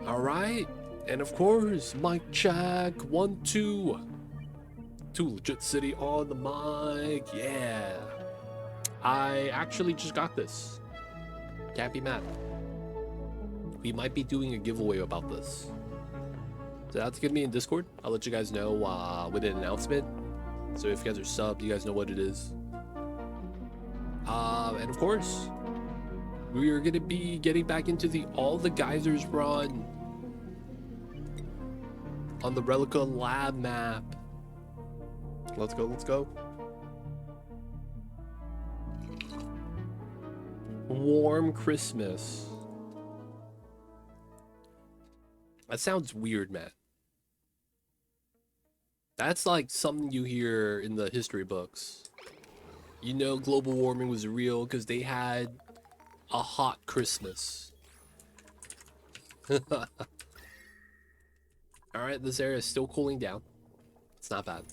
All right, and of course, mic check 1 2. Too legit city on the mic. Yeah, I actually just got this. Can't be mad. We might be doing a giveaway about this. So that's gonna be in Discord. I'll let you guys know with an announcement. So if you guys are subbed, you guys know what it is. And of course, we are gonna be getting back into the all the geysers run on the Relicaaargh lab map. Let's go, let's go. Warm Christmas. That sounds weird, man. That's like something you hear in the history books. You know global warming was real because they had a hot Christmas. Alright, this area is still cooling down. It's not bad.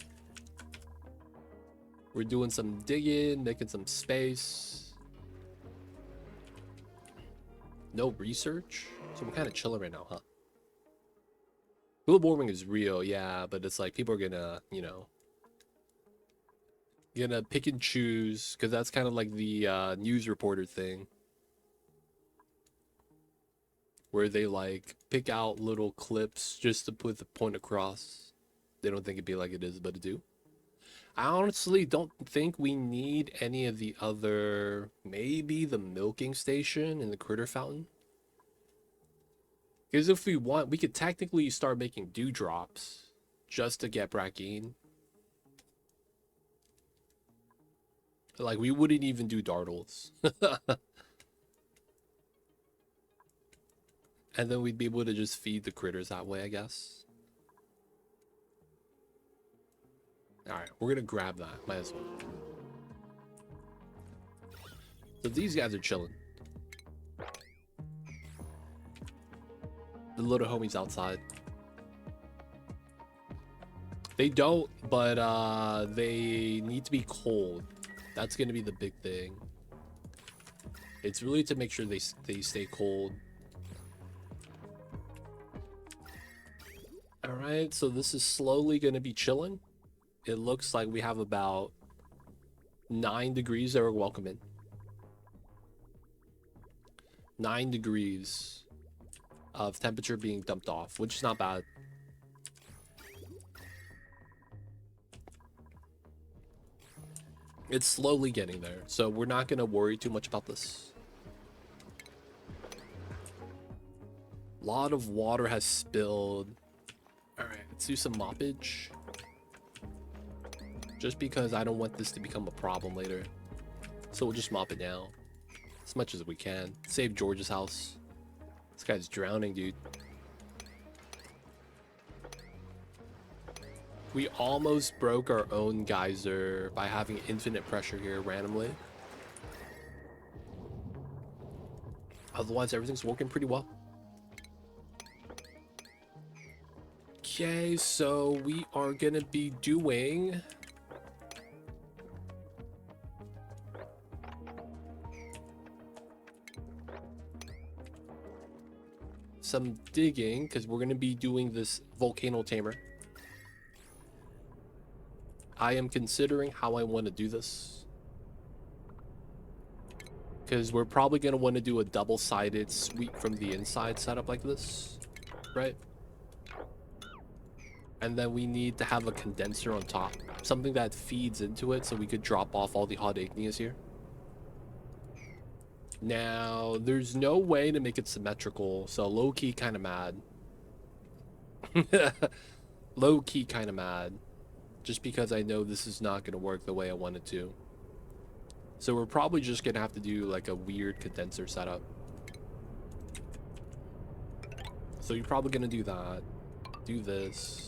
We're doing some digging, making some space. No research? So we're kind of chilling right now, huh? Global warming is real, yeah, but it's like people are gonna, you know, gonna pick and choose, because that's kind of like the news reporter thing. Where they like pick out little clips just to put the point across. They don't think it'd be like it is, but it do. I honestly don't think we need any of the other, maybe the milking station and the critter fountain. Because if we want, we could technically start making dewdrops just to get Brackeen. Like, we wouldn't even do dartles. And then we'd be able to just feed the critters that way, I guess. Alright, we're gonna grab that. Might as well. So these guys are chilling. The little homies outside. They don't, but they need to be cold. That's gonna be the big thing. It's really to make sure they stay cold. Alright, so this is slowly gonna be chilling. It looks like we have about 9 degrees that we're welcoming. 9 degrees of temperature being dumped off, which is not bad. It's slowly getting there, so we're not going to worry too much about this. A lot of water has spilled. Alright, let's do some moppage. Just because I don't want this to become a problem later. So we'll just mop it now. As much as we can. Save George's house. This guy's drowning, dude. We almost broke our own geyser by having infinite pressure here randomly. Otherwise, everything's working pretty well. Okay, so we are gonna be doing some digging because we're gonna be doing this volcano tamer. I am considering how I want to do this because we're probably gonna want to do a double-sided sweep from the inside setup like this, right? And then we need to have a condenser on top, something that feeds into it so we could drop off all the hot igneous here. Now, there's no way to make it symmetrical, so low-key kind of mad. Low-key kind of mad. Just because I know this is not going to work the way I want it to. So we're probably just going to have to do like a weird condenser setup. So you're probably going to do that. Do this.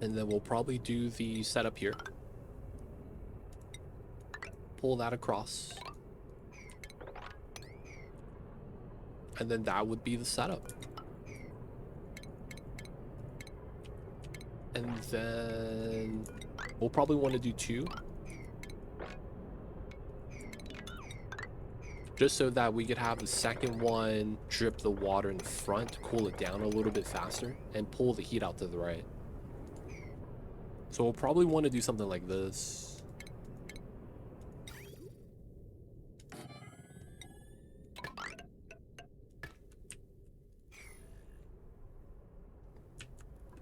And then we'll probably do the setup here. Pull that across. And then that would be the setup. And then we'll probably want to do 2. just so that we could have the second one drip the water in the front to cool it down a little bit faster and pull the heat out to the right. So we'll probably want to do something like this.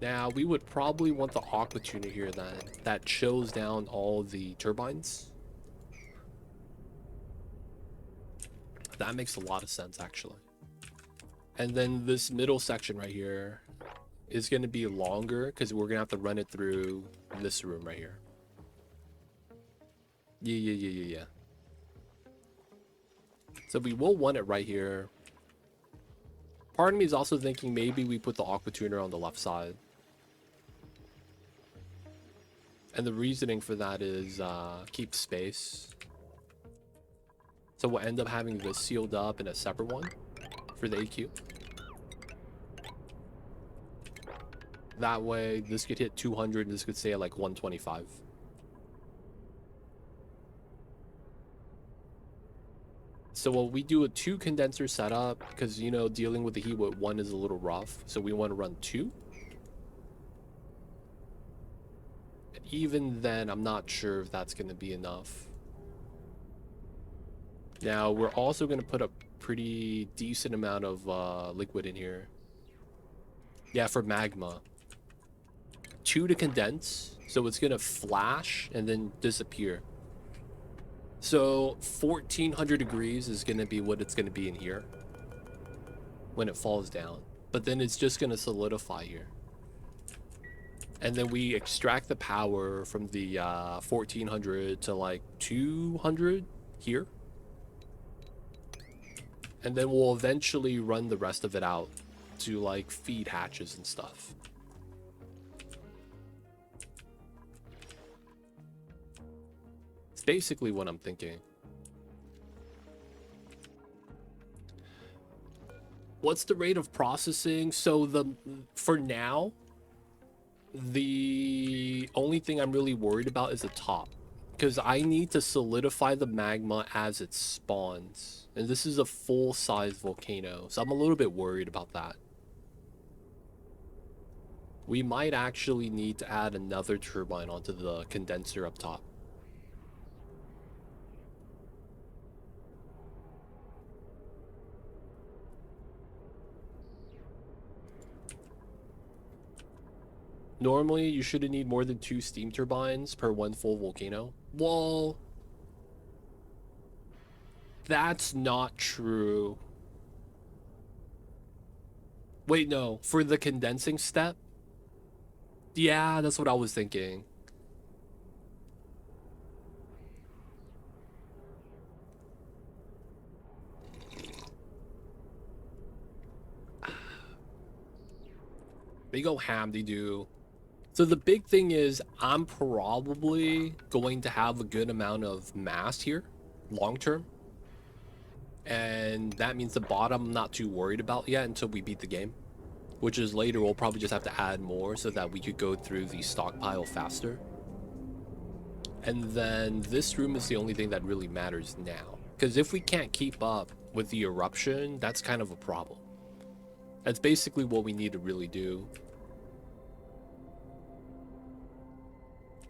Now we would probably want the aqua tuner here that chills down all the turbines. That makes a lot of sense, actually. And then this middle section right here is going to be longer because we're going to have to run it through this room right here. Yeah. So we will want it right here. Part of me is also thinking maybe we put the aqua tuner on the left side. And the reasoning for that is keep space. So we'll end up having this sealed up in a separate one for the AQ. That way, this could hit 200, and this could stay at like 125. So we do a 2 condenser setup because, you know, dealing with the heat with 1 is a little rough. So we want to run 2. Even then, I'm not sure if that's going to be enough. Now, we're also going to put a pretty decent amount of liquid in here. Yeah, for magma. 2 to condense, so it's going to flash and then disappear. So 1400 degrees is going to be what it's going to be in here when it falls down. But then it's just going to solidify here. And then we extract the power from the 1400 to like 200 here. And then we'll eventually run the rest of it out to like feed hatches and stuff. It's basically what I'm thinking. What's the rate of processing? So for now, the only thing I'm really worried about is the top. Because I need to solidify the magma as it spawns. And this is a full-size volcano, so I'm a little bit worried about that. We might actually need to add another turbine onto the condenser up top. Normally, you shouldn't need more than 2 steam turbines per 1 full volcano. Well, that's not true. Wait, no. For the condensing step? Yeah, that's what I was thinking. They go ham, they do. So the big thing is I'm probably going to have a good amount of mass here long term. And that means the bottom I'm not too worried about yet until we beat the game. Which is later we'll probably just have to add more so that we could go through the stockpile faster. And then this room is the only thing that really matters now. Because if we can't keep up with the eruption, that's kind of a problem. That's basically what we need to really do.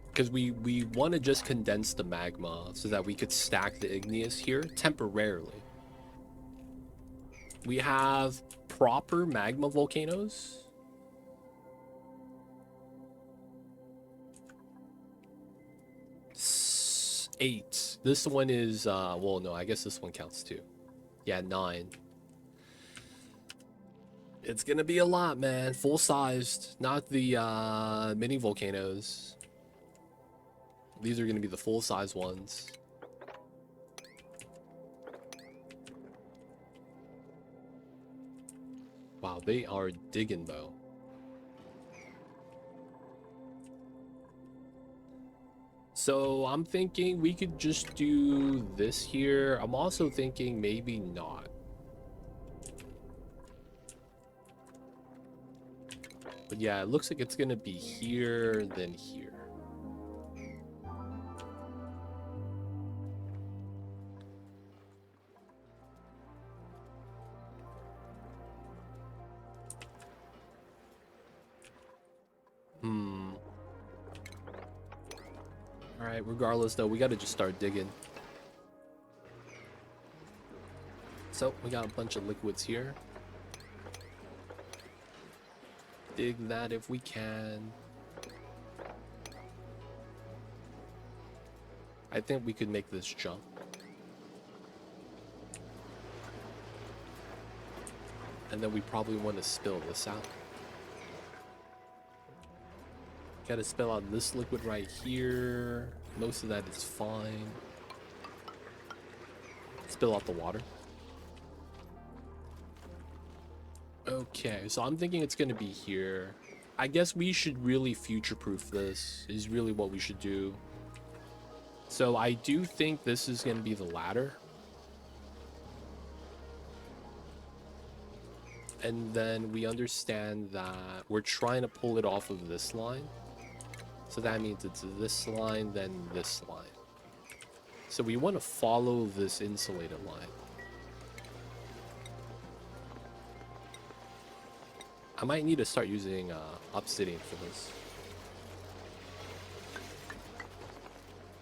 Because we want to just condense the magma so that we could stack the igneous here temporarily. We have proper magma volcanoes. Eight. This one is, well, no, I guess this one counts too. Yeah, 9. It's gonna be a lot, man. Full-sized, not the mini volcanoes. These are gonna be the full-size ones. Wow, they are digging though. So I'm thinking we could just do this here. I'm also thinking maybe not. But yeah, it looks like it's gonna be here, then here. Alright, regardless though, we gotta just start digging. So, we got a bunch of liquids here. Dig that if we can. I think we could make this jump. And then we probably want to spill this out. Gotta spill out this liquid right here. Most of that is fine. Spill out the water. Okay, so I'm thinking it's gonna be here. I guess we should really future-proof this, is really what we should do. So I do think this is gonna be the ladder. And then we understand that we're trying to pull it off of this line. So that means it's this line, then this line. So we want to follow this insulated line. I might need to start using obsidian for this.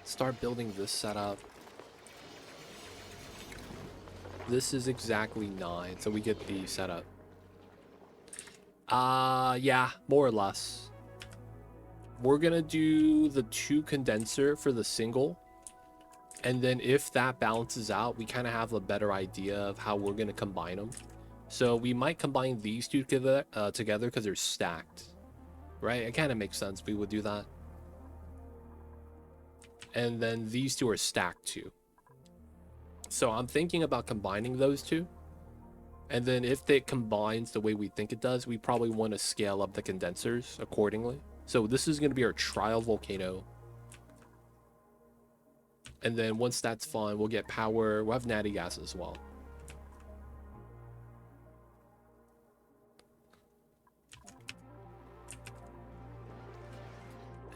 Start building this setup. This is exactly 9, so we get the setup. Yeah, more or less. We're gonna do the 2 condenser for the single. And then if that balances out, we kind of have a better idea of how we're gonna combine them. So we might combine these 2 together because they're stacked. Right? It kind of makes sense we would do that. And then these 2 are stacked too. So I'm thinking about combining those 2. And then if it combines the way we think it does, we probably want to scale up the condensers accordingly. So this is going to be our trial volcano. And then once that's fun, we'll get power. We'll have natty gas as well.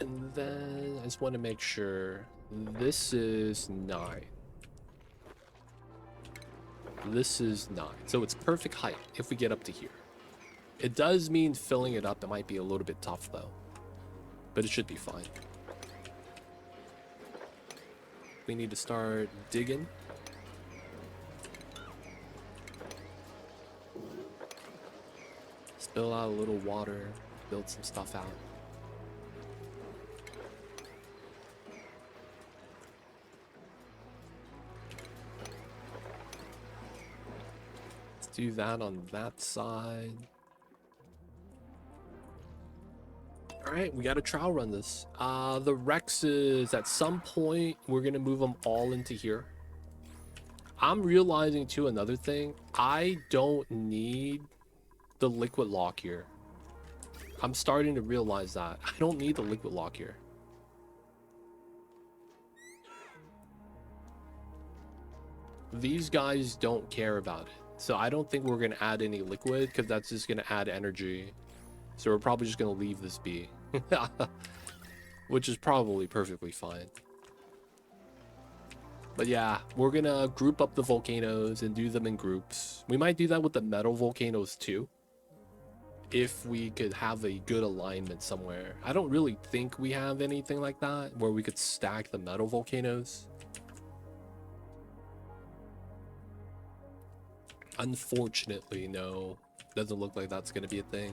And then I just want to make sure this is 9. This is 9. So it's perfect height if we get up to here. It does mean filling it up. It might be a little bit tough though. But it should be fine. We need to start digging. Spill out a little water. Build some stuff out. Do that on that side. All right, we got to trial run this. The Rexes, at some point, we're going to move them all into here. I'm realizing, too, another thing. I don't need the liquid lock here. I'm starting to realize that. I don't need the liquid lock here. These guys don't care about it. So I don't think we're going to add any liquid because that's just going to add energy. So we're probably just going to leave this be. Which is probably perfectly fine. But yeah, we're going to group up the volcanoes and do them in groups. We might do that with the metal volcanoes too. If we could have a good alignment somewhere. I don't really think we have anything like that where we could stack the metal volcanoes. Unfortunately, no. Doesn't look like that's going to be a thing.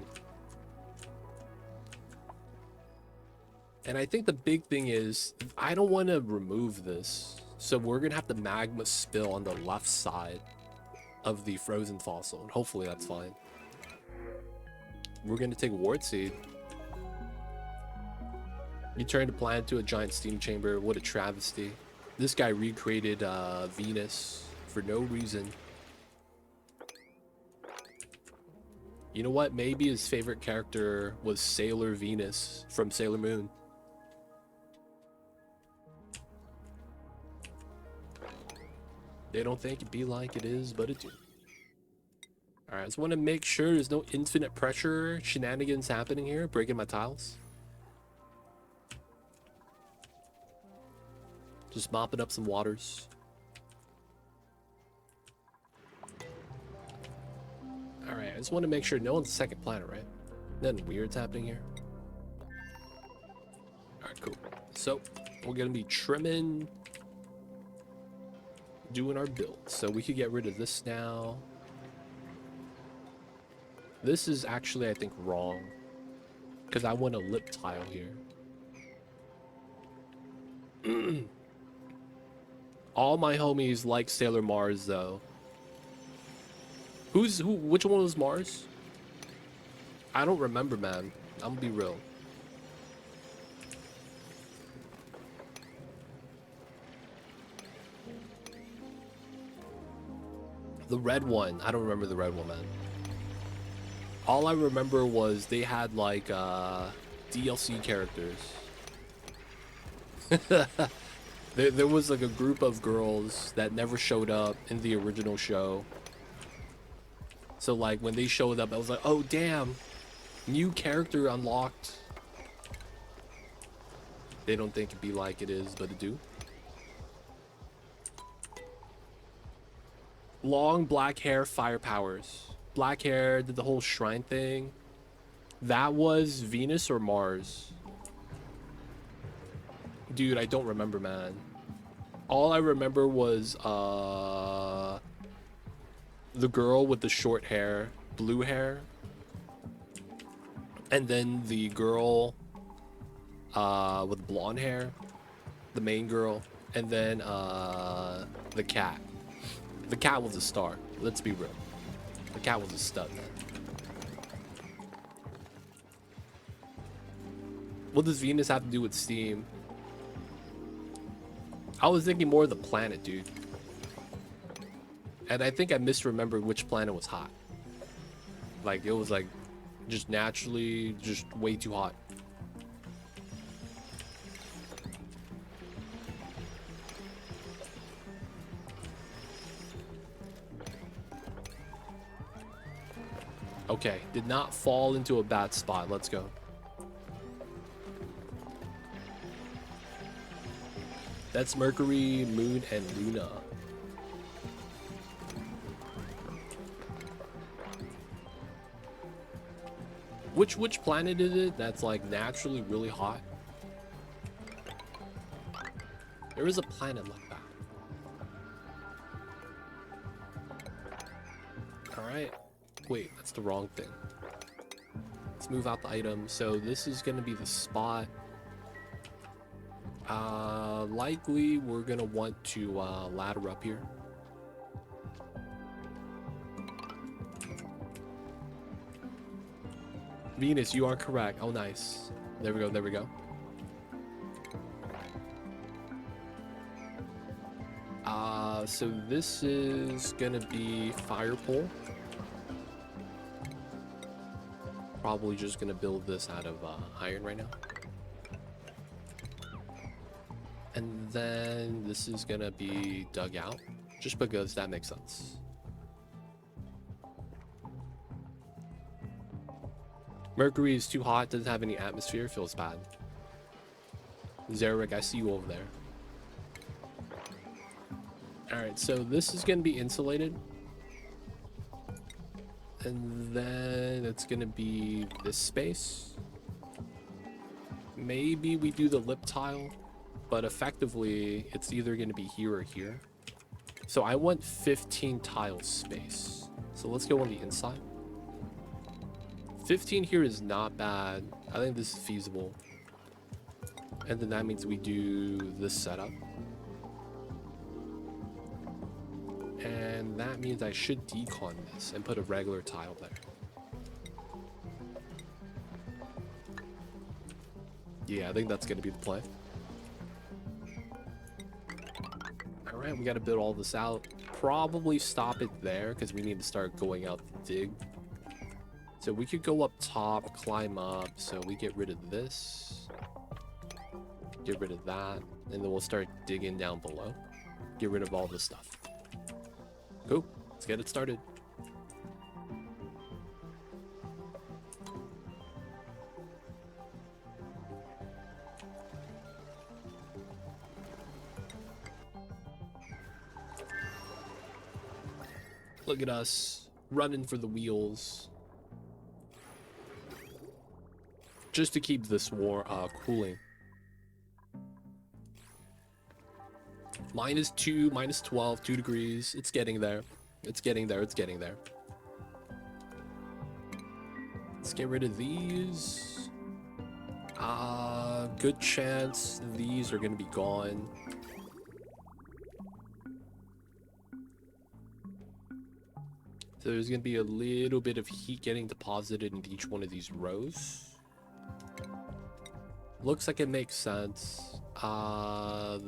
And I think the big thing is, I don't want to remove this. So we're going to have the magma spill on the left side of the frozen fossil. And hopefully that's fine. We're going to take wart seed. You turned the planet to a giant steam chamber. What a travesty. This guy recreated Venus for no reason. You know what? Maybe his favorite character was Sailor Venus from Sailor Moon. They don't think it be like it is, but it do. Alright, I just want to make sure there's no infinite pressure shenanigans happening here, breaking my tiles. Just mopping up some waters. Alright, I just want to make sure no one's second planet, right? Nothing weird's happening here. Alright, cool. So, We're gonna be trimming, doing our build. So we could get rid of this now. This is actually, I think, wrong, because I want a lip tile here. All my homies like Sailor Mars, though. Which one was Mars? I don't remember, man. I'm gonna be real. The red one. I don't remember the red one, man. All I remember was they had like DLC characters. there was like a group of girls that never showed up in the original show. So like when they showed up, I was like, oh damn, new character unlocked. They don't think it'd be like it is, but it do. Long black hair, fire powers. Black hair, did the whole shrine thing. That was Venus or Mars? Dude, I don't remember, man. All I remember was the girl with the short hair, blue hair. And then the girl with blonde hair, the main girl. And then the cat. The cat was a star, let's be real. The cat was a stud, man. What does Venus have to do with Steam? I was thinking more of the planet, dude. And I think I misremembered which planet was hot. Like, it was like, just naturally, just way too hot. Okay, did not fall into a bad spot. Let's go. That's Mercury, Moon, and Luna. Which planet is it that's like naturally really hot? There is a planet like that. Alright. Wait, that's the wrong thing. Let's move out the item. So this is gonna be the spot. Likely we're gonna want to ladder up here. Venus, you are correct. Oh, nice. There we go, there we go. So this is gonna be fire pole. Probably just gonna build this out of iron right now. And then this is gonna be dug out, just because that makes sense. Mercury is too hot, doesn't have any atmosphere, feels bad. Zarek, I see you over there. Alright, so this is gonna be insulated. And then it's gonna be this space. Maybe we do the lip tile, but effectively it's either gonna be here or here. So I want 15 tile space. So let's go on the inside. 15 here is not bad. I think this is feasible. And then that means we do this setup. And that means I should decon this and put a regular tile there. Yeah, I think that's gonna be the play. Alright, we gotta build all this out. Probably stop it there because we need to start going out to dig. So we could go up top, climb up, so we get rid of this. Get rid of that, and then we'll start digging down below. Get rid of all this stuff. Cool, let's get it started. Look at us, running for the wheels. Just to keep this war cooling. -2, -12, 2 degrees. It's getting there. It's getting there. It's getting there. Let's get rid of these. Good chance these are going to be gone. So there's going to be a little bit of heat getting deposited into each one of these rows. Looks like it makes sense.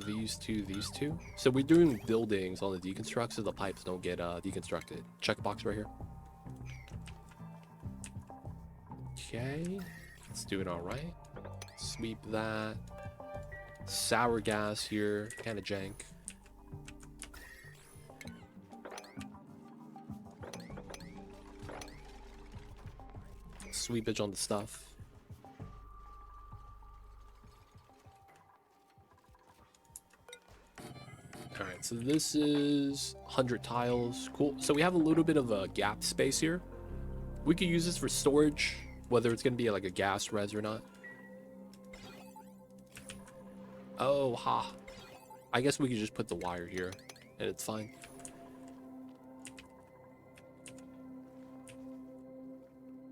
These two. So we're doing buildings on the deconstruct so the pipes don't get deconstructed. Checkbox right here. Okay, it's doing all right. Sweep that. Sour gas here, kind of jank. Sweepage on the stuff. All right, so this is 100 tiles. Cool. So we have a little bit of a gap space here. We could use this for storage, whether it's going to be like a gas res or not. Oh, ha. I guess we could just put the wire here, and it's fine.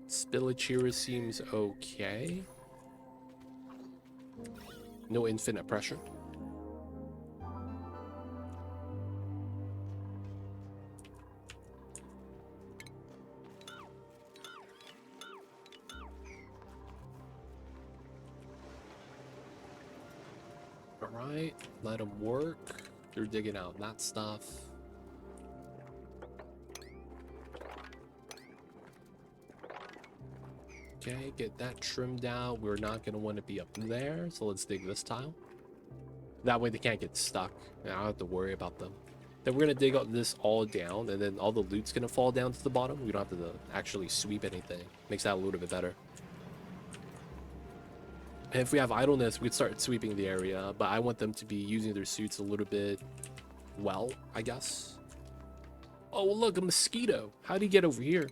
Spillage here seems okay. No infinite pressure. Alright, let them work. They're digging out that stuff. Okay, get that trimmed out. We're not going to want to be up there, so let's dig this tile. That way they can't get stuck, and I don't have to worry about them. Then we're going to dig up this all down, and then all the loot's going to fall down to the bottom. We don't have to actually sweep anything. Makes that a little bit better. And if we have idleness, we'd start sweeping the area, but I want them to be using their suits a little bit well, I guess. Oh, look, a mosquito. How'd he get over here?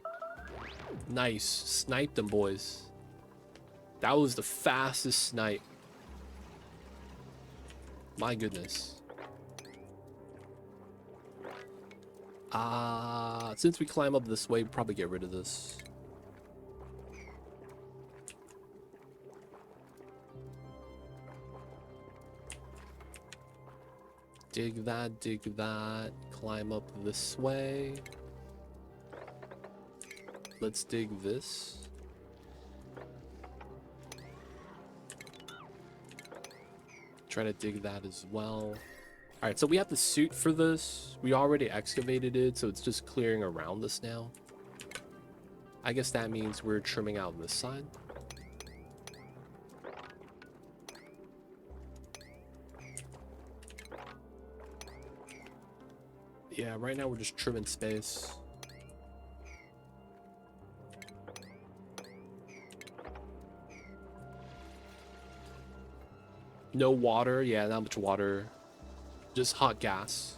Nice. Sniped them, boys. That was the fastest snipe. My goodness. Since we climb up this way, we'll probably get rid of this. Dig that, climb up this way. Let's dig this. Try to dig that as well. Alright, so we have the suit for this. We already excavated it, so it's just clearing around this now. I guess that means we're trimming out this side. Yeah, right now we're just trimming space. No water. Yeah, not much water. Just hot gas.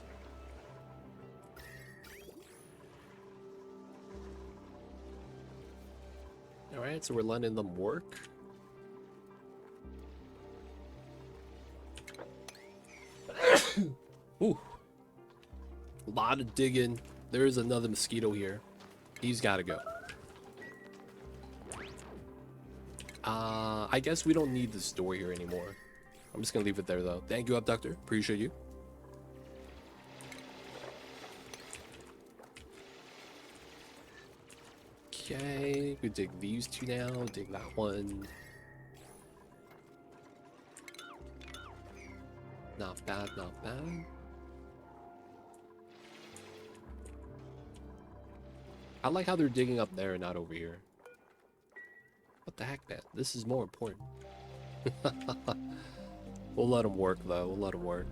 Alright, so we're letting them work. Ooh. A lot of digging. There is another mosquito here. He's got to go. I guess we don't need this door here anymore. I'm just going to leave it there, though. Thank you, Abductor. Appreciate you. Okay. We dig these two now. Dig that one. Not bad, not bad. I like how they're digging up there and not over here. What the heck, man? This is more important. We'll let them work, though. We'll let them work.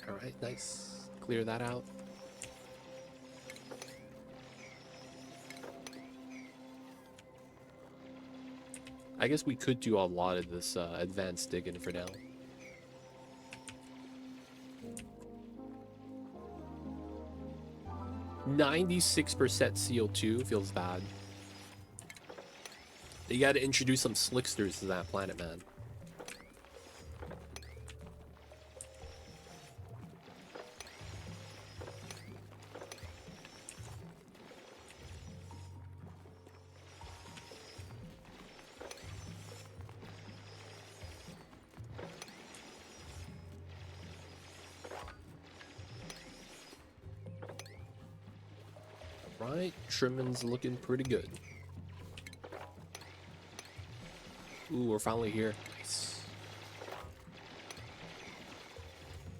Alright, nice. Clear that out. I guess we could do a lot of this advanced digging for now. (96% CO2) feels bad. You gotta introduce some slicksters to that planet, man. Right, trimming's looking pretty good. Ooh, we're finally here. Nice.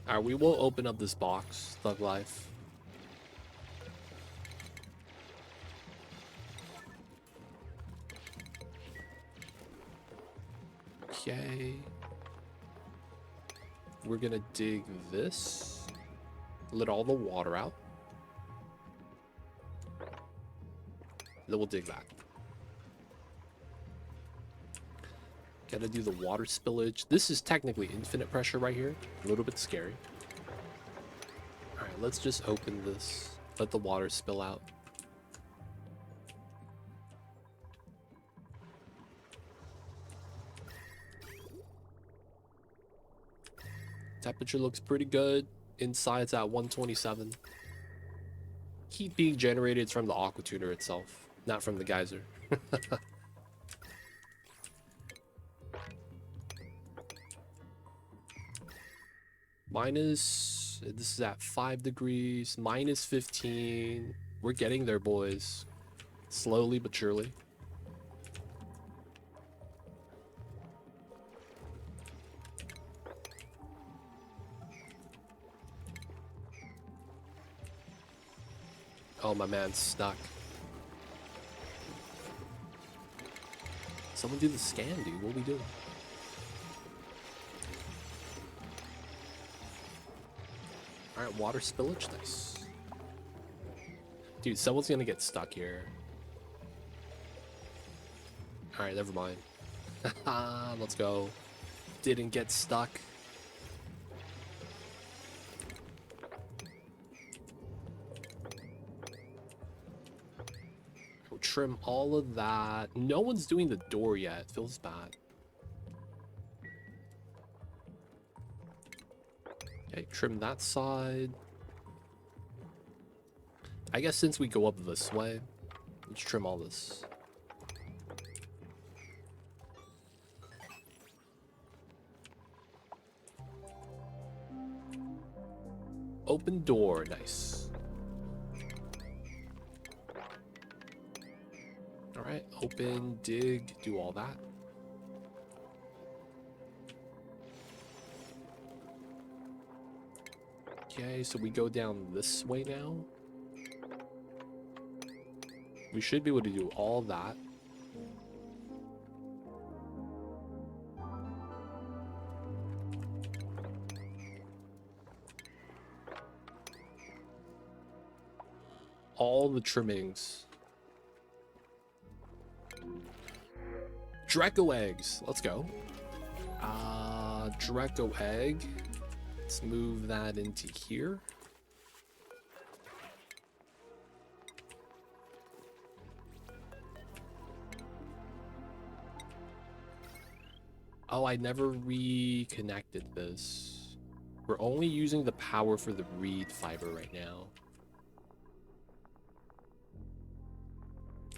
Alright, we will open up this box, Thug Life. Okay. We're gonna dig this. Let all the water out. Then we'll dig that. Gotta do the water spillage. This is technically infinite pressure right here. A little bit scary. Alright, let's just open this. Let the water spill out. Temperature looks pretty good. Inside's at 127. Heat being generated from the aqua tuner itself, not from the geyser. This is at 5 degrees, minus 15. We're getting there, boys. Slowly but surely. Oh, my man's stuck. Someone do the scan, dude. What are we doing? Alright, water spillage. Nice. Dude, someone's gonna get stuck here. Alright, never mind. Let's go. Didn't get stuck. We'll trim all of that. No one's doing the door yet. It feels bad. Okay, trim that side. I guess since we go up this way, let's trim all this. Open door, nice. Alright, open, dig, do all that. Okay, so we go down this way now. We should be able to do all that. All the trimmings. Draco eggs. Let's go. Draco egg. Let's move that into here. Oh, I never reconnected this. We're only using the power for the reed fiber right now.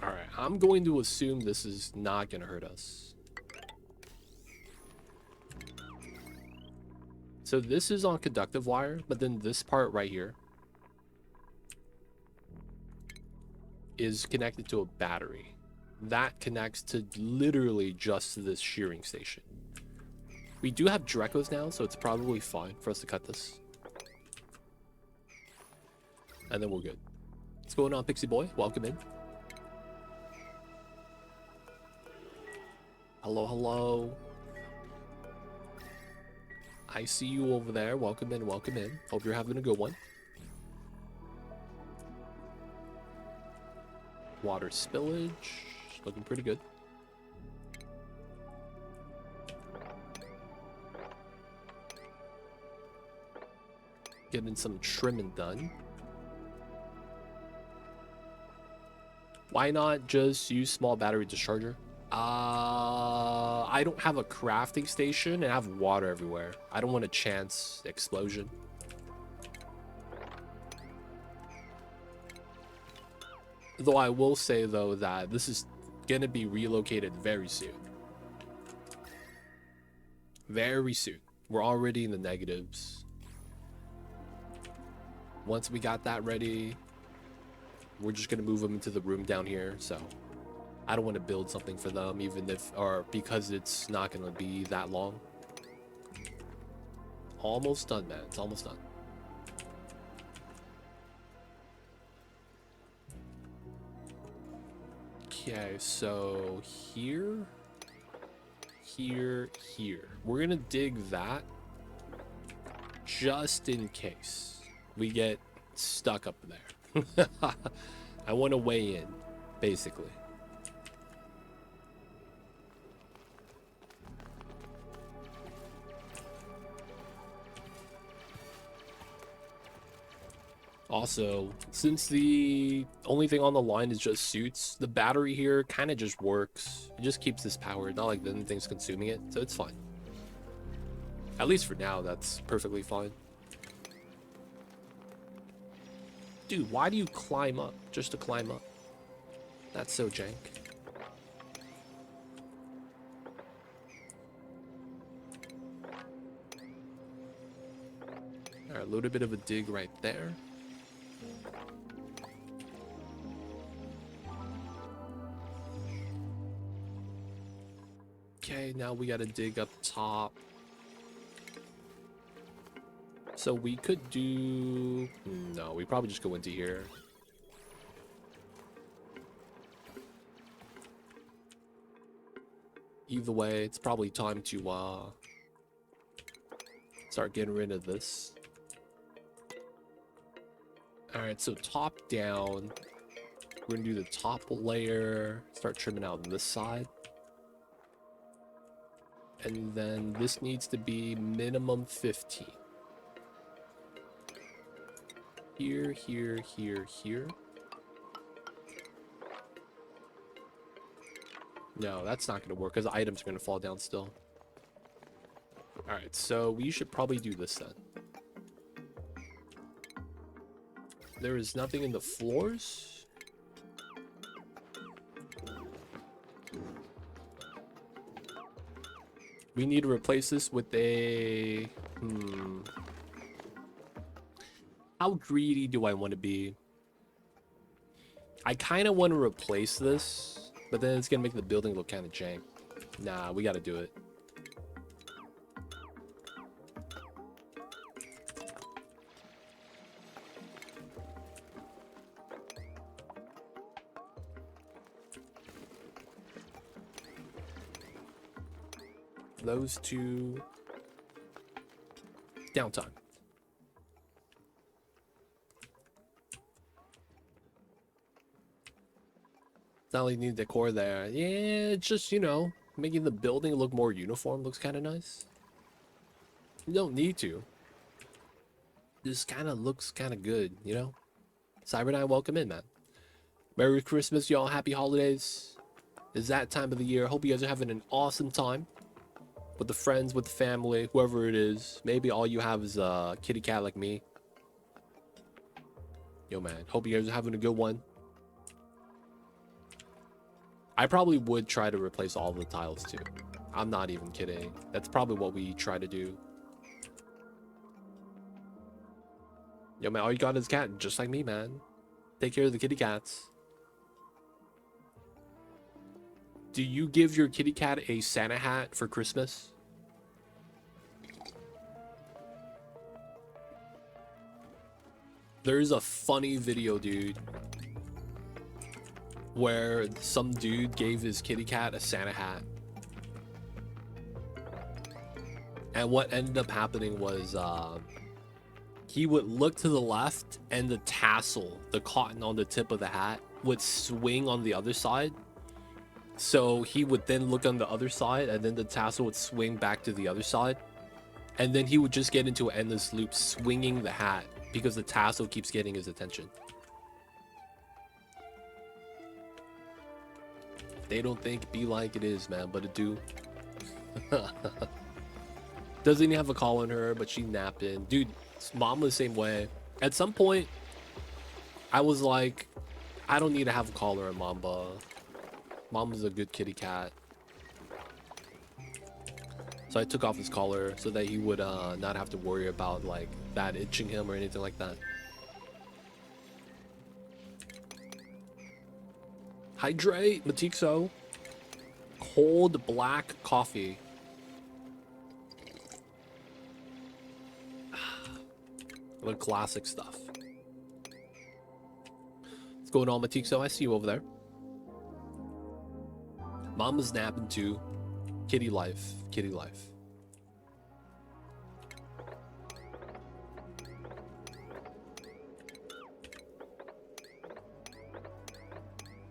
Alright, I'm going to assume this is not going to hurt us. So this is on conductive wire, but then this part right here is connected to a battery. That connects to literally just this shearing station. We do have Dracos now, so it's probably fine for us to cut this. And then we're good. What's going on, Pixie Boy? Welcome in. Hello, hello. I see you over there. Welcome in, welcome in. Hope you're having a good one. Water spillage. Looking pretty good. Getting some trimming done. Why not just use small battery discharger? I don't have a crafting station and I have water everywhere. I don't want a chance explosion. Though I will say though that this is gonna be relocated very soon. Very soon. We're already in the negatives. Once we got that ready, we're just gonna move them into the room down here. So I don't want to build something for them, even if, or because it's not gonna be that long. Almost done, man. It's almost done. Okay, so here, here. We're gonna dig that just in case we get stuck up there. I want to weigh in, basically. Also, since the only thing on the line is just suits, the battery here kind of just works. It just keeps this powered, not like anything's consuming it, so it's fine. At least for now, that's perfectly fine. Dude, why do you climb up just to climb up? That's so jank. Alright, a little bit of a dig right there. Okay, now we gotta dig up top. So we could do... No, we probably just go into here. Either way, it's probably time to start getting rid of this. Alright, so top down. We're gonna do the top layer. Start trimming out this side. And then this needs to be minimum 15. Here, here, here, here. No, that's not going to work because the items are going to fall down still. Alright, so we should probably do this then. There is nothing in the floors. We need to replace this with a... How greedy do I want to be? I kind of want to replace this, but then it's going to make the building look kind of jank. Nah, we got to do it. Those two. Downtime. It's not like you need decor there. Yeah, it's just, you know, making the building look more uniform looks kind of nice. You don't need to. This kind of looks kind of good, you know? Cyber9, welcome in, man. Merry Christmas, y'all. Happy holidays. It's that time of the year. Hope you guys are having an awesome time. With the friends, with the family, whoever it is. Maybe all you have is a kitty cat like me. Yo, man. Hope you guys are having a good one. I probably would try to replace all the tiles too. I'm not even kidding. That's probably what we try to do. Yo, man, all you got is cat, just like me, man. Take care of the kitty cats. Do you give your kitty cat a Santa hat for Christmas? There's a funny video, dude, where some dude gave his kitty cat a Santa hat. And what ended up happening was he would look to the left and the tassel, the cotton on the tip of the hat, would swing on the other side. So he would then look on the other side and then the tassel would swing back to the other side. And then he would just get into an endless loop swinging the hat because the tassel keeps getting his attention. They don't think be like it is, man, but it do. Doesn't even have a call on her, but she napping. Dude, mom was the same way. At some point, I was like, I don't need to have a collar on Mamba. Mama's a good kitty cat. So I took off his collar so that he would not have to worry about like that itching him or anything like that. Hydrate, Matixo. Cold black coffee. The classic stuff. What's going on, Matixo? I see you over there. Mama's napping too. Kitty life. Kitty life.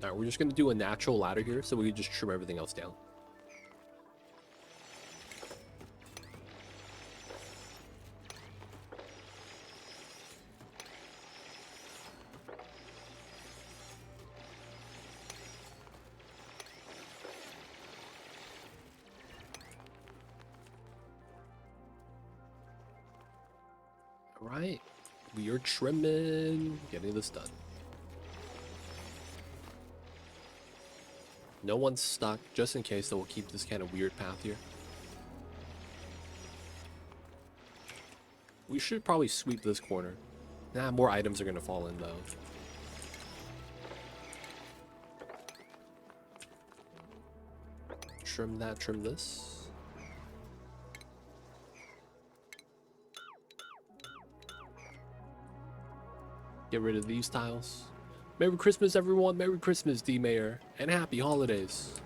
Alright, we're just gonna do a natural ladder here so we can just trim everything else down. Alright, we are trimming, getting this done. No one's stuck, just in case, so we'll keep this kind of weird path here. We should probably sweep this corner. Nah, more items are gonna fall in though. Trim that, trim this. Get rid of these tiles. Merry Christmas, everyone. Merry Christmas, D-Mayor. And happy holidays.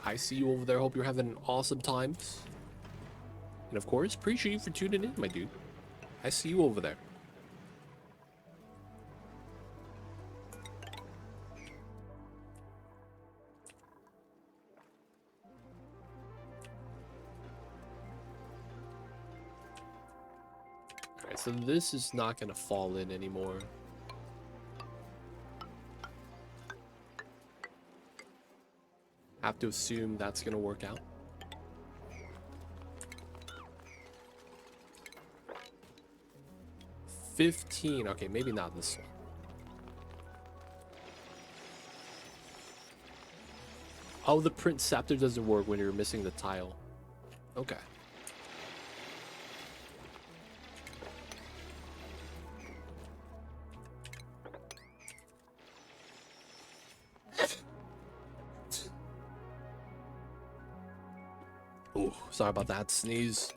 I see you over there. Hope you're having awesome times. And of course, appreciate you for tuning in, my dude. I see you over there. Alright, so this is not going to fall in anymore. Have to assume that's going to work out. $15. Okay, maybe not this one. Oh, the Printcepter doesn't work when you're missing the tile. Okay. Oh, sorry about that sneeze.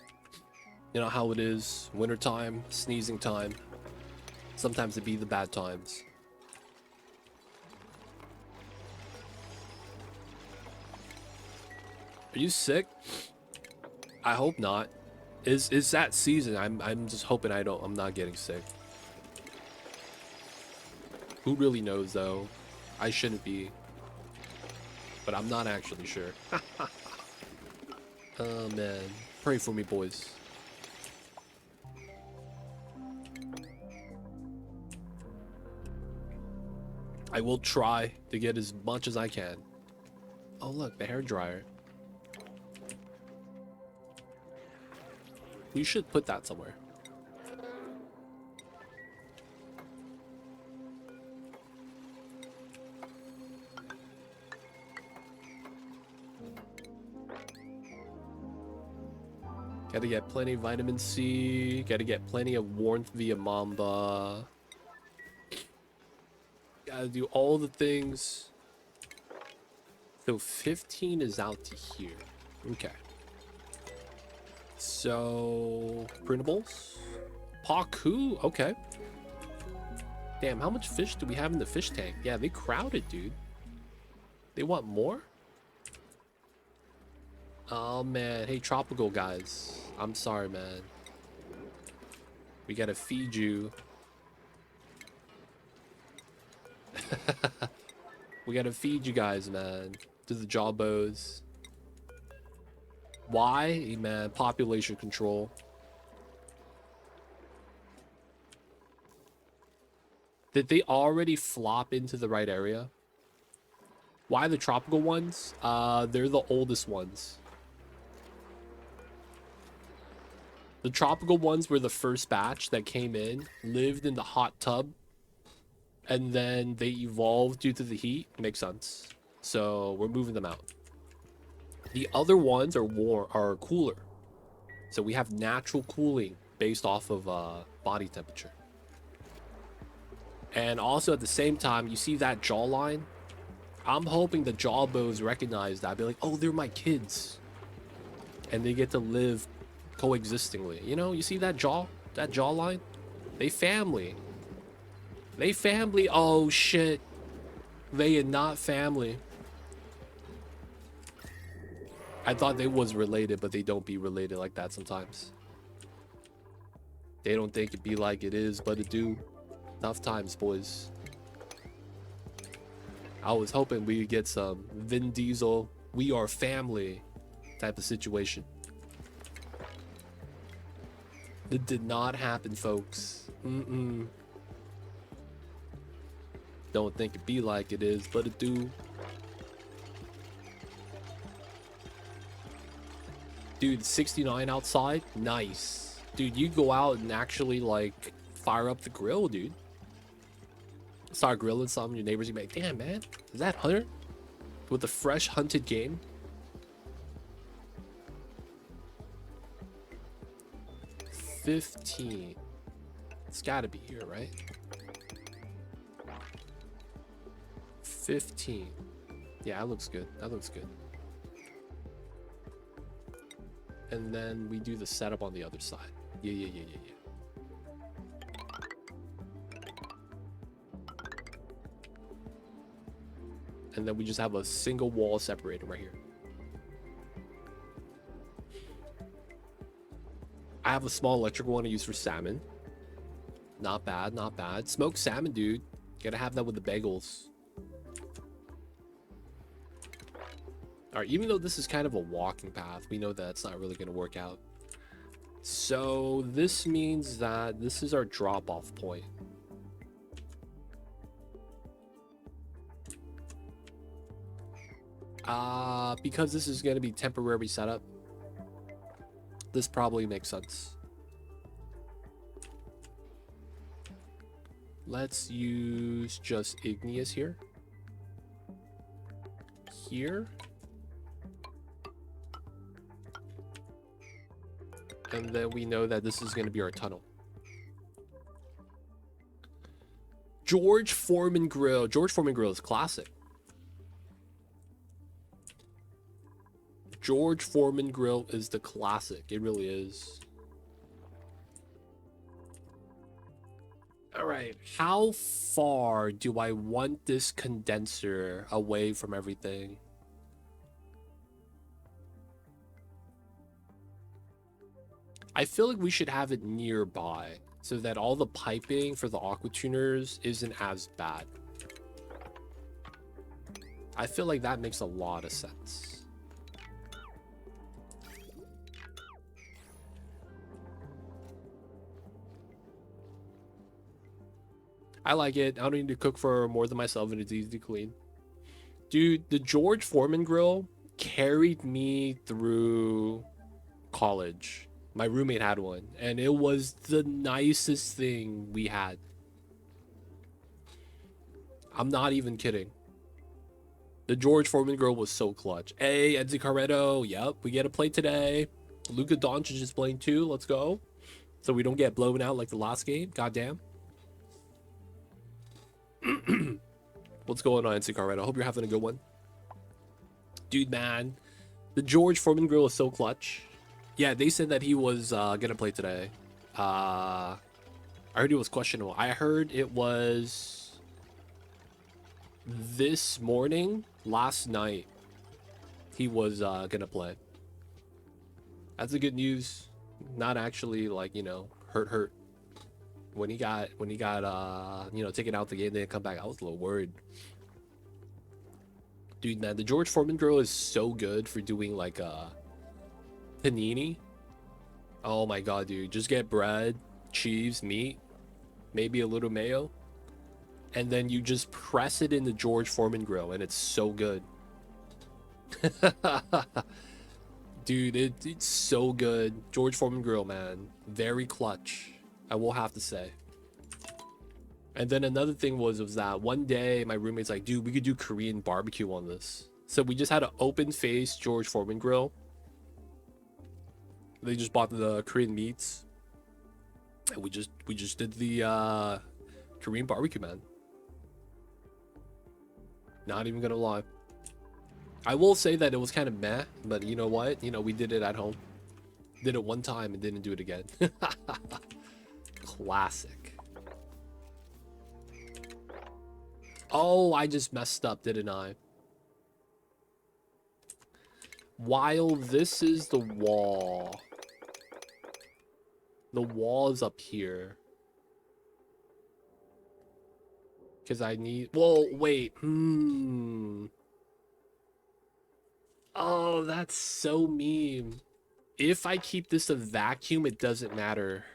You know how it is. Wintertime, sneezing time. Sometimes it be the bad times. Are you sick? I hope not. Is that season? I'm just hoping I'm not getting sick. Who really knows though? I shouldn't be. But I'm not actually sure. Oh man. Pray for me, boys. I will try to get as much as I can. Oh look, the hairdryer. You should put that somewhere. Gotta get plenty of vitamin C. Gotta get plenty of warmth via Mamba. Gotta do all the things. So 15 is out to here. Okay. So printables. Paku. Okay. Damn, how much fish do we have in the fish tank? Yeah, they crowded, dude. They want more? Oh man, hey tropical guys, I'm sorry man. We gotta feed you. We gotta feed you guys, man. To the jawbos. Why? Man, population control. Did they already flop into the right area? Why the tropical ones? They're the oldest ones. The tropical ones were the first batch that came in, lived in the hot tub, and then they evolved due to the heat. Makes sense. So we're moving them out. The other ones are cooler. So we have natural cooling based off of body temperature. And also at the same time, you see that jawline? I'm hoping the jawbones recognize that. Be like, oh, they're my kids. And they get to live coexistingly. You know, you see that jawline? They family. They family. Oh, shit. They are not family. I thought they was related, but they don't be related like that sometimes. They don't think it be like it is, but it do. Tough times, boys. I was hoping we would get some Vin Diesel, we are family type of situation. It did not happen, folks. Don't think it be like it is, but it do. Dude, 69 outside? Nice. Dude, you go out and actually, like, fire up the grill, dude. Start grilling some of your neighbors. You be like, damn, man. Is that Hunter? With the fresh hunted game? $15. It's gotta be here, right? 15. Yeah, that looks good. That looks good. And then we do the setup on the other side. Yeah. And then we just have a single wall separator right here. I have a small electrical one to use for salmon. Not bad, not bad. Smoked salmon, dude. Gotta have that with the bagels. Alright, even though this is kind of a walking path, we know that it's not really going to work out. So this means that this is our drop-off point. Because this is going to be temporary setup, this probably makes sense. Let's use just Igneus here. And then we know that this is going to be our tunnel. George Foreman Grill. George Foreman Grill is classic. George Foreman Grill is the classic. It really is. All right. How far do I want this condenser away from everything? I feel like we should have it nearby so that all the piping for the aqua tuners isn't as bad. I feel like that makes a lot of sense. I like it. I don't need to cook for more than myself and it's easy to clean. Dude, the George Foreman grill carried me through college. My roommate had one, and it was the nicest thing we had. I'm not even kidding. The George Foreman grill was so clutch. Hey, Enzi Carretto. Yep, we get a play today. Luka Doncic is playing too. Let's go. So we don't get blown out like the last game. Goddamn. What's going on, Enzi Carretto? I hope you're having a good one. Dude, man. The George Foreman grill is so clutch. Yeah, they said that he was gonna play today. I heard it was questionable. I heard it was this morning, last night. He was gonna play. That's the good news. Not actually like, you know, hurt. When he got you know, taken out the game, didn't come back. I was a little worried. Dude, man, the George Foreman grill is so good for doing like panini. Oh my god, dude. Just get bread, cheese, meat, maybe a little mayo. and then you just press it in the George Foreman grill, and it's so good. Dude, it's so good. George Foreman grill, man. Very clutch, I will have to say. And then another thing was that one day my roommate's like, dude, we could do Korean barbecue on this. So we just had an open face George Foreman grill. They just bought the Korean meats. And we just did the Korean barbecue, man. Not even gonna lie. I will say that it was kind of meh, but you know what? You know, we did it at home. Did it one time and didn't do it again. Classic. Oh, I just messed up, didn't I? While this is the wall is up here. Because I need... Whoa, wait. Oh, that's so mean. If I keep this a vacuum, it doesn't matter.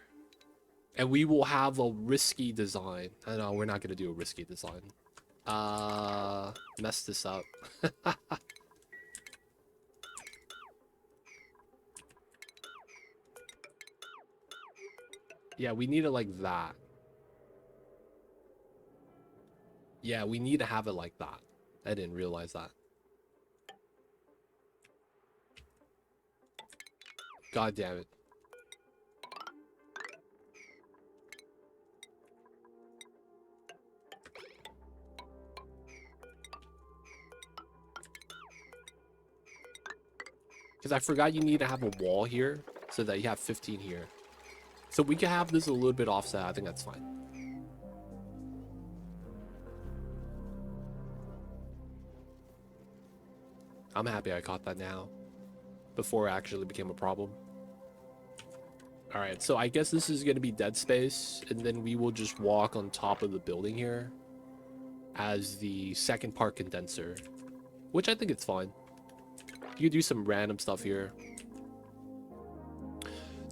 And we will have a risky design. I know, we're not going to do a risky design. Mess this up. Yeah, we need it like that. Yeah, we need to have it like that. I didn't realize that. God damn it. Because I forgot you need to have a wall here so that you have 15 here. So we can have this a little bit offset. I think that's fine. I'm happy I caught that now, before it actually became a problem. Alright, so I guess this is going to be dead space, and then we will just walk on top of the building here as the second part condenser, which I think it's fine. You can do some random stuff here.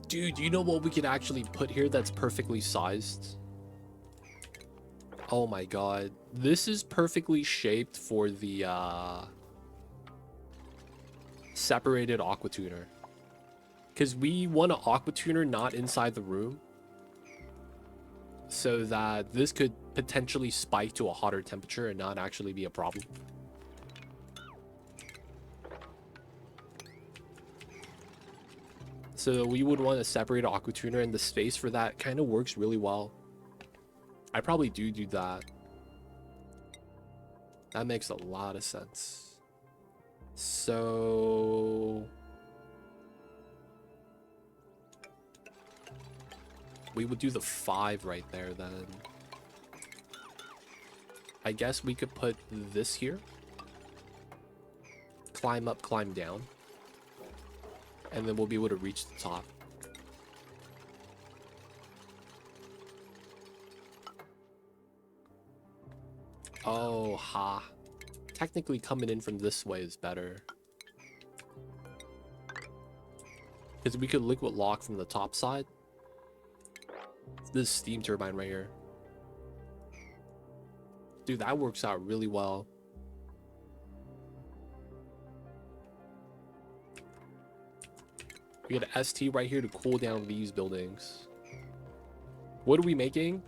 Dude, you know what we could actually put here that's perfectly sized? Oh my god. This is perfectly shaped for the separated aqua tuner. Because we want an aqua tuner not inside the room, so that this could potentially spike to a hotter temperature and not actually be a problem. So we would want a separated aqua tuner, and the space for that kind of works really well. I probably do that. That makes a lot of sense. So we would do the 5 right there then. I guess we could put this here. Climb up, climb down. And then we'll be able to reach the top. Oh, ha. Technically coming in from this way is better. Because we could liquid lock from the top side. This steam turbine right here. Dude, that works out really well. We got an ST right here to cool down these buildings. What are we making?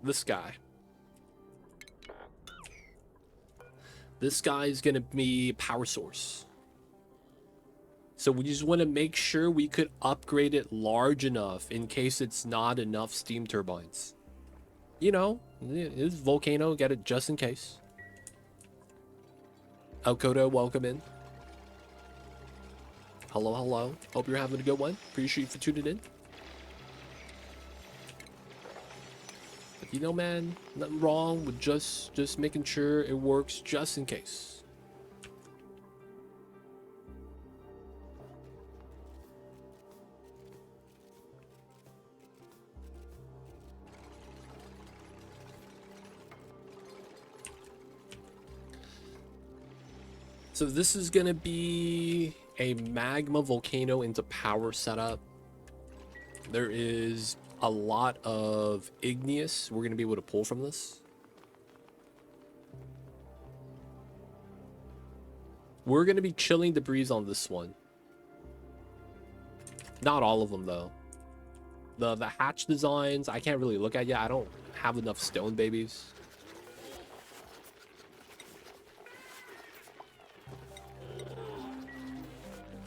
This guy. This guy is going to be power source. So we just want to make sure we could upgrade it large enough in case it's not enough steam turbines. You know, it's Volcano, get it just in case. Alcoda, welcome in. Hello, hello. Hope you're having a good one. Appreciate you for tuning in. But you know, man, nothing wrong with just making sure it works just in case. So this is going to be a magma volcano into power setup. There is a lot of igneous we're going to be able to pull from this. We're going to be chilling debris on this one. Not all of them, though. The hatch designs, I can't really look at yet. I don't have enough stone babies.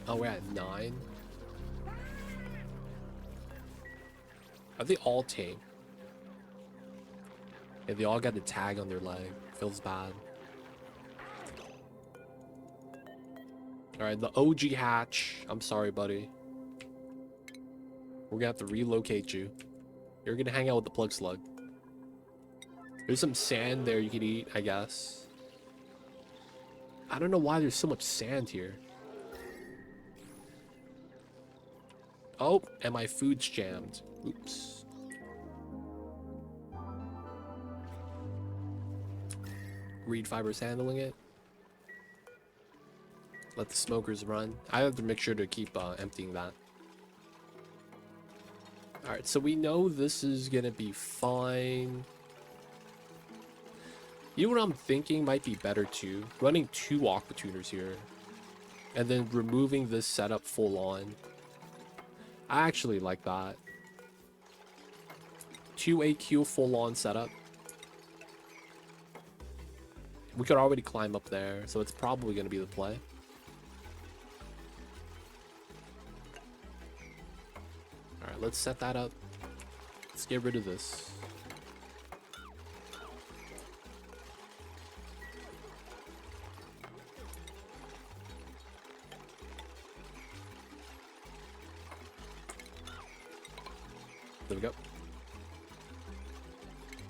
Oh, we're at 9. Are they all tame? Yeah, they all got the tag on their leg. Feels bad. Alright, the OG hatch. I'm sorry, buddy. We're gonna have to relocate you. You're gonna hang out with the plug slug. There's some sand there you could eat, I guess. I don't know why there's so much sand here. Oh, and my food's jammed. Oops. Reed Fiber's handling it. Let the smokers run. I have to make sure to keep emptying that. Alright, so we know this is gonna be fine. You know what I'm thinking might be better too? Running 2 aqua tuners here. And then removing this setup full on. I actually like that. 2 AQ full on setup. We could already climb up there, so it's probably gonna be the play. Alright, let's set that up. Let's get rid of this. There we go.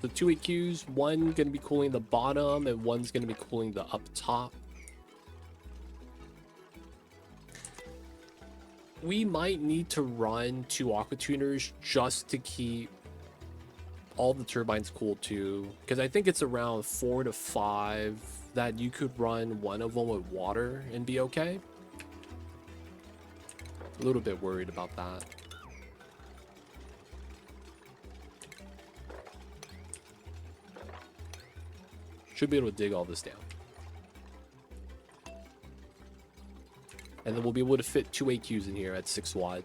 The 2 AQs, one gonna be cooling the bottom and one's gonna be cooling the up top. We might need to run 2 aqua tuners just to keep all the turbines cool too, because I think it's around 4 to 5 that you could run one of them with water and be okay. A little bit worried about that. Should be able to dig all this down. And then we'll be able to fit 2 AQs in here at 6 wide.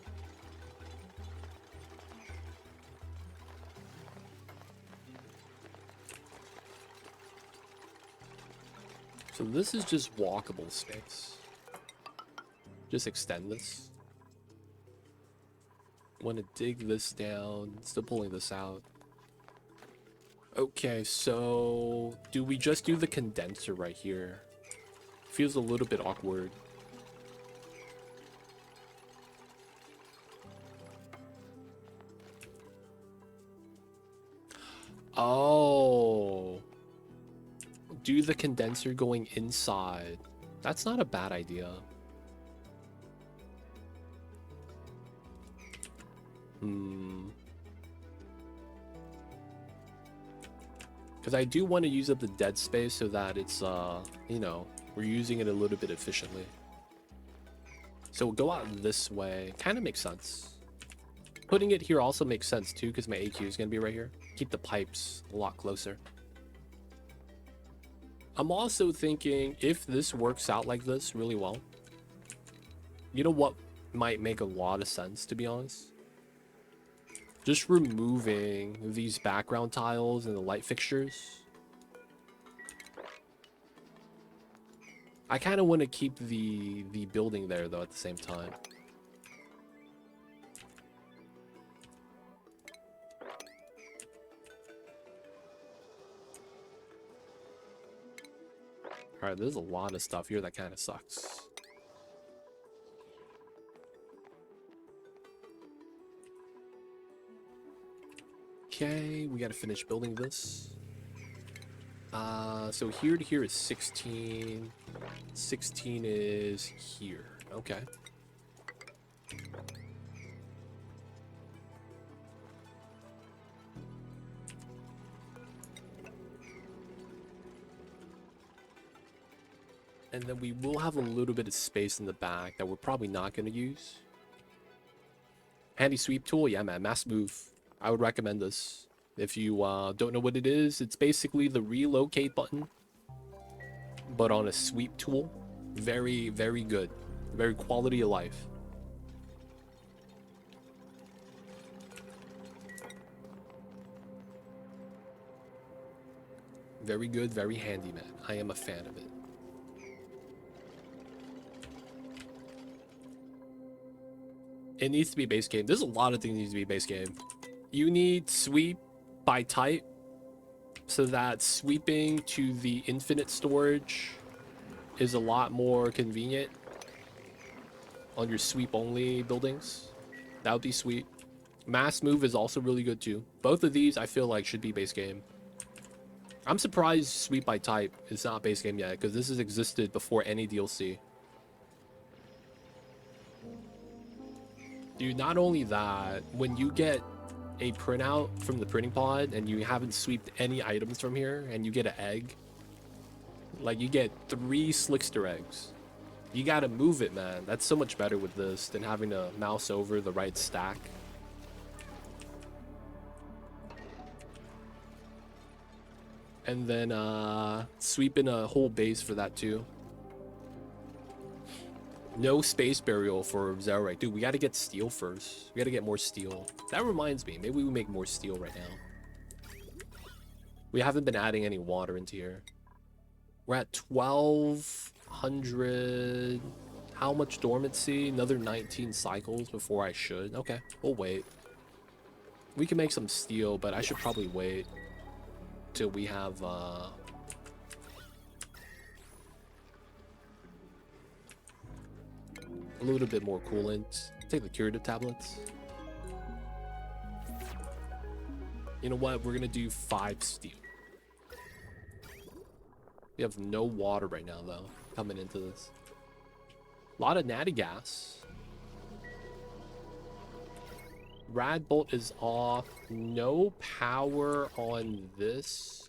So this is just walkable space. Just extend this. Want to dig this down. Still pulling this out. Okay, so do we just do the condenser right here? Feels a little bit awkward. Oh. Do the condenser going inside. That's not a bad idea. Because I do want to use up the dead space so that it's, you know, we're using it a little bit efficiently. So we'll go out this way. Kind of makes sense. Putting it here also makes sense too, because my AQ is going to be right here. Keep the pipes a lot closer. I'm also thinking if this works out like this really well, you know what might make a lot of sense, to be honest? Just removing these background tiles and the light fixtures. I kind of want to keep the building there though at the same time. Alright, there's a lot of stuff here that kind of sucks. Okay, we gotta finish building this. So here to here is 16. 16 is here. Okay. And then we will have a little bit of space in the back that we're probably not going to use. Handy sweep tool, yeah man, mass move. I would recommend this. If you don't know what it is, it's basically the relocate button, but on a sweep tool. Very, very good. Very quality of life. Very good, very handy, man. I am a fan of it. It needs to be base game. There's a lot of things that needs to be base game. You need sweep by type, so that sweeping to the infinite storage is a lot more convenient on your sweep only buildings. That would be sweet. Mass move is also really good too. Both of these I feel like should be base game. I'm surprised sweep by type is not base game yet, because this has existed before any DLC. Dude, not only that, when you get a printout from the printing pod and you haven't sweeped any items from here and you get an egg, like you get 3 slickster eggs. You gotta move it, man. That's so much better with this than having to mouse over the right stack. And then sweeping a whole base for that too. No space burial for Zerorite. Dude, we gotta get steel first. We gotta get more steel. That reminds me, maybe we make more steel right now. We haven't been adding any water into here. We're at 1200. How much dormancy? Another 19 cycles before I should. Okay, we'll wait. We can make some steel, but I should probably wait till we have a little bit more coolant. Take the curative tablets. You know what? We're gonna do 5 steel. We have no water right now though, coming into this. A lot of natty gas. Rad bolt is off. No power on this.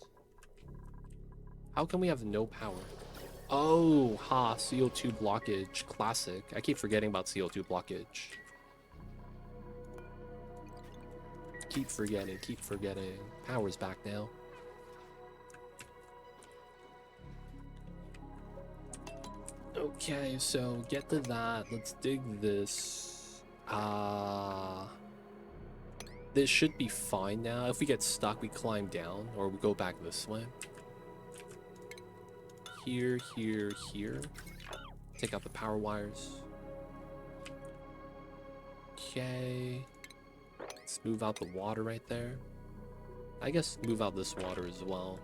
How can we have no power? Oh, ha, CO2 blockage. Classic. I keep forgetting about CO2 blockage. Keep forgetting. Power's back now. Okay, so get to that. Let's dig this. This should be fine now. If we get stuck, we climb down, or we go back this way. Here, here, here. Take out the power wires. Okay. Let's move out the water right there. I guess move out this water as well.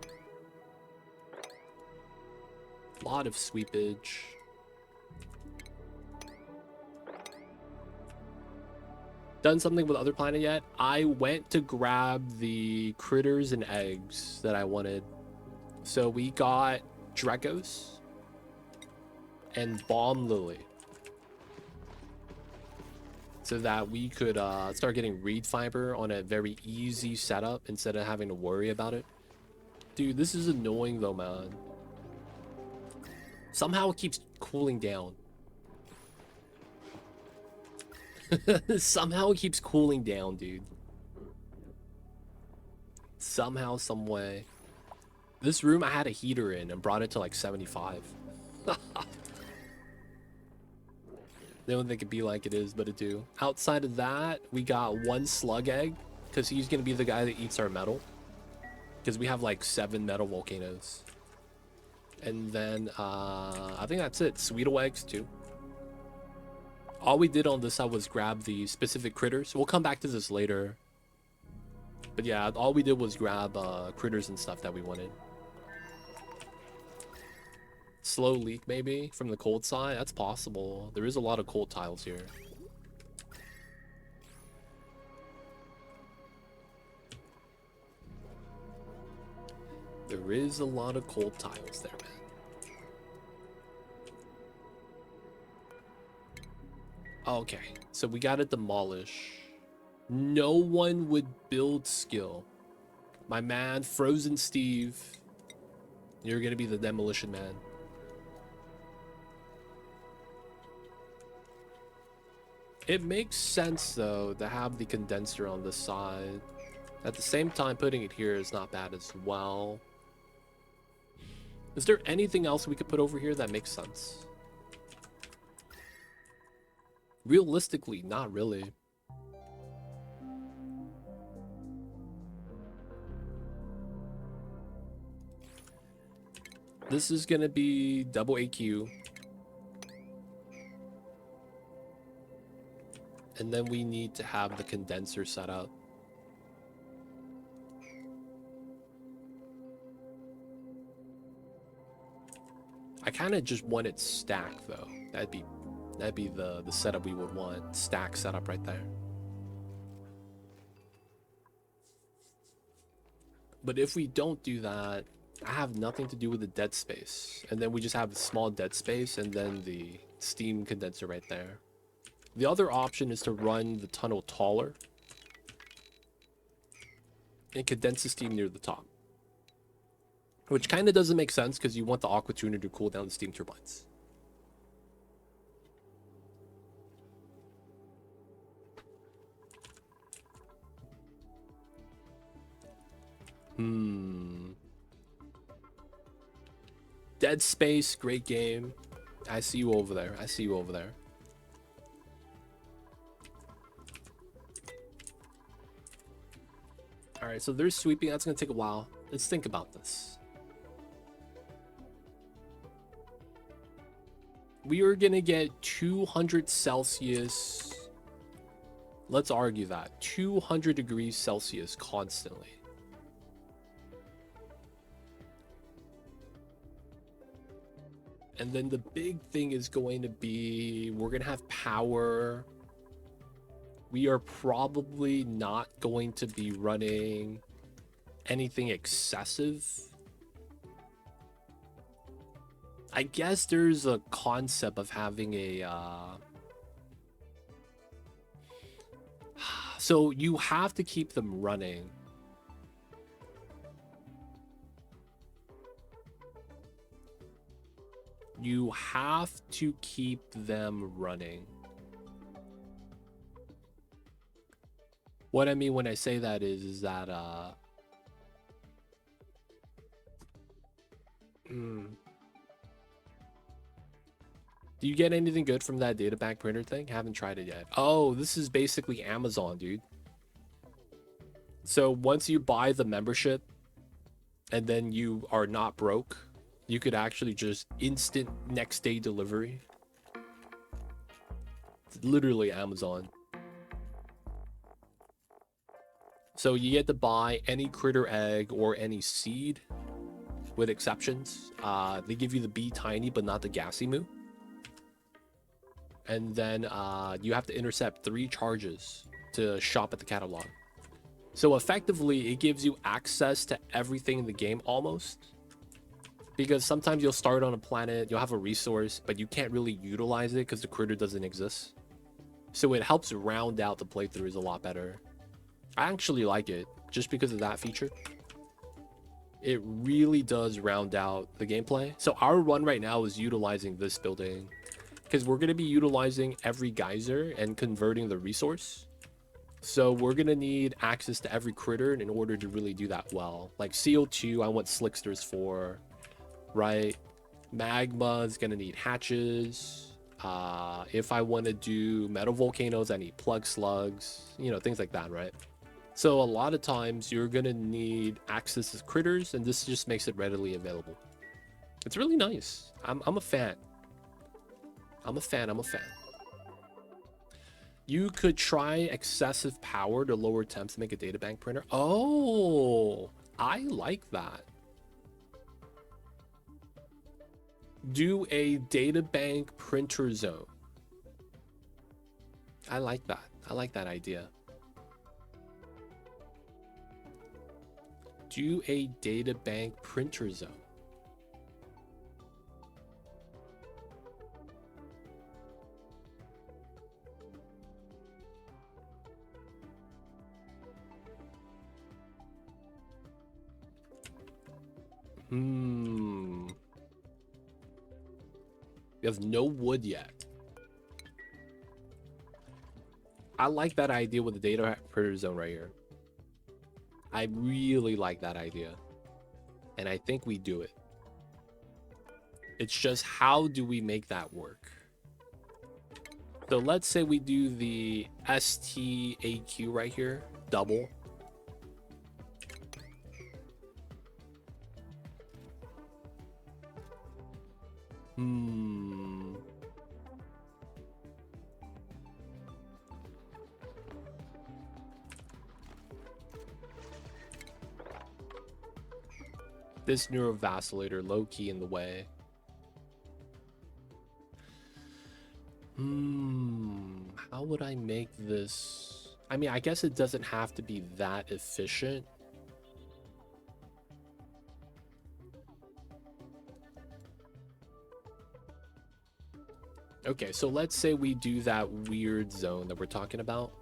A lot of sweepage. Done something with Other Planet yet? I went to grab the critters and eggs that I wanted. So we got Dragos and Bomb Lily, so that we could start getting reed fiber on a very easy setup instead of having to worry about it. Dude, this is annoying though, man. Somehow it keeps cooling down. Somehow it keeps cooling down, dude. Somehow, some way. This room I had a heater in and brought it to like 75. They don't think it'd be like it is, but it do. Outside of that, we got 1 slug egg, because he's gonna be the guy that eats our metal. Because we have like 7 metal volcanoes. And then I think that's it. Sweetle eggs too. All we did on this side was grab the specific critters. We'll come back to this later. But yeah, all we did was grab critters and stuff that we wanted. Slow leak maybe from the cold side. That's possible. There is a lot of cold tiles here. There is a lot of cold tiles there, man. Okay, so we gotta demolish. No one would build skill. My man, Frozen Steve, you're gonna be the demolition man. It makes sense though to have the condenser on this side. At the same time, putting it here is not bad as well. Is there anything else we could put over here that makes sense? Realistically, not really. This is gonna be double AQ. And then we need to have the condenser set up. I kind of just want it stacked though. That'd be the setup we would want. Stack setup right there. But if we don't do that, I have nothing to do with the dead space. And then we just have the small dead space and then the steam condenser right there. The other option is to run the tunnel taller and condense the steam near the top. Which kind of doesn't make sense because you want the aqua tuner to cool down the steam turbines. Dead Space, great game. I see you over there. I see you over there. Alright, so there's sweeping. That's going to take a while. Let's think about this. We are going to get 200 Celsius. Let's argue that. 200 degrees Celsius constantly. And then the big thing is going to be, we're going to have power. We are probably not going to be running anything excessive. I guess there's a concept of having a... So you have to keep them running. You have to keep them running. What I mean when I say that is that do you get anything good from that data bank printer thing? Haven't tried it yet. Oh, this is basically Amazon, dude. So once you buy the membership and then you are not broke, you could actually just instant next day delivery. It's literally Amazon. So you get to buy any critter egg or any seed, with exceptions. They give you the bee tiny, but not the gassy moo. And then you have to intercept 3 charges to shop at the catalog. So effectively, it gives you access to everything in the game almost. Because sometimes you'll start on a planet, you'll have a resource, but you can't really utilize it because the critter doesn't exist. So it helps round out the playthroughs a lot better. I actually like it just because of that feature. It really does round out the gameplay. So our run right now is utilizing this building because we're going to be utilizing every geyser and converting the resource. So we're going to need access to every critter in order to really do that well. Like CO2, I want slicksters for, right? Magma is going to need hatches. If I want to do metal volcanoes, I need plug slugs, you know, things like that, right? So a lot of times you're going to need access to critters, and this just makes it readily available. It's really nice. I'm a fan. I'm a fan. You could try excessive power to lower temps to make a databank printer. Oh, I like that. Do a databank printer zone. I like that. I like that idea. Do a databank printer zone. We have no wood yet. I like that idea with the data printer zone right here. I really like that idea. And I think we do it. It's just, how do we make that work? So let's say we do the STAQ right here, double. This neurovacillator low-key in the way. How would I make this? I mean, I guess it doesn't have to be that efficient. Okay, so let's say we do that weird zone that we're talking about.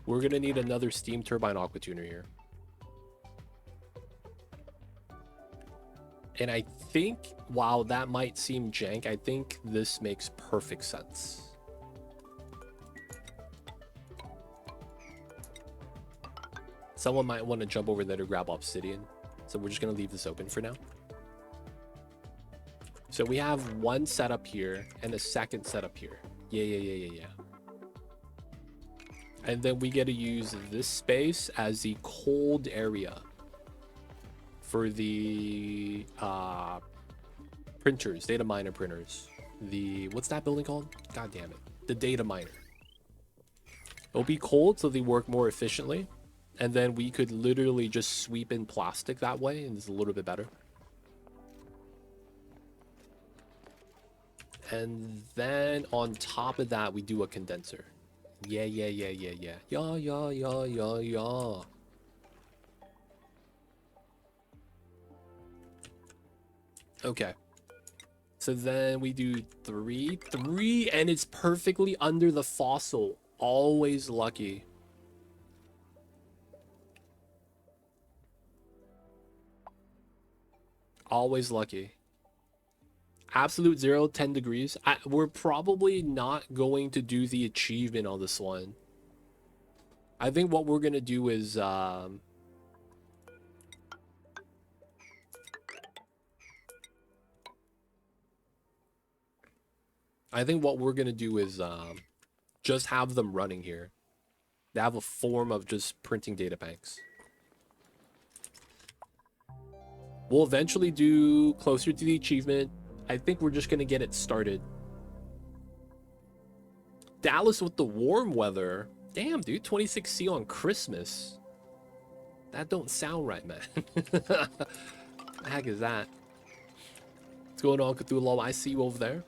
We're gonna need another steam turbine aqua tuner here. And I think, while that might seem jank, I think this makes perfect sense. Someone might want to jump over there to grab obsidian. So we're just going to leave this open for now. So we have one setup here and a second setup here. Yeah. And then we get to use this space as the cold area for the printers, data miner printers. What's that building called? God damn it. The data miner. It'll be cold so they work more efficiently. And then we could literally just sweep in plastic that way, and it's a little bit better. And then on top of that, we do a condenser. Yeah. Okay. So then we do three, and it's perfectly under the fossil. Always lucky. Always lucky. Absolute 0, 10 degrees. We're probably not going to do the achievement on this one. I think what we're going to do is... just have them running here. They have a form of just printing data banks. We'll eventually do closer to the achievement. I think we're just going to get it started. Dallas with the warm weather. Damn, dude. 26C on Christmas. That don't sound right, man. The heck is that? What's going on, Cthulhu? I see you over there.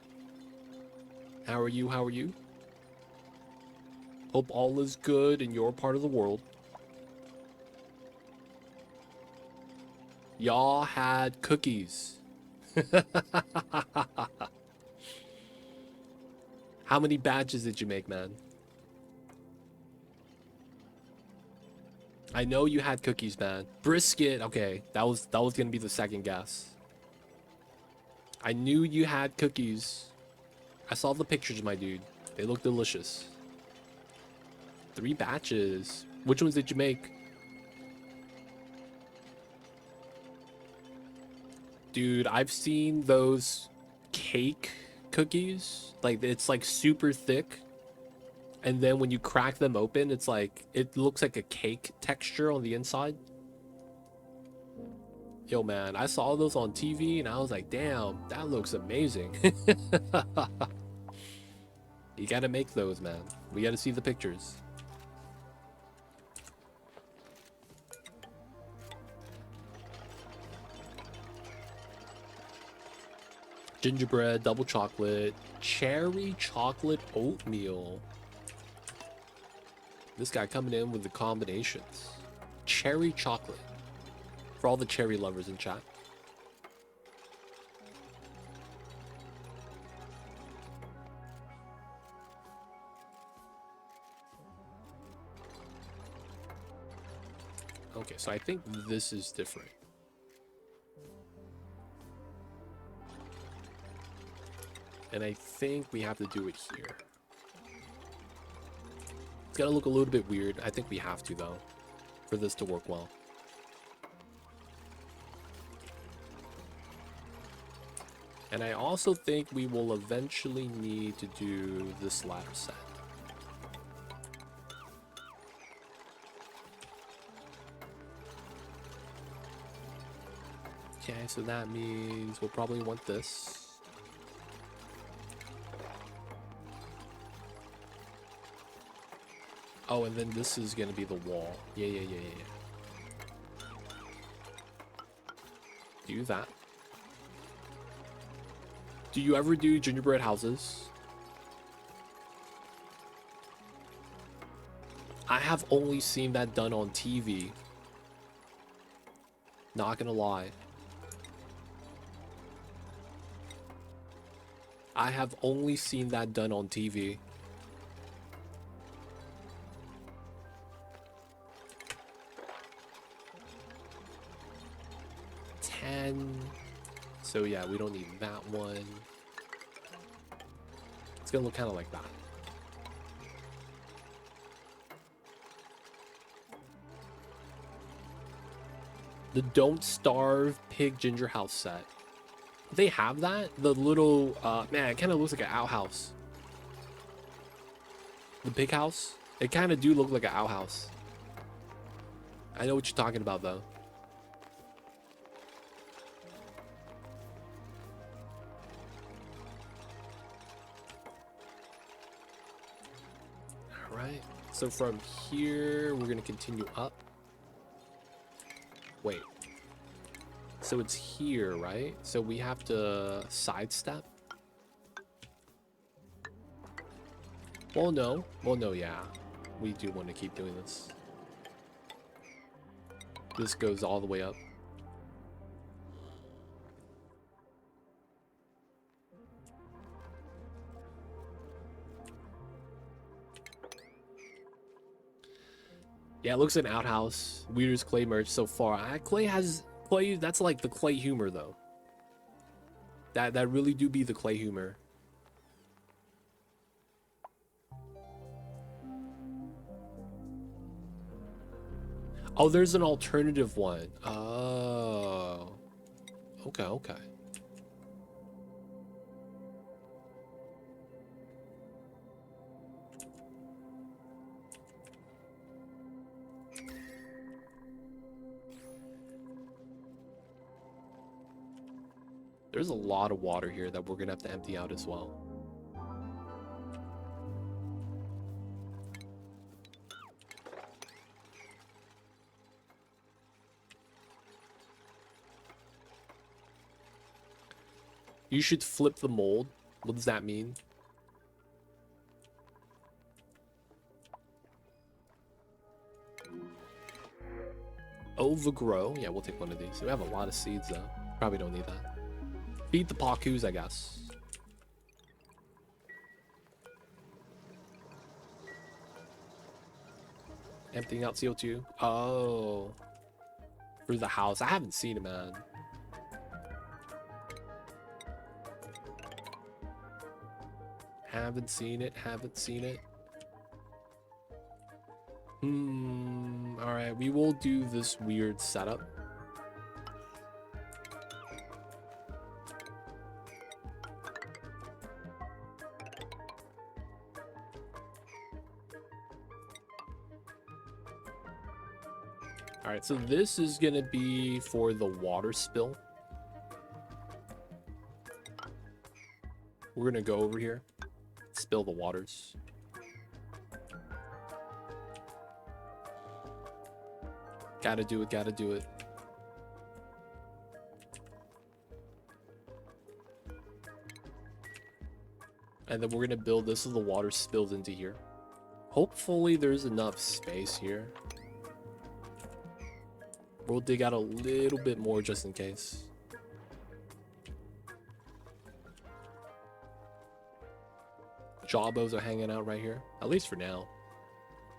How are you? How are you? Hope all is good in your part of the world. Y'all had cookies. How many batches did you make, man? I know you had cookies, man. Brisket. Okay, that was gonna be the second guess. I knew you had cookies. I saw the pictures, my dude. They look delicious. 3 batches. Which ones did you make? Dude, I've seen those cake cookies. Like, it's like super thick. And then when you crack them open, it's like, it looks like a cake texture on the inside. Yo, man, I saw those on TV and I was like, damn, that looks amazing. You gotta make those, man. We gotta see the pictures. Gingerbread, double chocolate, cherry chocolate oatmeal. This guy coming in with the combinations. Cherry chocolate. For all the cherry lovers in chat. Okay, so I think this is different. And I think we have to do it here. It's gonna look a little bit weird. I think we have to, though, for this to work well. And I also think we will eventually need to do this ladder set. Okay, so that means we'll probably want this. Oh, and then this is gonna be the wall. Yeah. Do that. Do you ever do gingerbread houses? I have only seen that done on TV. Not gonna lie. I have only seen that done on TV. So yeah, we don't need that one. It's gonna look kind of like that. The Don't Starve Pig Ginger House set. They have that? The little, man, it kind of looks like an outhouse. The pig house? It kind of do look like an outhouse. I know what you're talking about, though. Alright, so from here, we're gonna continue up. Wait. So it's here, right? So we have to sidestep? Well, no. Well, no, yeah. We do want to keep doing this. This goes all the way up. Yeah, it looks like an outhouse. Weirdest clay merch so far. Clay has... Clay, that's like the clay humor, though. That really do be the clay humor. Oh, there's an alternative one. Oh. Okay. There's a lot of water here that we're gonna have to empty out as well. You should flip the mold. What does that mean? Overgrow. Yeah, we'll take one of these. We have a lot of seeds, though. Probably don't need that. Feed the Pacus, I guess. Emptying out CO2. Oh. For the house. I haven't seen it, man. Haven't seen it. Alright, we will do this weird setup. Alright, so this is gonna be for the water spill. We're gonna go over here. Spill the waters. Gotta do it. And then we're gonna build this so the water spills into here. Hopefully there's enough space here. We'll dig out a little bit more just in case. Jawbows are hanging out right here, at least for now.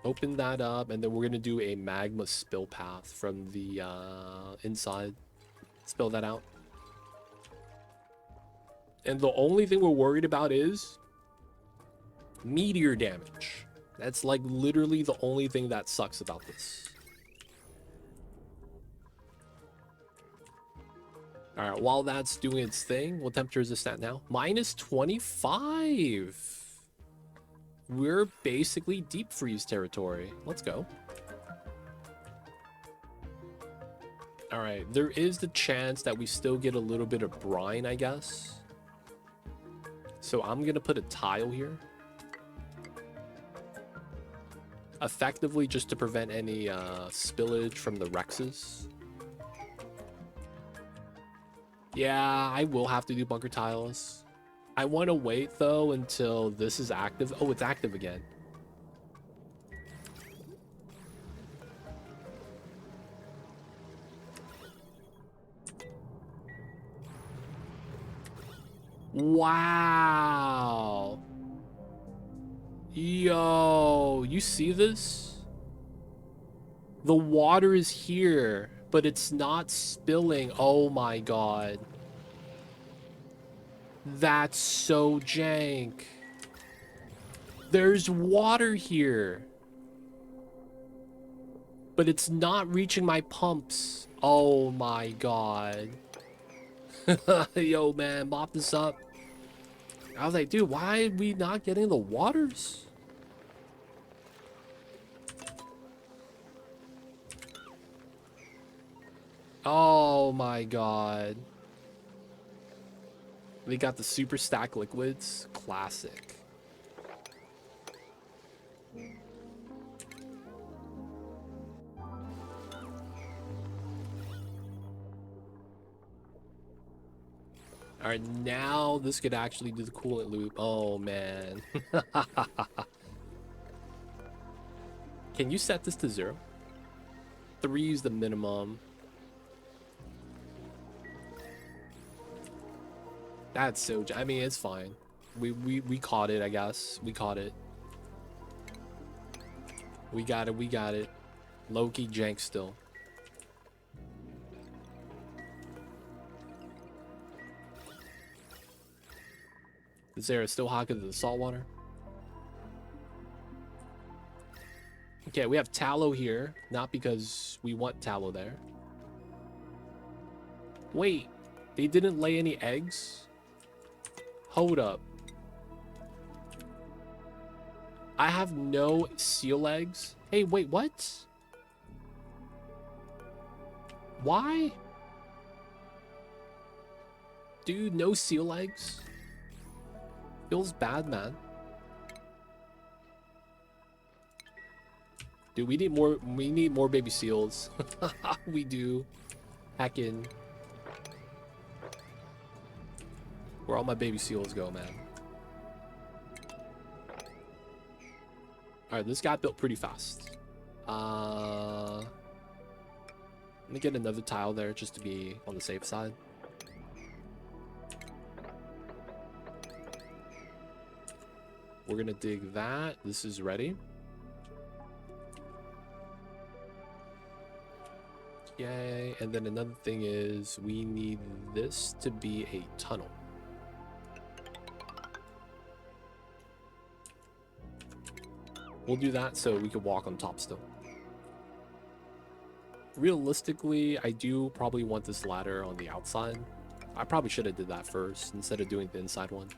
Open that up, and then we're gonna do a magma spill path from the inside. Spill that out. And the only thing we're worried about is meteor damage. That's like literally the only thing that sucks about this. All right, while that's doing its thing, what temperature is this at now? Minus 25. We're basically deep freeze territory. Let's go. All right, there is the chance that we still get a little bit of brine, I guess. So I'm gonna put a tile here. Effectively just to prevent any spillage from the Rexes. Yeah, I will have to do bunker tiles. I want to wait though until this is active. Oh, it's active again. Wow. Yo, you see this? The water is here, but it's not spilling. Oh my god. That's so jank. There's water here, but it's not reaching my pumps. Oh my god. Yo, man, mop this up. I was like, dude, why are we not getting the waters? Oh my god. We got the super stack liquids. Classic. All right, now this could actually do the coolant loop. Oh man. Can you set this to 0? 3 is the minimum. That's so, I mean, it's fine. We caught it, I guess. We caught it. We got it, we got it. Low-key jank still. Is there still hot because of the salt water? Okay, we have tallow here. Not because we want tallow there. Wait, they didn't lay any eggs? Hold up. I have no seal eggs. Hey, wait, what? Why? Dude, no seal eggs? Feels bad, man. Dude, we need more baby seals. We do. Heckin'. Where all my baby seals go, man. Alright, this got built pretty fast. Let me get another tile there just to be on the safe side. We're gonna dig that. This is ready. Yay. And then another thing is we need this to be a tunnel. We'll do that so we can walk on top still. Realistically, I do probably want this ladder on the outside. I probably should have did that first instead of doing the inside one.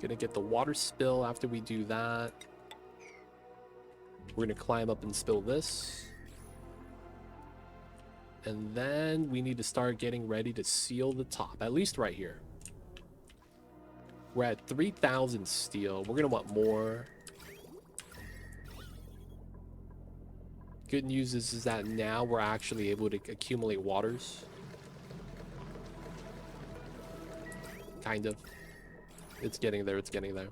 Gonna get the water spill after we do that. We're gonna climb up and spill this. And then we need to start getting ready to seal the top, at least right here. We're at 3,000 steel. We're gonna want more. Good news is that now we're actually able to accumulate waters. Kind of. It's getting there, it's getting there.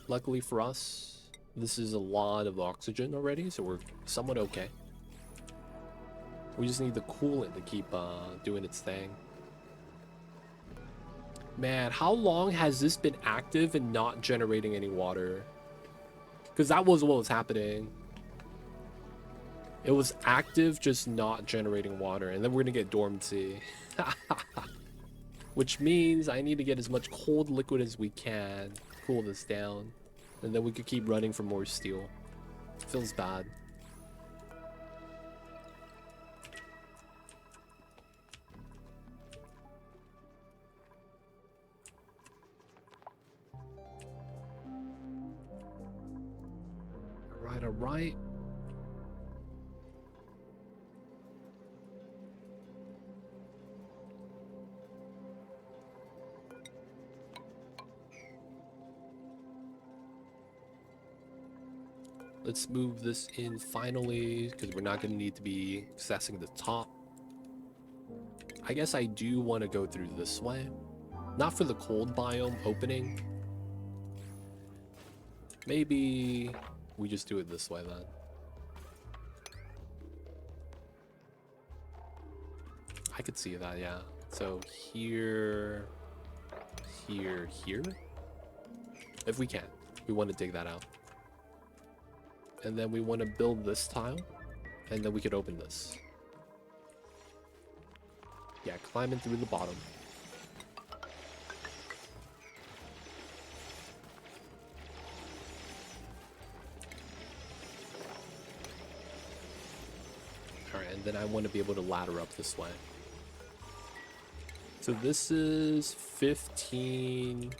Luckily for us, this is a lot of oxygen already, so we're somewhat okay. We just need the coolant to keep doing its thing. Man, how long has this been active and not generating any water? Because that was what was happening. It was active, just not generating water. And then we're going to get dormancy. Which means I need to get as much cold liquid as we can. Cool this down. And then we could keep running for more steel. Feels bad. All right. Let's move this in finally, because we're not going to need to be accessing the top. I guess I do want to go through this way. Not for the cold biome opening. Maybe we just do it this way then. I could see that, yeah. So here, here. If we can. We want to dig that out. And then we want to build this tile. And then we could open this. Yeah, climbing through the bottom. Alright, and then I want to be able to ladder up this way. So this is 15.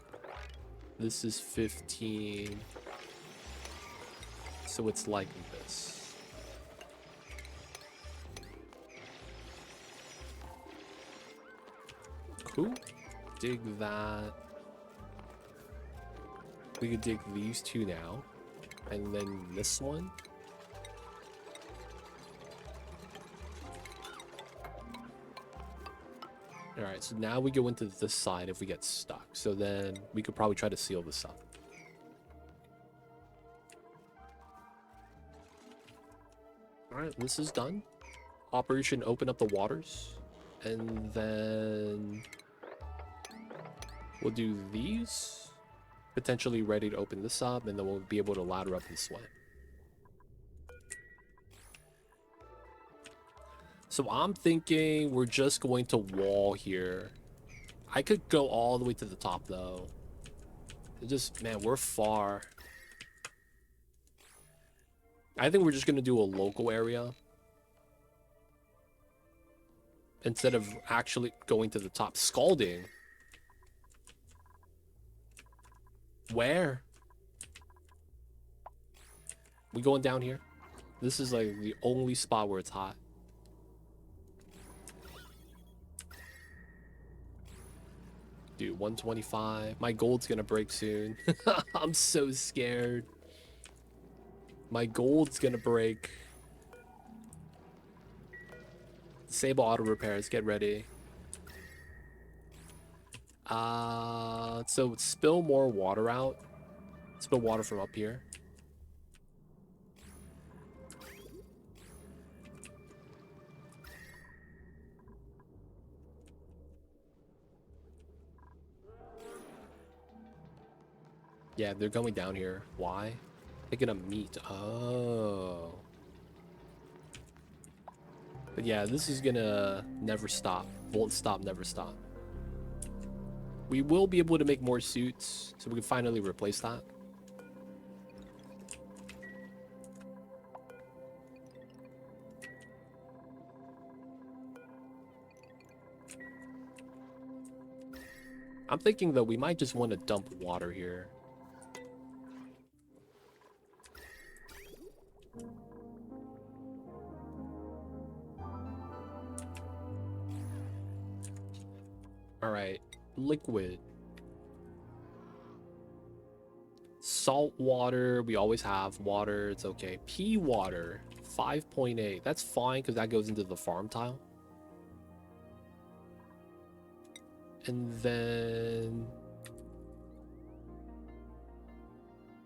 This is 15. So it's like this. Cool. Dig that. We could dig these two now. And then this one. Alright, so now we go into this side if we get stuck. So then we could probably try to seal this up. Alright, this is done. Operation Open Up the Waters. And then we'll do these. Potentially ready to open this up, and then we'll be able to ladder up this way. So I'm thinking we're just going to wall here. I could go all the way to the top though. It just, man, we're far. I think we're just going to do a local area. Instead of actually going to the top. Scalding. Where? We going down here? This is like the only spot where it's hot. Dude, 125. My gold's gonna break soon. I'm so scared. My gold's gonna break. Disable auto repairs. Get ready. So spill more water out. Spill water from up here. Yeah, they're going down here. Why? They're gonna meet. Oh. But yeah, this is gonna never stop. Won't stop, never stop. We will be able to make more suits, so we can finally replace that. I'm thinking though we might just want to dump water here. Alright, liquid. Salt water, we always have water, it's okay. Pea water, 5.8, that's fine because that goes into the farm tile. And then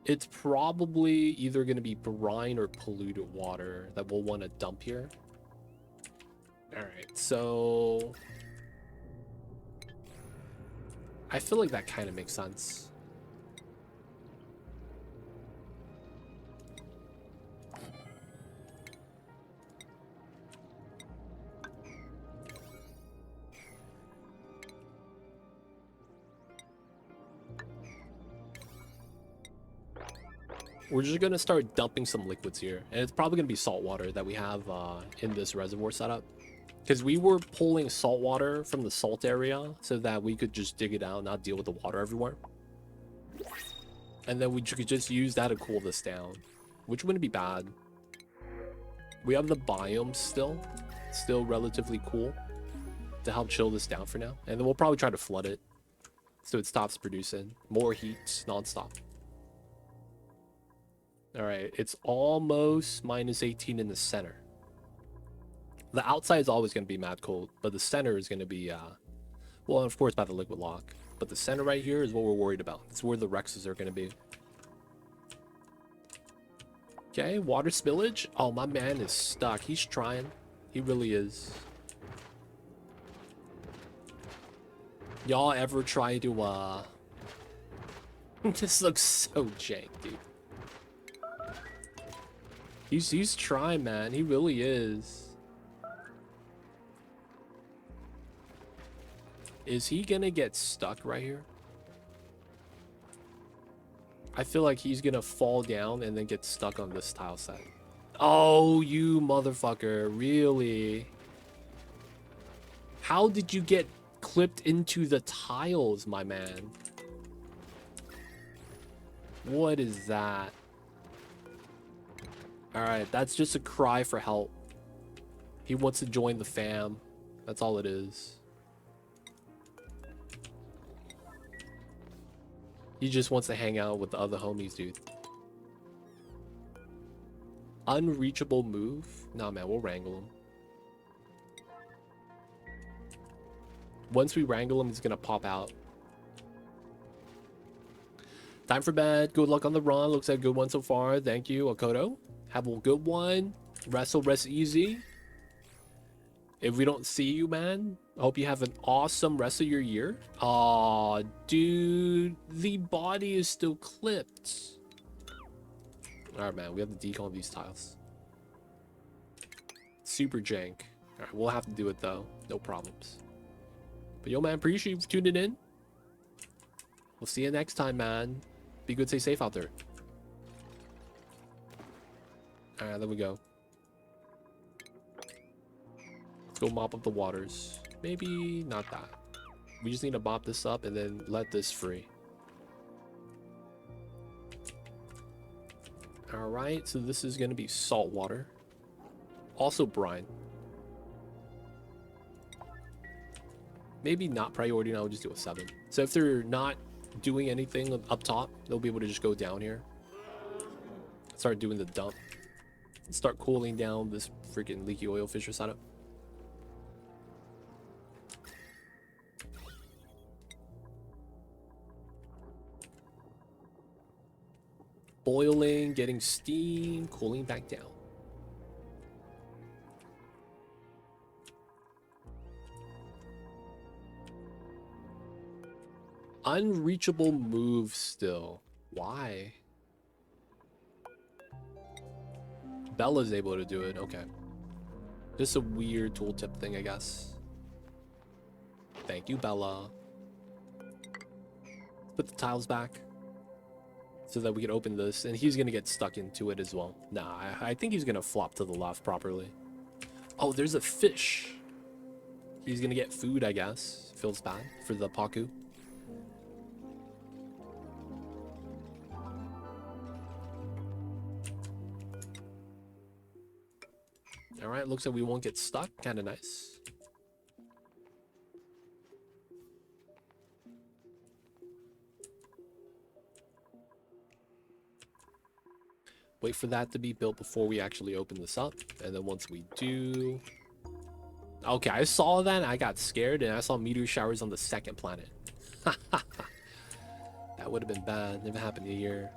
it's probably either going to be brine or polluted water that we'll want to dump here. Alright, so I feel like that kind of makes sense. we're just gonna start dumping some liquids here, and it's probably gonna be salt water that we have in this reservoir setup, because we were pulling salt water from the salt area so that we could just dig it out, not deal with the water everywhere, and then we could just use that to cool this down, which wouldn't be bad. We have the biome still relatively cool to help chill this down for now, and then we'll probably try to flood it so it stops producing more heat non-stop. All right, it's almost minus 18 in the center. The outside is always going to be mad cold, but the center is going to be, well, of course, by the liquid lock. But the center right here is what we're worried about. It's where the Rexes are going to be. Okay, water spillage. Oh, my man is stuck. He's trying. He really is. Y'all ever try to, This looks so jank, dude. He's trying, man. He really is. Is he gonna get stuck right here? I feel like he's gonna fall down and then get stuck on this tile set. Oh, you motherfucker. Really? How did you get clipped into the tiles, my man? What is that? Alright, that's just a cry for help. He wants to join the fam. That's all it is. He just wants to hang out with the other homies, dude. Unreachable move? Nah, man, we'll wrangle him. Once we wrangle him, he's gonna pop out. Time for bed. Good luck on the run. Looks like a good one so far. Thank you, Akoto. Have a good one. Wrestle, rest easy. If we don't see you, man, I hope you have an awesome rest of your year. Aw, dude, the body is still clipped. Alright, man, we have to decon these tiles. Super jank. Alright, we'll have to do it, though. No problems. But yo, man, appreciate you tuning in. We'll see you next time, man. Be good, stay safe out there. Alright, there we go. Let's go mop up the waters. Maybe not that. We just need to mop this up and then let this free. Alright, so this is going to be salt water. Also brine. Maybe not priority, and I'll just do a 7. So if they're not doing anything up top, they'll be able to just go down here. Start doing the dump. Start cooling down this freaking leaky oil fisher setup. Boiling, getting steam, cooling back down. Unreachable move still. Why? Bella's able to do it. Okay. Just a weird tooltip thing, I guess. Thank you, Bella. Put the tiles back so that we can open this, and he's gonna get stuck into it as well. Nah, I think he's gonna flop to the left properly. Oh, there's a fish. He's gonna get food, I guess. Feels bad for the Paku. Alright, looks like we won't get stuck. Kinda nice. Wait for that to be built before we actually open this up. And then once we do... Okay, I saw that and I got scared, and I saw meteor showers on the second planet. That would have been bad. Never happened here.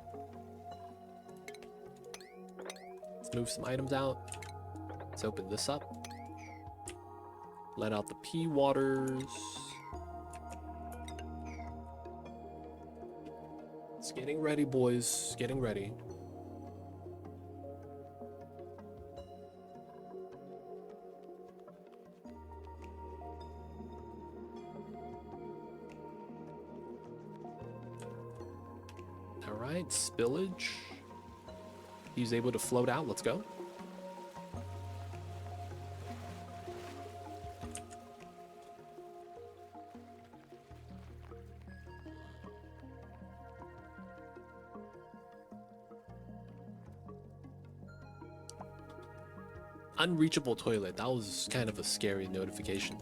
Let's move some items out. Let's open this up. Let out the pea waters. It's getting ready, boys. It's getting ready. Alright, spillage. He's able to float out. Let's go. Unreachable toilet. That was kind of a scary notification.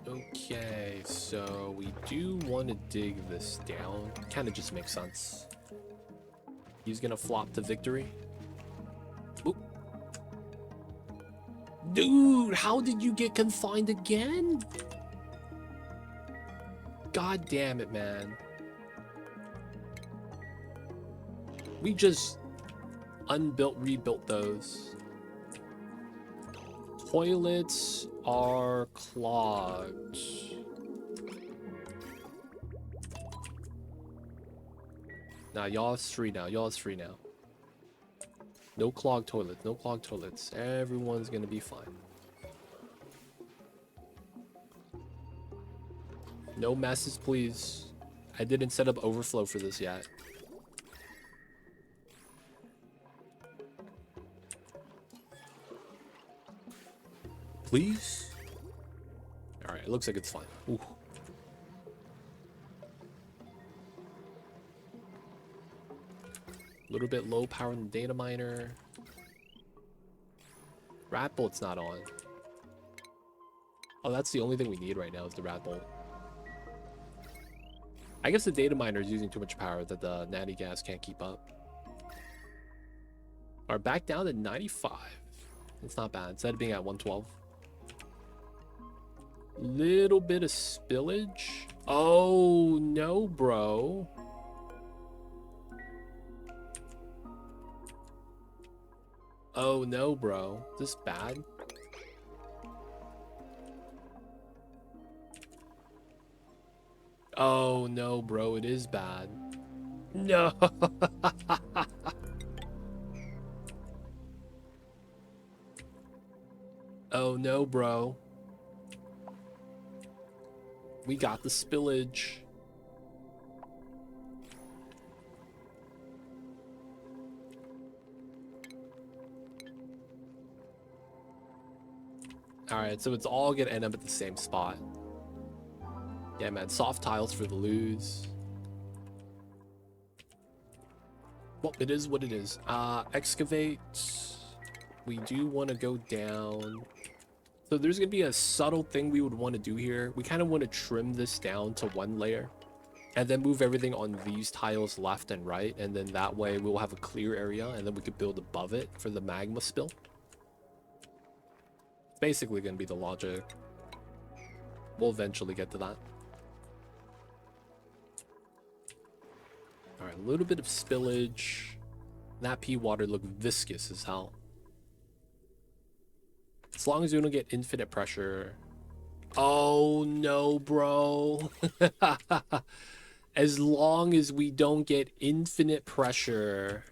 Okay, so we do want to dig this down. Kind of just makes sense. He's gonna flop to victory. Oop. Dude, how did you get confined again? God damn it, man. We just unbuilt, rebuilt those. Toilets are clogged. Nah, y'all is free now. Y'all is free now. No clogged toilets. No clogged toilets. Everyone's gonna be fine. No messes, please. I didn't set up overflow for this yet. Please? Alright, it looks like it's fine. Ooh. A little bit low power in the data miner. Rat bolt's not on. Oh, that's the only thing we need right now is the rat bolt. I guess the data miner is using too much power that the natty gas can't keep up. Alright, back down to 95. It's not bad. Instead of being at 112. Little bit of spillage. Oh no, bro. Oh no, bro. Is this bad? Oh no, bro. It is bad. No. Oh no, bro. We got the spillage. Alright, so it's all gonna end up at the same spot. Yeah, man, soft tiles for the lose. Well, it is what it is. Excavate. We do want to go down. So there's going to be a subtle thing we would want to do here. We kind of want to trim this down to one layer. And then move everything on these tiles left and right. And then that way we'll have a clear area. And then we could build above it for the magma spill. It's basically going to be the logic. We'll eventually get to that. Alright, a little bit of spillage. That pea water looked viscous as hell. As long as we don't get infinite pressure. Oh no, bro. As long as we don't get infinite pressure.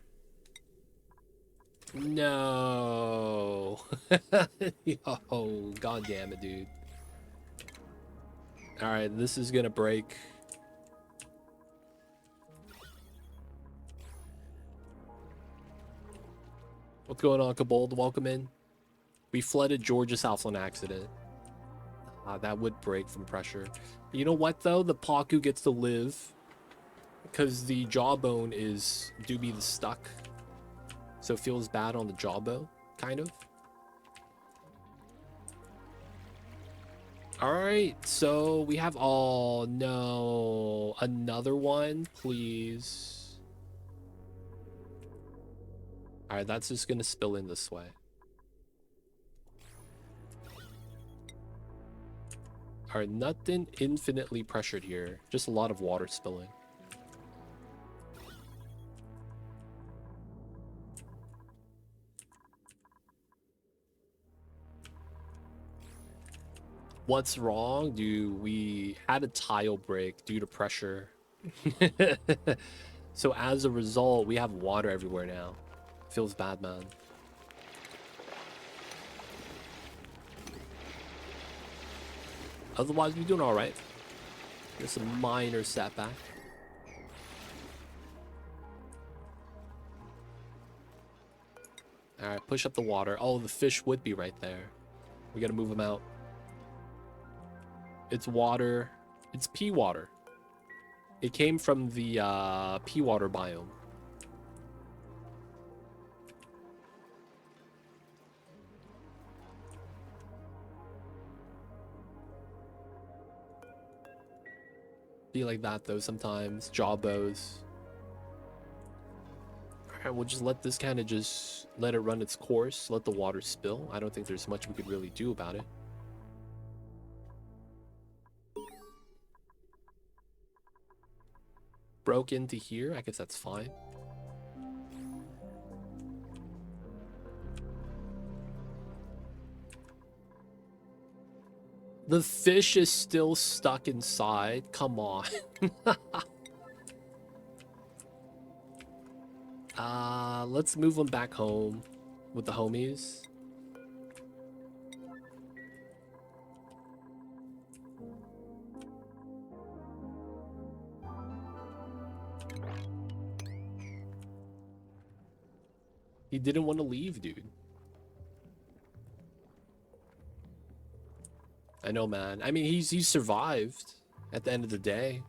No. Yo, god damn it, dude. Alright, this is gonna break. What's going on, Kabold? Welcome in. We flooded George's house on accident. That would break from pressure. You know what, though? The Paku gets to live. Because the jawbone is do be the stuck. So it feels bad on the jawbone, kind of. Alright, so we have... Oh, no. Another one, please. Alright, that's just going to spill in this way. Alright, nothing infinitely pressured here. Just a lot of water spilling. What's wrong? Dude, we had a tile break due to pressure. So as a result, we have water everywhere now. Feels bad, man. Otherwise, we're doing all right. Just a minor setback. Alright, push up the water. Oh, the fish would be right there. We gotta move them out. It's water. It's pea water. It came from the pea water biome. Be like that though sometimes. Jawbows. Alright, we'll just let this kind of just let it run its course. Let the water spill. I don't think there's much we could really do about it. Broke into here. I guess that's fine. The fish is still stuck inside. Come on. Let's move them back home with the homies. He didn't want to leave, dude. I know, man. I mean, he's survived at the end of the day.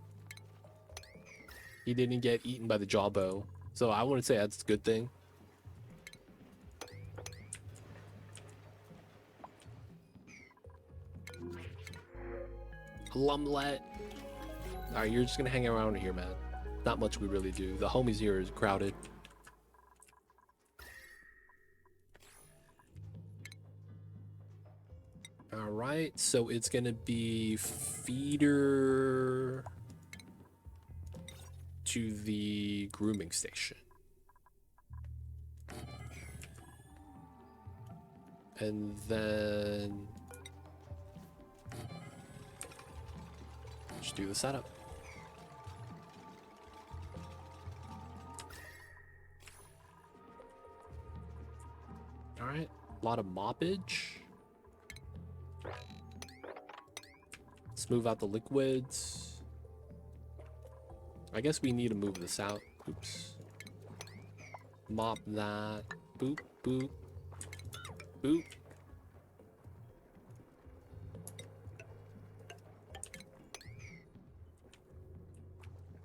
He didn't get eaten by the jawbow. So I wouldn't say that's a good thing. Lumlet. Alright, you're just gonna hang around here, man. Not much we really do. The homies here is crowded. Alright, so it's gonna be feeder to the grooming station. And then just do the setup. Alright, a lot of moppage. Let's move out the liquids. I guess we need to move this out. Oops. Mop that. Boop, boop. Boop.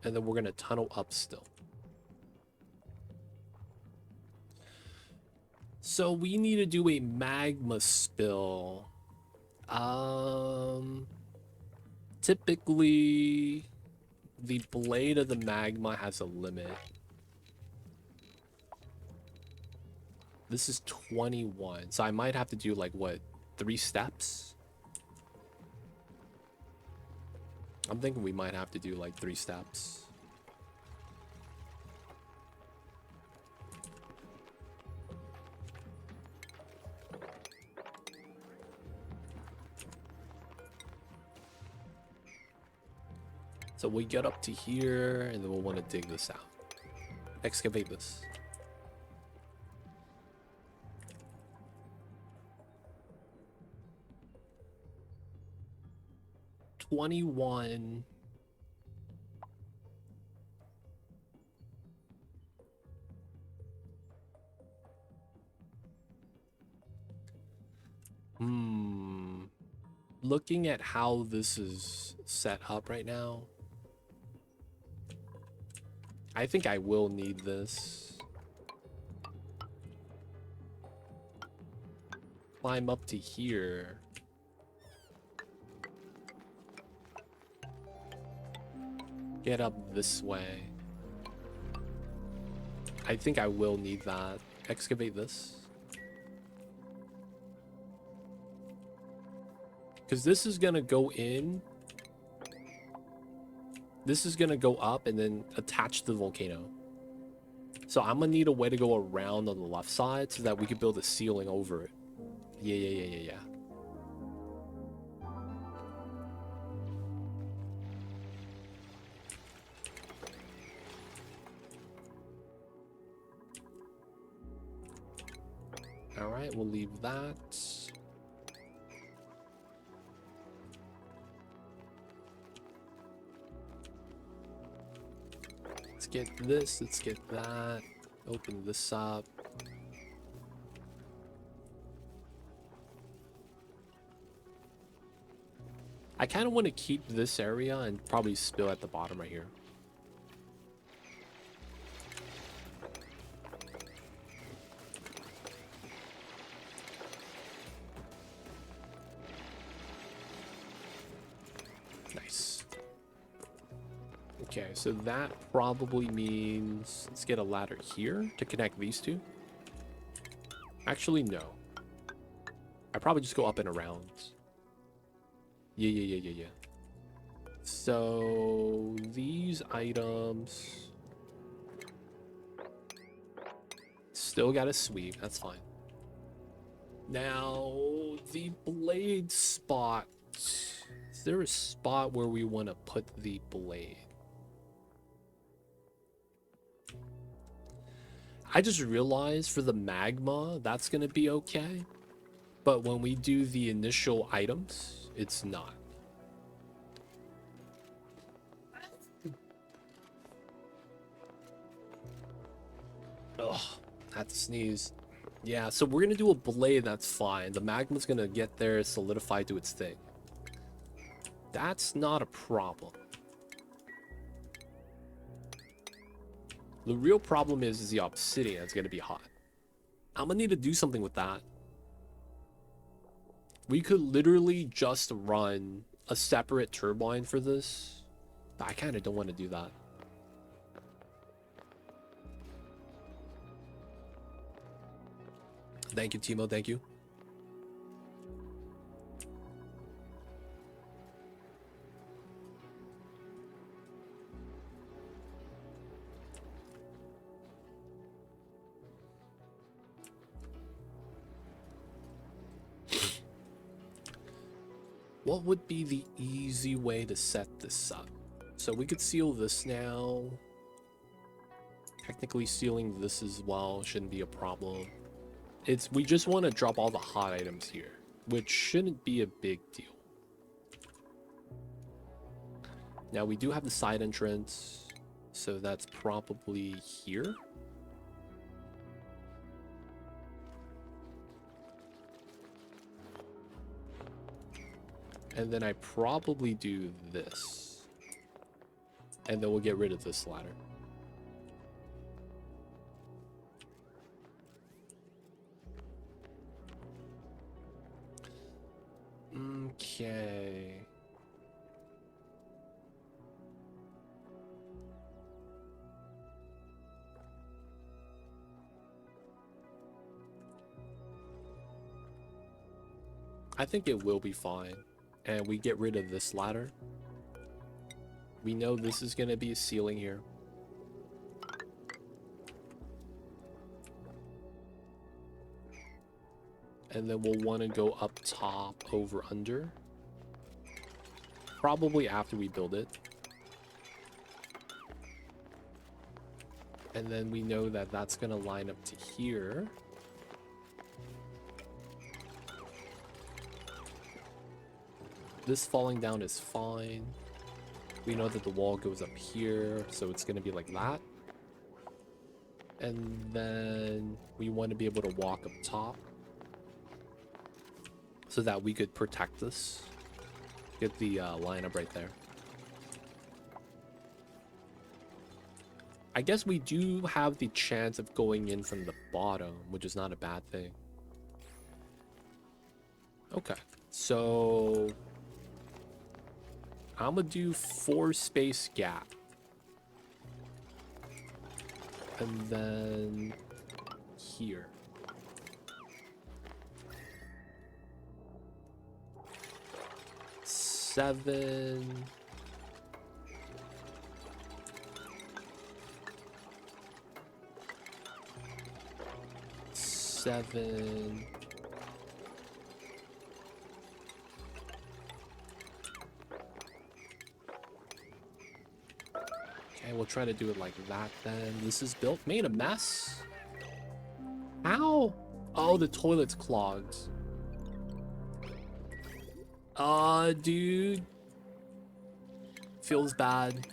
And then we're gonna tunnel up still. So we need to do a magma spill. Typically the blade of the magma has a limit. This is 21, so I might have to do like what, 3 steps? I'm thinking we might have to do like 3 steps. So we get up to here, and then we'll want to dig this out. Excavate this. $21. Looking at how this is set up right now, I think I will need this. Climb up to here. Get up this way. I think I will need that. Excavate this. Because this is gonna go in. This is gonna go up and then attach to the volcano. So I'm gonna need a way to go around on the left side so that we can build a ceiling over it. Yeah. Alright, we'll leave that. Let's get this, let's get that. Open this up. I kind of want to keep this area and probably spill at the bottom right here. Nice. Okay, so that probably means let's get a ladder here to connect these two. Actually, no. I probably just go up and around. Yeah. So these items still got a sweep. That's fine. Now the blade spot. Is there a spot where we want to put the blade? I just realized for the magma, that's going to be okay. But when we do the initial items, it's not. Ugh, had to sneeze. Yeah, so we're going to do a blade, that's fine. The magma's going to get there, solidify, do its thing. That's not a problem. The real problem is the obsidian. It's going to be hot. I'm going to need to do something with that. We could literally just run a separate turbine for this. But I kind of don't want to do that. Thank you, Timo. Thank you. What would be the easy way to set this up? So we could seal this now. Technically sealing this as well shouldn't be a problem. We just want to drop all the hot items here, which shouldn't be a big deal. Now we do have the side entrance, so that's probably here. And then I probably do this. And then we'll get rid of this ladder. Okay. I think it will be fine. And we get rid of this ladder. We know this is going to be a ceiling here. And then we'll want to go up top, over, under. Probably after we build it. And then we know that that's going to line up to here. This falling down is fine. We know that the wall goes up here, so it's going to be like that. And then we want to be able to walk up top so that we could protect this. Get the lineup right there. I guess we do have the chance of going in from the bottom, which is not a bad thing. Okay, so I'm gonna do 4 space gap. And then here. Seven. Seven. Okay, we'll try to do it like that then. This is built. Made a mess? How? Oh, the toilet's clogged. Dude. Feels bad.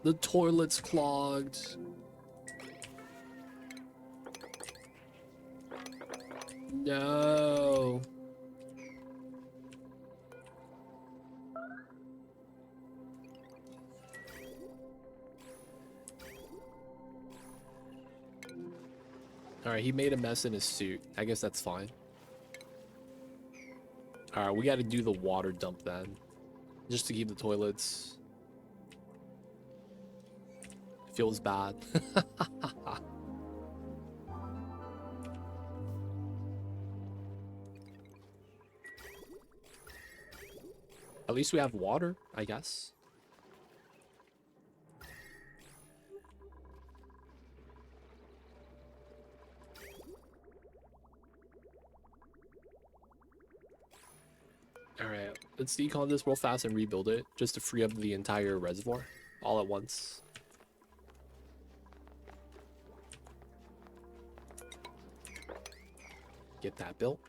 The toilet's clogged. No. Alright, he made a mess in his suit. I guess that's fine. Alright, we gotta do the water dump then. Just to keep the toilets. Feels bad. At least we have water, I guess. Alright, let's decon this real fast and rebuild it, just to free up the entire reservoir all at once. Get that built.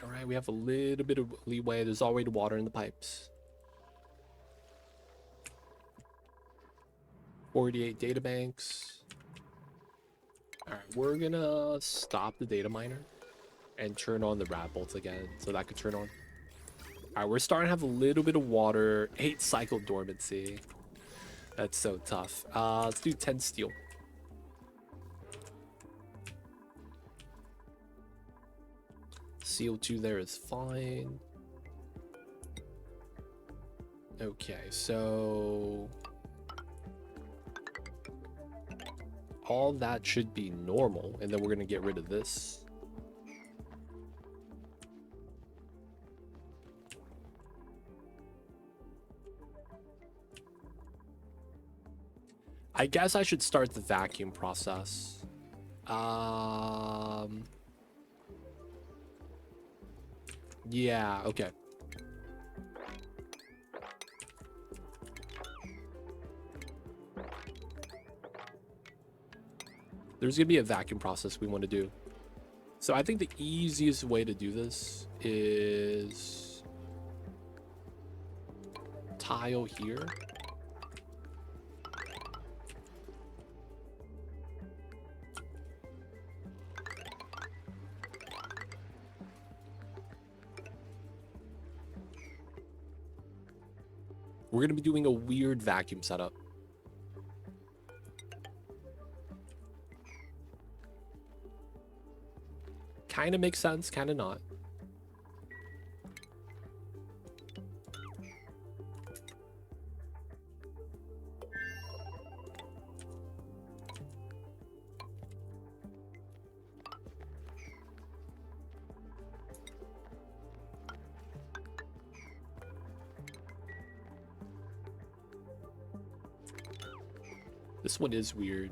Alright, we have a little bit of leeway. There's already water in the pipes. 48 data banks. Alright, we're gonna stop the data miner and turn on the rat bolts again so that could turn on. Alright, we're starting to have a little bit of water. 8 cycle dormancy. That's so tough. Let's do 10 steel. CO2 there is fine. Okay, so all that should be normal, and then we're gonna get rid of this. I guess I should start the vacuum process. Yeah, okay. There's gonna be a vacuum process we want to do. So I think the easiest way to do this is tile here. We're going to be doing a weird vacuum setup. Kind of makes sense, kind of not. This one is weird.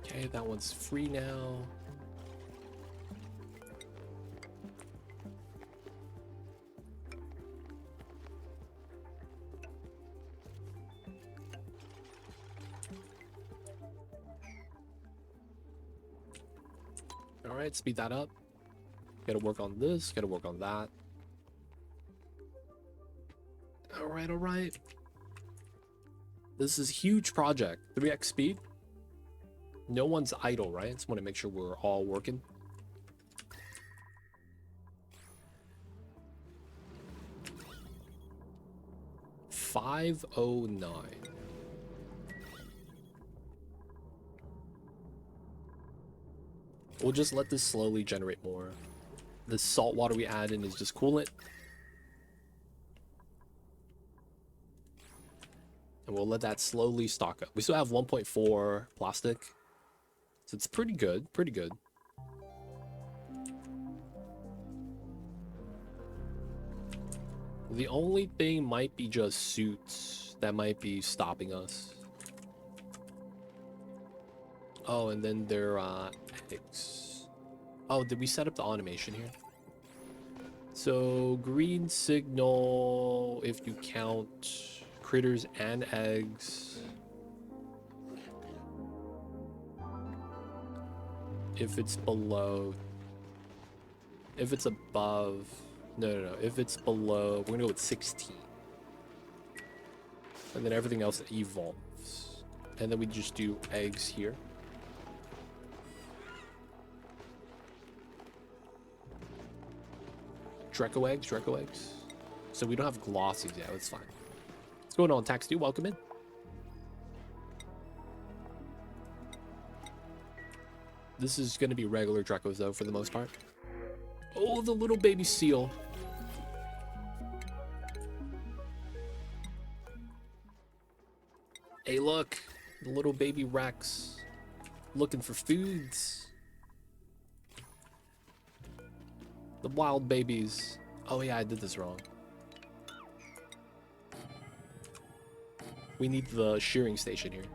Okay, that one's free now. Alright, speed that up. Gotta work on this, gotta work on that. Alright, alright. This is a huge project. 3x speed. No one's idle, right? Just want to make sure we're all working. $509. We'll just let this slowly generate more. The salt water we add in is just coolant. And we'll let that slowly stock up. We still have 1.4 plastic. So it's pretty good, pretty good. The only thing might be just suits that might be stopping us. Oh, and then there are eggs. Oh, did we set up the automation here? So green signal if you count critters and eggs. If it's below, if it's above, no. If it's below, we're gonna go with 16. And then everything else evolves. And then we just do eggs here. Dreco eggs, Dreco eggs. So we don't have glossies yet, that's fine. What's going on, Tax Dude? Welcome in. This is going to be regular Drecos, though, for the most part. Oh, the little baby seal. Hey, look. The little baby Rex. Looking for foods. The wild babies. Oh, yeah, I did this wrong. We need the shearing station here.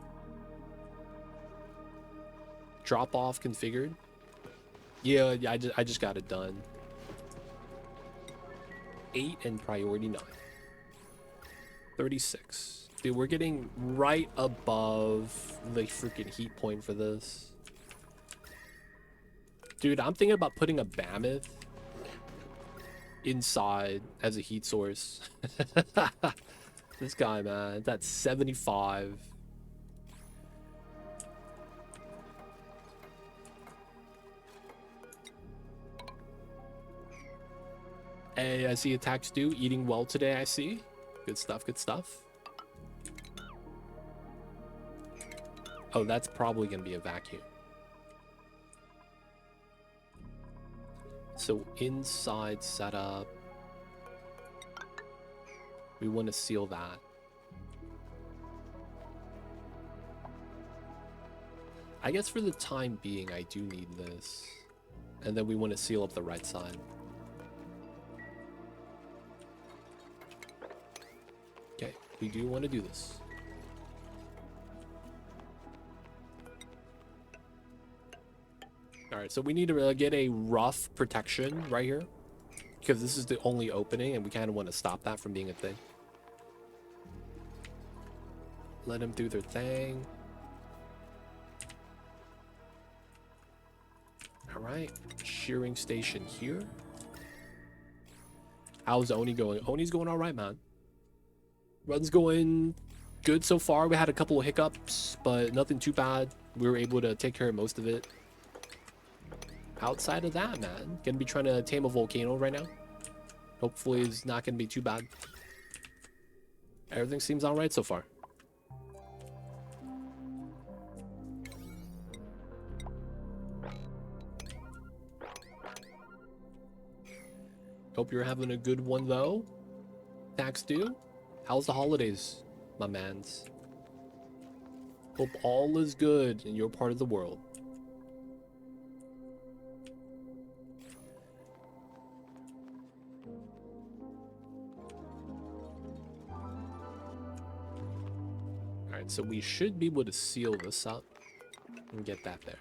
Drop off configured. Yeah, I just got it done. 8 and priority 9. 36. Dude, we're getting right above the freaking heat point for this. Dude, I'm thinking about putting a mammoth inside as a heat source. This guy, man, that's 75. Hey, I see Attack Stew eating well today, I see. Good stuff, good stuff. Oh, that's probably going to be a vacuum. So inside setup, we want to seal that. I guess for the time being, I do need this. And then we want to seal up the right side. Okay, we do want to do this. All right, so we need to get a rough protection right here, because this is the only opening, and we kind of want to stop that from being a thing. Let them do their thing. All right, shearing station here. How's Oni going? Oni's going all right, man. Run's going good so far. We had a couple of hiccups, but nothing too bad. We were able to take care of most of it. Outside of that, man, gonna be trying to tame a volcano right now. Hopefully it's not gonna be too bad. Everything seems all right so far. Hope you're having a good one though. Tax due. How's the holidays, my mans? Hope all is good in your part of the world. Alright, so we should be able to seal this up and get that there.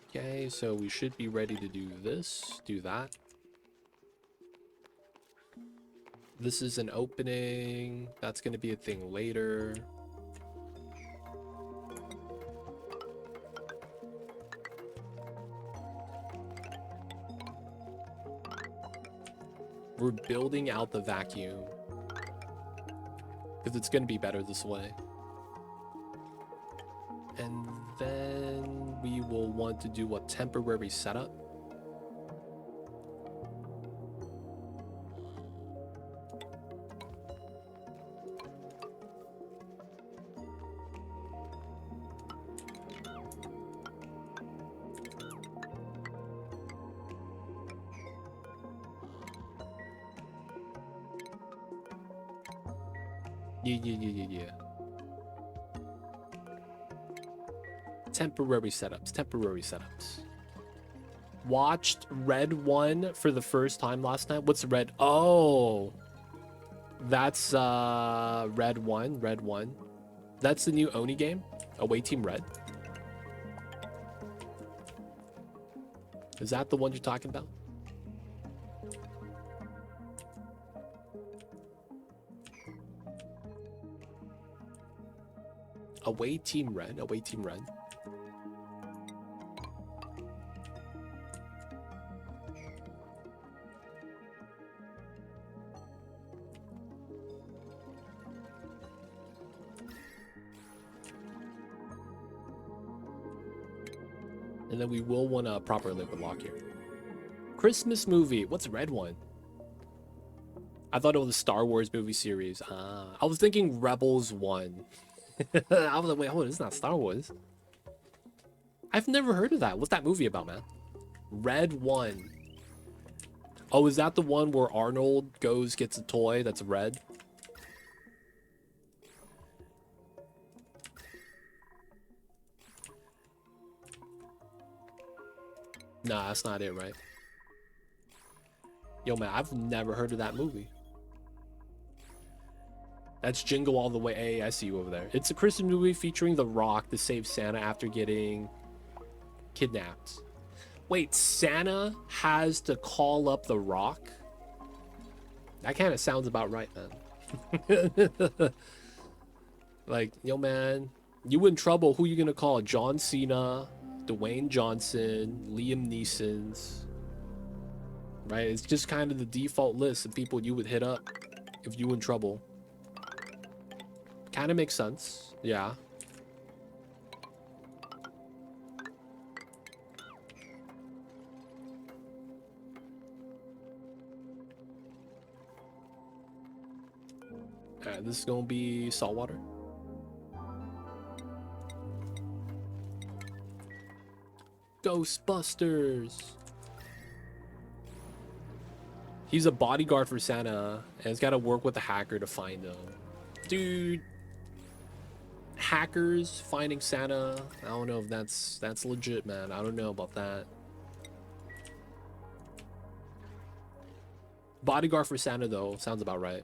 Okay, so we should be ready to do this, do that. This is an opening. That's going to be a thing later. We're building out the vacuum because it's going to be better this way. And then we will want to do a temporary setup. Yeah. Temporary setups. Watched Red 1 for the first time last night. What's Red? Oh, that's Red 1. That's the new Oni game, Away Team Red. Is that the one you're talking about? Away Team Red. And then we will want a proper liquid lock here. Christmas movie. What's the red one? I thought it was a Star Wars movie series. I was thinking Rebels 1. I was like, wait, hold on, it's not Star Wars. I've never heard of that. What's that movie about, man? Red 1. Oh, is that the one where Arnold gets a toy that's red? Nah, that's not it, right? Yo, man, I've never heard of that movie. That's Jingle All the Way. Hey, I see you over there. It's a Christmas movie featuring The Rock to save Santa after getting kidnapped. Wait, Santa has to call up The Rock? That kind of sounds about right, man. Like, yo, man, you in trouble. Who you gonna call? John Cena, Dwayne Johnson, Liam Neeson's. Right? It's just kind of the default list of people you would hit up if you in trouble. Kind of makes sense. Yeah. Alright, this is gonna be saltwater. Ghostbusters. He's a bodyguard for Santa, and he's got to work with a hacker to find him. Dude, hackers finding Santa. I don't know if that's legit, man. I don't know about that. Bodyguard for Santa, though, sounds about right.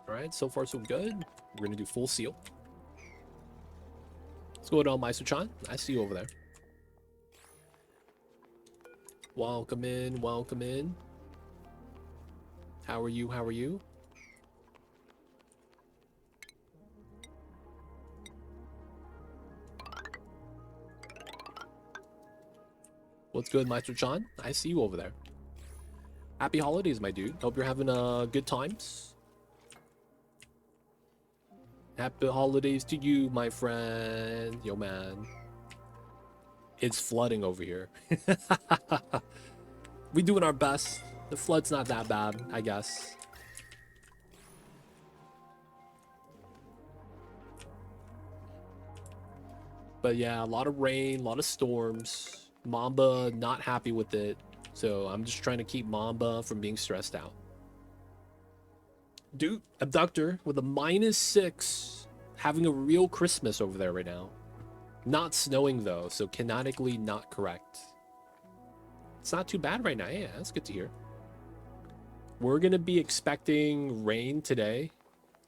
All right, so far so good. We're gonna do full seal. Let's go to Maisu-chan. I see you over there. Welcome in, welcome in. How are you? How are you? What's good, Maisu-chan? I see you over there. Happy holidays, my dude. Hope you're having good times. Happy holidays to you, my friend. Yo, man. It's flooding over here. We doing our best. The flood's not that bad, I guess. But yeah, a lot of rain, a lot of storms. Mamba not happy with it. So I'm just trying to keep Mamba from being stressed out. Dude, Abductor with a -6, having a real Christmas over there right now. Not snowing though, so canonically not correct. It's not too bad right now. Yeah, that's good to hear. We're gonna be expecting rain today,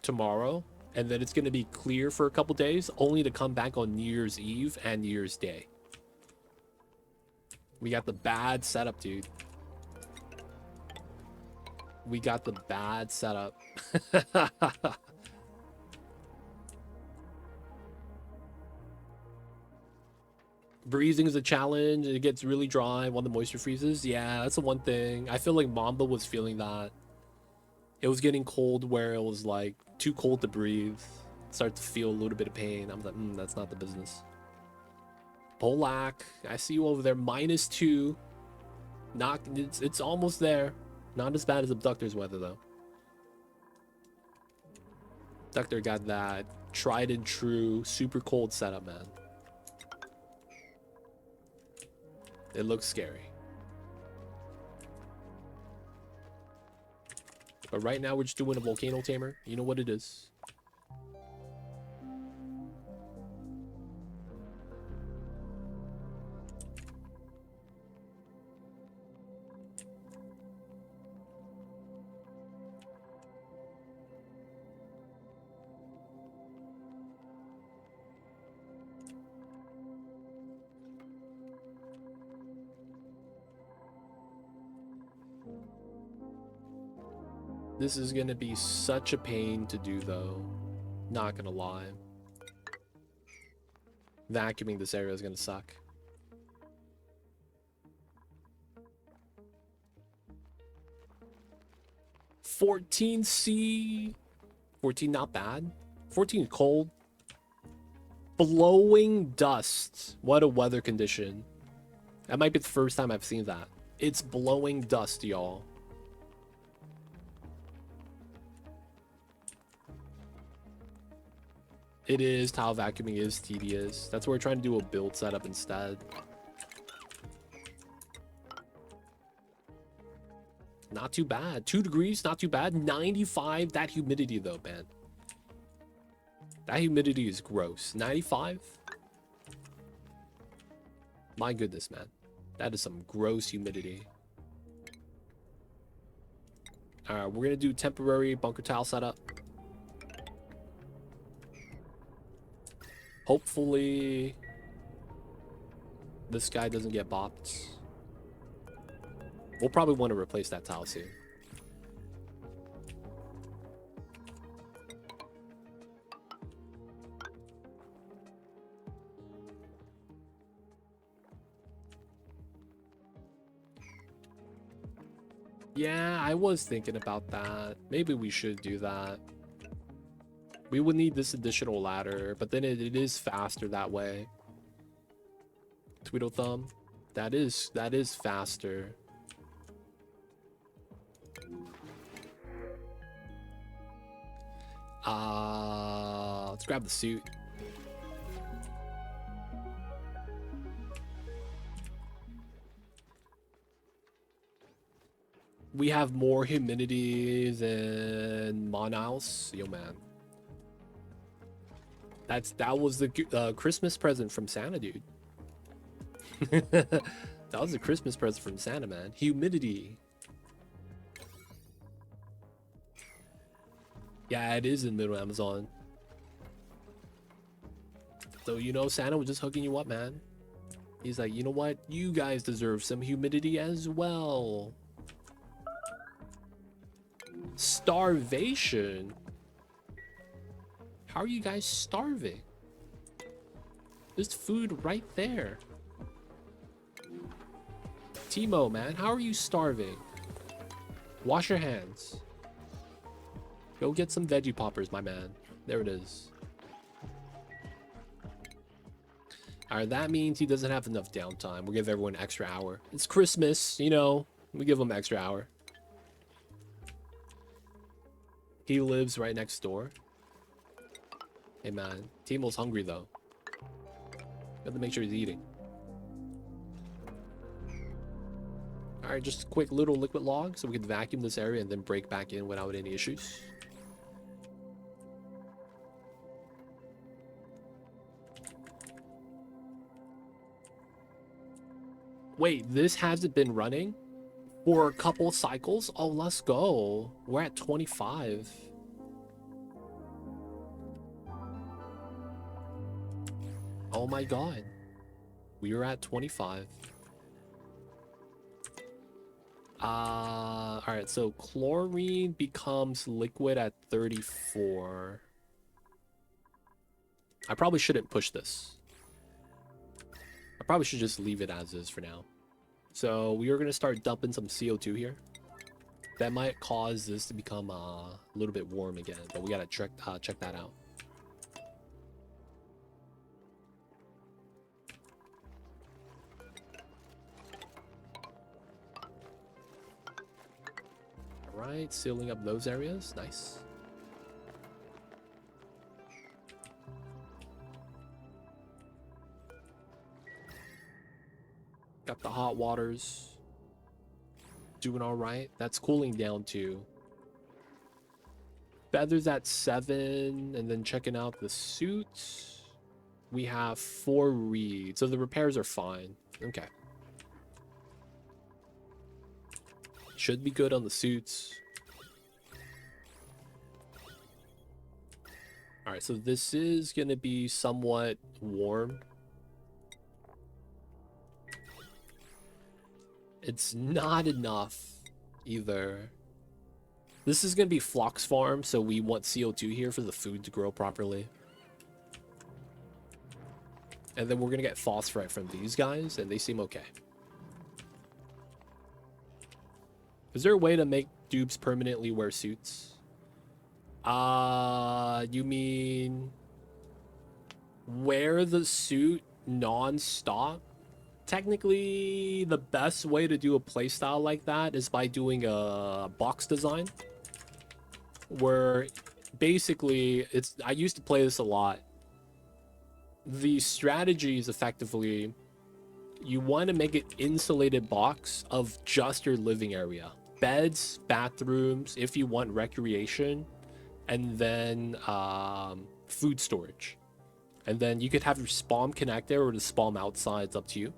tomorrow, and then it's gonna be clear for a couple days, only to come back on New Year's Eve and New Year's Day. We got the bad setup, dude. We got the bad setup. Breathing is a challenge. It gets really dry when the moisture freezes. Yeah, that's the one thing. I feel like Mamba was feeling that. It was getting cold where it was like too cold to breathe. Start to feel a little bit of pain. I'm like, that's not the business. Polak, I see you over there. -2. Not, it's almost there. Not as bad as Abductor's weather, though. Abductor got that tried and true, super cold setup, man. It looks scary. But right now, we're just doing a volcano tamer. You know what it is. This is gonna be such a pain to do, though. Not gonna lie. Vacuuming this area is gonna suck. 14C. 14 not bad. 14 cold. Blowing dust. What a weather condition. That might be the first time I've seen that. It's blowing dust, y'all. It is. Tile vacuuming is tedious. That's why we're trying to do a build setup instead. Not too bad. 2 degrees, not too bad. 95. That humidity, though, man. That humidity is gross. 95? My goodness, man. That is some gross humidity. Alright, we're going to do temporary bunker tile setup. Hopefully, this guy doesn't get bopped. We'll probably want to replace that tile soon. Yeah, I was thinking about that. Maybe we should do that. We would need this additional ladder, but then it is faster that way. Tweedle thumb. That is faster. Let's grab the suit. We have more humidity than Monhouse. Yo, man. That was the Christmas present from Santa, dude. That was a Christmas present from Santa, man. Humidity. Yeah, it is in Middle Amazon. So, you know, Santa was just hooking you up, man. He's like, you know what? You guys deserve some humidity as well. Starvation? How are you guys starving? There's food right there. Timo, man, how are you starving? Wash your hands. Go get some veggie poppers, my man. There it is. Alright, that means he doesn't have enough downtime. We'll give everyone an extra hour. It's Christmas, you know. We give him an extra hour. He lives right next door. Hey, man. Timo's hungry, though. Got to make sure he's eating. Alright, just a quick little liquid log so we can vacuum this area and then break back in without any issues. Wait, this hasn't been running for a couple cycles? Oh, let's go. We're at 25. Oh my god. We are at 25. Alright, so chlorine becomes liquid at 34. I probably shouldn't push this. I probably should just leave it as is for now. So we are going to start dumping some CO2 here. That might cause this to become a little bit warm again, but we got to check that out. Alright, sealing up those areas. Nice. Got the hot waters. Doing alright. That's cooling down too. Feathers at 7, and then checking out the suit. We have 4 reeds, so the repairs are fine. Okay. Should be good on the suits. Alright, so this is going to be somewhat warm. It's not enough either. This is going to be Phlox Farm, so we want CO2 here for the food to grow properly. And then we're going to get phosphorite from these guys, and they seem okay. Is there a way to make dupes permanently wear suits. You mean wear the suit non-stop? Technically, the best way to do a playstyle like that is by doing a box design, where basically I used to play this a lot. The strategy is effectively you want to make an insulated box of just your living area, beds, bathrooms, if you want recreation, and then food storage. And then you could have your spawn connect there or the spawn outside. It's up to you.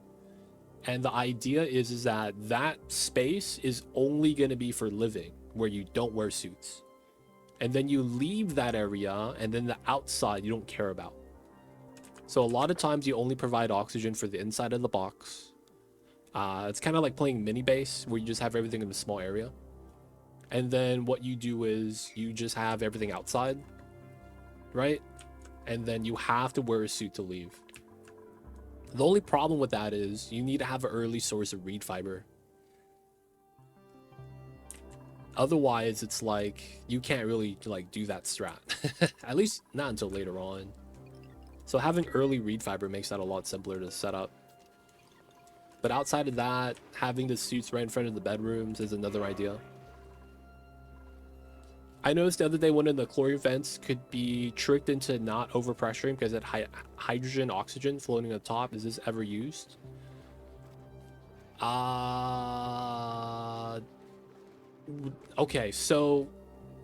And the idea is that that space is only going to be for living, where you don't wear suits. And then you leave that area, and then the outside you don't care about. So a lot of times you only provide oxygen for the inside of the box. It's kind of like playing mini base, where you just have everything in a small area. And then what you do is you just have everything outside, right? And then you have to wear a suit to leave. The only problem with that is you need to have an early source of reed fiber. Otherwise, it's like you can't really like do that strat. At least not until later on. So having early reed fiber makes that a lot simpler to set up. But outside of that, having the suits right in front of the bedrooms is another idea. I noticed the other day one of the chlorine vents could be tricked into not overpressuring because it had hydrogen, oxygen floating on top. Is this ever used? Okay, so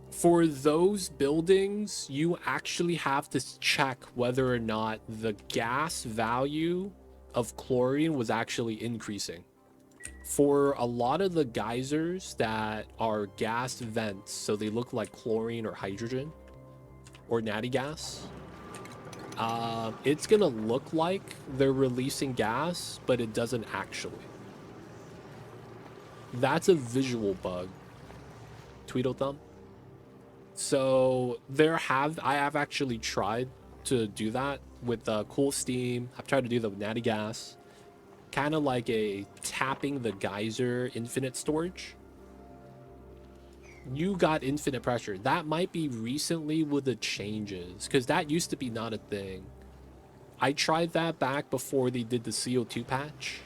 for those buildings, you actually have to check whether or not the gas value of chlorine was actually increasing. For a lot of the geysers that are gas vents, so they look like chlorine or hydrogen or natty gas, it's gonna look like they're releasing gas, but it doesn't actually. That's a visual bug. Tweedledum. So I have actually tried to do that with cool steam. I've tried to do that with natty gas. Kind of like a tapping the geyser infinite storage. You got infinite pressure. That might be recently with the changes, because that used to be not a thing. I tried that back before they did the CO2 patch,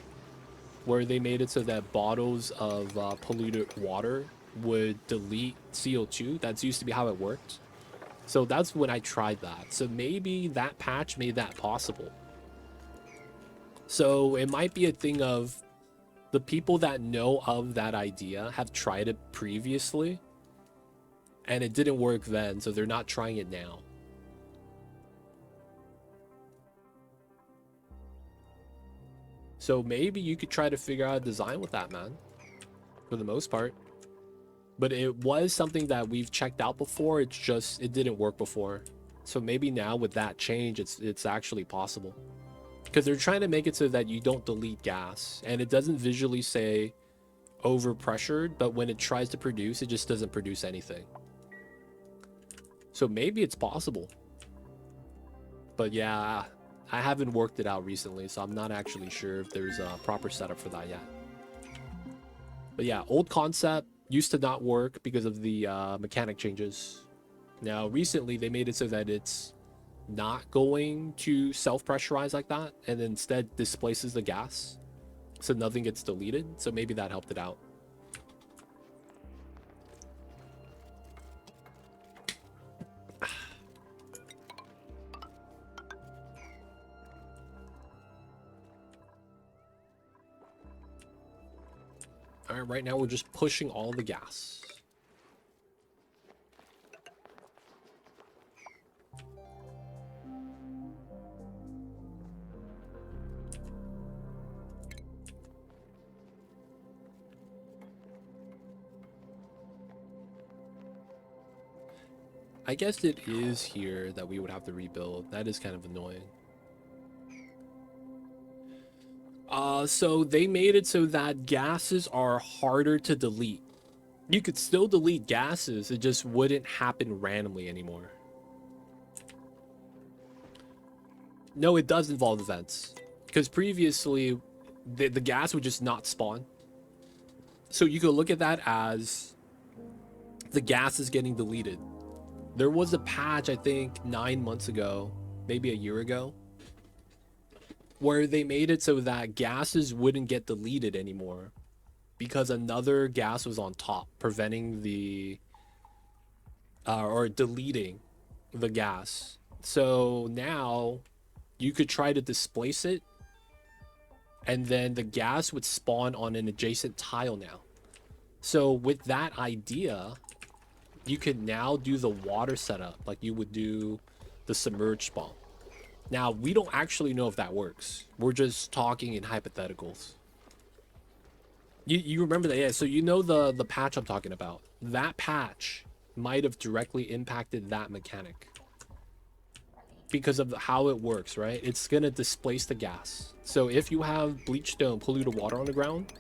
where they made it so that bottles of polluted water would delete CO2. That's used to be how it worked. So that's when I tried that. So maybe that patch made that possible. So it might be a thing of the people that know of that idea have tried it previously and it didn't work then, so they're not trying it now. So maybe you could try to figure out a design with that, man, for the most part. But it was something that we've checked out before. It's just, it didn't work before. So maybe now with that change, it's actually possible. Because they're trying to make it so that you don't delete gas. And it doesn't visually say overpressured, but when it tries to produce, it just doesn't produce anything. So maybe it's possible. But yeah, I haven't worked it out recently, so I'm not actually sure if there's a proper setup for that yet. But yeah, old concept used to not work because of the mechanic changes. Now, recently, they made it so that it's not going to self-pressurize like that, and instead displaces the gas, so nothing gets deleted. So maybe that helped it out. All right, right now we're just pushing all the gas. I guess it is here that we would have to rebuild. That is kind of annoying. So they made it so that gases are harder to delete. You could still delete gases, it just wouldn't happen randomly anymore. No, it does involve events. Because previously, the gas would just not spawn. So you could look at that as the gas is getting deleted. There was a patch, I think 9 months ago, maybe a year ago, where they made it so that gases wouldn't get deleted anymore because another gas was on top, preventing the or deleting the gas. So now you could try to displace it, and then the gas would spawn on an adjacent tile now. So with that idea, you could now do the water setup like you would do the submerged spawn. Now, we don't actually know if that works. We're just talking in hypotheticals. You remember that? Yeah, so you know the patch I'm talking about. That patch might have directly impacted that mechanic because of how it works, right? It's going to displace the gas. So if you have bleached stone, polluted water on the ground,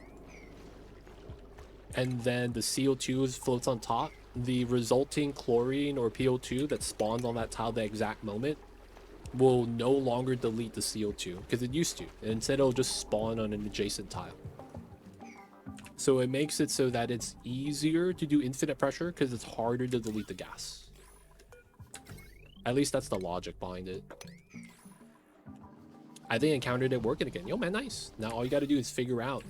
and then the CO2 floats on top, the resulting chlorine or PO2 that spawns on that tile at the exact moment will no longer delete the CO2 because it used to. And instead, it'll just spawn on an adjacent tile. So it makes it so that it's easier to do infinite pressure because it's harder to delete the gas. At least that's the logic behind it. I think I encountered it working again. Yo, man, nice. Now all you got to do is figure out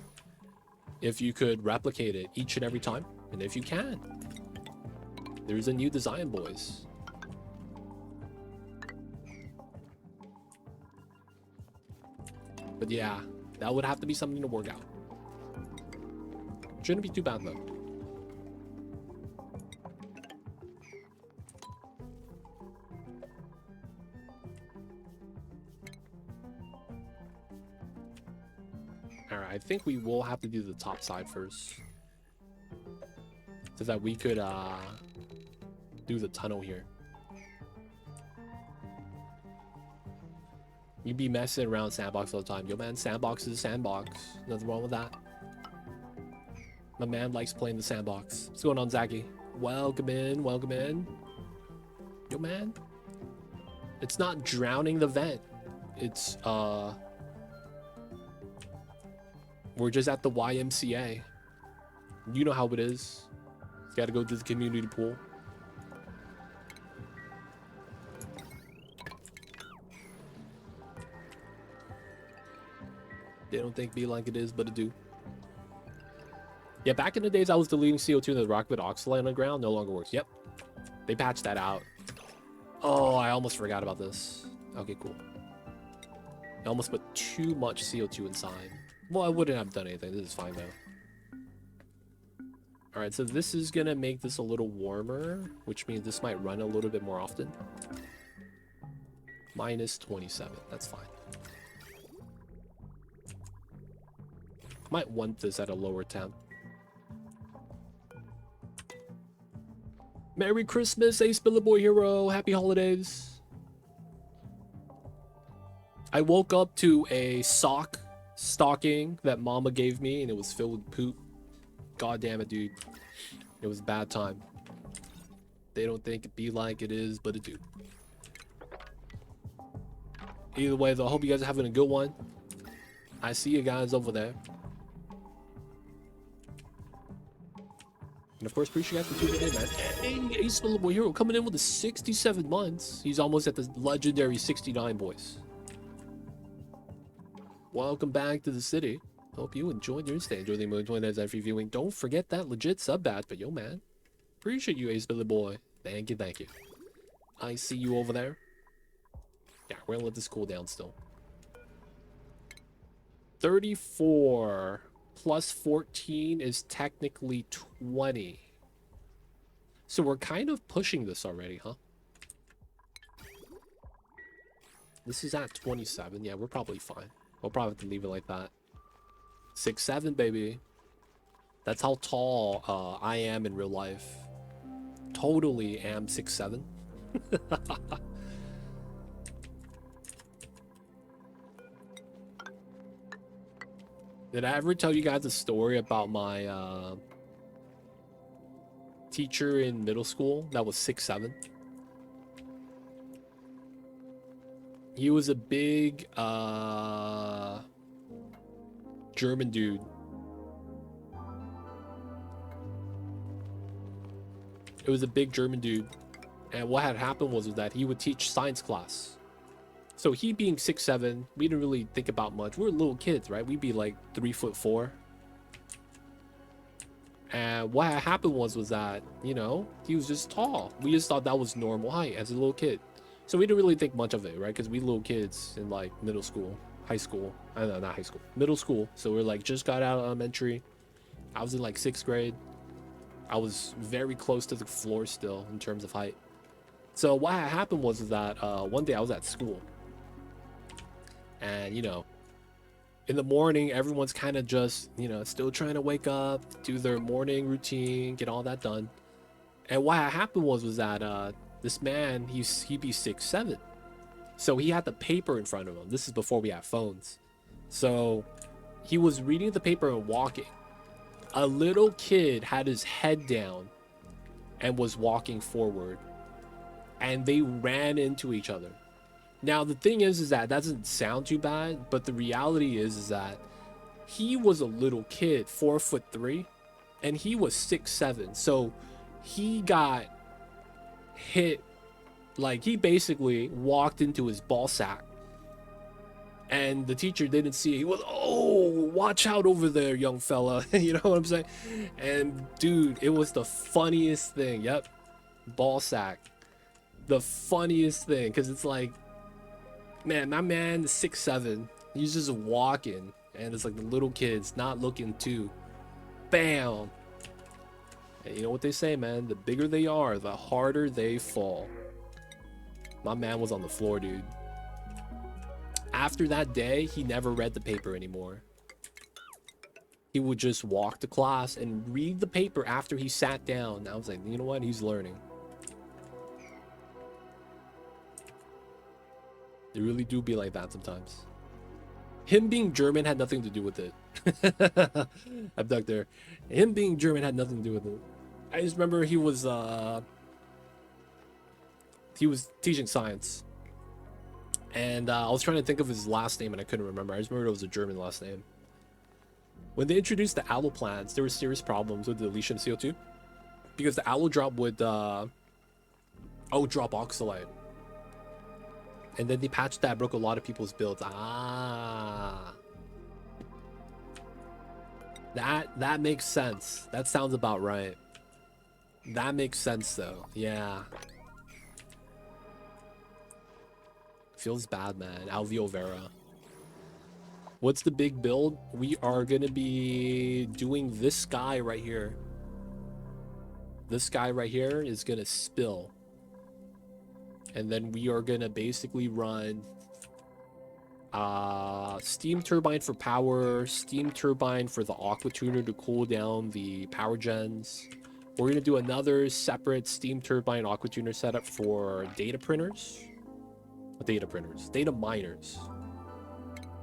if you could replicate it each and every time. And if you can, there's a new design, boys. But yeah, that would have to be something to work out. Shouldn't be too bad though. Alright, I think we will have to do the top side first, so that we could do the tunnel here. You be messing around sandbox all the time. Yo man, sandbox is a sandbox. Nothing wrong with that. My man likes playing the sandbox. What's going on, Zachy? Welcome in, welcome in. Yo man, it's not drowning the vent. It's we're just at the YMCA. You know how it is. You gotta go to the community pool. They don't think be like it is, but it do. Yeah, back in the days I was deleting CO2 in the rock with oxalate on the ground. No longer works. Yep. They patched that out. Oh, I almost forgot about this. Okay, cool. I almost put too much CO2 inside. Well, I wouldn't have done anything. This is fine though. Alright, so this is gonna make this a little warmer, which means this might run a little bit more often. Minus 27. That's fine. Might want this at a lower temp. Merry Christmas, Ace Billy Boy Hero. Happy holidays. I woke up to a stocking that mama gave me, and it was filled with poop. God damn it, dude. It was a bad time. They don't think it be like it is, but it do. Either way, though, I hope you guys are having a good one. I see you guys over there. And of course, appreciate you guys for tuning in, man. Hey, Ace Little Boy Hero coming in with the 67 months. He's almost at the legendary 69, boys. Welcome back to the city. Hope you enjoyed your stay. Enjoy the Moon 20 as every viewing. Don't forget that legit sub badge, but yo, man. Appreciate you, Ace Billy Boy. Thank you, thank you. I see you over there. Yeah, we're gonna let this cool down still. 34 plus 14 is technically 20. So we're kind of pushing this already, huh? This is at 27. Yeah, we're probably fine. We'll probably have to leave it like that. 6'7", baby. That's how tall I am in real life. Totally am 6'7". Did I ever tell you guys a story about my teacher in middle school that was 6'7"? He was a big German dude. It was a big German dude. And what had happened was that he would teach science class. So he being 6'7", we didn't really think about much. We were little kids, right? We'd be like 3'4". And what had happened was that, you know, he was just tall. We just thought that was normal height as a little kid. So we didn't really think much of it, right? Because we little kids in like middle school, high school. I don't know, not high school, middle school. So we're like just got out of elementary. I was in like 6th grade. I was very close to the floor still in terms of height. So what had happened was that one day I was at school. And, you know, in the morning, everyone's kind of just, you know, still trying to wake up, do their morning routine, get all that done. And what had happened was that this man, he'd be 6'7". So he had the paper in front of him. This is before we had phones. So he was reading the paper and walking. A little kid had his head down and was walking forward. And they ran into each other. Now, the thing is that doesn't sound too bad, but the reality is that he was a little kid, 4'3", and he was 6'7". So he got hit, like he basically walked into his ball sack. And the teacher didn't see it. He was, oh, watch out over there, young fella. You know what I'm saying? And dude, it was the funniest thing. Yep, ball sack. The funniest thing, because it's like, man, my man is 6'7". He's just walking, and it's like the little kids not looking too. Bam! And you know what they say, man? The bigger they are, the harder they fall. My man was on the floor, dude. After that day, he never read the paper anymore. He would just walk to class and read the paper after he sat down. I was like, you know what? He's learning. They really do be like that sometimes. Him being German had nothing to do with it. Abductor. Him being German had nothing to do with it. I just remember he was teaching science. And I was trying to think of his last name and I couldn't remember. I just remember it was a German last name. When they introduced the aloe plants, there were serious problems with the deletion of CO2. Because the aloe drop would drop oxalate. And then they patched that, broke a lot of people's builds. That makes sense. That sounds about right. That makes sense though. Yeah. Feels bad, man. Alveo Vera. What's the big build? We are gonna be doing this guy right here. This guy right here is gonna spill. And then we are gonna basically run steam turbine for power, steam turbine for the aqua tuner to cool down the power gens. We're gonna do another separate steam turbine aqua tuner setup for data printers. Data miners.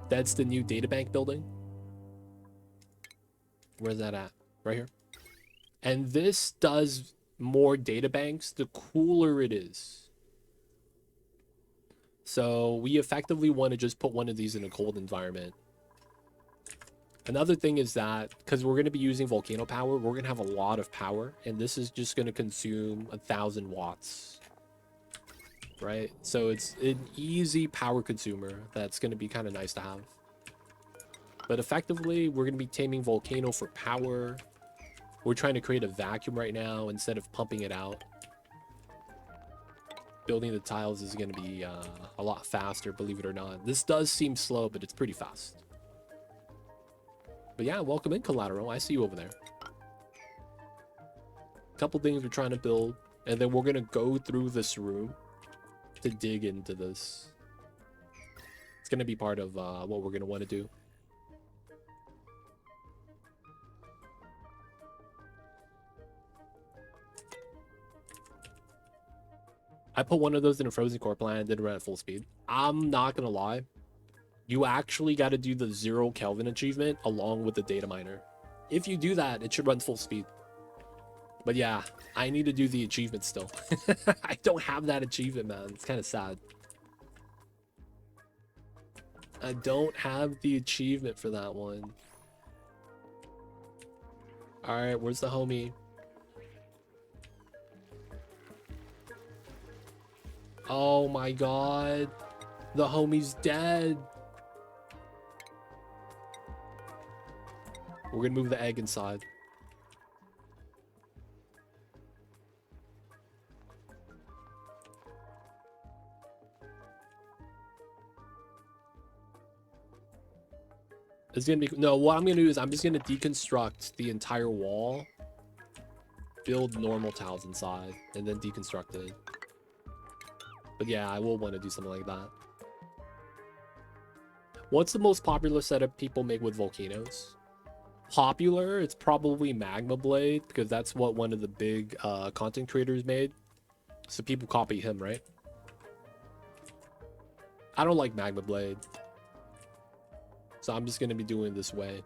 That's the new data bank building. Where's that at? Right here. And this does more data banks the cooler it is. So we effectively want to just put one of these in a cold environment. Another thing is that because we're going to be using volcano power, we're going to have a lot of power, and this is just going to consume 1,000 watts, right? So it's an easy power consumer that's going to be kind of nice to have. But effectively, we're going to be taming volcano for power. We're trying to create a vacuum right now instead of pumping it out. Building the tiles is going to be a lot faster, believe it or not. This does seem slow, but it's pretty fast. But yeah, welcome in, Collateral. I see you over there. A couple things we're trying to build, and then we're going to go through this room to dig into this. It's going to be part of what we're going to want to do. I put one of those in a frozen core plant and did run at full speed. I'm not gonna lie, you actually got to do the 0 Kelvin achievement along with the data miner. If you do that, it should run full speed. But yeah, I need to do the achievement still. I don't have that achievement, man. It's kind of sad. I don't have the achievement for that one. All right, where's the homie? Oh my god. The homie's dead. We're gonna move the egg inside. It's gonna be no. What I'm gonna do is I'm just gonna deconstruct the entire wall, build normal tiles inside, and then deconstruct it. But yeah, I will want to do something like that. What's the most popular setup people make with volcanoes? Popular, it's probably Magma Blade, because that's what one of the big content creators made. So people copy him, right? I don't like Magma Blade. So I'm just going to be doing this way.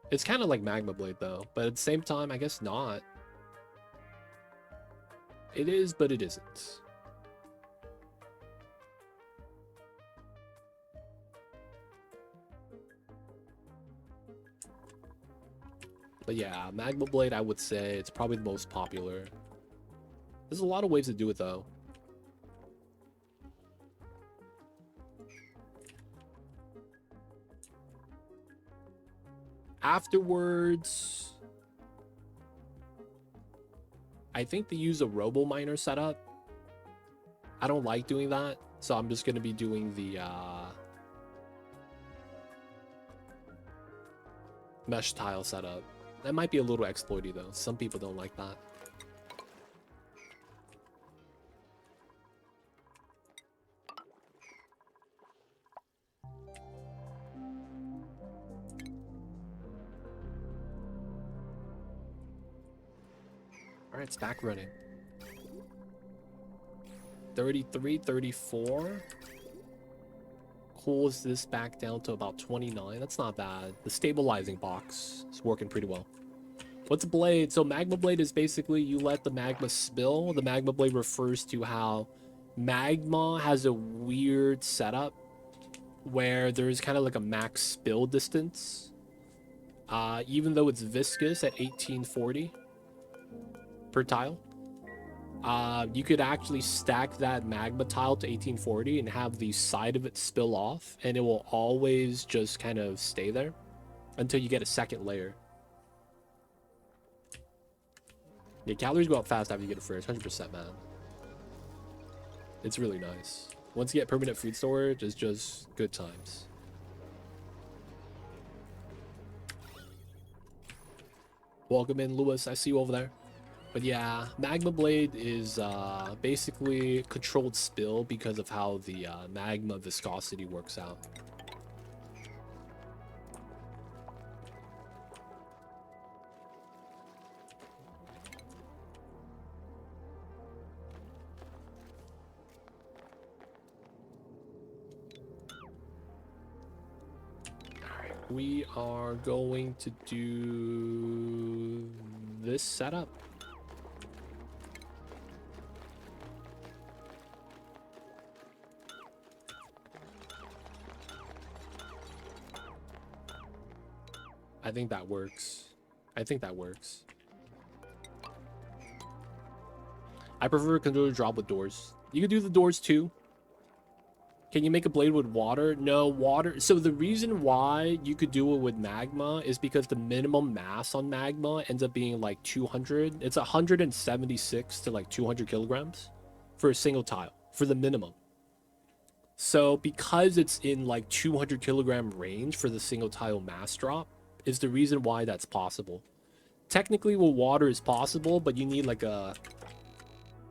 It's kind of like Magma Blade, though. But at the same time, I guess not. It is, but it isn't. But yeah, Magma Blade, I would say it's probably the most popular. There's a lot of ways to do it, though. Afterwards, I think they use a robo miner setup. I don't like doing that, so I'm just going to be doing the mesh tile setup. That might be a little exploity, though. Some people don't like that. Alright, it's back running. 33, 34. Cools this back down to about 29. That's not bad. The stabilizing box is working pretty well. What's a blade? So Magma Blade is basically you let the magma spill. The Magma Blade refers to how magma has a weird setup where there's kind of like a max spill distance. Even though it's viscous at 1840 per tile. You could actually stack that magma tile to 1840 and have the side of it spill off, and it will always just kind of stay there until you get a second layer. Yeah, calories go up fast after you get a first, 100%, man. It's really nice. Once you get permanent food storage, it's just good times. Welcome in, Lewis. I see you over there. But yeah, Magma Blade is basically controlled spill because of how the magma viscosity works out. Alright, we are going to do this setup. I think that works. I think that works. I prefer a controller drop with doors. You can do the doors too. Can you make a blade with water? No, water. So the reason why you could do it with magma is because the minimum mass on magma ends up being like 200. It's 176 to like 200 kilograms for a single tile for the minimum. So because it's in like 200 kilogram range for the single tile mass drop, is the reason why that's possible. Technically with water is possible, but you need like an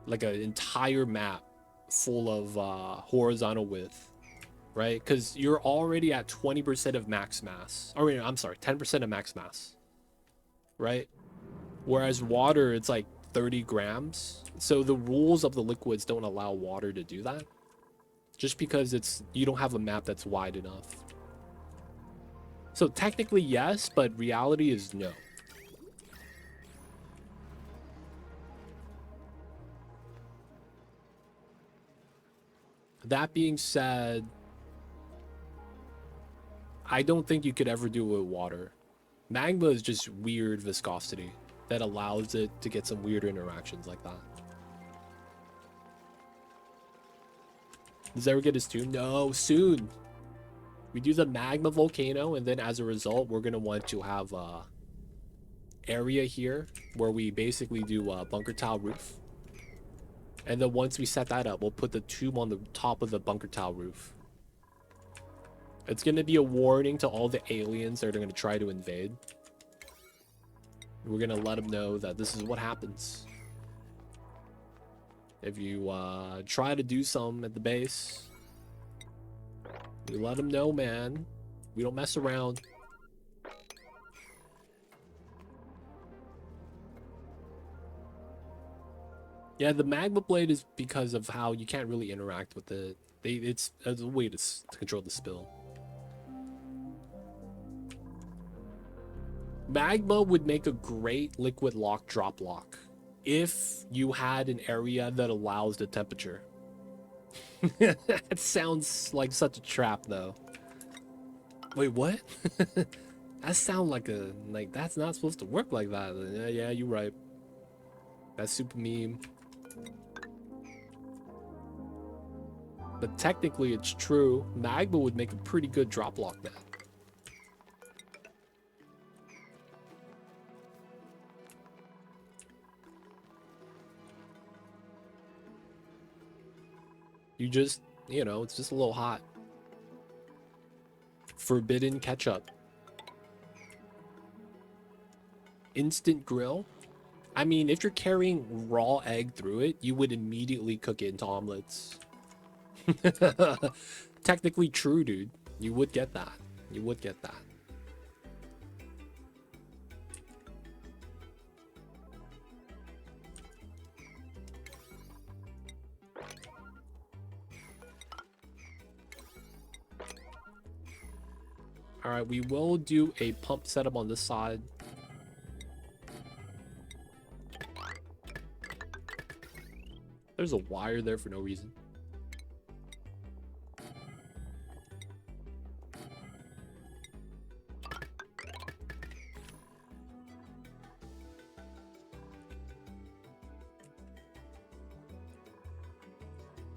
entire map full of horizontal width, right? Because you're already at 20% of max mass. Or I'm sorry, 10% of max mass, right? Whereas water, it's like 30 grams. So the rules of the liquids don't allow water to do that. Just because you don't have a map that's wide enough. So technically yes, but reality is no. That being said, I don't think you could ever do it with water. Magma is just weird viscosity. that allows it to get some weird interactions like that. Does that ever get us to? No, soon. We do the magma volcano, and then as a result, we're gonna want to have a area here where we basically do a bunker tile roof. And then once we set that up, we'll put the tube on the top of the bunker tile roof. It's gonna be a warning to all the aliens that are gonna try to invade. We're gonna let them know that this is what happens if you try to do something at the base. We let them know, man. We don't mess around. Yeah, the magma blade is because of how you can't really interact with it. It's a way to control the spill. Magma would make a great liquid lock drop lock if you had an area that allows the temperature. That sounds like such a trap, though. Wait, what? That sounds like that's not supposed to work like that. Yeah, you're right. That's super meme. But technically, it's true. Magma would make a pretty good drop lock now. You just, it's just a little hot. Forbidden ketchup. Instant grill. I mean, if you're carrying raw egg through it, you would immediately cook it into omelets. Technically true, dude. You would get that. You would get that. All right, we will do a pump setup on this side. There's a wire there for no reason.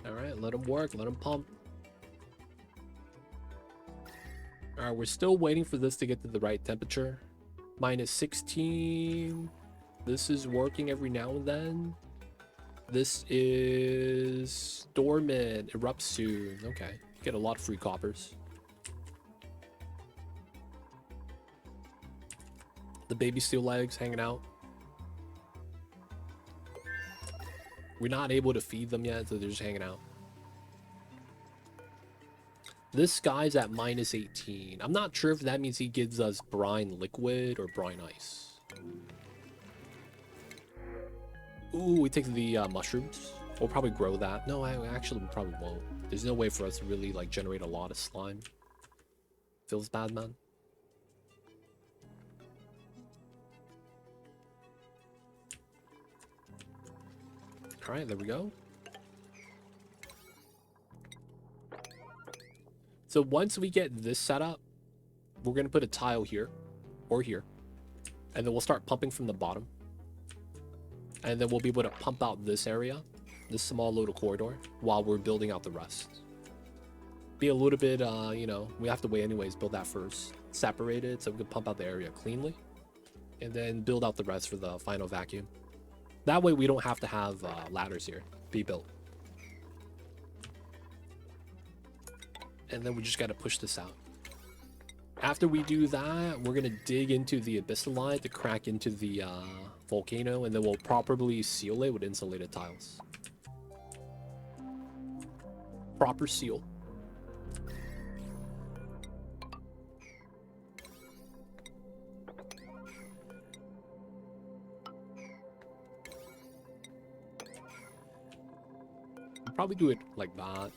All right, let them work, let them pump. All right, we're still waiting for this to get to the right temperature. -16. This is working every now and then. This is dormant, erupts soon. Okay, get a lot of free coppers. The baby steel legs hanging out. We're not able to feed them yet, so they're just hanging out. This guy's at -18. I'm not sure if that means he gives us brine liquid or brine ice. Ooh, we take the mushrooms. We'll probably grow that. No, actually we probably won't. There's no way for us to really generate a lot of slime. Feels bad, man. All right, there we go. So once we get this set up, we're going to put a tile here or here. And then we'll start pumping from the bottom. And then we'll be able to pump out this area, this small little corridor, while we're building out the rest. Be a little bit, we have to wait anyways, build that first. Separate it so we can pump out the area cleanly. And then build out the rest for the final vacuum. That way we don't have to have ladders here be built. And then we just got to push this out. After we do that, we're going to dig into the abyssalite to crack into the volcano, and then we'll properly seal it with insulated tiles. Proper seal. I'll probably do it like that.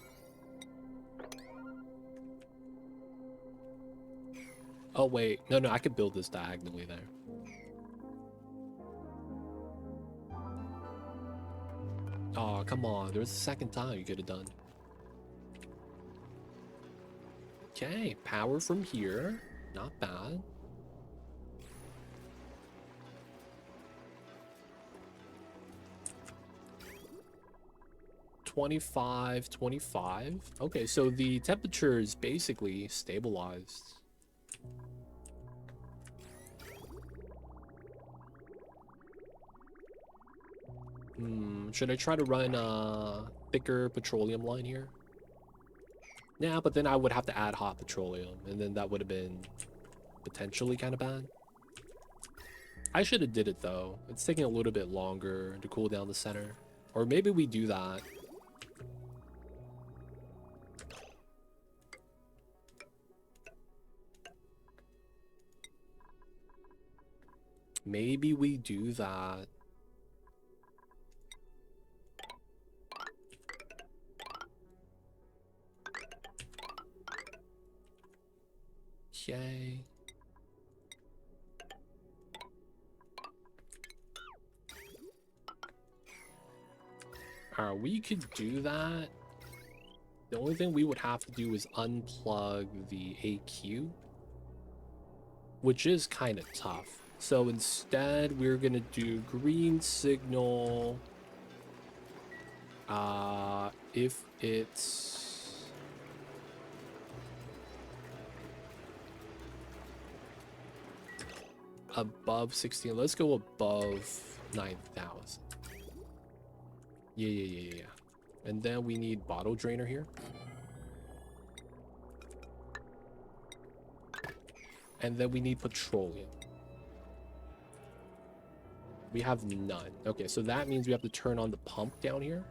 Oh, wait. No, I could build this diagonally there. Oh, come on. There was a second time you could have done. Okay, power from here. Not bad. 25, 25. Okay, so the temperature is basically stabilized. Should I try to run a thicker petroleum line here? Yeah, but then I would have to add hot petroleum, and then that would have been potentially kind of bad. I should have did it though. It's taking a little bit longer to cool down the center. Or maybe we do that. Maybe we do that. Okay. Alright, we could do that. The only thing we would have to do is unplug the AQ, which is kind of tough. So instead, we're gonna do green signal. If it's above 16, let's go above 9,000. Yeah. And then we need bottle drainer here. And then we need petroleum. We have none. Okay, so that means we have to turn on the pump down here.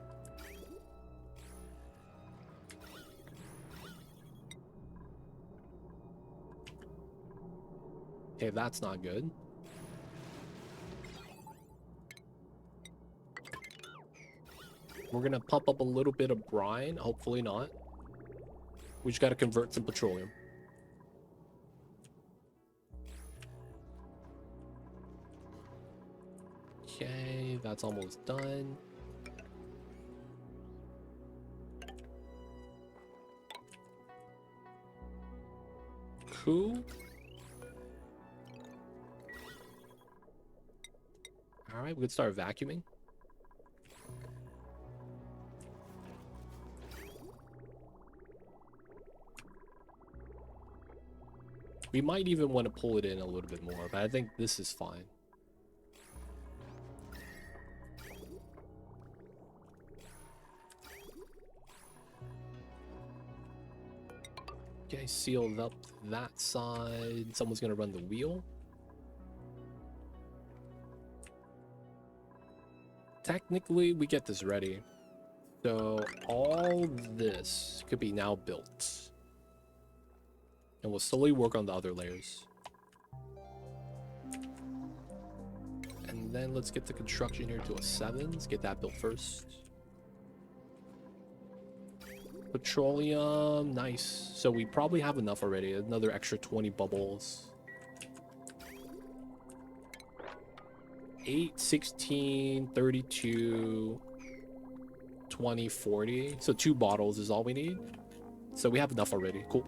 Okay, that's not good. We're gonna pump up a little bit of brine. Hopefully not. We just gotta convert some petroleum. Okay, that's almost done. Cool. All right, we could start vacuuming. We might even want to pull it in a little bit more, but I think this is fine. Okay, sealed up that side. Someone's gonna run the wheel. Technically, we get this ready. So all this could be now built. And we'll slowly work on the other layers. And then let's get the construction here to a 7. Let's get that built first. Petroleum, nice. So we probably have enough already. Another extra 20 bubbles. 8, 16, 32, 20, 40. So 2 bottles is all we need. So we have enough already. Cool.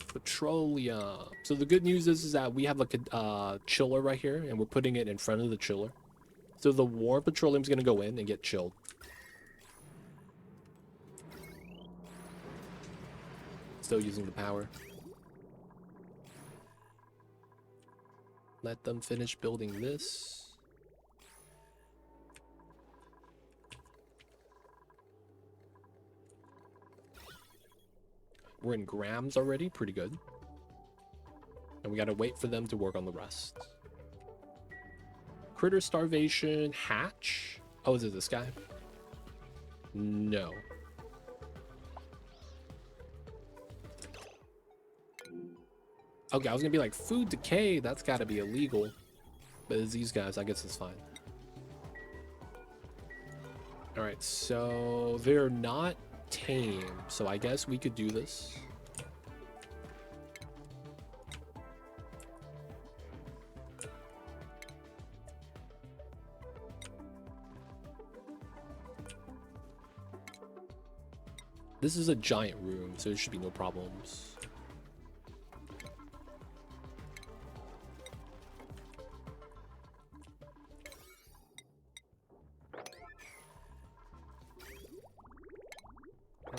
Petroleum. So the good news is that we have like a chiller right here, and we're putting it in front of the chiller. So the warm petroleum is going to go in and get chilled. Still using the power. Let them finish building this. We're in grams already, pretty good. And we gotta wait for them to work on the rest. Critter starvation, hatch. Oh, is it this guy? No. Okay, I was gonna be like, food decay, that's gotta be illegal. But it's these guys, I guess it's fine. Alright, so they're not tame, so I guess we could do this. This is a giant room, so there should be no problems.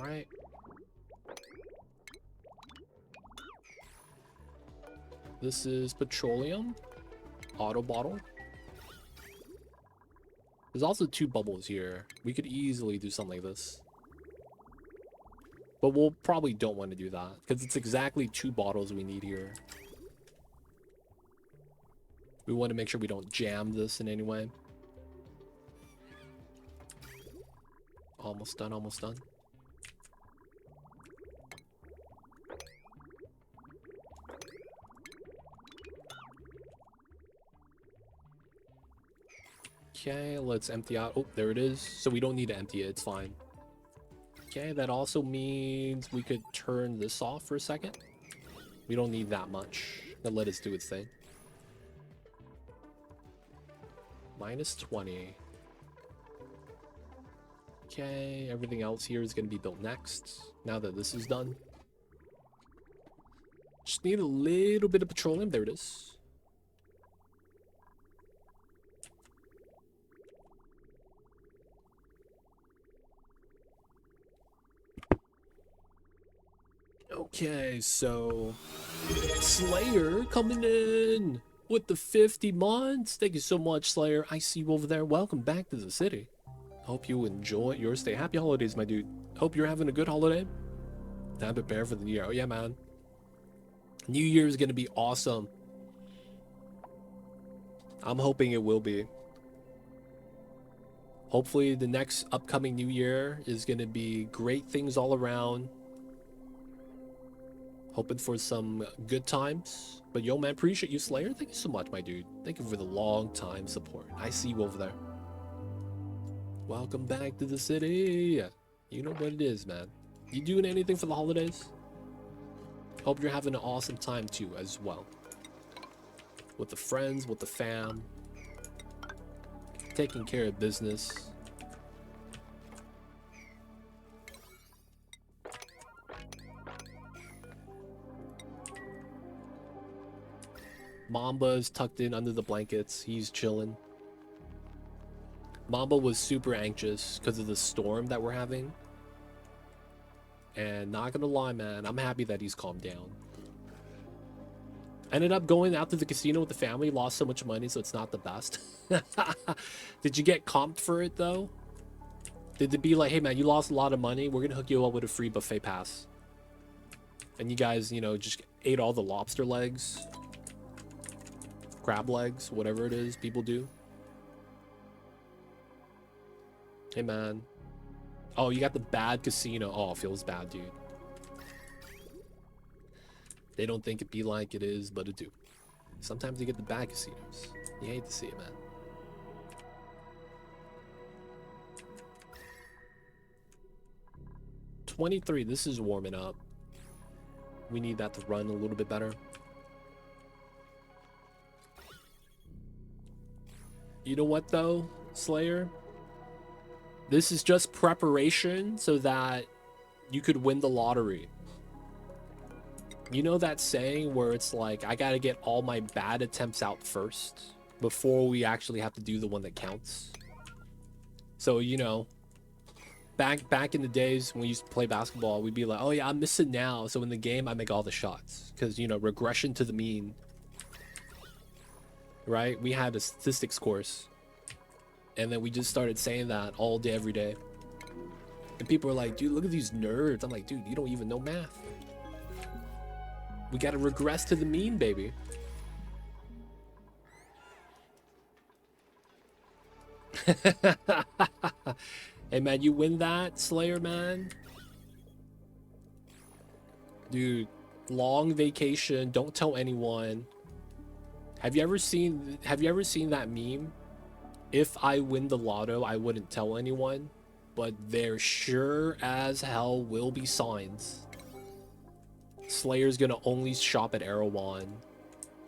right. This is petroleum. Auto bottle. There's also 2 bubbles here. We could easily do something like this. But we'll probably don't want to do that, because it's exactly 2 bottles we need here. We want to make sure we don't jam this in any way. Almost done, almost done. Okay, let's empty out. Oh, there it is. So we don't need to empty it, it's fine. Okay, that also means we could turn this off for a second. We don't need that much. Then let us do its thing. -20. Okay, everything else here is going to be built next. Now that this is done. Just need a little bit of petroleum. There it is. Okay, so Slayer coming in with the 50 months. Thank you so much, Slayer. I see you over there. Welcome back to the city. Hope you enjoy your stay. Happy holidays, my dude. Hope you're having a good holiday. Time to prepare for the new year. Oh yeah, man. New Year is gonna be awesome. I'm hoping it will be. Hopefully the next upcoming new year is gonna be great things all around. Hoping for some good times. But yo, man, appreciate you, Slayer. Thank you so much, my dude. Thank you for the long time support. I see you over there. Welcome back to the city. You know what it is, man. You doing anything for the holidays? Hope you're having an awesome time too, as well. With the friends, with the fam. Taking care of business. Mamba's tucked in under the blankets. He's chilling. Mamba was super anxious because of the storm that we're having. And not gonna lie, man, I'm happy that he's calmed down. Ended up going out to the casino with the family. Lost so much money, so it's not the best. Did you get comped for it, though? Did it be like, hey, man, you lost a lot of money. We're gonna hook you up with a free buffet pass. And you guys, you know, just ate all the lobster legs. Crab legs, whatever it is people do. Hey, man. Oh, you got the bad casino. Oh, it feels bad, dude. They don't think it be like it is, but it do. Sometimes you get the bad casinos. You hate to see it, man. $23. This is warming up. We need that to run a little bit better. You know what, though, Slayer? This is just preparation so that you could win the lottery. You know that saying where it's like, I gotta get all my bad attempts out first before we actually have to do the one that counts? So, you know, back in the days when we used to play basketball, we'd be like, oh yeah, I'm missing now. So in the game, I make all the shots. Because, you know, regression to the mean. Right? We had a statistics course. And then we just started saying that all day, every day. And people were like, dude, look at these nerds. I'm like, dude, you don't even know math. We gotta regress to the mean, baby. Hey, man, you win that, Slayer, man? Dude, long vacation. Don't tell anyone. Have you ever seen that meme? If I win the lotto, I wouldn't tell anyone, but there sure as hell will be signs. Slayer's gonna only shop at Erewhon.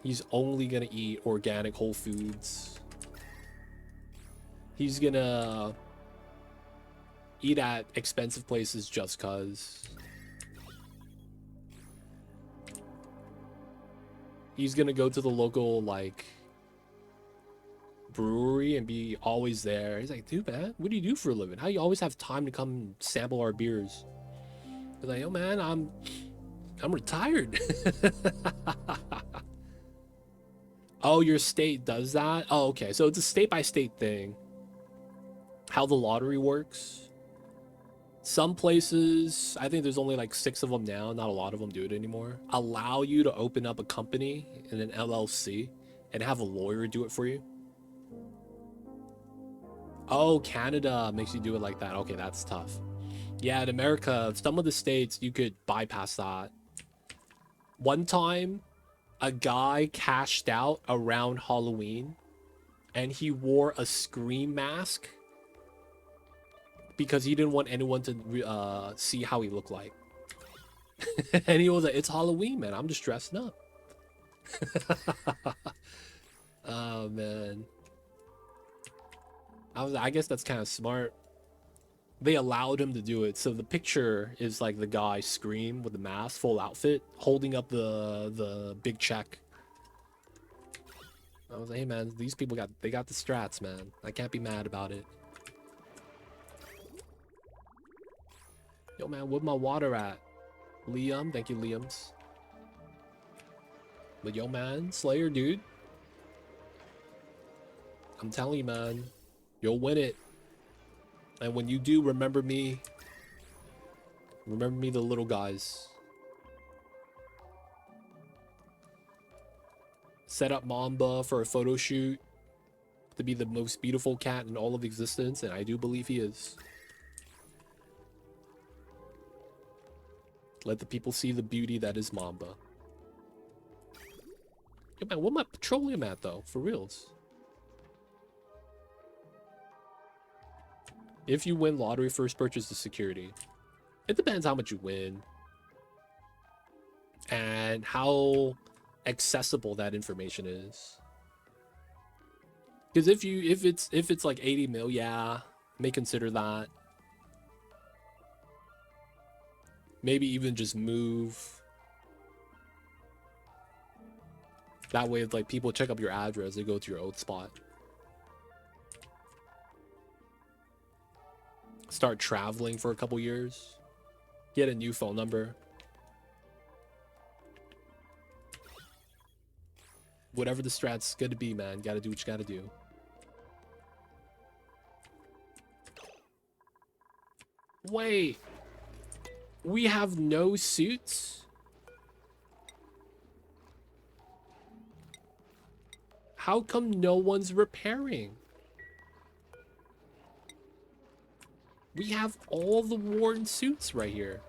He's only gonna eat organic Whole Foods. He's gonna eat at expensive places just cause. He's gonna go to the local, like, brewery and be always there. He's like, dude, man, what do you do for a living? How you always have time to come sample our beers? Be like, yo, man, I'm retired. Oh, your state does that? Oh, okay. So it's a state by state thing. How the lottery works. Some places, I think there's only like 6 of them now, not a lot of them do it anymore, allow you to open up a company in an LLC and have a lawyer do it for you. Oh, Canada makes you do it like that. Okay, that's tough. Yeah, in America, some of the states, you could bypass that. One time, a guy cashed out around Halloween, and he wore a Scream mask because he didn't want anyone to see how he looked like. And he was like, it's Halloween, man. I'm just dressing up. Oh, man. I guess that's kind of smart. They allowed him to do it. So the picture is like the guy Scream with the mask, full outfit, holding up the big check. I was like, hey, man, these people got the strats, man. I can't be mad about it. Yo, man, where's my water at? Liam, thank you, Liams. But yo, man, Slayer, dude. I'm telling you, man, you'll win it. And when you do, remember me. Remember me, the little guys. Set up Mamba for a photo shoot to be the most beautiful cat in all of existence, and I do believe he is. Let the people see the beauty that is Mamba. Yo, man, what am I petroleum at, though? For reals. If you win lottery, first purchase the security. It depends how much you win. And how accessible that information is. Because if it's like 80 mil, yeah, may consider that. Maybe even just move. That way, if like people check up your address, they go to your old spot. Start traveling for a couple years. Get a new phone number. Whatever the strat's gonna be, man. Gotta do what you gotta do. Wait. We have no suits? How come no one's repairing? We have all the worn suits right here.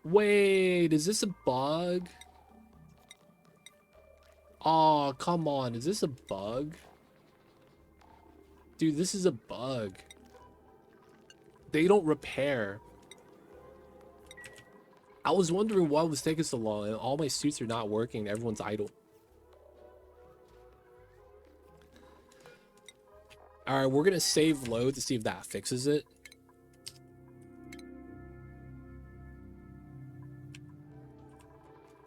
Wait, is this a bug? Oh, come on. Is this a bug? Dude, this is a bug. They don't repair. I was wondering why it was taking so long and all my suits are not working. Everyone's idle. All right, we're going to save load to see if that fixes it.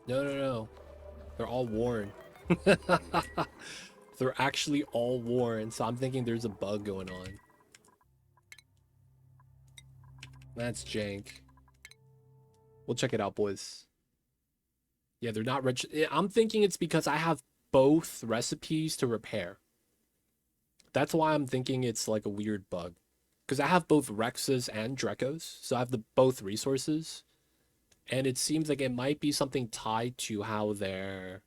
No. They're all worn. They're actually all worn. So I'm thinking there's a bug going on. That's jank. We'll check it out, boys. Yeah, they're not rich. I'm thinking it's because I have both recipes to repair. That's why I'm thinking it's like a weird bug. Because I have both Rexes and Drekos. So I have both resources. And it seems like it might be something tied to how they're...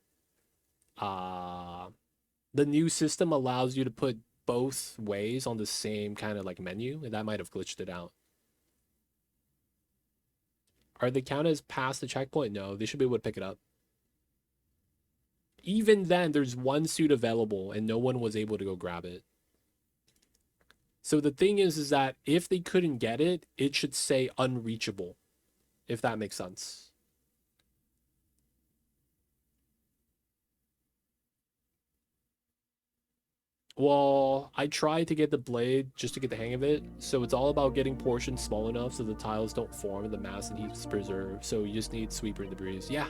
the new system allows you to put both ways on the same kind of like menu. And that might have glitched it out. Are they counted as past the checkpoint? No, they should be able to pick it up. Even then, there's one suit available and no one was able to go grab it. So the thing is that if they couldn't get it, it should say unreachable, if that makes sense. Well, I tried to get the blade just to get the hang of it. So it's all about getting portions small enough so the tiles don't form and the mass and heat is preserved. So you just need sweeper and debris. Yeah.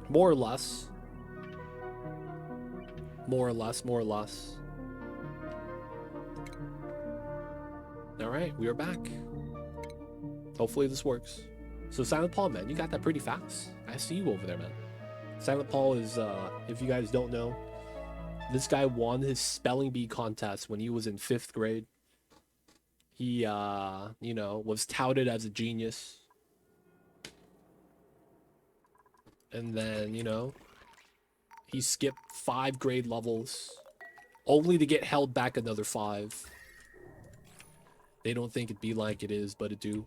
More or less. More or less. All right, we are back. Hopefully this works. So Silent Paul, man, you got that pretty fast. I see you over there, man. Silent Paul is, if you guys don't know, this guy won his spelling bee contest when he was in 5th grade. He, you know, was touted as a genius. And then, you know, he skipped 5 grade levels only to get held back another 5. They don't think it be like it is, but it do.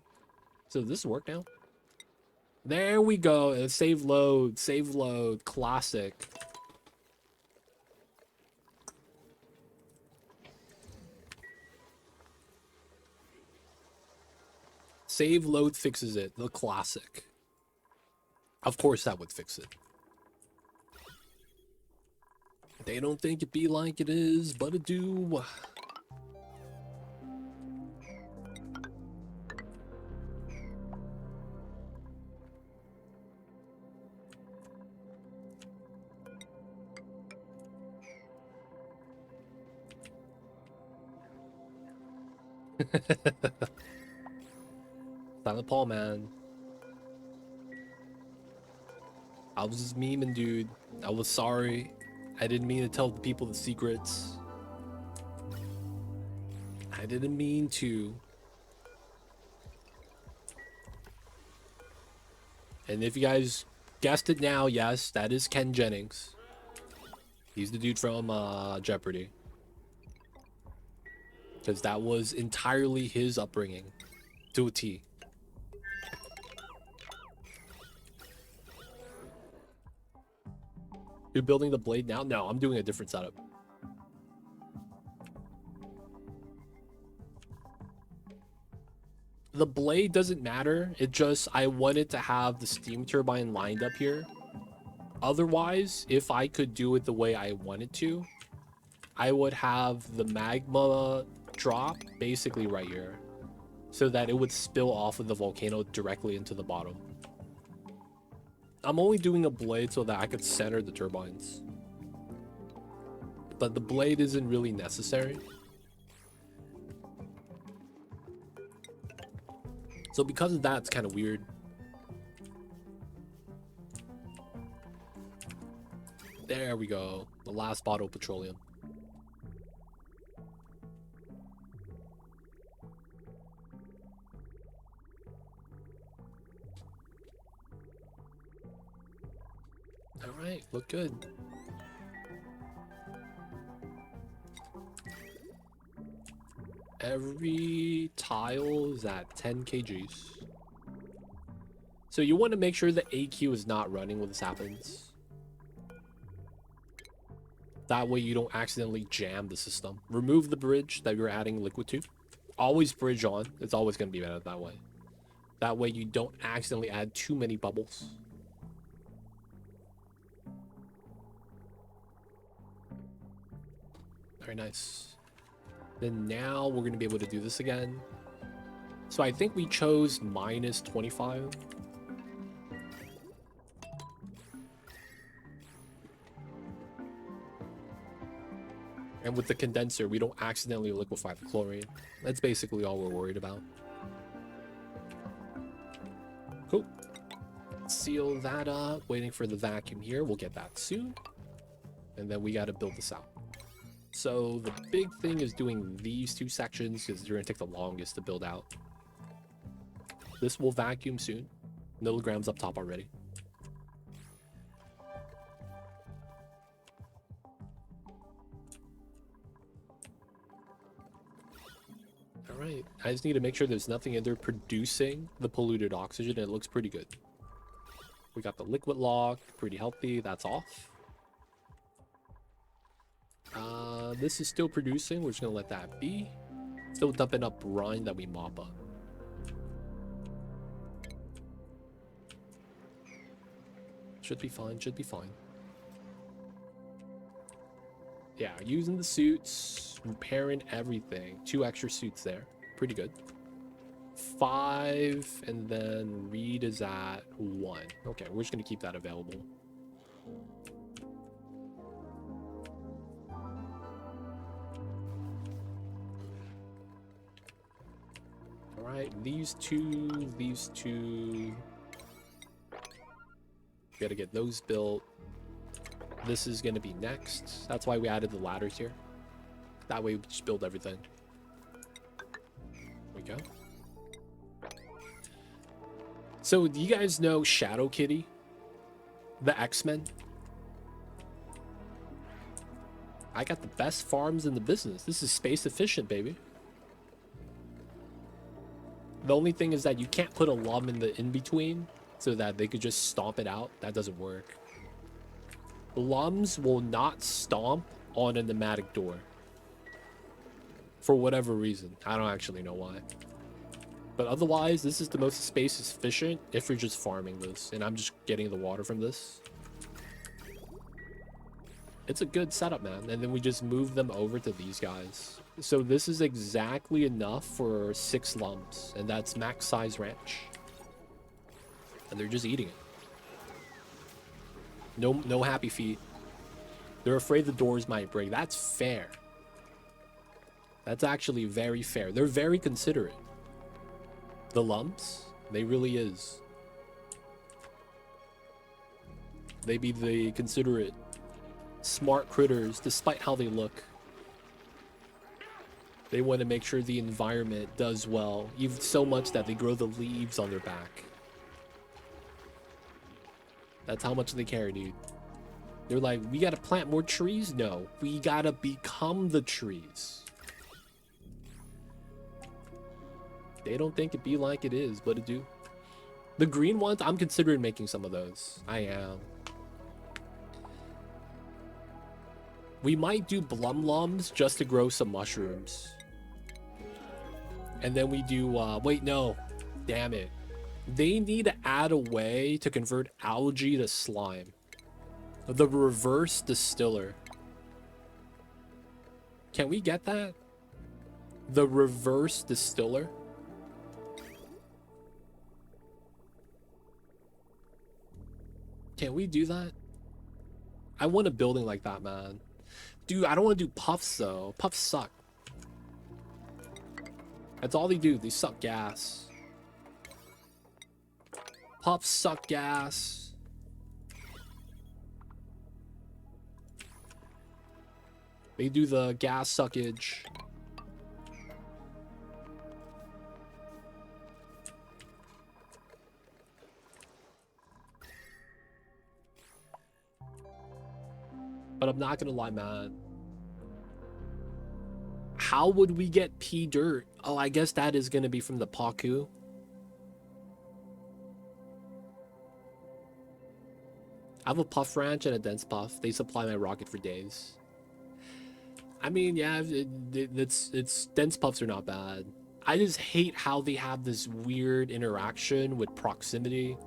So does this work now? There we go. Save load, classic. Save load fixes it, the classic. Of course that would fix it. They don't think it be like it is, but it do. Silent Paul, man. I was just memeing, dude. I was sorry. I didn't mean to tell the people the secrets. I didn't mean to. And if you guys guessed it now, yes, that is Ken Jennings. He's the dude from Jeopardy. Because that was entirely his upbringing. To a T. You're building the blade now? No, I'm doing a different setup. The blade doesn't matter. It just, I wanted to have the steam turbine lined up here. Otherwise, if I could do it the way I wanted to, I would have the magma drop basically right here, so that it would spill off of the volcano directly into the bottom. I'm only doing a blade so that I could center the turbines. But the blade isn't really necessary. So because of that, it's kind of weird. There we go. The last bottle of petroleum. All right, look good. Every tile is at 10 kgs. So you want to make sure the AQ is not running when this happens. That way you don't accidentally jam the system. Remove the bridge that you're adding liquid to. Always bridge on. It's always going to be better that way. That way you don't accidentally add too many bubbles. Very nice. Then now we're going to be able to do this again. So I think we chose minus 25. And with the condenser, we don't accidentally liquefy the chlorine. That's basically all we're worried about. Cool. Seal that up. Waiting for the vacuum here. We'll get that soon. And then we got to build this out. So the big thing is doing these 2 sections because they're going to take the longest to build out. This will vacuum soon. Milligrams up top already. All right. I just need to make sure there's nothing in there producing the polluted oxygen. It looks pretty good. We got the liquid lock. Pretty healthy. That's off. This is still producing. We're just gonna let that be. Still dumping up brine that we mop up. Should be fine, should be fine. Yeah, using the suits, repairing everything. 2 extra suits there. Pretty good. 5, and then Reed is at 1. Okay, we're just gonna keep that available. All right, these two. Gotta get those built. This is gonna be next. That's why we added the ladders here. That way we just build everything. There we go. So do you guys know Shadow Kitty? The X-Men? I got the best farms in the business. This is space efficient, baby. The only thing is that you can't put a lum in the in-between so that they could just stomp it out. That doesn't work. Lums will not stomp on a pneumatic door. For whatever reason. I don't actually know why. But otherwise, this is the most space efficient if you're just farming this. And I'm just getting the water from this. It's a good setup, man. And then we just move them over to these guys. So this is exactly enough for 6 lums. And that's max size ranch. And they're just eating it. No happy feet. They're afraid the doors might break. That's fair. That's actually very fair. They're very considerate. The lumps, they really is. They be the considerate, smart critters, despite how they look. They want to make sure the environment does well, even so much that they grow the leaves on their back. That's how much they care, dude. They're like, we gotta plant more trees? No, we gotta become the trees. They don't think it be like it is, but it do. The green ones, I'm considering making some of those. I am. We might do blum-lums just to grow some mushrooms. And then we do, wait, no. Damn it. They need to add a way to convert algae to slime. The reverse distiller. Can we get that? The reverse distiller? Can we do that? I want a building like that, man. Dude, I don't want to do puffs, though. Puffs suck. That's all they do. They suck gas. Puffs suck gas. They do the gas suckage. But I'm not gonna lie, man. How would we get pea dirt? Oh, I guess that is gonna be from the Paku. I have a puff ranch and a dense puff. They supply my rocket for days. I mean, yeah, it's dense puffs are not bad. I just hate how they have this weird interaction with proximity.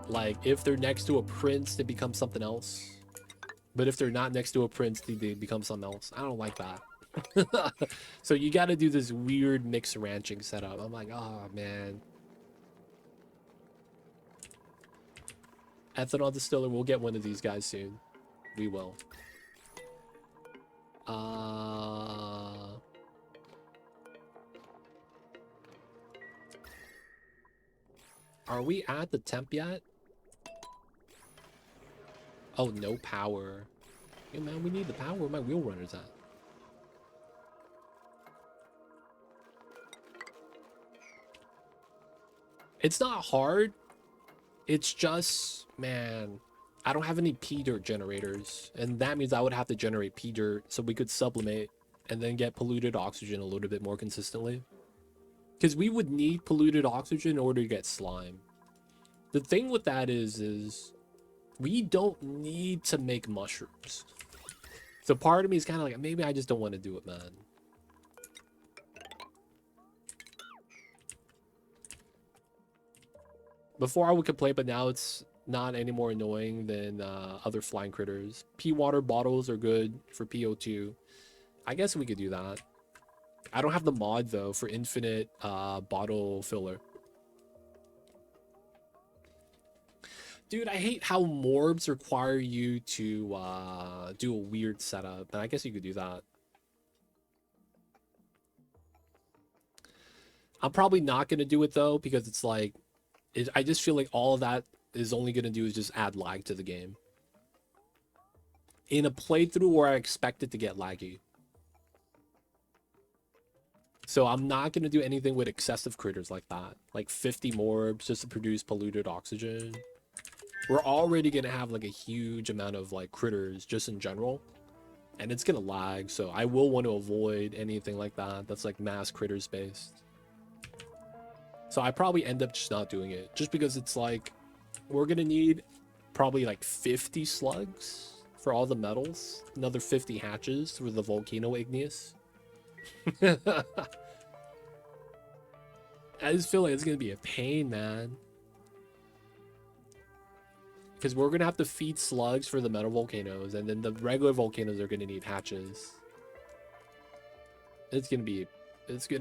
Like, if they're next to a prince, they become something else. But if they're not next to a prince, they become something else. I don't like that. So you got to do this weird mixed ranching setup. I'm like, oh, man. Ethanol distiller, we'll get one of these guys soon. We will. Are we at the temp yet? Oh, no power. Hey, man, we need the power. Where my wheel runners at? It's not hard. It's just, man, I don't have any pea dirt generators. And that means I would have to generate pea dirt so we could sublimate and then get polluted oxygen a little bit more consistently. Because we would need polluted oxygen in order to get slime. The thing with that is we don't need to make mushrooms. So part of me is kind of like, maybe I just don't want to do it, man. Before I would complain, but now it's not any more annoying than other flying critters. Pea water bottles are good for PO2. I guess we could do that. I don't have the mod, though, for infinite bottle filler. Dude, I hate how morbs require you to do a weird setup. And I guess you could do that. I'm probably not going to do it though, because it's like, I just feel like all of that is only going to do is just add lag to the game. In a playthrough where I expect it to get laggy. So I'm not going to do anything with excessive critters like that. Like 50 morbs just to produce polluted oxygen. We're already going to have like a huge amount of like critters just in general. And it's going to lag. So I will want to avoid anything like that. That's like mass critters based. So I probably end up just not doing it. Just because it's like, we're going to need probably like 50 slugs for all the metals. Another 50 hatches for the Volcano Igneus. I just feel like it's going to be a pain, man. Because we're going to have to feed slugs for the metal volcanoes. And then the regular volcanoes are going to need hatches. It's going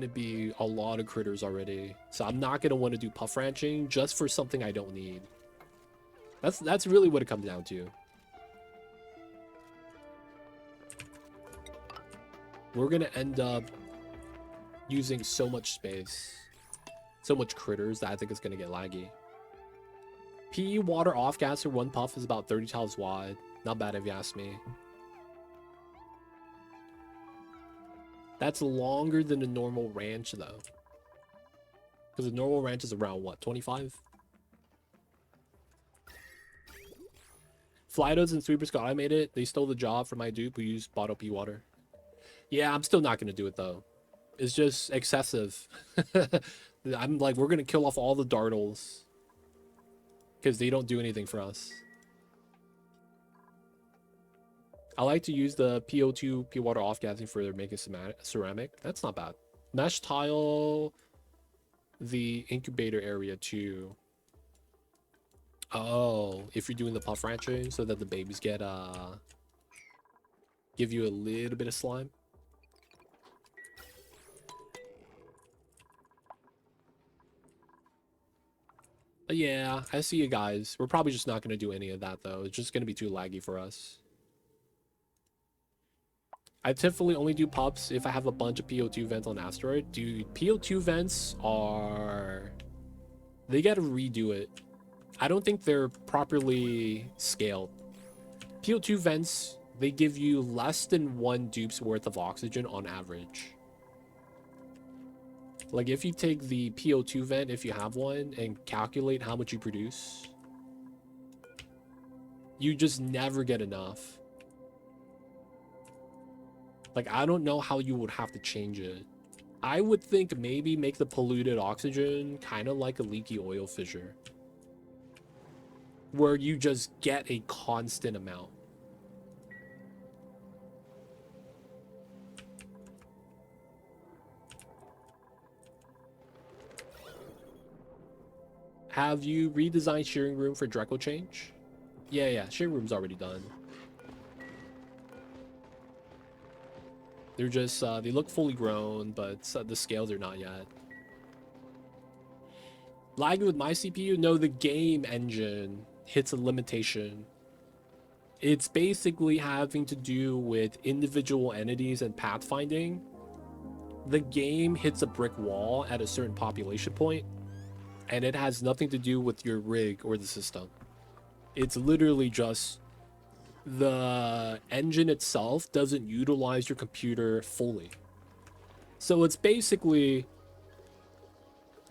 to be a lot of critters already. So I'm not going to want to do puff ranching just for something I don't need. That's really what it comes down to. We're going to end up using so much space. So much critters that I think it's going to get laggy. PE water off gas for one puff is about 30 tiles wide. Not bad if you ask me. That's longer than a normal ranch though. Because the normal ranch is around what, 25? Flydos and Sweepers got automated. They stole the job from my dupe who used bottle P water. Yeah, I'm still not going to do it though. It's just excessive. I'm like, we're going to kill off all the dartles. Because they don't do anything for us. I like to use the PO2 P water off gassing for making ceramic. That's not bad. Mesh tile the incubator area too. Oh, if you're doing the puff ranching so that the babies get give you a little bit of slime. But yeah, I see you guys. We're probably just not going to do any of that though. It's just going to be too laggy for us. I typically only do pups if I have a bunch of PO2 vents on asteroid. Dude, PO2 vents are... They gotta redo it. I don't think they're properly scaled. PO2 vents, they give you less than 1 dupe's worth of oxygen on average. Like if you take the PO2 vent, if you have one, and calculate how much you produce, you just never get enough. Like, I don't know how you would have to change it. I would think maybe make the polluted oxygen kind of like a leaky oil fissure. Where you just get a constant amount. Have you redesigned shearing room for Draco change? Yeah, shearing room's already done. They're just, they look fully grown, but the scales are not yet. Lagging with my CPU? No, the game engine hits a limitation. It's basically having to do with individual entities and pathfinding. The game hits a brick wall at a certain population point, and it has nothing to do with your rig or the system. It's literally just the engine itself doesn't utilize your computer fully. So it's basically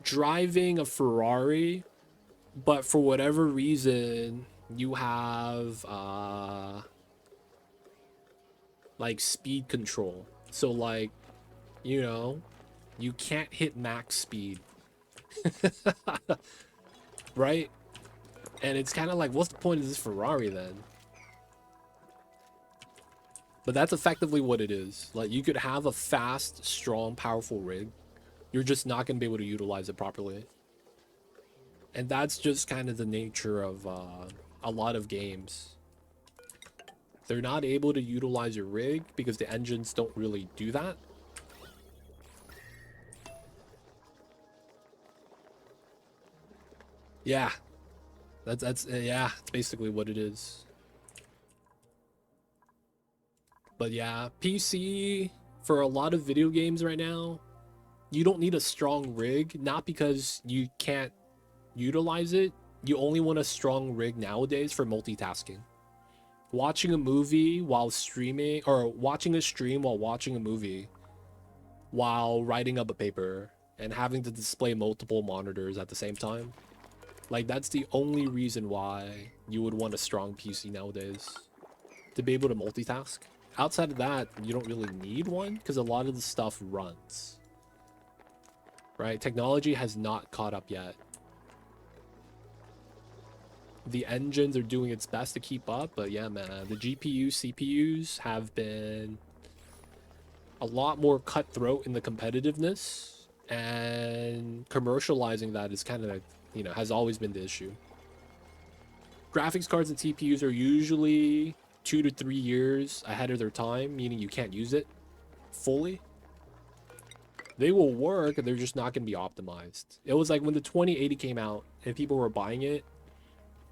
driving a Ferrari, but for whatever reason you have like speed control. So like, you know, you can't hit max speed. Right? And it's kind of like, what's the point of this Ferrari then? But that's effectively what it is. Like, you could have a fast, strong, powerful rig. You're just not going to be able to utilize it properly. And that's just kind of the nature of a lot of games. They're not able to utilize your rig because the engines don't really do that. Yeah. That's basically what it is. But yeah, PC for a lot of video games right now, You don't need a strong rig, not because you can't utilize it. You only want a strong rig nowadays for multitasking. Watching a movie while streaming, or watching a stream while watching a movie while writing up a paper and having to display multiple monitors at the same time. Like, that's the only reason why you would want a strong PC nowadays, to be able to multitask. Outside of that, you don't really need one because a lot of the stuff runs. Right? Technology has not caught up yet. The engines are doing its best to keep up, but yeah, man, the GPUs, CPUs have been a lot more cutthroat in the competitiveness, and commercializing that is kind of, you know, has always been the issue. Graphics cards and TPUs are usually 2 to 3 years ahead of their time, meaning you can't use it fully. They will work, they're just not going to be optimized. It was like when the 2080 came out and people were buying it,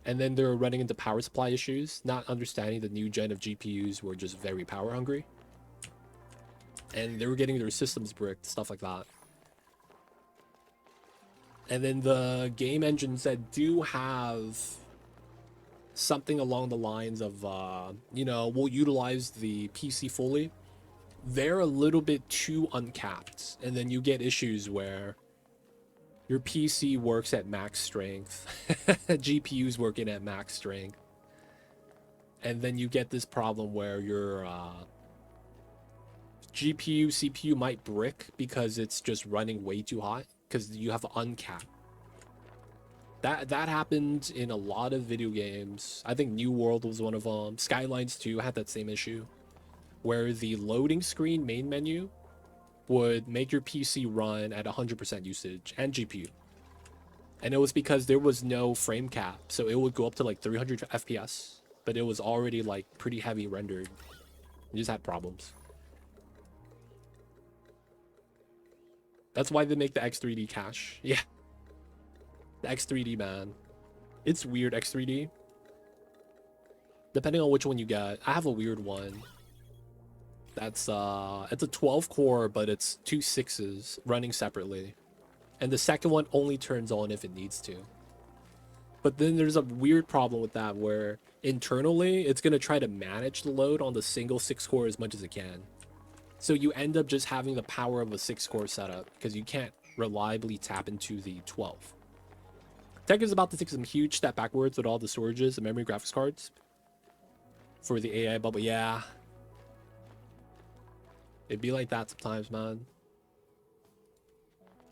and then they were running into power supply issues, not understanding the new gen of GPUs were just very power hungry. And they were getting their systems bricked, stuff like that. And then the game engines that do have something along the lines of, you know, will utilize the PC fully, they're a little bit too uncapped. And then you get issues where your PC works at max strength, GPU's working at max strength. And then you get this problem where your GPU, CPU might brick because it's just running way too hot because you have uncapped. That happened in a lot of video games. I think New World was one of them. Skylines 2 had that same issue, where the loading screen main menu would make your PC run at 100% usage and GPU. And it was because there was no frame cap, so it would go up to like 300 FPS, but it was already like pretty heavy rendered. You just had problems. That's why they make the X3D cache. Yeah. The X3D, man. It's weird, X3D. Depending on which one you get. I have a weird one. That's, it's a 12 core, but it's 2 6s running separately. And the second one only turns on if it needs to. But then there's a weird problem with that where internally, it's going to try to manage the load on the single 6 core as much as it can. So you end up just having the power of a 6 core setup because you can't reliably tap into the 12. Tech is about to take some huge step backwards with all the storages and memory graphics cards for the AI bubble. Yeah. It'd be like that sometimes, man.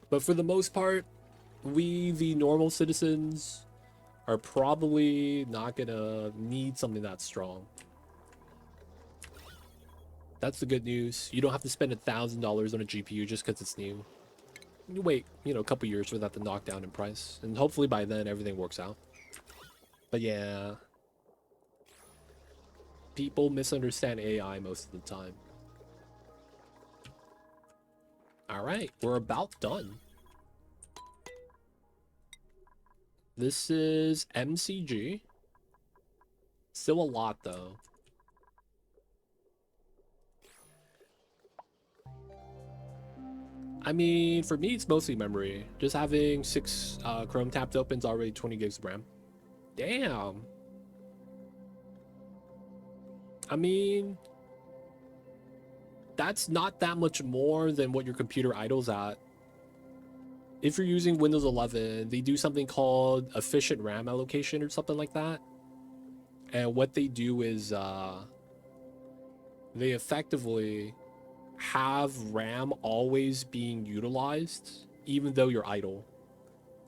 But for the most part, we, the normal citizens, are probably not gonna need something that strong. That's the good news. You don't have to spend $1,000 on a GPU just because it's new. You wait, you know, a couple years for that to knock down in price, and hopefully by then everything works out. But yeah, people misunderstand AI most of the time. All right, we're about done. This is MCG. Still a lot though. I mean, for me, it's mostly memory. Just having 6 Chrome tapped open is already 20 gigs of RAM. Damn. I mean, that's not that much more than what your computer idles at. If you're using Windows 11, they do something called efficient RAM allocation or something like that. And what they do is they effectively have RAM always being utilized, even though you're idle.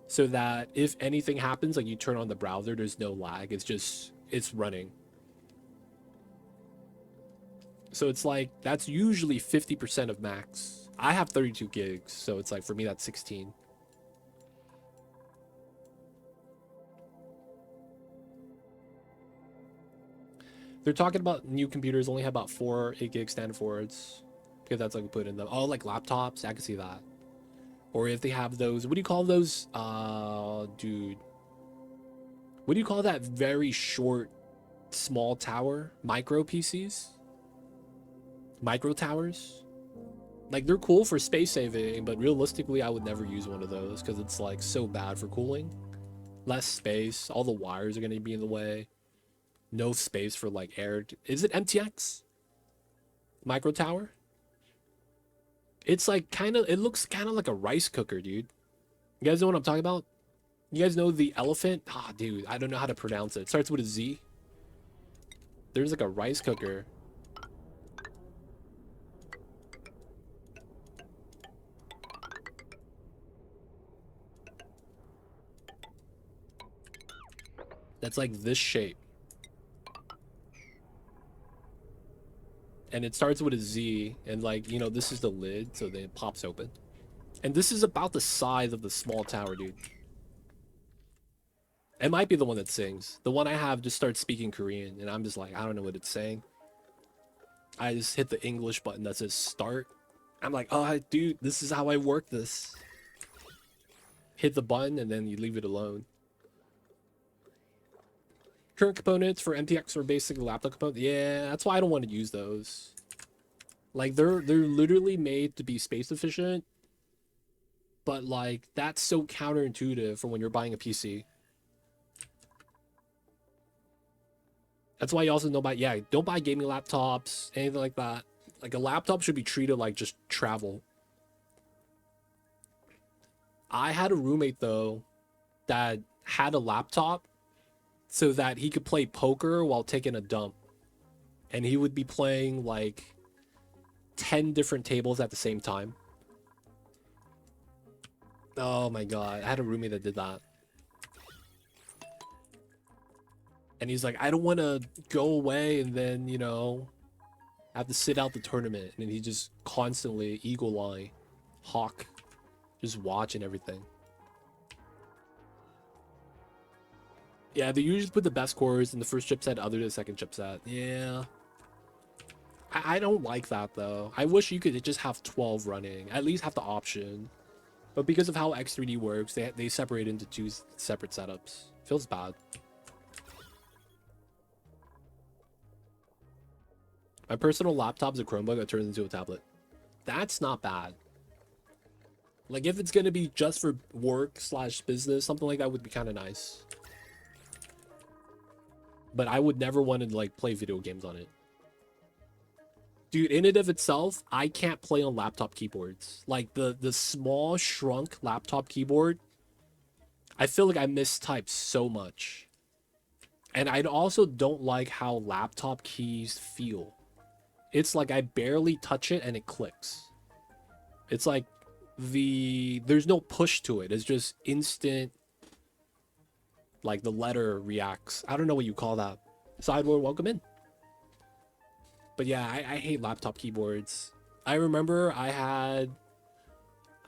So that if anything happens, like you turn on the browser, there's no lag. It's running. So it's like, that's usually 50% of max. I have 32 gigs, so it's like, for me, that's 16. They're talking about new computers only have about 4 8 gig standard forwards. Because that's like put in them. Oh, like laptops, I can see that. Or if they have those, what do you call those? Dude. What do you call that very short, small tower? Micro PCs? Micro towers? Like, they're cool for space saving, but realistically, I would never use one of those because it's like so bad for cooling. Less space, all the wires are going to be in the way. No space for like air. Is it MTX? Micro tower? It's like kind of, it looks kind of like a rice cooker, dude. You guys know what I'm talking about? You guys know the elephant? Ah, dude, I don't know how to pronounce it. It starts with a Z. There's like a rice cooker. That's like this shape. And it starts with a Z, and like, you know, this is the lid, so then it pops open. And this is about the size of the small tower, dude. It might be the one that sings. The one I have just starts speaking Korean, and I'm just like, I don't know what it's saying. I just hit the English button that says start. I'm like, oh, dude, this is how I work this. Hit the button, and then you leave it alone. Current components for MTX are basically laptop components. Yeah, that's why I don't want to use those. Like, they're literally made to be space efficient, but like that's so counterintuitive for when you're buying a PC. That's why you also don't buy, yeah, don't buy gaming laptops, anything like that. Like, a laptop should be treated like just travel. I had a roommate though that had a laptop so that he could play poker while taking a dump. And he would be playing like 10 different tables at the same time. Oh my god, I had a roommate that did that. And he's like, I don't want to go away and then, you know, have to sit out the tournament. And he just constantly eagle eye, hawk, just watching everything. Yeah, they usually put the best cores in the first chipset other than the second chipset. Yeah. I don't like that though. I wish you could just have 12 running, at least have the option. But because of how X3D works, they separate into two separate setups. Feels bad. My personal laptop's a Chromebook that turns into a tablet. That's not bad. Like, if it's gonna be just for work slash business, something like that would be kind of nice. But I would never want to like play video games on it. Dude, in and of itself, I can't play on laptop keyboards. Like, the small shrunk laptop keyboard, I feel like I mistype so much. And I also don't like how laptop keys feel. It's like I barely touch it and it clicks. It's like there's no push to it. It's just instant, like the letter reacts. I don't know what you call that. Sideboard, welcome in. But yeah, I hate laptop keyboards. I remember I had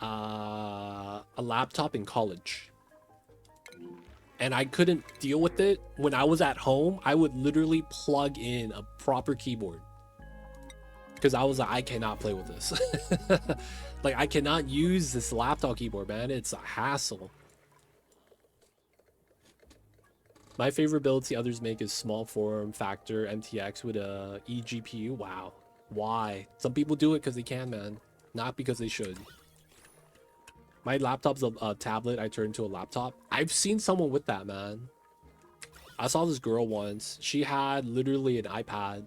a laptop in college. And I couldn't deal with it. When I was at home, I would literally plug in a proper keyboard. Because I was like, I cannot play with this. Like, I cannot use this laptop keyboard, man. It's a hassle. My favorite builds the others make is small form factor MTX with a eGPU. Wow. Why? Some people do it because they can, man. Not because they should. My laptop's a tablet I turned into a laptop. I've seen someone with that, man. I saw this girl once. She had literally an iPad.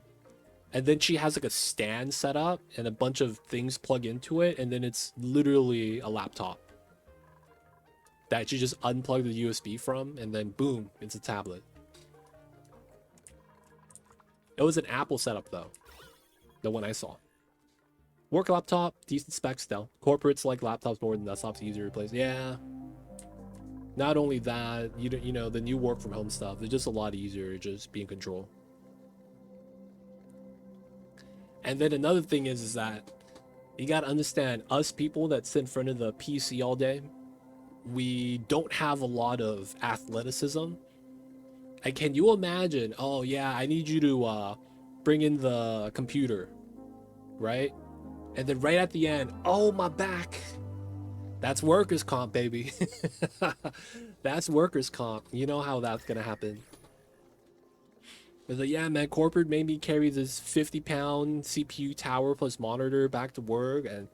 And then she has like a stand set up and a bunch of things plug into it. And then it's literally a laptop that you just unplug the USB from. And then boom, it's a tablet. It was an Apple setup though. The one I saw. Work laptop, decent specs though. Corporates like laptops more than desktops, easier to replace. Yeah. Not only that, you know, the new work from home stuff, it's just a lot easier to just be in control. And then another thing is that you gotta understand, us people that sit in front of the PC all day, we don't have a lot of athleticism. And can you imagine, oh yeah, I need you to bring in the computer, right? And then right at the end, oh, my back. That's workers' comp, baby. That's workers' comp. You know how that's gonna happen. It's like, yeah, man, corporate made me carry this 50-pound CPU tower plus monitor back to work, and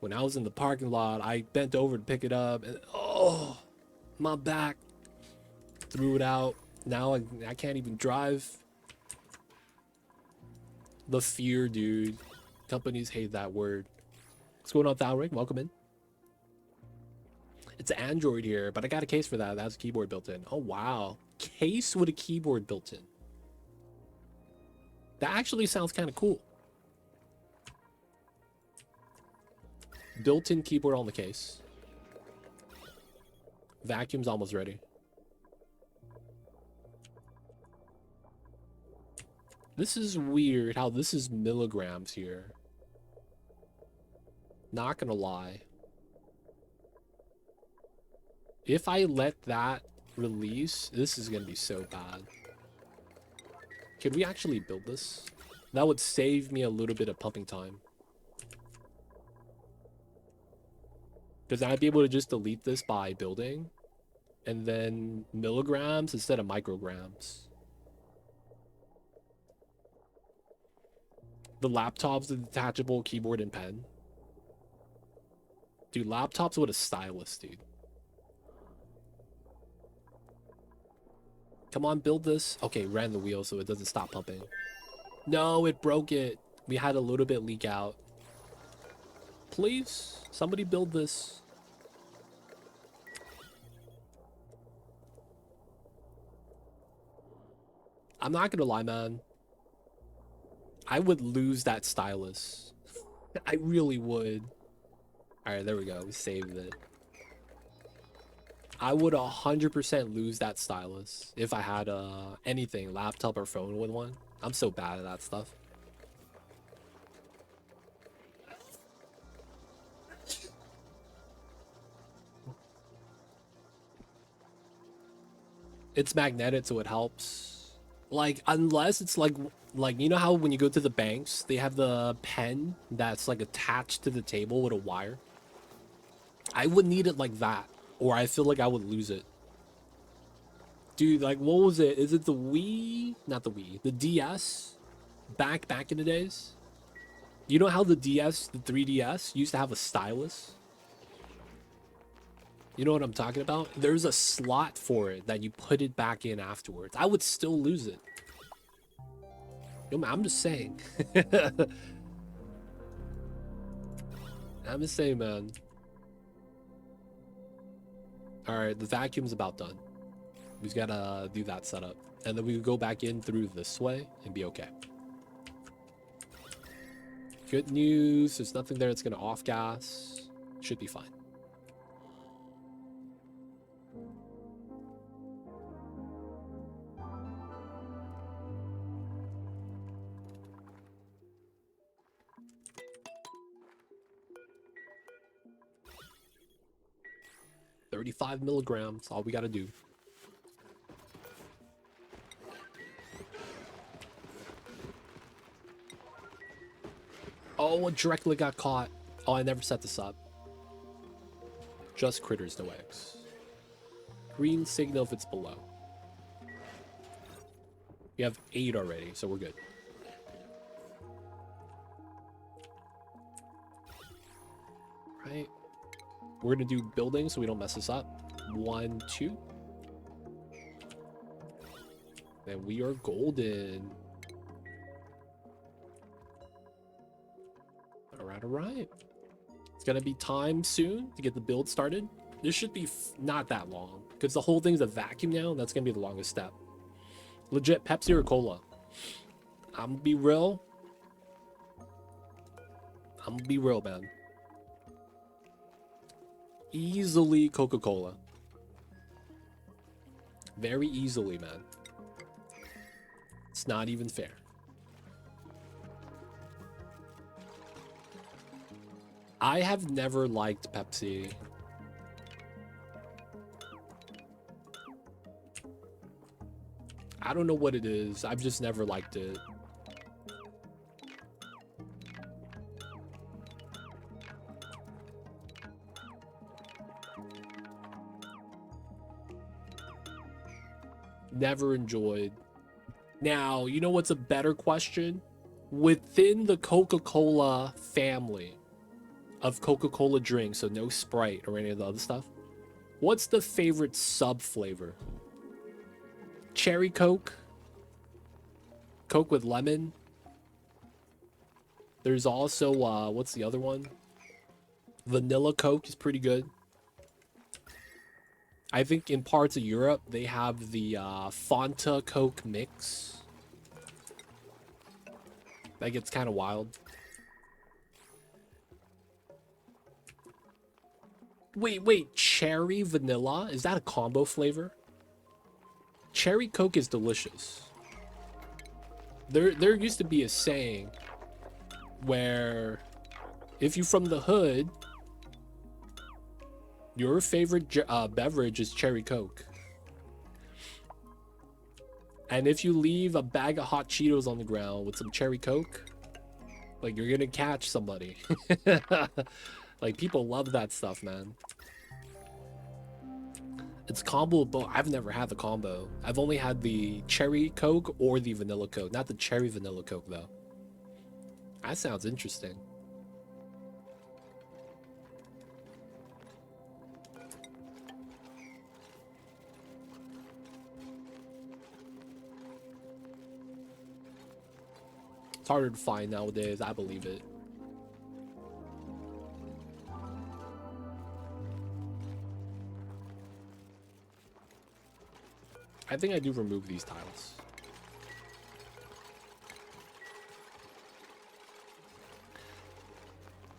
when I was in the parking lot, I bent over to pick it up, and oh, my back. Threw it out. Now I can't even drive. The fear, dude. Companies hate that word. What's going on, Thalric? Welcome in. It's Android here, but I got a case for that. That has a keyboard built in. Oh, wow. Case with a keyboard built in. That actually sounds kind of cool. Built-in keyboard on the case. Vacuum's almost ready. This is weird how this is milligrams here. Not gonna lie. If I let that release, this is gonna be so bad. Could we actually build this? That would save me a little bit of pumping time. Because I'd be able to just delete this by building. And then milligrams instead of micrograms. The laptop's a detachable keyboard and pen. Dude, laptops with a stylus, dude. Come on, build this. Okay, ran the wheel so it doesn't stop pumping. No, it broke it. We had a little bit leak out. Please, somebody build this. I'm not gonna lie, man. I would lose that stylus. I really would. Alright, there we go. We saved it. I would 100% lose that stylus if I had anything, laptop or phone with one. I'm so bad at that stuff. It's magnetic, so it helps. Like, unless it's like you know how when you go to the banks, they have the pen that's like attached to the table with a wire? I would need it like that, or I feel like I would lose it. Dude, like, what was it? Is it the Wii? Not the Wii. The DS? Back in the days? You know how the DS, the 3DS, used to have a stylus? You know what I'm talking about? There's a slot for it that you put it back in afterwards. I would still lose it. Yo, man, I'm just saying. I'm just saying, man. Alright, the vacuum's about done. We just gotta do that setup. And then we go back in through this way and be okay. Good news, there's nothing there that's gonna off gas. Should be fine. $35 milligrams, all we gotta do. Oh, it directly got caught. Oh, I never set this up. Just critters, no eggs. Green signal if it's below. We have 8 already, so we're good. Right. We're gonna do buildings so we don't mess this up. 1, 2. And we are golden. Alright. It's gonna be time soon to get the build started. This should be not that long, because the whole thing's a vacuum now. That's gonna be the longest step. Legit, Pepsi or Cola? I'm gonna be real. Man. Easily Coca-Cola. Very easily, man. It's not even fair. I have never liked Pepsi. I don't know what it is. I've just never liked it. Never enjoyed Now, you know what's a better question? Within the Coca-Cola family of Coca-Cola drinks, so no Sprite or any of the other stuff, what's the favorite sub-flavor? Cherry Coke? Coke with lemon? There's also, what's the other one? Vanilla Coke is pretty good. I think in parts of Europe, they have the Fanta Coke mix. That gets kind of wild. Wait, cherry vanilla? Is that a combo flavor? Cherry Coke is delicious. There used to be a saying where if you're from the hood, your favorite beverage is Cherry Coke. And if you leave a bag of hot Cheetos on the ground with some Cherry Coke, like, you're gonna catch somebody. Like, people love that stuff, man. It's combo, but I've never had the combo. I've only had the Cherry Coke or the Vanilla Coke. Not the Cherry Vanilla Coke, though. That sounds interesting. It's harder to find nowadays, I believe it. I think I do remove these tiles.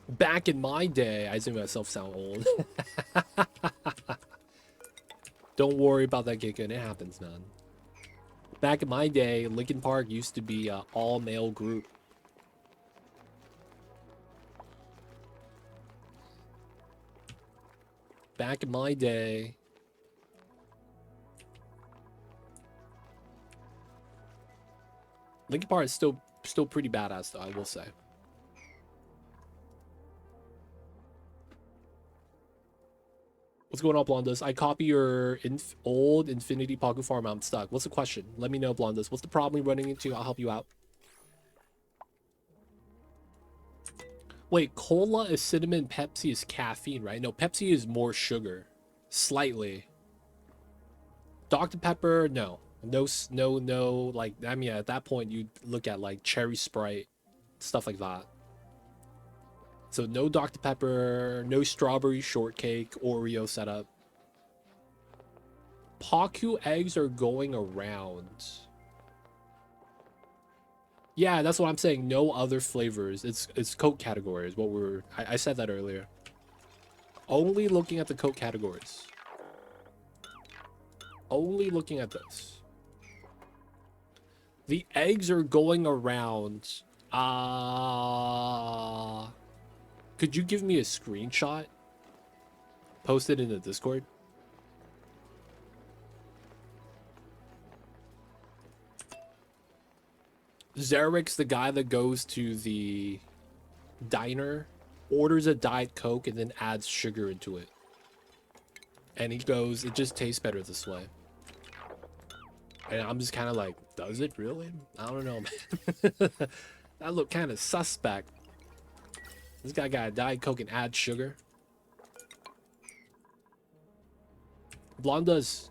Back in my day, I see myself sound old. Don't worry about that, Giga. It happens, man. Back in my day, Linkin Park used to be an all-male group. Back in my day, Linkin Park is still pretty badass, though, I will say. What's going on, Blondus? I copy your old Infinity Pocket Farm. I'm stuck. What's the question? Let me know, Blondus. What's the problem you're running into? I'll help you out. Wait, cola is cinnamon, Pepsi is caffeine, right? No, Pepsi is more sugar. Slightly. Dr. Pepper, no. No, like, I mean, at that point, you'd look at, like, Cherry Sprite, stuff like that. So no Dr. Pepper, no strawberry shortcake, Oreo setup. Paku eggs are going around. Yeah, that's what I'm saying. No other flavors. It's Coke categories. What I said that earlier. Only looking at the Coke categories. Only looking at those. The eggs are going around. Could you give me a screenshot? Post it in the Discord. Zarek's the guy that goes to the diner, orders a Diet Coke, and then adds sugar into it. And he goes, it just tastes better this way. And I'm just kind of like, does it really? I don't know, man. That looked kind of suspect. This guy got a Diet Coke and adds sugar. Blondas.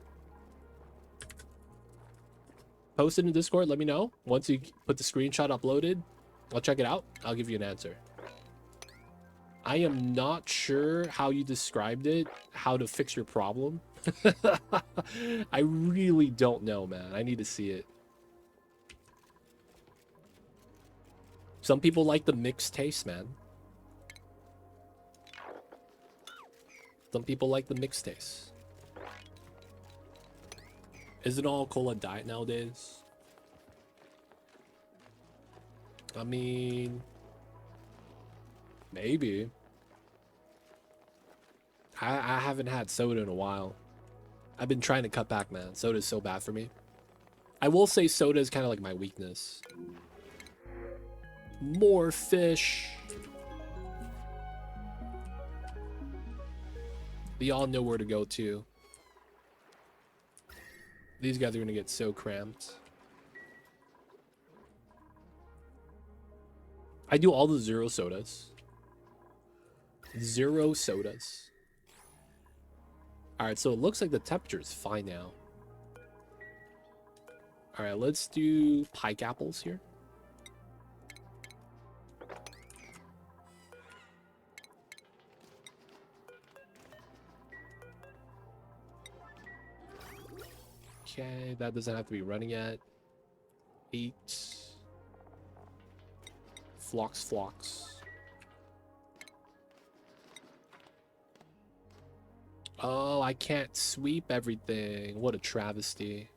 Post it in Discord, let me know. Once you put the screenshot uploaded, I'll check it out. I'll give you an answer. I am not sure how you described it, how to fix your problem. I really don't know, man. I need to see it. Some people like the mixed taste, man. Some people like the mixed taste. Isn't all cola diet nowadays? I mean, maybe. I haven't had soda in a while. I've been trying to cut back, man. Soda's so bad for me. I will say soda is kind of like my weakness. More fish. We all know where to go to. These guys are gonna get so cramped. I do all the zero sodas. Zero sodas. Alright, so it looks like the temperature is fine now. Alright, let's do pike apples here. Okay, that doesn't have to be running yet. 8. Phlox. Oh, I can't sweep everything. What a travesty.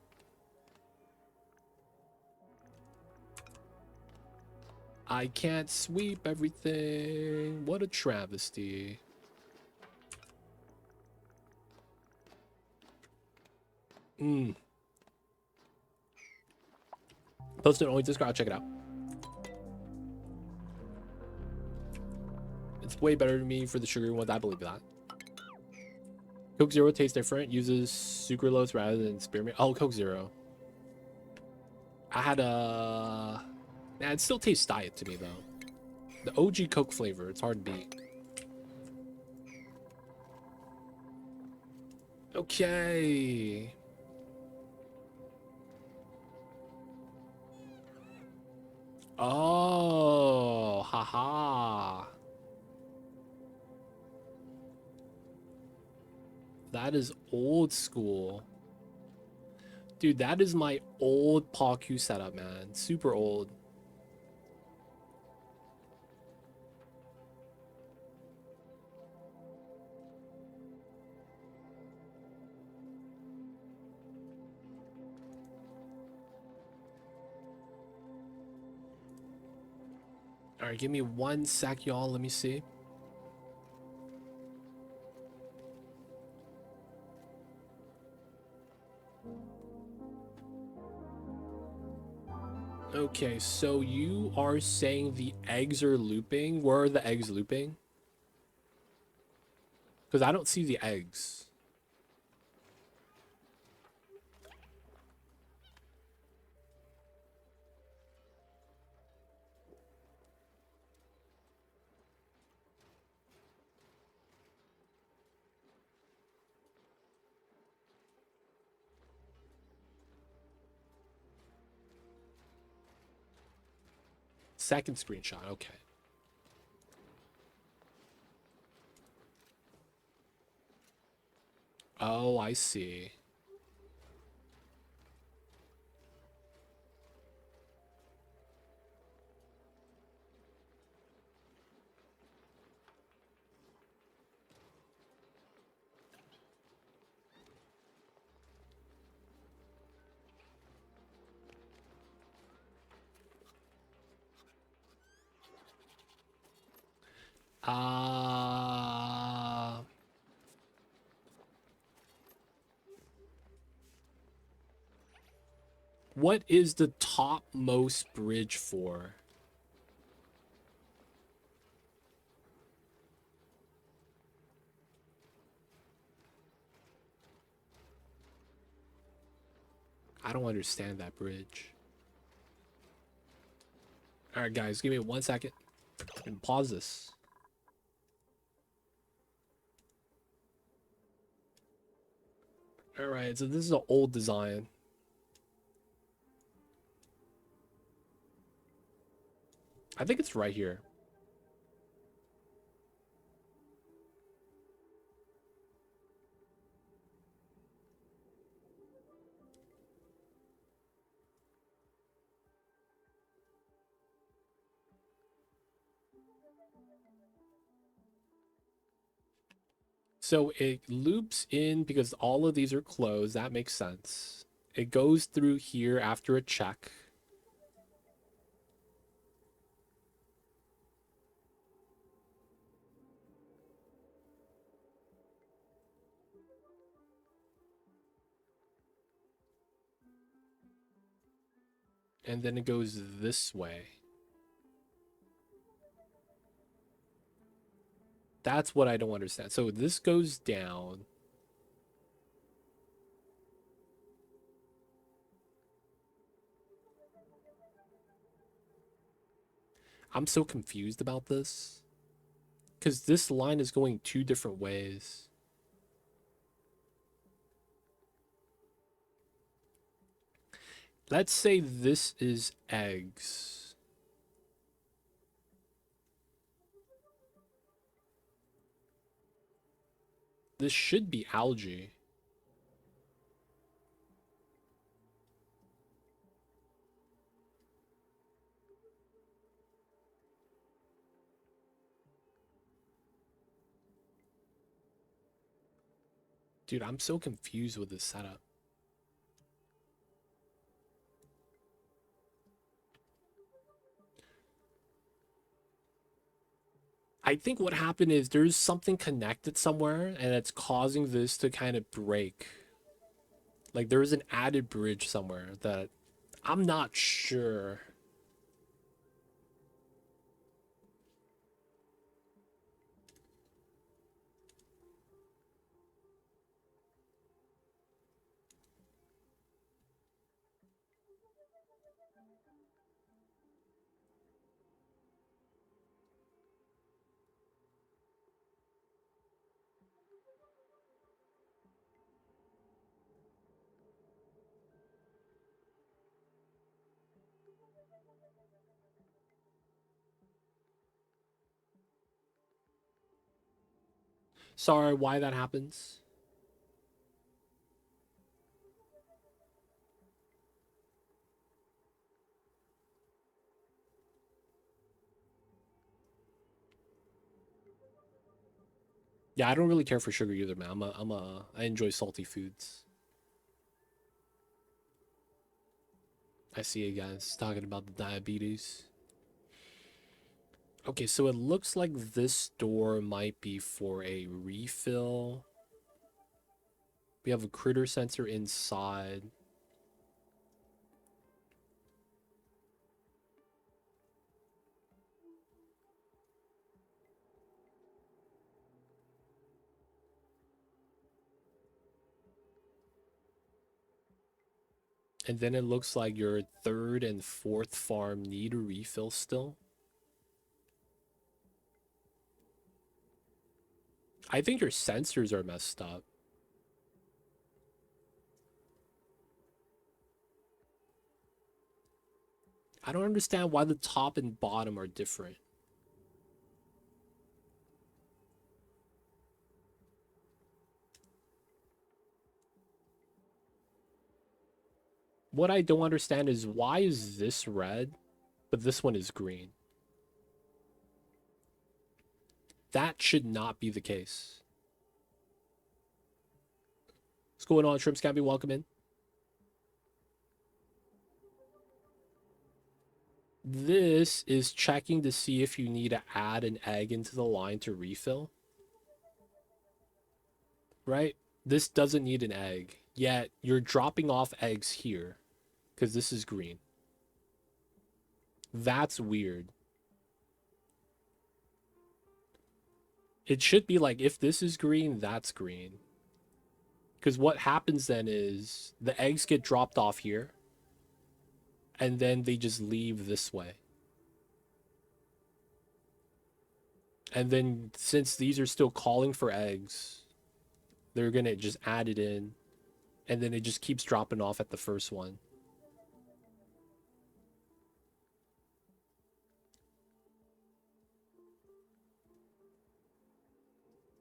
I can't sweep everything. What a travesty. Posted only Discord. I'll check it out. It's way better to me for the sugary ones. I believe that. Coke Zero tastes different. Uses sucralose rather than spearmint. Oh, Coke Zero. I had a... Nah, it still tastes diet to me, though. The OG Coke flavor. It's hard to beat. Okay. Oh, haha. That is old school. Dude, that is my old PawQ setup, man. Super old. Alright, give me 1 sec, y'all. Let me see. Okay, so you are saying the eggs are looping? Where are the eggs looping? Because I don't see the eggs. Second screenshot, okay. Oh, I see. What is the topmost bridge for? I don't understand that bridge. Alright, guys, give me 1 second. And pause this. Alright, so this is an old design. I think it's right here. So it loops in because all of these are closed. That makes sense. It goes through here after a check. And then it goes this way. That's what I don't understand. So this goes down. I'm so confused about this. Because this line is going two different ways. Let's say this is eggs. This should be algae. Dude, I'm so confused with this setup. I think what happened is there's something connected somewhere and it's causing this to kind of break. Like there is an added bridge somewhere that I'm not sure. Sorry why that happens. Yeah, I don't really care for sugar either, man. I enjoy salty foods. I see you guys talking about the diabetes. Okay, so it looks like this door might be for a refill. We have a critter sensor inside. And then it looks like your third and fourth farm need a refill still. I think your sensors are messed up. I don't understand why the top and bottom are different. What I don't understand is why is this red, but this one is green? That should not be the case. What's going on, Shrimp Scabby? Welcome in. This is checking to see if you need to add an egg into the line to refill. Right? This doesn't need an egg. Yet you're dropping off eggs here because this is green. That's weird. It should be like if this is green, that's green. Because what happens then is the eggs get dropped off here and then they just leave this way. And then since these are still calling for eggs, they're going to just add it in and then it just keeps dropping off at the first one.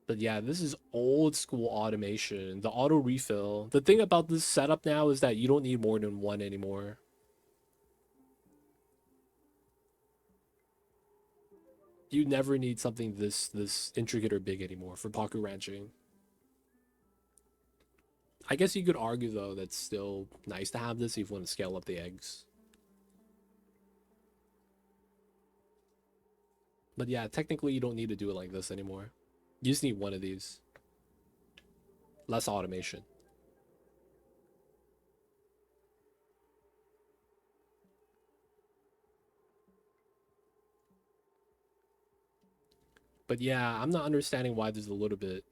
But yeah, this is old school automation. The auto refill. The thing about this setup now is that you don't need more than one anymore. You never need something this intricate or big anymore for pocket ranching. I guess you could argue though that's still nice to have this if you want to scale up the eggs. But yeah, technically you don't need to do it like this anymore. You just need one of these. Less automation. But yeah, I'm not understanding why there's a little bit.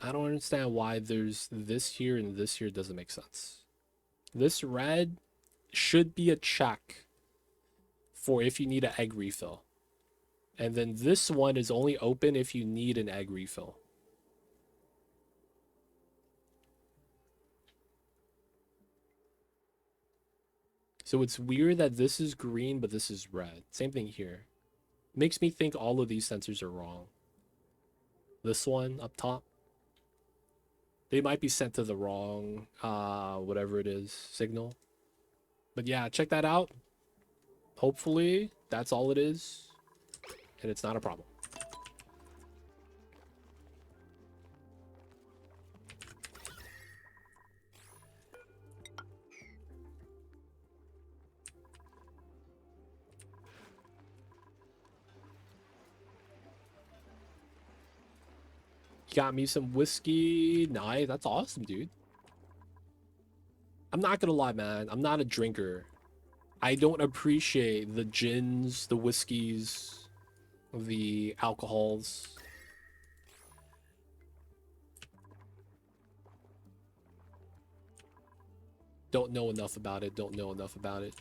I don't understand why there's this here and this here doesn't make sense. This red should be a check for if you need an egg refill. And then this one is only open if you need an egg refill. So it's weird that this is green, but this is red. Same thing here. Makes me think all of these sensors are wrong. This one up top, they might be sent to the wrong, whatever it is, signal. But yeah, check that out. Hopefully that's all it is, and it's not a problem. Got me some whiskey. Nice. That's awesome, dude. I'm not gonna lie, man. I'm not a drinker. I don't appreciate the gins, the whiskeys, the alcohols. Don't know enough about it. Don't know enough about it.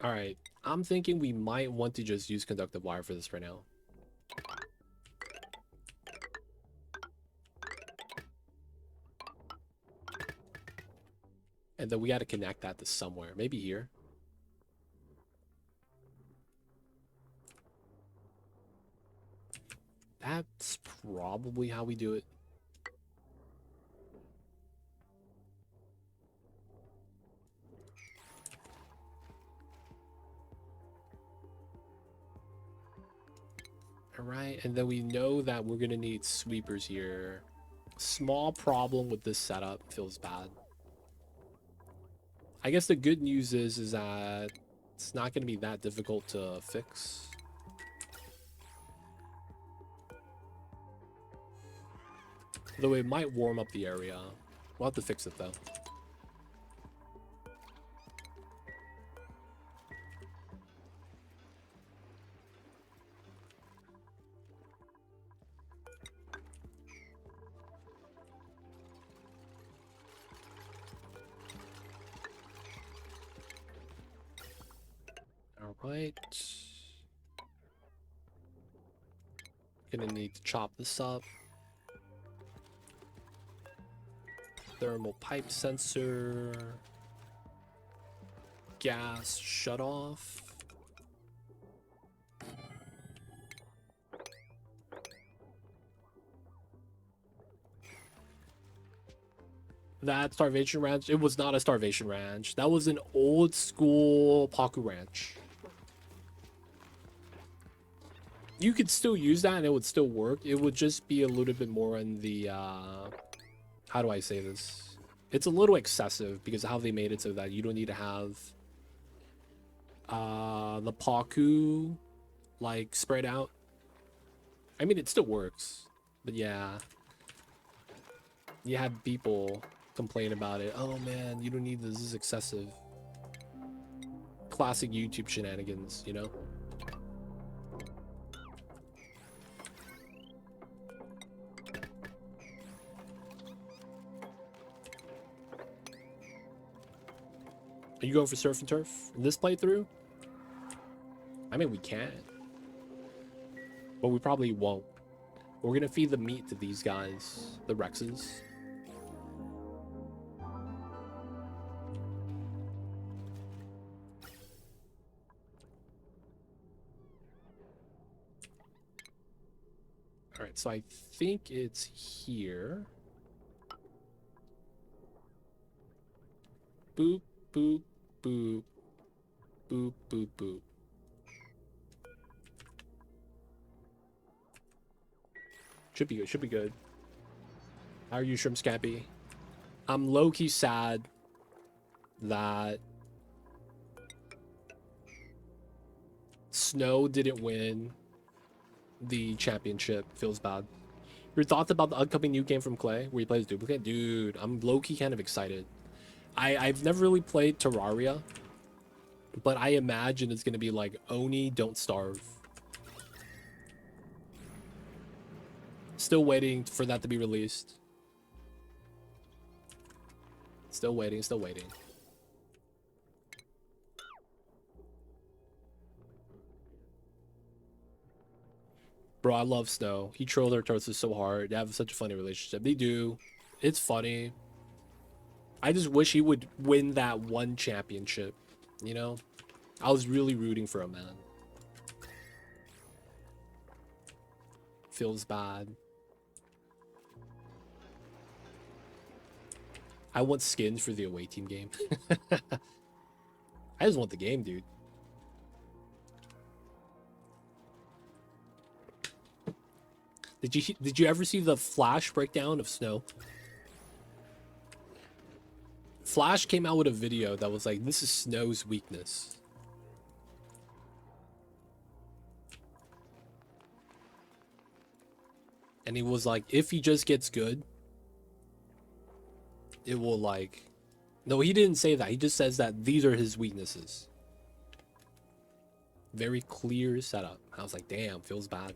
All right, I'm thinking we might want to just use conductive wire for this right now. And then we got to connect that to somewhere, maybe here. That's probably how we do it. All right, and then we know that we're gonna need sweepers here. Small problem with this setup, feels bad. I guess the good news is that it's not gonna be that difficult to fix. Though it might warm up the area. We'll have to fix it though. Alright. Gonna need to chop this up. Thermal pipe sensor. Gas shut off. That starvation ranch, it was not a starvation ranch. That was an old school Paku ranch. You could still use that and it would still work. It would just be a little bit more in the, how do I say this? It's a little excessive because of how they made it so that you don't need to have the Paku like spread out. I mean, it still works, but yeah. You had people complain about it. Oh man, you don't need this. This is excessive. Classic YouTube shenanigans, you know? Are you going for surf and turf in this playthrough? I mean, we can. But we probably won't. We're gonna feed the meat to these guys, the Rexes. Alright, so I think it's here. Boop, boop, boop. Boop, boop, boop. Should be good, should be good. How are you, Shrimp Scappy? I'm low-key sad that Snow didn't win the championship. Feels bad. Your thoughts about the upcoming new game from Clay where he plays Duplicate? Dude, I'm low-key kind of excited. I've never really played Terraria, But I imagine it's gonna be like, Oni, don't starve. Still waiting for that to be released. Still waiting, still waiting. Bro, I love Snow. He trolled their Artosis so hard. They have such a funny relationship. They do. It's funny. I just wish he would win that one championship. You know? I was really rooting for him, man. Feels bad. I want skins for the away team game. I just want the game, dude. Did you ever see the Flash breakdown of Snow? Flash came out with a video that was like, this is Snow's weakness. And he was like, if he just gets good, it will like... No, he didn't say that. He just says that these are his weaknesses. Very clear setup. I was like, damn, feels bad.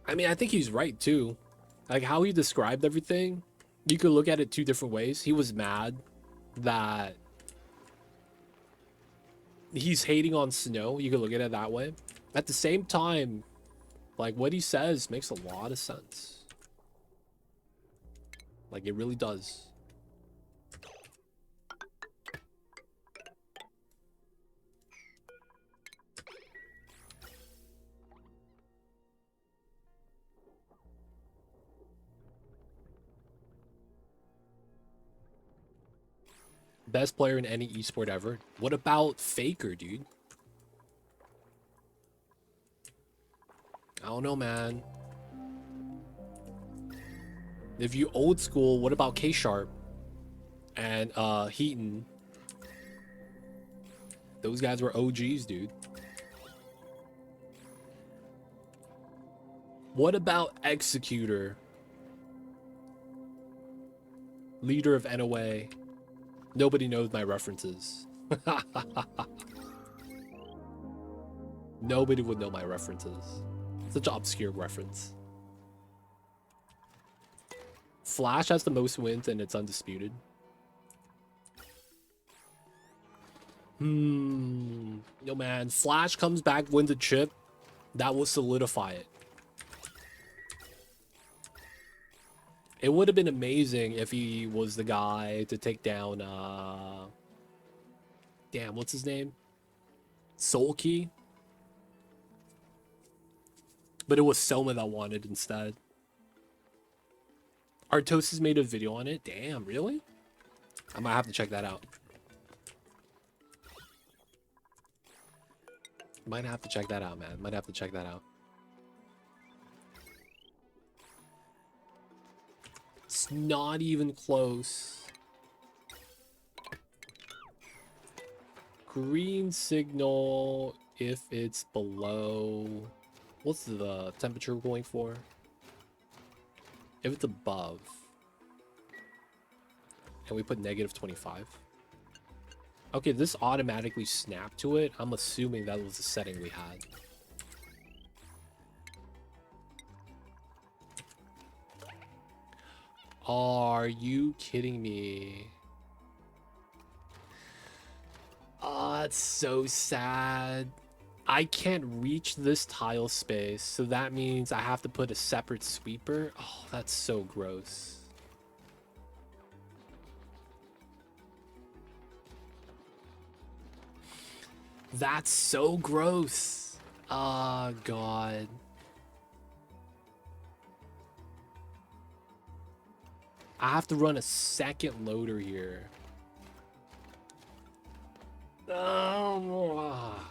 I mean, I think he's right, too. Like, how he described everything, you could look at it two different ways. He was mad that he's hating on Snow. You could look at it that way. At the same time, like, what he says makes a lot of sense. Like, it really does. Best player in any esport ever. What about Faker, dude? I don't know, man. If you old school, what about K-Sharp and Heaton? Those guys were OGs, dude. What about Executor? Leader of NOA. Nobody knows my references. Nobody would know my references. Such an obscure reference. Flash has the most wins and it's undisputed. No, man. Flash comes back, wins a chip. That will solidify it. It would have been amazing if he was the guy to take down, damn, what's his name? Soul Key? But it was Selma that wanted instead. Artosis made a video on it? Damn, really? I might have to check that out. Might have to check that out, man. Might have to check that out. It's not even close. Green signal if it's below... What's the temperature we're going for? If it's above. And we put negative 25. Okay, this automatically snapped to it. I'm assuming that was the setting we had. Are you kidding me? Oh, that's so sad. I can't reach this tile space, so that means I have to put a separate sweeper. Oh, that's so gross. That's so gross. Oh, God. I have to run a second loader here. Oh.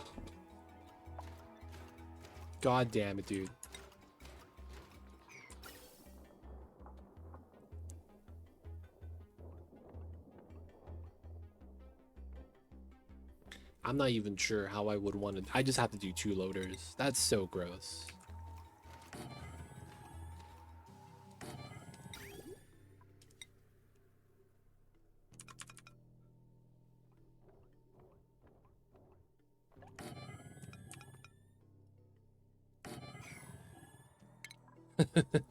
God damn it, dude. I'm not even sure how I would want to... I just have to do 2 loaders. That's so gross.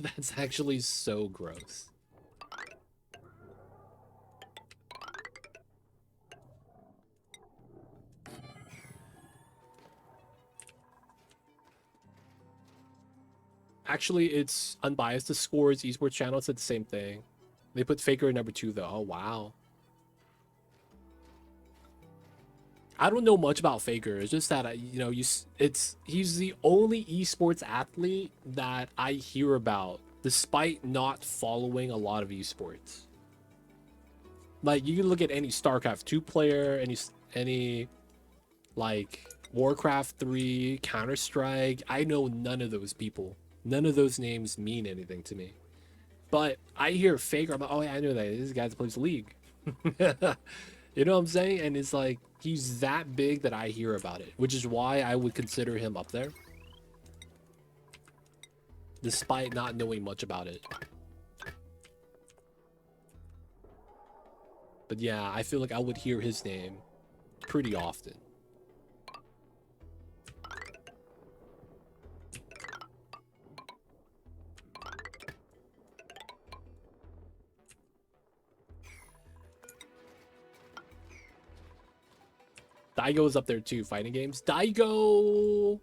That's actually so gross. Actually, it's unbiased. The Scores esports channel said the same thing. They put Faker at number 2 though. Oh wow. I don't know much about Faker. It's just that you know, he's the only esports athlete that I hear about, despite not following a lot of esports. Like you can look at any StarCraft 2 player, any like Warcraft 3, Counter Strike. I know none of those people. None of those names mean anything to me. But I hear Faker, I'm like, oh yeah, I know that. This guy that plays League. You know what I'm saying? And it's like, he's that big that I hear about it, which is why I would consider him up there, despite not knowing much about it. But yeah, I feel like I would hear his name pretty often. Daigo is up there too, fighting games. Daigo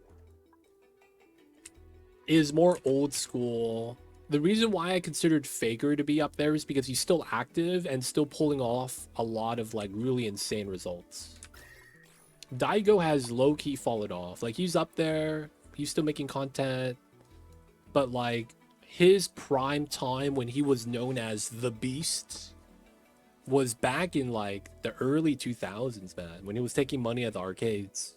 is more old school. The reason why I considered Faker to be up there is because he's still active and still pulling off a lot of like really insane results. Daigo has low-key fallen off. Like he's up there, he's still making content, but like his prime time when he was known as the Beast was back in like the early 2000s, man, when he was taking money at the arcades.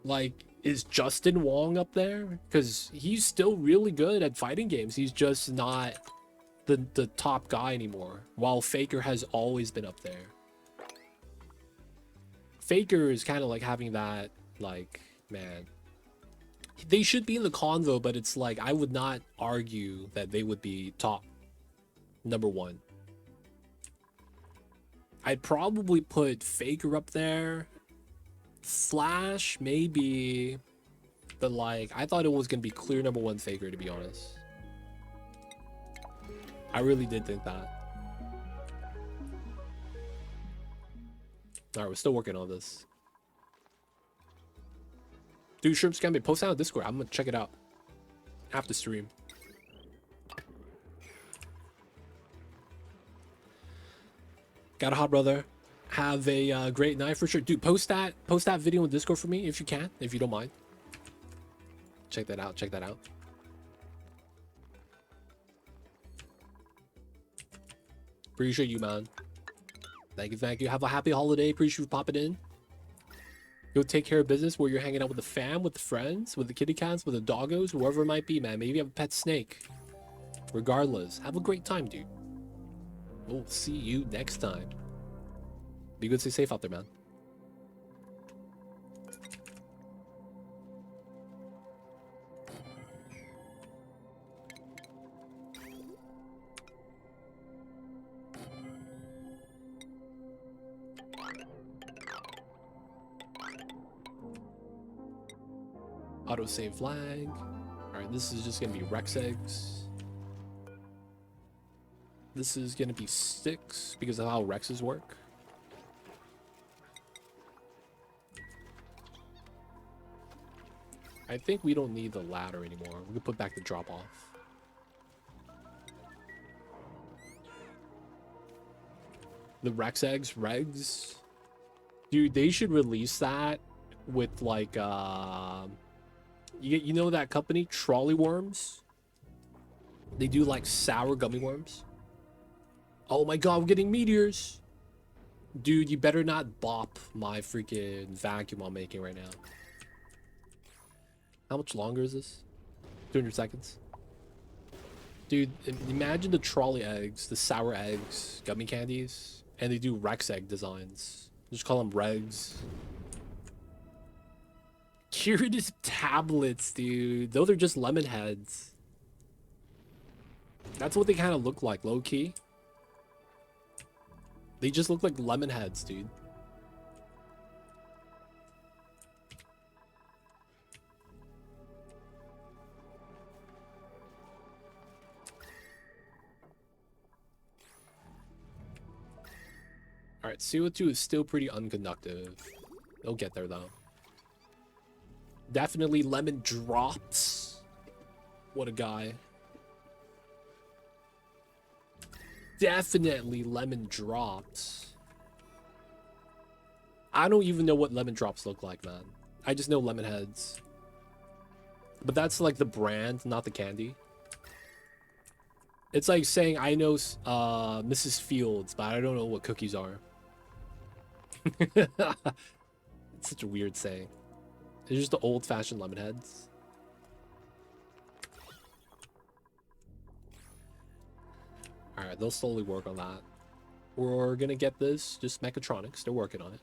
Like, is Justin Wong up there? Because he's still really good at fighting games. He's just not the top guy anymore, while Faker has always been up there. Faker is kind of like having that, like, man, they should be in the convo, but it's like I would not argue that they would be top number 1. I'd probably put Faker up there. Flash, maybe. But like, I thought it was going to be clear number 1 Faker, to be honest. I really did think that. Alright, we're still working on this. Dude, Shrimp Scamby, post out on Discord. I'm going to check it out after stream. Got a hot brother. Have a great night for sure. Dude, post that video on Discord for me if you can, if you don't mind. Check that out. Check that out. Appreciate you, man. Thank you. Thank you. Have a happy holiday. Appreciate you popping in. Go take care of business where you're hanging out with the fam, with the friends, with the kitty cats, with the doggos, whoever it might be, man. Maybe you have a pet snake. Regardless, have a great time, dude. We'll see you next time. Be good, stay safe out there, man. Autosave flag. Alright, this is just gonna be Rex eggs. This is gonna be 6 because of how Rexes work. I think we don't need the ladder anymore. We can put back the drop off. The Rex eggs, Regs. Dude, they should release that with like you know that company, Trolley Worms? They do like sour gummy worms. Oh my god, we're getting meteors. Dude, you better not bop my freaking vacuum I'm making right now. How much longer is this? 200 seconds. Dude, imagine the trolley eggs, the sour eggs, gummy candies, and they do Rex egg designs. Just call them Regs. Curative tablets, dude. Those are just lemon heads. That's what they kind of look like, low-key. They just look like lemon heads, dude. Alright, CO2 is still pretty unconductive. They'll get there though. Definitely lemon drops. What a guy. Definitely lemon drops. I don't even know what lemon drops look like, man. I just know lemon heads. But that's like the brand, not the candy. It's like saying I know Mrs. Fields, but I don't know what cookies are. It's such a weird saying. It's just the old-fashioned lemon heads. Alright, they'll slowly work on that. We're gonna get this, just mechatronics. They're working on it.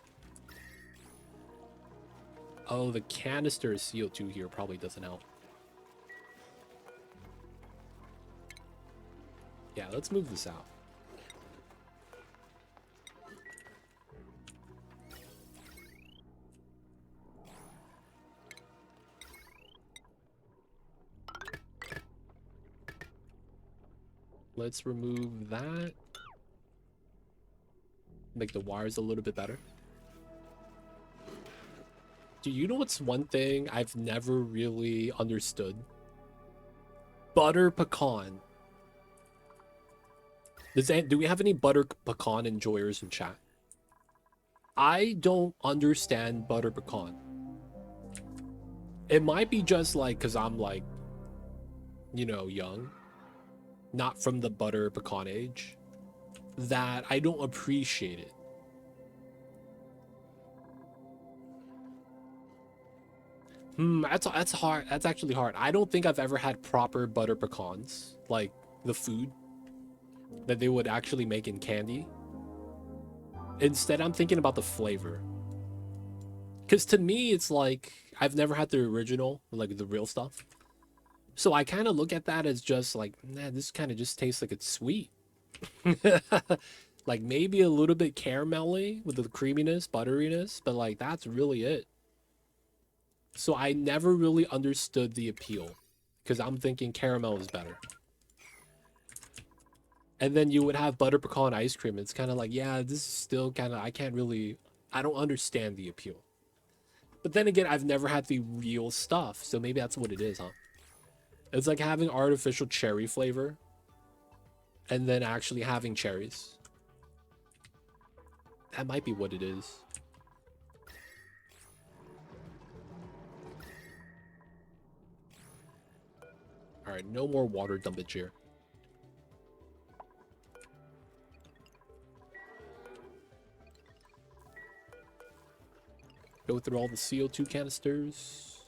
Oh, the canister of CO2 here probably doesn't help. Yeah, let's move this out. Let's remove that. Make the wires a little bit better. Do you know what's one thing I've never really understood? Butter pecan. Do we have any butter pecan enjoyers in chat? I don't understand butter pecan. It might be just like because I'm like, you know, young, not from the butter pecan age, that I don't appreciate it. That's hard. That's actually hard. I don't think I've ever had proper butter pecans, like the food that they would actually make in candy. Instead, I'm thinking about the flavor. Because to me, it's like, I've never had the original, like the real stuff. So I kind of look at that as just like, nah, this kind of just tastes like it's sweet. Like maybe a little bit caramelly with the creaminess, butteriness, but like that's really it. So I never really understood the appeal because I'm thinking caramel is better. And then you would have butter pecan ice cream. It's kind of like, yeah, this is still kind of, I don't understand the appeal. But then again, I've never had the real stuff. So maybe that's what it is, huh? It's like having artificial cherry flavor and then actually having cherries. That might be what it is. All right, no more water dumpage here. Go through all the CO2 canisters.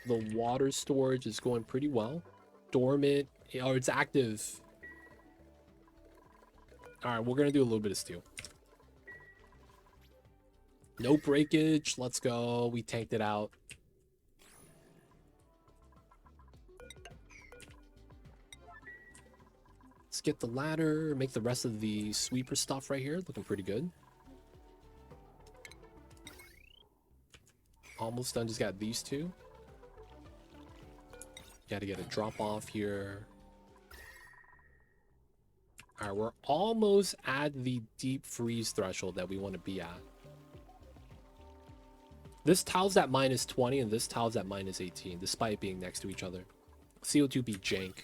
The water storage is going pretty well. Dormant, or it's active. All right, we're gonna do a little bit of steel. No breakage. Let's go. We tanked it out. Let's get the ladder. Make the rest of the sweeper stuff right here. Looking pretty good. Almost done. Just got these two. Gotta get a drop off here. All right, we're almost at the deep freeze threshold that we want to be at. This tile's at -20 and this tile's at -18, despite being next to each other. CO2 be jank.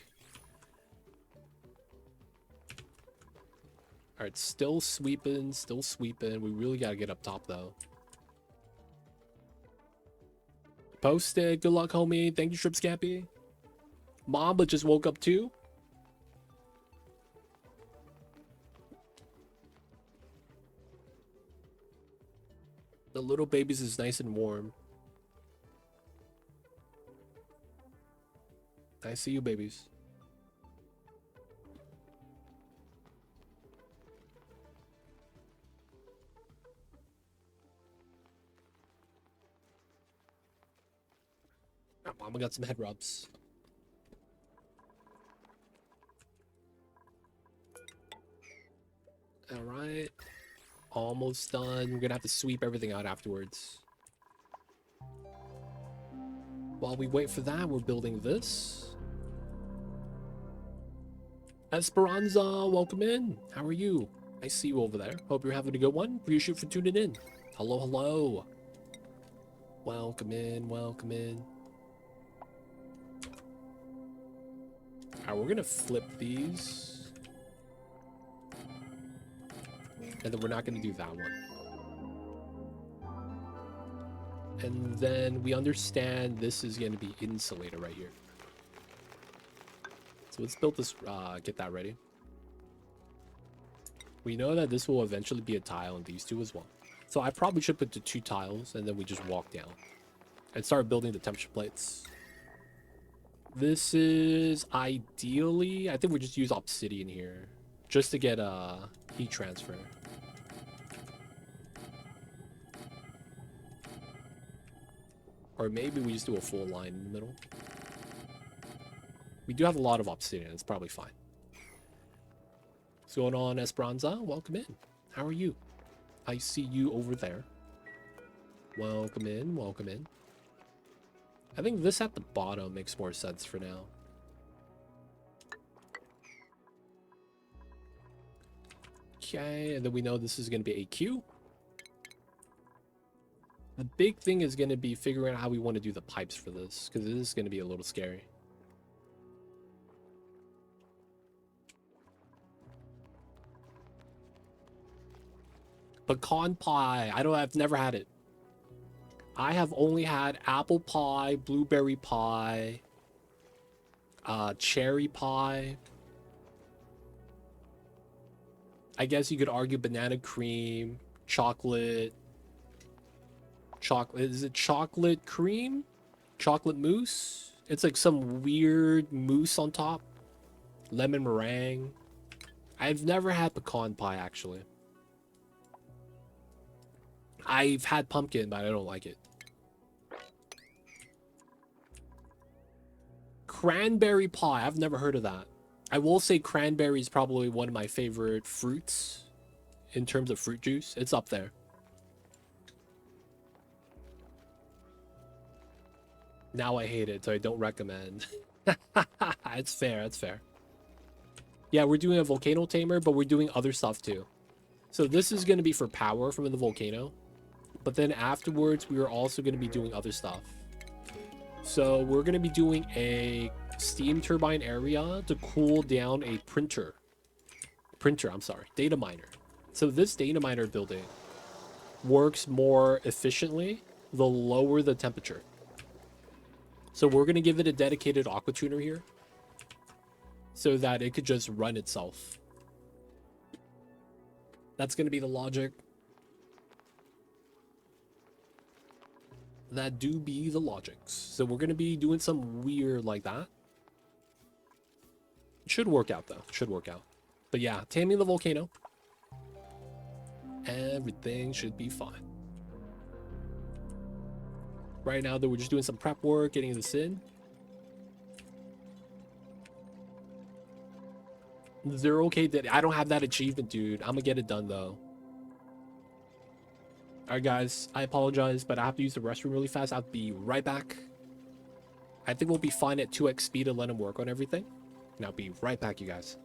All right, still sweeping, still sweeping. We really gotta get up top though. Posted. Good luck, homie. Thank you, Strip Scappy. Mamba just woke up too. The little babies is nice and warm. I see you, babies. Oh, Mama got some head rubs. All right. Almost done. We're gonna have to sweep everything out afterwards. While we wait for that, we're building this. Esperanza, welcome in. How are you? I see you over there. Hope you're having a good one. Appreciate you for tuning in. Hello, hello. Welcome in, welcome in. Alright, we're gonna flip these. And then we're not gonna do that one. And then we understand this is gonna be insulated right here. So let's build this, get that ready. We know that this will eventually be a tile and these two as well. So I probably should put the 2 tiles and then we just walk down and start building the temperature plates. This is ideally, I think we just use obsidian here just to get a heat transfer. Or maybe we just do a full line in the middle. We do have a lot of obsidian, it's probably fine. What's going on, Esperanza? Welcome in. How are you? I see you over there. Welcome in, welcome in. I think this at the bottom makes more sense for now. Okay, and then we know this is going to be a queue. The big thing is going to be figuring out how we want to do the pipes for this, because this is going to be a little scary. Pecan pie. I've never had it. I have only had apple pie, blueberry pie, cherry pie. I guess you could argue banana cream, chocolate. Is it chocolate cream? Chocolate mousse? It's like some weird mousse on top. Lemon meringue. I've never had pecan pie, actually. I've had pumpkin, but I don't like it. Cranberry pie. I've never heard of that. I will say cranberry is probably one of my favorite fruits in terms of fruit juice. It's up there. Now I hate it, so I don't recommend. It's fair, it's fair. Yeah, we're doing a volcano tamer, but we're doing other stuff too. So this is going to be for power from the volcano. But then afterwards, we are also going to be doing other stuff. So we're going to be doing a steam turbine area to cool down a data miner. So this data miner building works more efficiently the lower the temperature. So we're going to give it a dedicated aqua tuner here so that it could just run itself. That's going to be the logic. That do be the logics. So we're going to be doing some weird like that. It should work out though. Should work out. But yeah, taming the volcano. Everything should be fine. Right now though, we're just doing some prep work, getting this in. They're okay. I don't have that achievement, dude. I'm gonna get it done though. Alright guys, I apologize, but I have to use the restroom really fast. I'll be right back. I think we'll be fine at 2x speed to let him work on everything. And I'll be right back, you guys.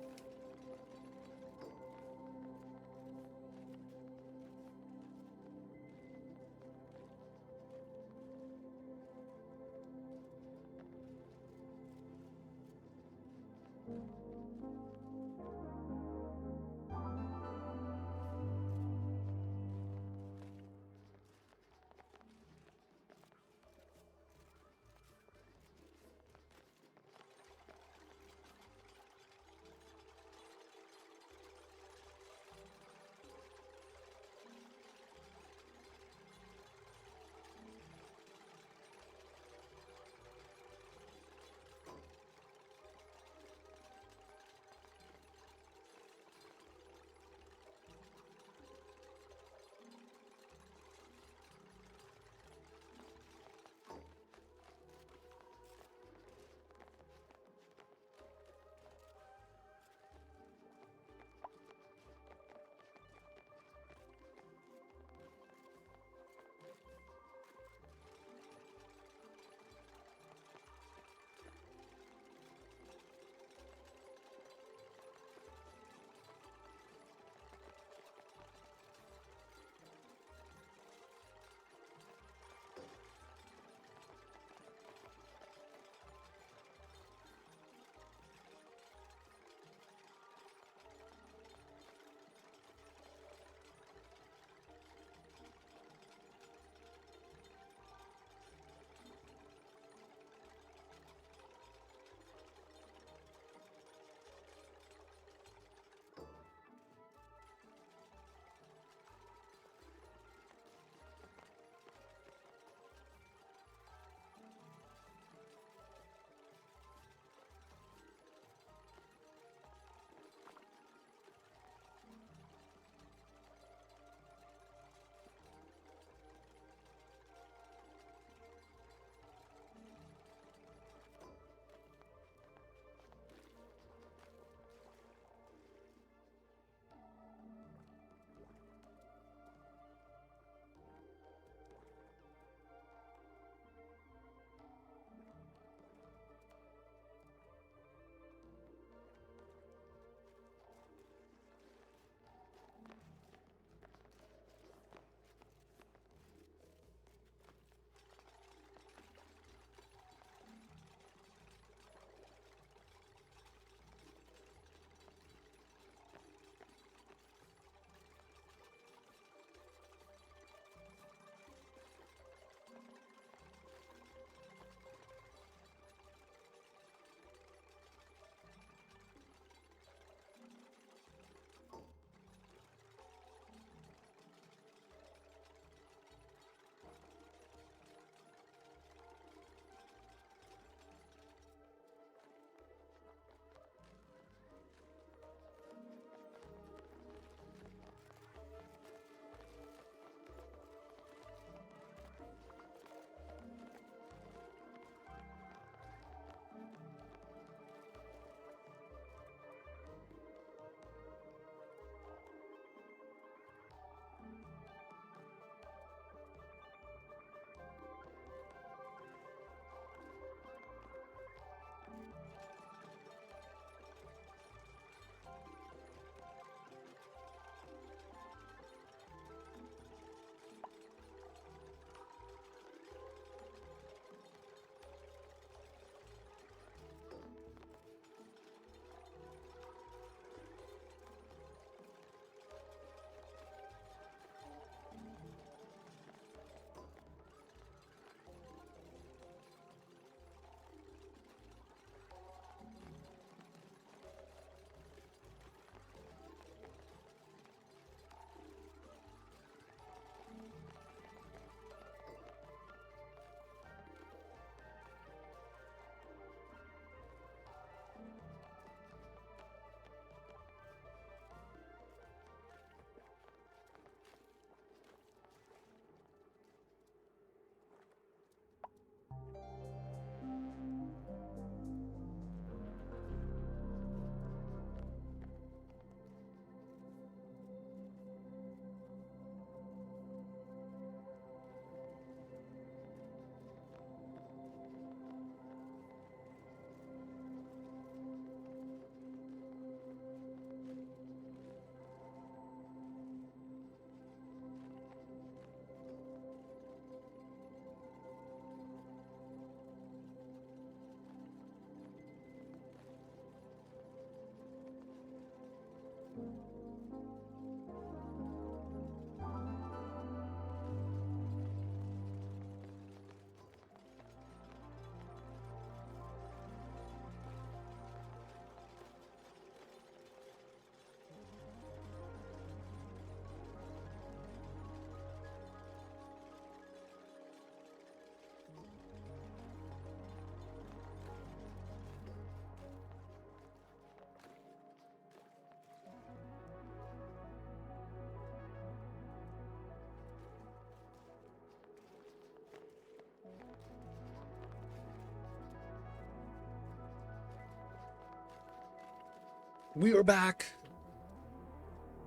We are back.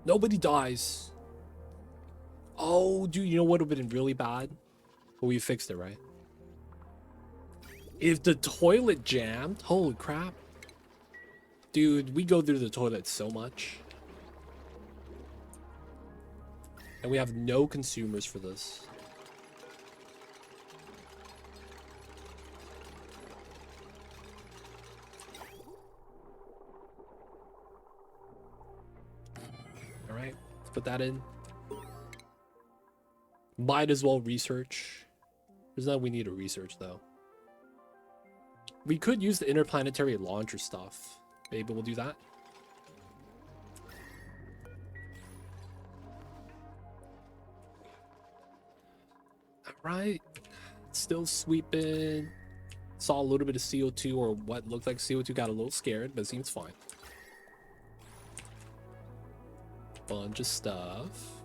Nobody dies. Oh, dude, you know what would have been really bad? But we fixed it, right? If the toilet jammed, holy crap. Dude, we go through the toilet so much. And we have no consumers for this. Alright, let's put that in. Might as well research. There's not we need to research though. We could use the interplanetary launcher stuff. Maybe we'll do that. Alright. Still sweeping. Saw a little bit of CO2 or what looked like CO2. Got a little scared, but it seems fine. Bunch of stuff.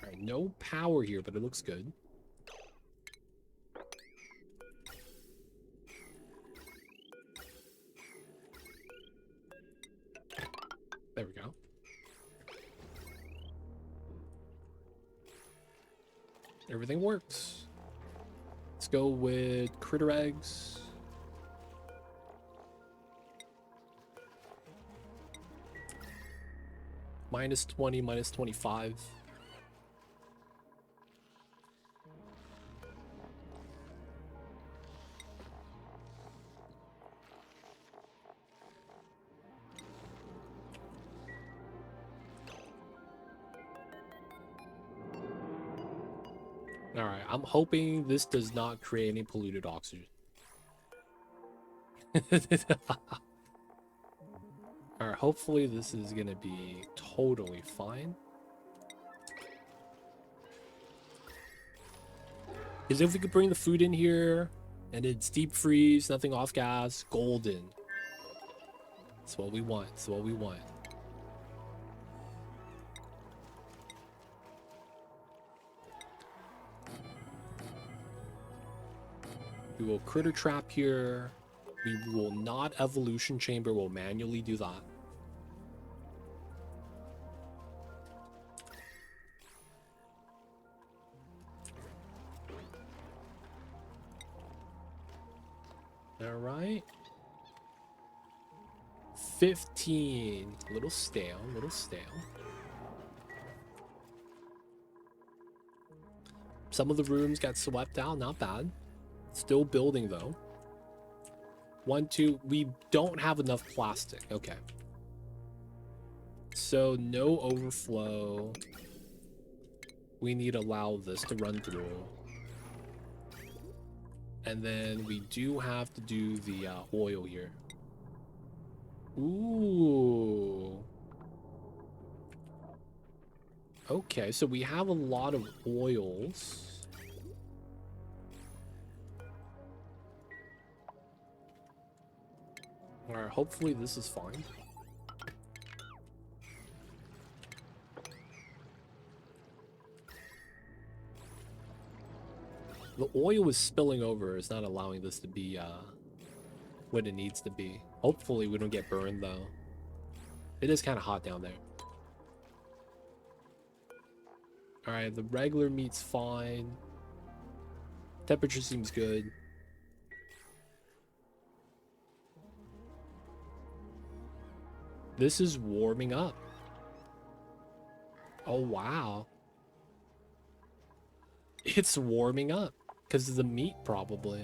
Alright, no power here, but it looks good. There we go. Everything works. Let's go with critter eggs. Minus 20, minus 25. Alright, I'm hoping this does not create any polluted oxygen. Alright, hopefully this is gonna be totally fine. Because if we could bring the food in here, and it's deep freeze, nothing off gas, golden. That's what we want, that's what we want. We will critter trap here. We will not evolution chamber. We'll manually do that. All right. 15. Little stale, little stale. Some of the rooms got swept out. Not bad. Still building though. 1, 2. We don't have enough plastic. Okay. So no overflow. We need to allow this to run through. And then we do have to do the oil here. Ooh. Okay, so we have a lot of oils. Alright, hopefully this is fine. The oil is spilling over. It's not allowing this to be what it needs to be. Hopefully we don't get burned though. It is kind of hot down there. Alright, the regular meat's fine. Temperature seems good. This is warming up. Oh, wow. It's warming up because of the meat, probably.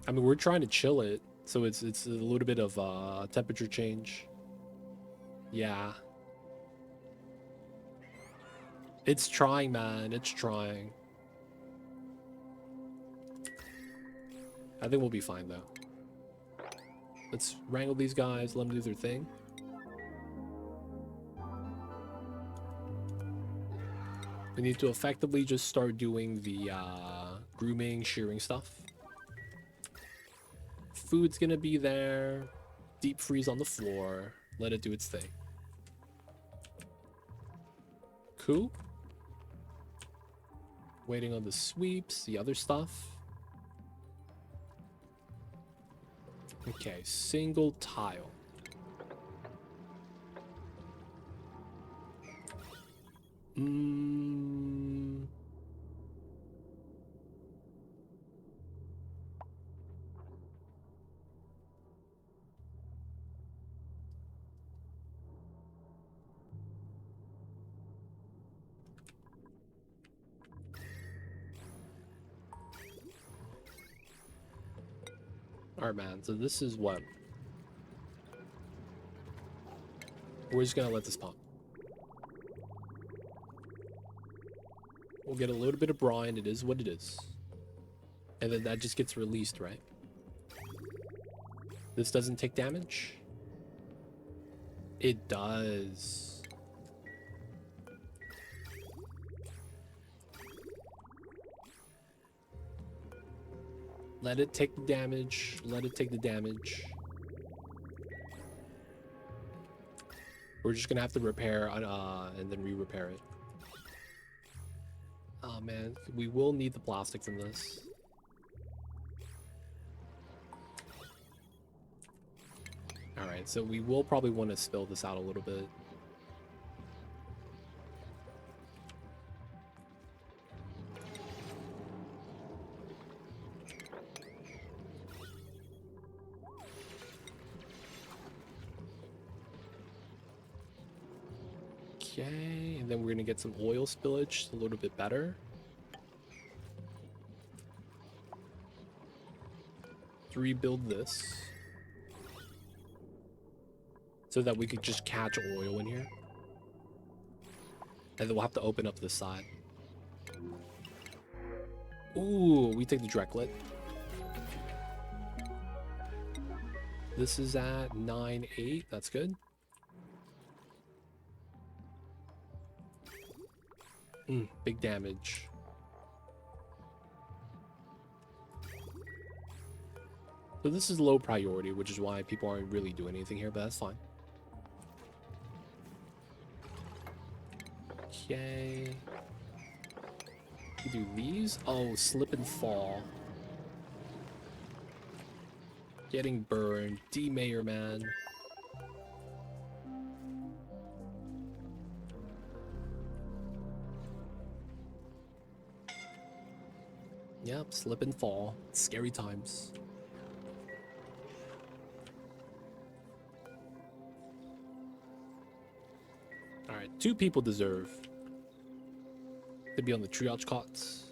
I mean, we're trying to chill it, so it's a little bit of temperature change. Yeah. It's trying, man. It's trying. I think we'll be fine, though. Let's wrangle these guys, let them do their thing. We need to effectively just start doing the grooming, shearing stuff. Food's gonna be there. Deep freeze on the floor. Let it do its thing. Cool. Waiting on the sweeps, the other stuff. Okay, single tile. Alright, man, so this is what? We're just gonna let this pump. We'll get a little bit of brine, it is what it is. And then that just gets released, right? This doesn't take damage? It does. Let it take the damage. Let it take the damage. We're just gonna have to repair and then re-repair it. Oh man, we will need the plastic from this. Alright, so we will probably want to spill this out a little bit. Okay, and then we're gonna get some oil spillage a little bit better. To rebuild this. So that we could just catch oil in here. And then we'll have to open up this side. Ooh, we take the Drecklet. This is at 9.8, that's good. Big damage. So this is low priority, which is why people aren't really doing anything here, but that's fine. Okay. We do these. Oh, slip and fall. Getting burned. D-Mayor, man. Yep, slip and fall. Scary times. Alright, 2 people deserve to be on the triage cots.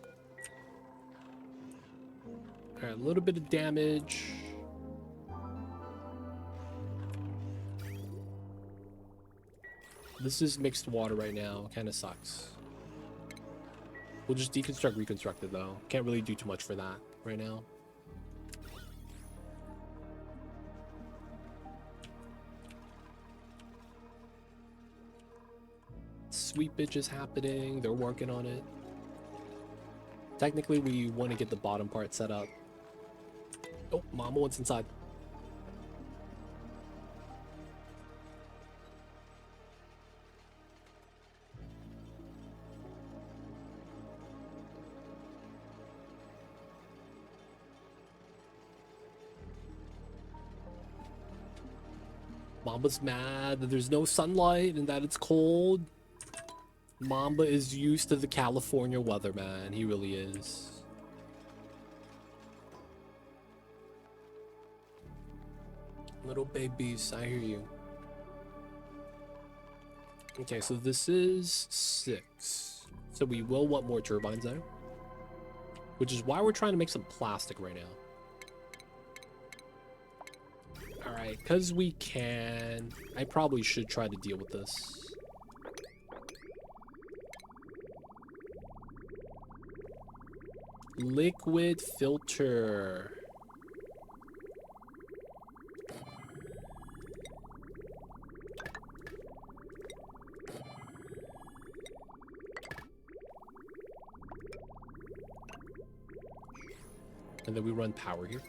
Alright, a little bit of damage. This is mixed water right now. Kind of sucks. We'll just deconstruct, reconstruct it though. Can't really do too much for that right now. Sweepage is happening. They're working on it. Technically, we want to get the bottom part set up. Oh, Mama wants inside. Mamba's mad that there's no sunlight and that it's cold. Mamba is used to the California weather, man. He really is. Little babies, I hear you. Okay, so this is 6. So we will want more turbines there. Which is why we're trying to make some plastic right now. Alright, because we can. I probably should try to deal with this. Liquid filter. And then we run power here.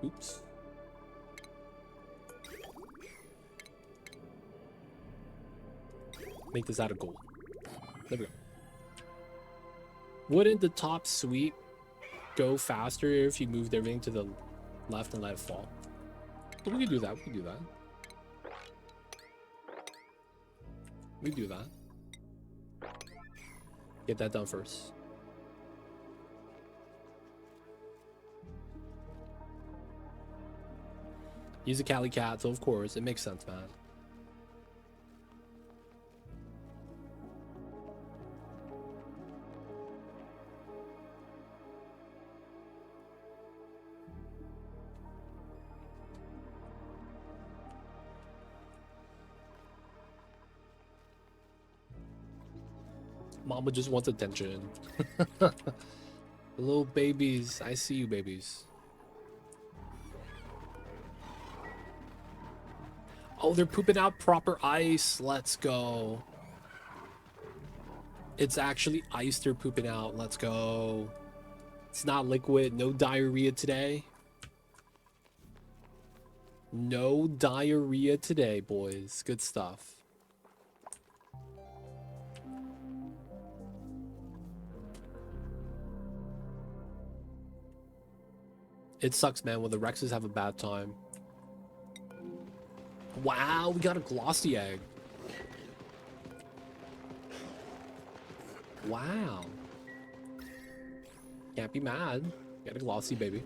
Oops. Make this out of gold. There we go. Wouldn't the top sweep go faster if you moved everything to the left and let it fall? But we could do that. We could do that. We do that. Get that done first. He's a Cali cat, so of course it makes sense, man. Mama just wants attention. The little babies. I see you, babies. Oh, they're pooping out proper ice. Let's go. It's actually ice they're pooping out. Let's go. It's not liquid. No diarrhea today. No diarrhea today, boys. Good stuff. It sucks, man, when the Rexes have a bad time. Wow, we got a glossy egg. Wow. Can't be mad. Got a glossy baby.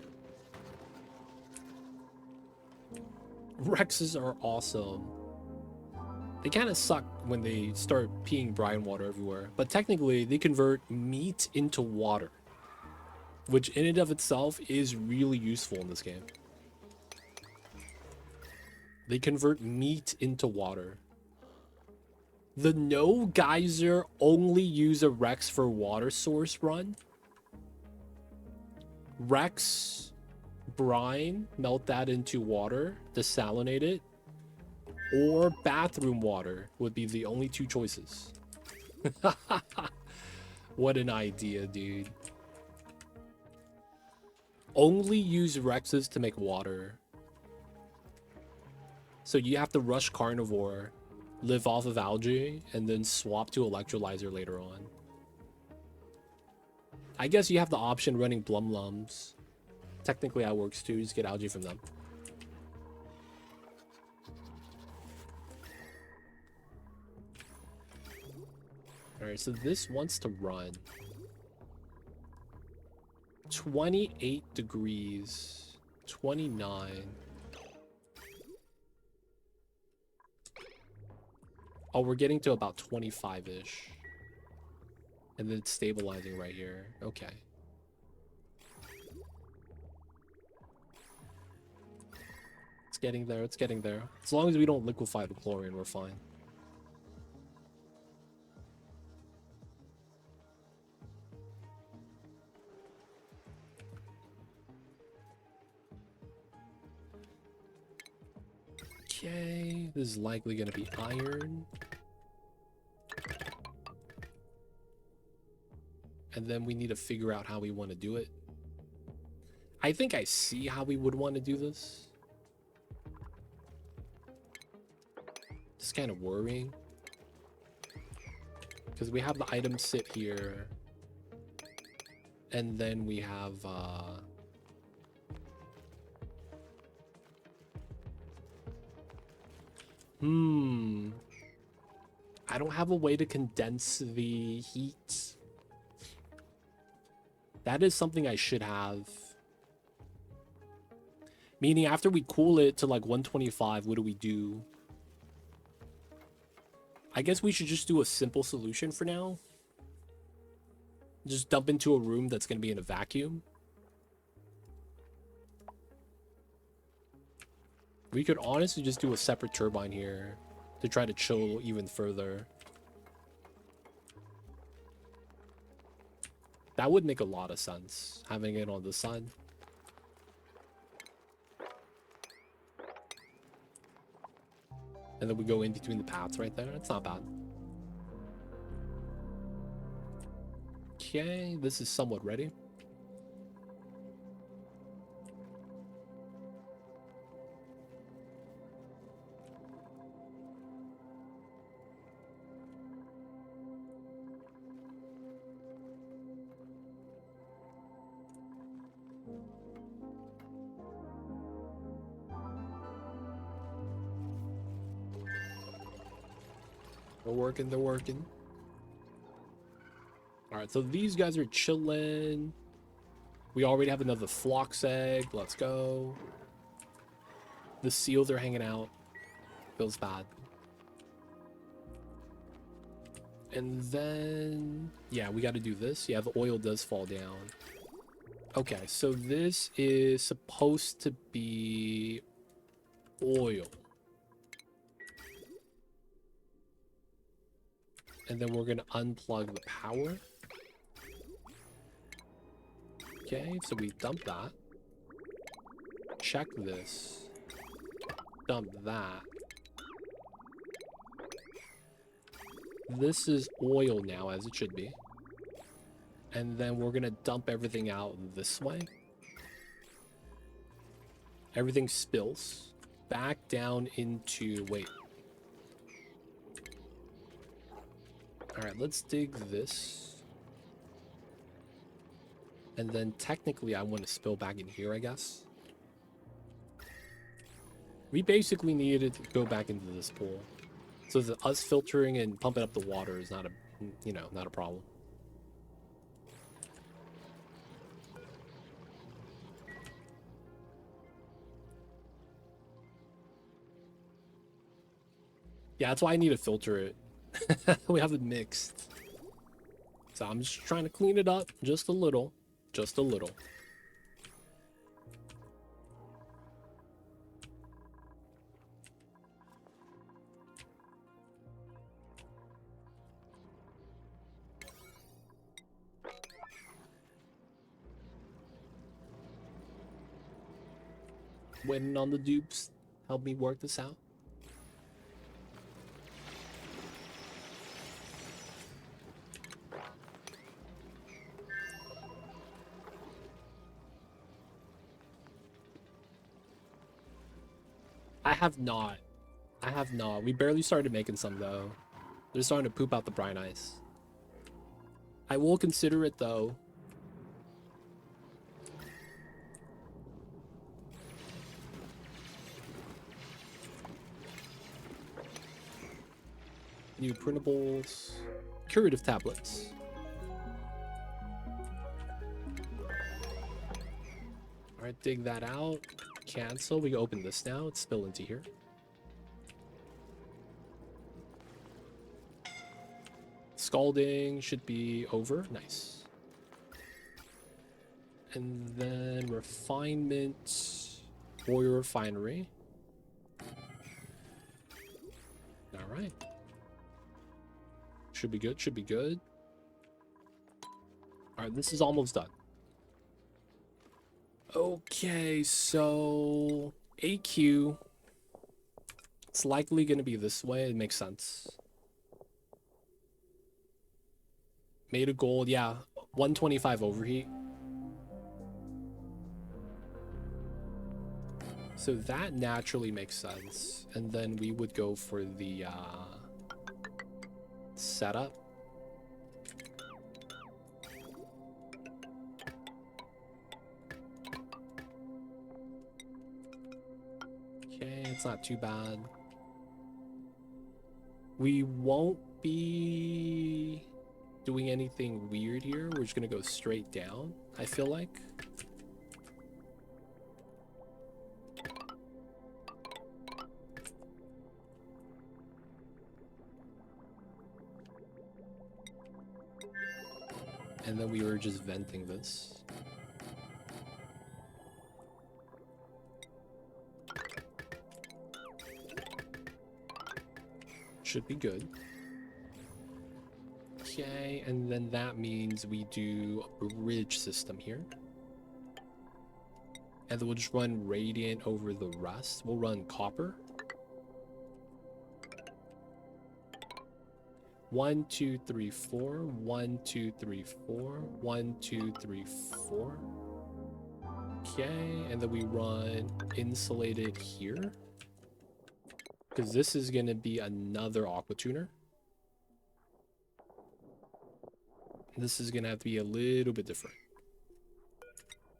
Rexes are awesome. They kind of suck when they start peeing brine water everywhere. But technically, they convert meat into water, which in and of itself is really useful in this game. They convert meat into water. The no geyser only use a Rex for water source run. Rex brine, melt that into water, desalinate it, or bathroom water would be the only two choices. What an idea, dude. Only use Rexes to make water. So you have to rush carnivore, live off of algae, and then swap to electrolyzer later on. I guess you have the option running Blumlums. Technically that works too, just get algae from them. Alright, so this wants to run 28 degrees, 29. Oh, we're getting to about 25-ish. And then it's stabilizing right here. Okay. It's getting there, it's getting there. As long as we don't liquefy the chlorine, we're fine. Okay, this is likely going to be iron. And then we need to figure out how we want to do it. I think I see how we would want to do this. Just kind of worrying. Because we have the items sit here. And then we have... I don't have a way to condense the heat. That is something I should have. Meaning after we cool it to like 125, what do we do? I guess we should just do a simple solution for now. Just dump into a room that's going to be in a vacuum. We could honestly just do a separate turbine here to try to chill even further. That would make a lot of sense, having it on the sun. And then we go in between the paths right there. It's not bad. Okay, this is somewhat ready. They're working, they're working. Alright, so these guys are chilling. We already have another phlox egg. Let's go. The seals are hanging out. Feels bad. And then... yeah, we got to do this. Yeah, the oil does fall down. Okay, so this is supposed to be oil. And then we're going to unplug the power. Okay, so we dump that. Check this. Dump that. This is oil now, as it should be. And then we're going to dump everything out this way. Everything spills back down into... wait. Alright, let's dig this. And then technically I want to spill back in here, I guess. We basically needed to go back into this pool. So that us filtering and pumping up the water is not a, you know, not a problem. Yeah, that's why I need to filter it. We have it mixed. So I'm just trying to clean it up just a little. Just a little. Waiting on the dupes. Help me work this out. I have not. I have not. We barely started making some though. They're starting to poop out the brine ice. I will consider it though. New printables. Curative tablets. Alright, dig that out. Cancel. We can open this now. It's spill into here. Scalding should be over. Nice. And then refinement. Oil refinery. Alright. Should be good. Should be good. Alright, this is almost done. Okay, so AQ, it's likely going to be this way. It makes sense. Made of gold, yeah, 125 overheat. So that naturally makes sense. And then we would go for the setup. It's not too bad. We won't be doing anything weird here. We're just gonna go straight down, I feel like. And then we were just venting this. Should be good. Okay, and then that means we do a bridge system here. And then we'll just run radiant over the rest. We'll run copper. 1, 2, 3, 4. 1, 2, 3, 4. 1, 2, 3, 4. Okay, and then we run insulated here. Because this is going to be another aqua tuner. This is going to have to be a little bit different.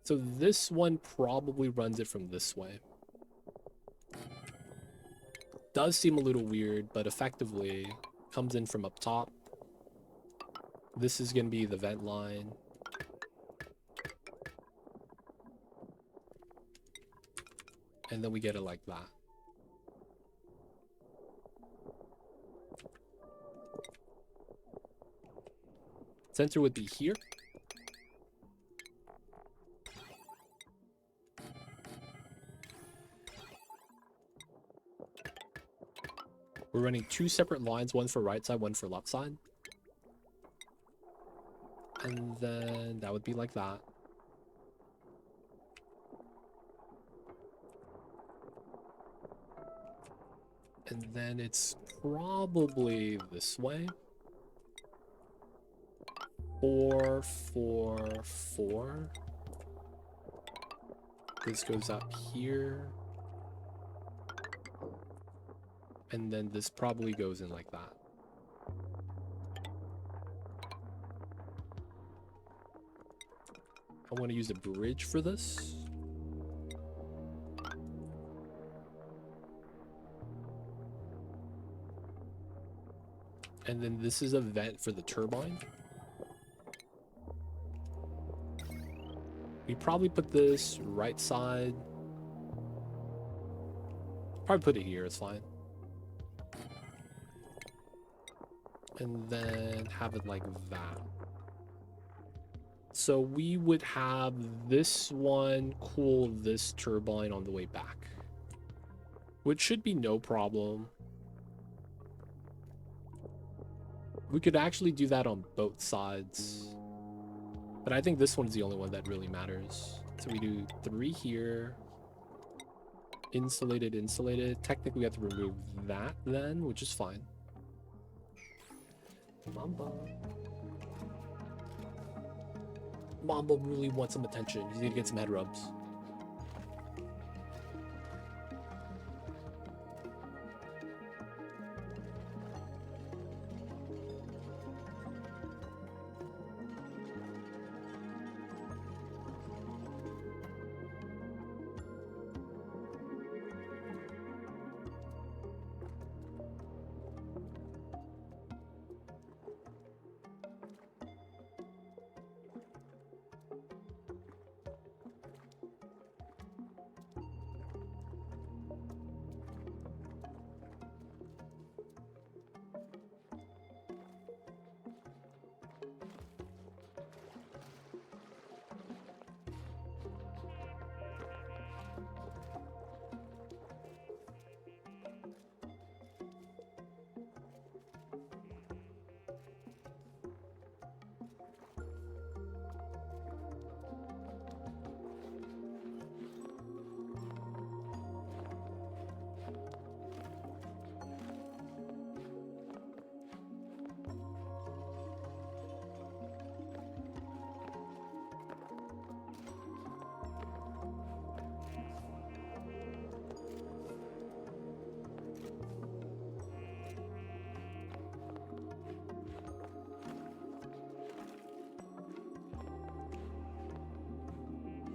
So this one probably runs it from this way. Does seem a little weird, but effectively comes in from up top. This is going to be the vent line. And then we get it like that. Center would be here. We're running two separate lines, one for right side, one for left side. And then that would be like that. And then it's probably this way. 4, 4, 4. This goes up here. And then this probably goes in like that. I want to use a bridge for this. And then this is a vent for the turbine. We probably put this right side. Probably put it here, it's fine. And then have it like that. So we would have this one cool this turbine on the way back, which should be no problem. We could actually do that on both sides, but I think this one's the only one that really matters. So we do 3 here. Insulated, insulated. Technically we have to remove that then, which is fine. Mamba really wants some attention. You need to get some head rubs.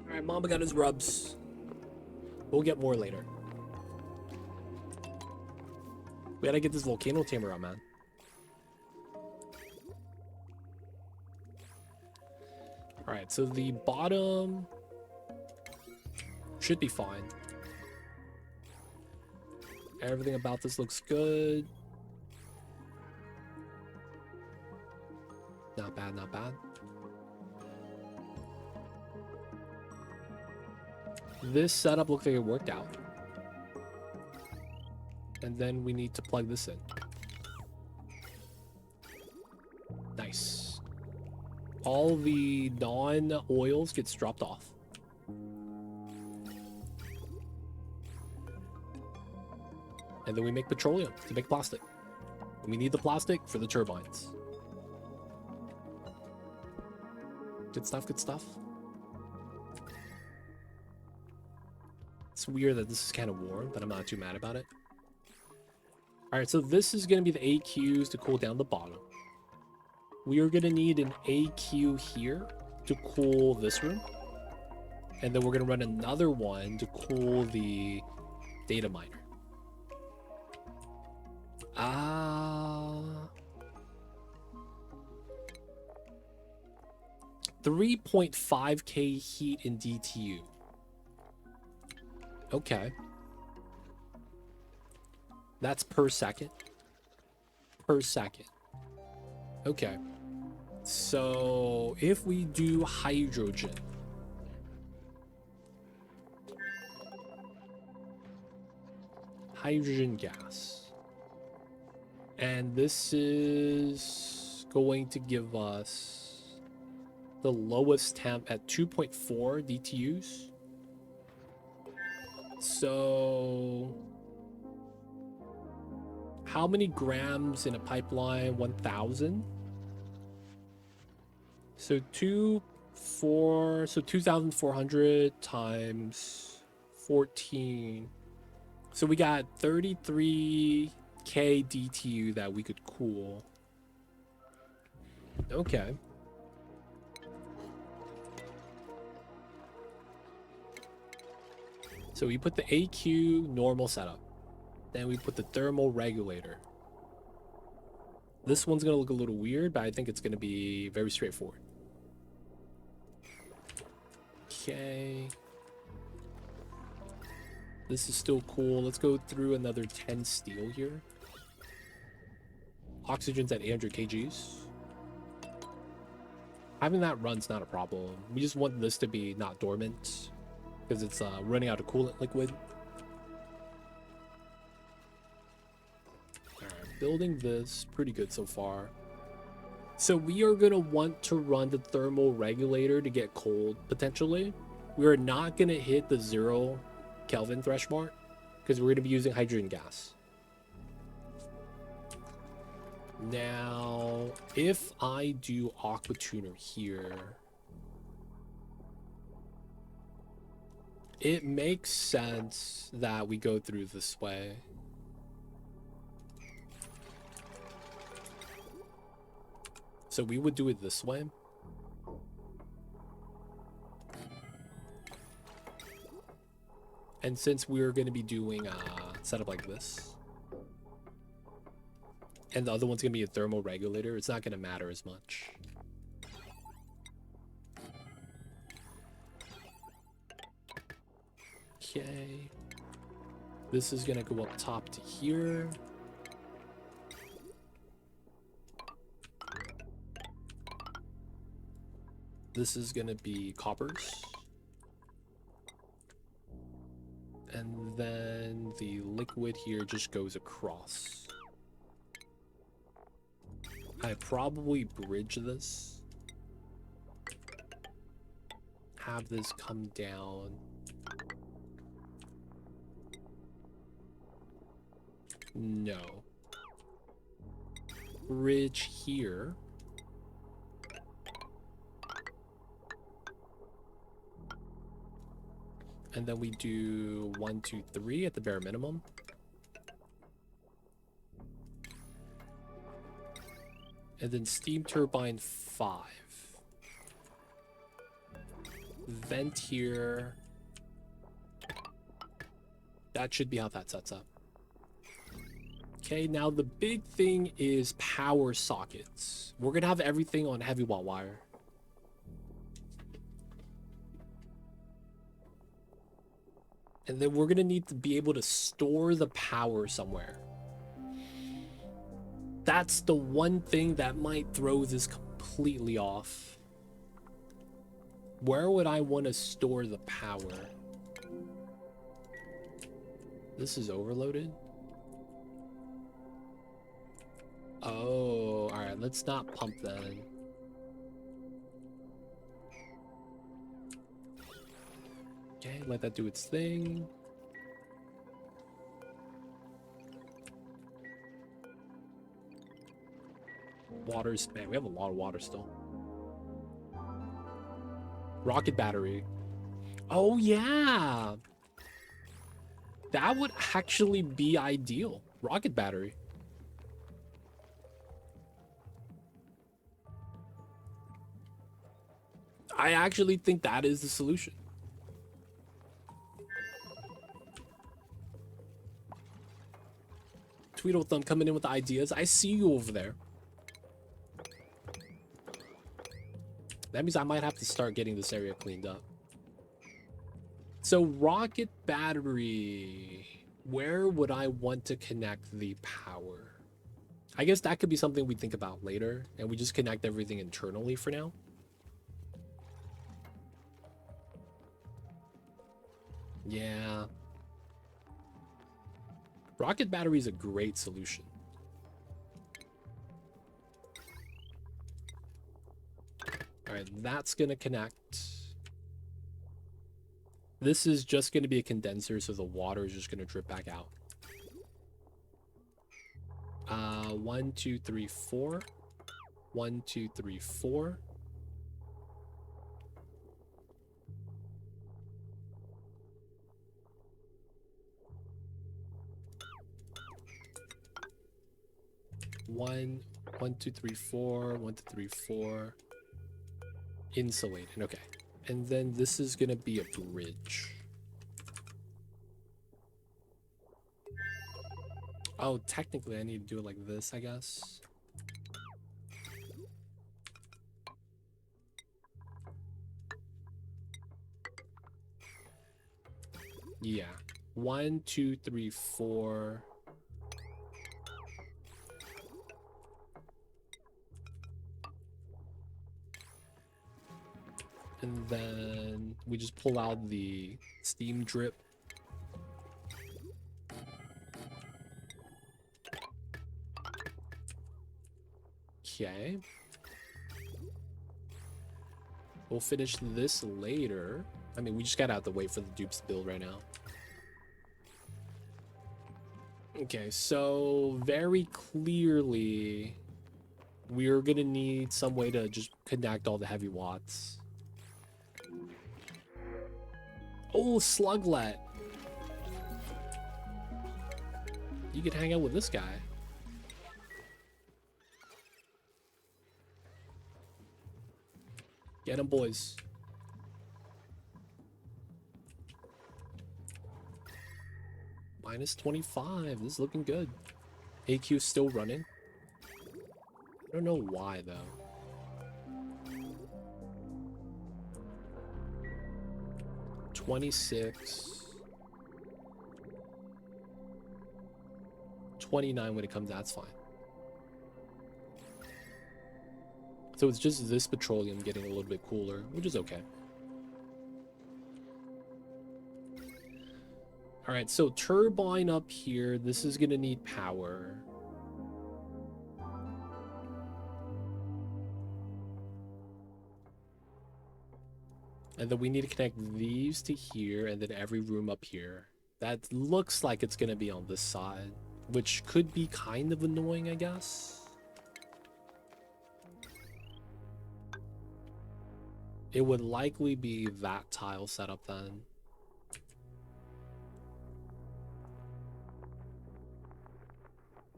Alright, Mamba got his rubs. We'll get more later. We gotta get this volcano tamer out, man. Alright, so the bottom should be fine. Everything about this looks good. Not bad, not bad. This setup looks like it worked out. And then we need to plug this in. Nice. All the non-oils gets dropped off. And then we make petroleum to make plastic. And we need the plastic for the turbines. Good stuff, good stuff. It's weird that this is kind of warm, but I'm not too mad about it. Alright, so this is going to be the AQs to cool down the bottom. We are going to need an AQ here to cool this room. And then we're going to run another one to cool the data miner. Ah. 3.5k heat in DTU. Okay. That's per second. Per second. Okay. So if we do hydrogen. Hydrogen gas. And this is going to give us the lowest temp at 2.4 DTUs. So how many grams in a pipeline? 1,000. So 2,400 times 14. So we got 33k DTU that we could cool. Okay. So we put the AQ normal setup. Then we put the thermal regulator. This one's gonna look a little weird, but I think it's gonna be very straightforward. Okay. This is still cool. Let's go through another 10 steel here. Oxygen's at 800 kgs. Having that run's not a problem. We just want this to be not dormant because it's running out of coolant liquid. Alright, building this. Pretty good so far. So we are going to want to run the thermal regulator to get cold, potentially. We are not going to hit the 0 Kelvin threshold because we're going to be using hydrogen gas. Now, if I do aqua tuner here, it makes sense that we go through this way. So we would do it this way. And since we're going to be doing a setup like this, and the other one's going to be a thermal regulator, it's not going to matter as much. Okay. This is going to go up top to here. This is going to be coppers. And then the liquid here just goes across. I probably bridge this. Have this come down. No. Bridge here. And then we do 1, 2, 3 at the bare minimum. And then steam turbine 5. Vent here. That should be how that sets up. Okay, now the big thing is power sockets. We're gonna have everything on heavy watt wire. And then we're gonna need to be able to store the power somewhere. That's the one thing that might throw this completely off. Where would I want to store the power? This is overloaded. Oh, alright, let's not pump then. Okay, let that do its thing. Water's, man, we have a lot of water still. Rocket battery. Oh yeah, that would actually be ideal. Rocket battery. I actually think that is the solution. Tweedle coming in with the ideas. I see you over there. That means I might have to start getting this area cleaned up. So rocket battery, where would I want to connect the power? I guess that could be something we think about later, and we just connect everything internally for now. Yeah. Rocket battery is a great solution. All right, that's gonna connect. This is just gonna be a condenser, so the water is just gonna drip back out. 1, 2, 3, 4. 1, 2, 3, 4. One, 1, 2, 3, 4. 1, 2, 3, 4. Insulated. Okay. And then this is gonna be a bridge. Oh, technically I need to do it like this, I guess. Yeah. 1, 2, 3, 4. And then we just pull out the steam drip. Okay. We'll finish this later. I mean, we just gotta have to wait for the dupes to build right now. Okay, so very clearly, we're gonna need some way to just connect all the heavy watts. Oh, Sluglet. You can hang out with this guy. Get him, boys. Minus 25. This is looking good. AQ still running. I don't know why, though. $26. $29 when it comes. That's fine. So it's just this petroleum getting a little bit cooler, which is okay. All right, so turbine up here. This is gonna need power. And then we need to connect these to here, and then every room up here. That looks like it's gonna be on this side, which could be kind of annoying, I guess. It would likely be that tile setup then.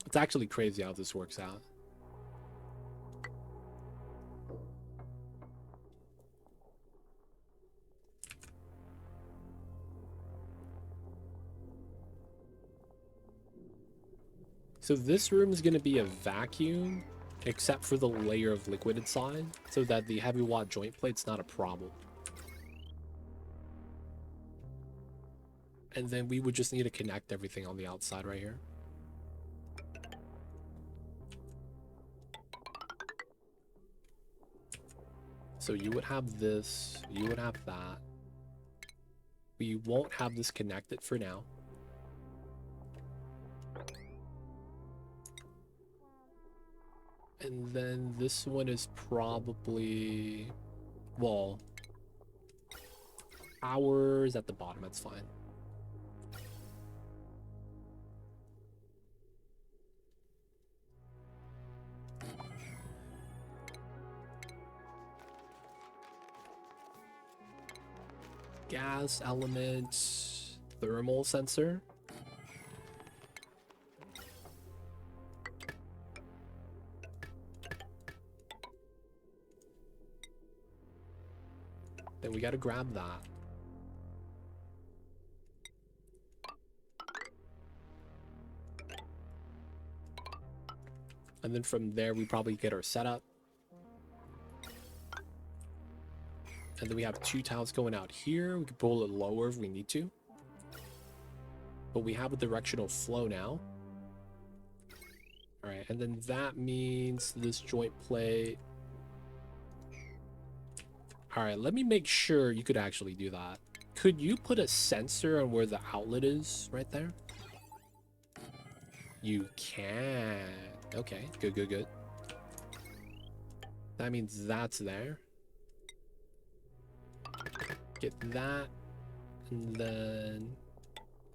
It's actually crazy how this works out. So this room is going to be a vacuum, except for the layer of liquid inside, so that the heavy watt joint plate's not a problem. And then we would just need to connect everything on the outside right here. So you would have this, you would have that. We won't have this connected for now. And then this one is probably, well, ours at the bottom, that's fine. Gas element, thermal sensor. Then we got to grab that. And then from there, we probably get our setup. And then we have 2 tiles going out here. We can pull it lower if we need to. But we have a directional flow now. All right, and then that means this joint plate. All right, let me make sure you could actually do that. Could you put a sensor on where the outlet is right there? You can. Okay, good, good, good. That means that's there. Get that, and then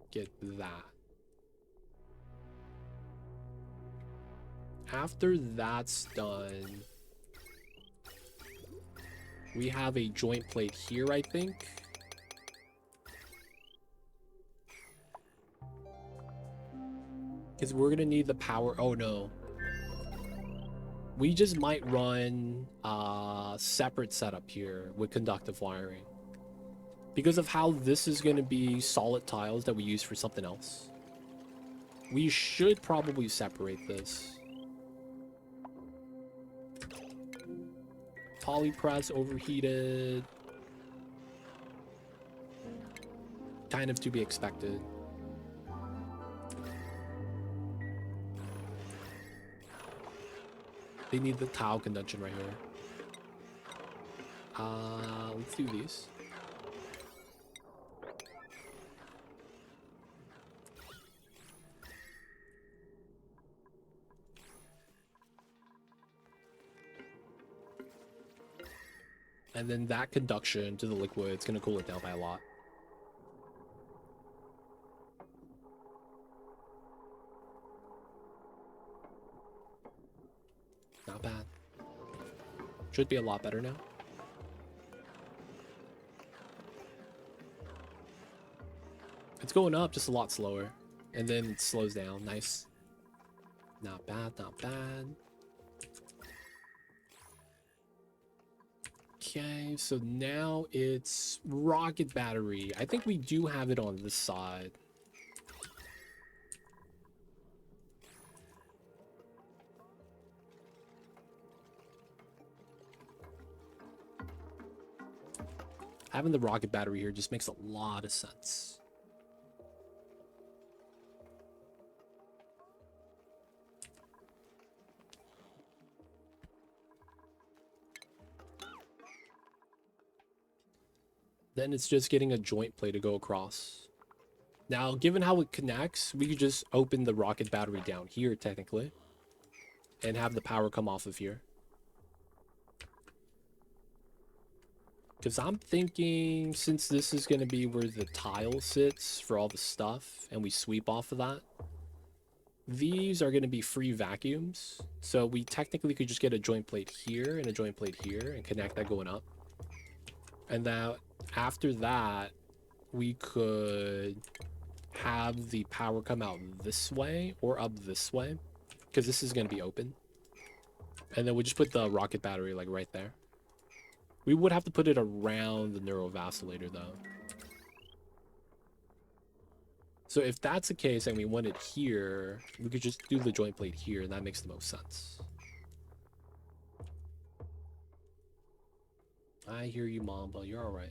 get that. After that's done, we have a joint plate here, I think. Because we're going to need the power. Oh, no. We just might run a separate setup here with conductive wiring. Because of how this is going to be solid tiles that we use for something else. We should probably separate this. Polypress overheated. Kind of to be expected. They need the tile conduction right here. Let's do these. And then that conduction to the liquid, it's going to cool it down by a lot. Not bad. Should be a lot better now. It's going up just a lot slower. And then it slows down. Nice. Not bad, not bad. Okay, so now it's rocket battery. I think we do have it on this side. Having the rocket battery here just makes a lot of sense. Then it's just getting a joint plate to go across. Now, given how it connects, we could just open the rocket battery down here, technically. And have the power come off of here. Because I'm thinking, since this is going to be where the tile sits for all the stuff, and we sweep off of that, these are going to be free vacuums. So we technically could just get a joint plate here and a joint plate here and connect that going up. And that after that, we could have the power come out this way or up this way, because this is going to be open. And then we'll just put the rocket battery like right there. We would have to put it around the neurovacillator though. So if that's the case and we want it here, we could just do the joint plate here, and that makes the most sense. I hear you, Mamba. You're all right.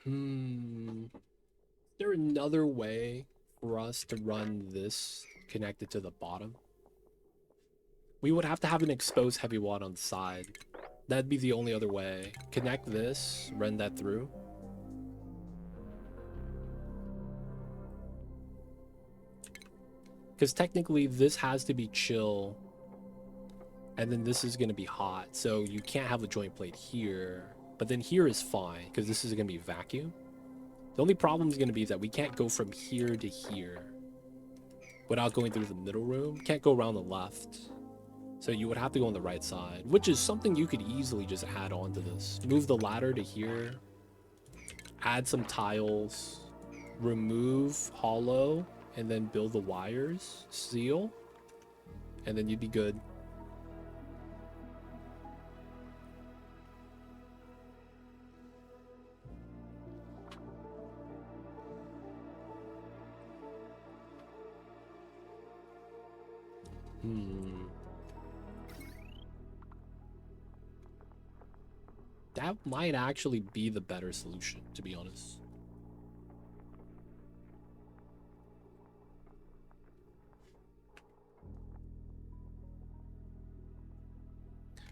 Is there another way for us to run this connected to the bottom? We would have to have an exposed heavy wad on the side. That'd be the only other way. Connect this, run that through. Because technically this has to be chill. And then this is going to be hot. So you can't have a joint plate here. But then here is fine, because this is going to be vacuum. The only problem is going to be that we can't go from here to here without going through the middle room. Can't go around the left. So you would have to go on the right side, which is something you could easily just add on to this. Move the ladder to here. Add some tiles. Remove hollow. And then build the wires. Seal. and then you'd be good. That might actually be the better solution, to be honest.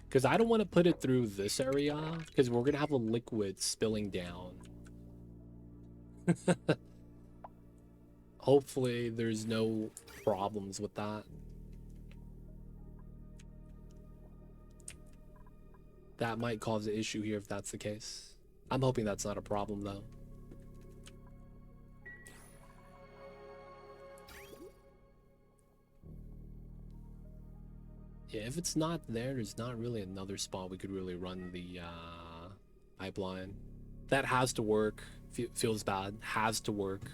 Because I don't want to put it through this area, because we're going to have a liquid spilling down. Hopefully there's no problems with that. That might cause an issue here if that's the case. I'm hoping that's not a problem though. Yeah, if it's not there, there's not really another spot we could really run the pipeline. That has to work. Feels bad. Has to work.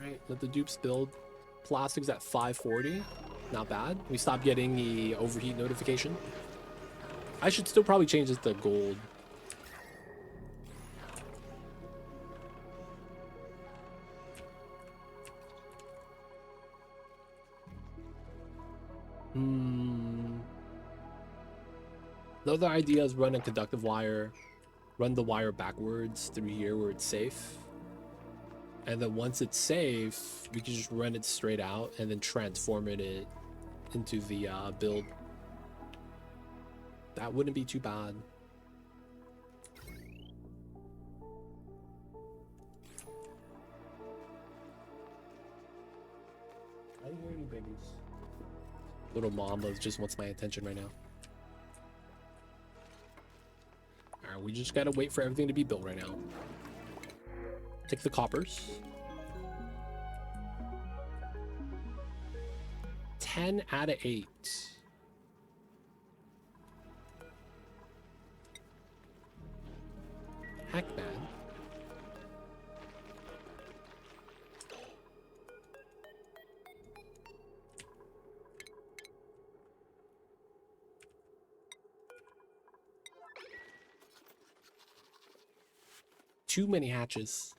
Right, let the dupes build. Plastics at 540. Not bad. We stopped getting the overheat notification. I should still probably change this to gold. The other idea is run a conductive wire. Run the wire backwards through here where it's safe. And then once it's safe, we can just run it straight out and then transform it into the build. That wouldn't be too bad. I didn't hear any babies. Little mama just wants my attention right now. Alright, we just gotta wait for everything to be built right now. Take the coppers. 10 out of 8. Heck, man. Too many hatches.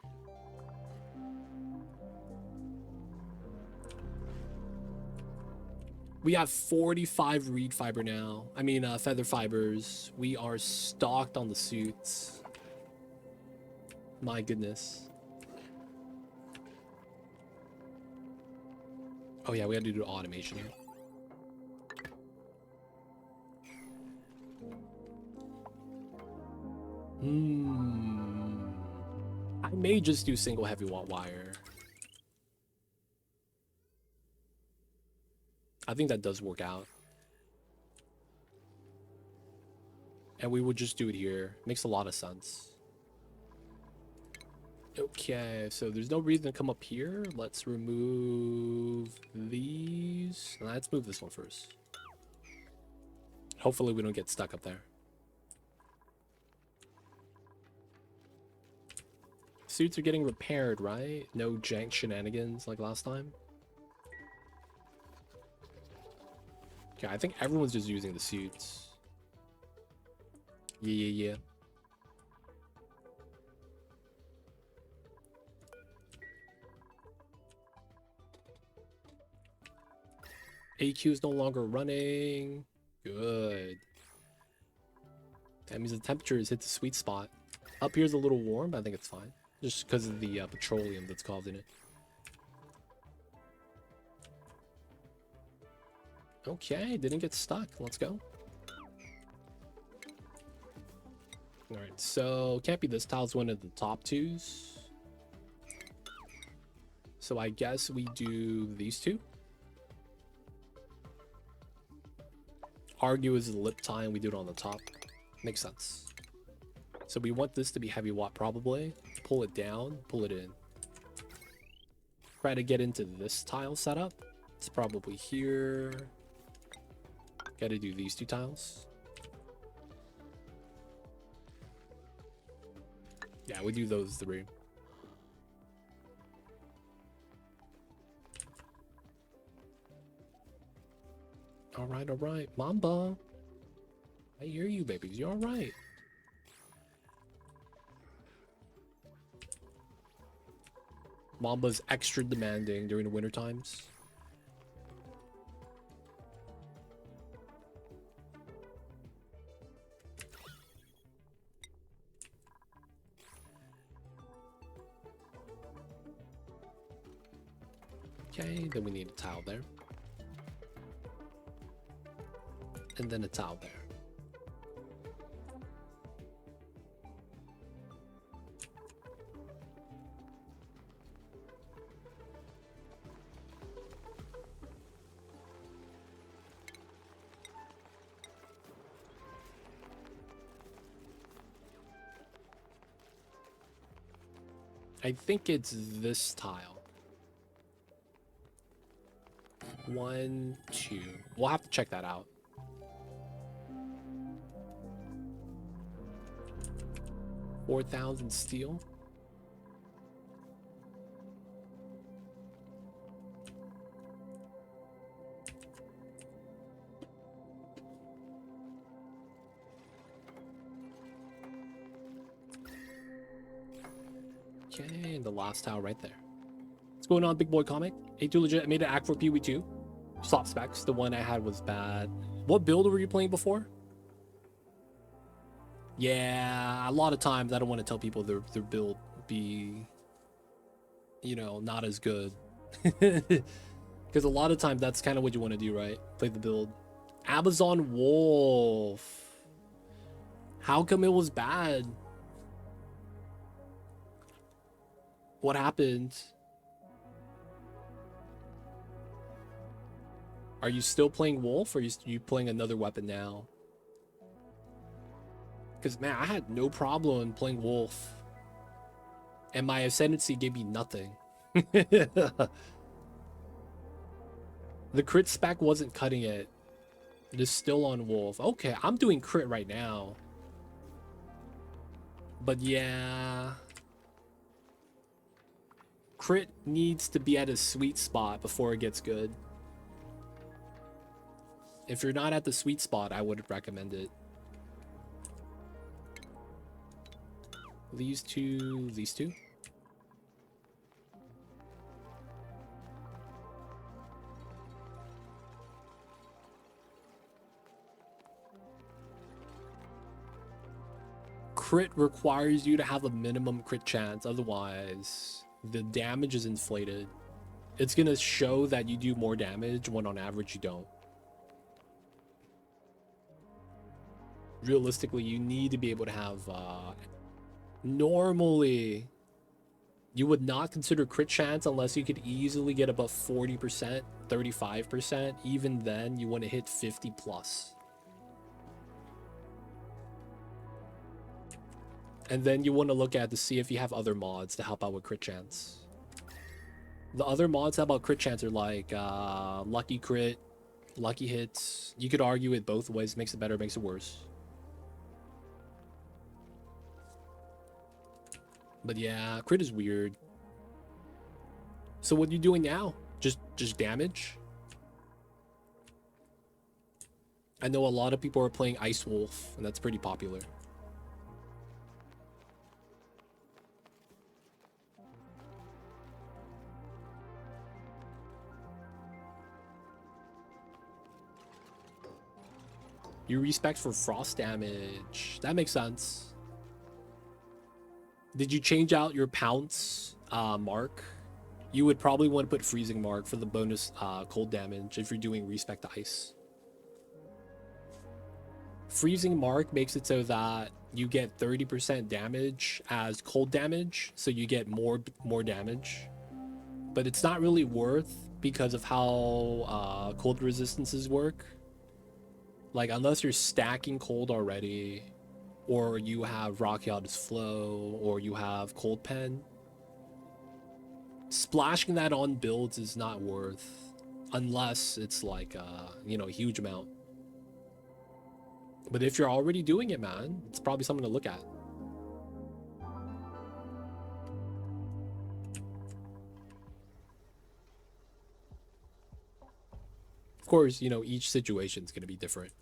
We have 45 reed fiber now. I mean, feather fibers. We are stocked on the suits. My goodness. Oh yeah, we had to do automation here. I may just do single heavy watt wire. I think that does work out. And we would just do it here. Makes a lot of sense. Okay, so there's no reason to come up here. Let's remove these. Let's move this one first. Hopefully we don't get stuck up there. Suits are getting repaired, right? No jank shenanigans like last time. Okay, I think everyone's just using the suits. Yeah. AQ is no longer running. Good. That means the temperature has hit the sweet spot. Up here's a little warm, but I think it's fine. Just because of the petroleum that's caused in it. Okay, didn't get stuck. Let's go. Alright, so can't be this tile's one of the top twos. So I guess we do these two. Argue is the lip tie and we do it on the top. Makes sense. So we want this to be heavy watt probably. Pull it down, pull it in. Try to get into this tile setup. It's probably here. Gotta do these 2 tiles. Yeah, we do those 3. All right, Mamba. I hear you, babies. You're all right. Mamba's extra demanding during the winter times. Okay, then we need a tile there. And then a tile there. I think it's this tile. 1, 2. We'll have to check that out. $4,000 steel. Okay, and the last tile right there. What's going on, big boy comic? A2 legit. I made an Act for PW2. Swap specs. The one I had was bad. What build were you playing before? Yeah, a lot of times I don't want to tell people their build be, you know, not as good. Because a lot of times that's kind of what you want to do, right? Play the build. Amazon Wolf. How come it was bad? What happened? Are you still playing Wolf, or are you playing another weapon now? Because, man, I had no problem playing Wolf. And my Ascendancy gave me nothing. The crit spec wasn't cutting it. It is still on Wolf. Okay, I'm doing crit right now. But yeah... Crit needs to be at a sweet spot before it gets good. If you're not at the sweet spot, I would recommend it. These two. Crit requires you to have a minimum crit chance, otherwise the damage is inflated. It's gonna show that you do more damage when on average you don't. Realistically, you need to be able to have normally you would not consider crit chance unless you could easily get above 40%, 35%. Even then you want to hit 50 plus. And then you want to look at to see if you have other mods to help out with crit chance. The other mods that help out crit chance are like lucky crit, lucky hits. You could argue it both ways. Makes it better, makes it worse. But yeah, crit is weird. So what are you doing now? Just damage? I know a lot of people are playing Ice Wolf, and that's pretty popular. You respect for frost damage. That makes sense. Did you change out your pounce mark? You would probably want to put freezing mark for the bonus cold damage if you're doing respect to ice. Freezing mark makes it so that you get 30% damage as cold damage, so you get more damage. But it's not really worth because of how cold resistances work. Like, unless you're stacking cold already, or you have Rocky Odyssey Flow, or you have Cold Pen, splashing that on builds is not worth, unless it's like, you know, a huge amount. But if you're already doing it, man, it's probably something to look at. Of course, you know, each situation is going to be different.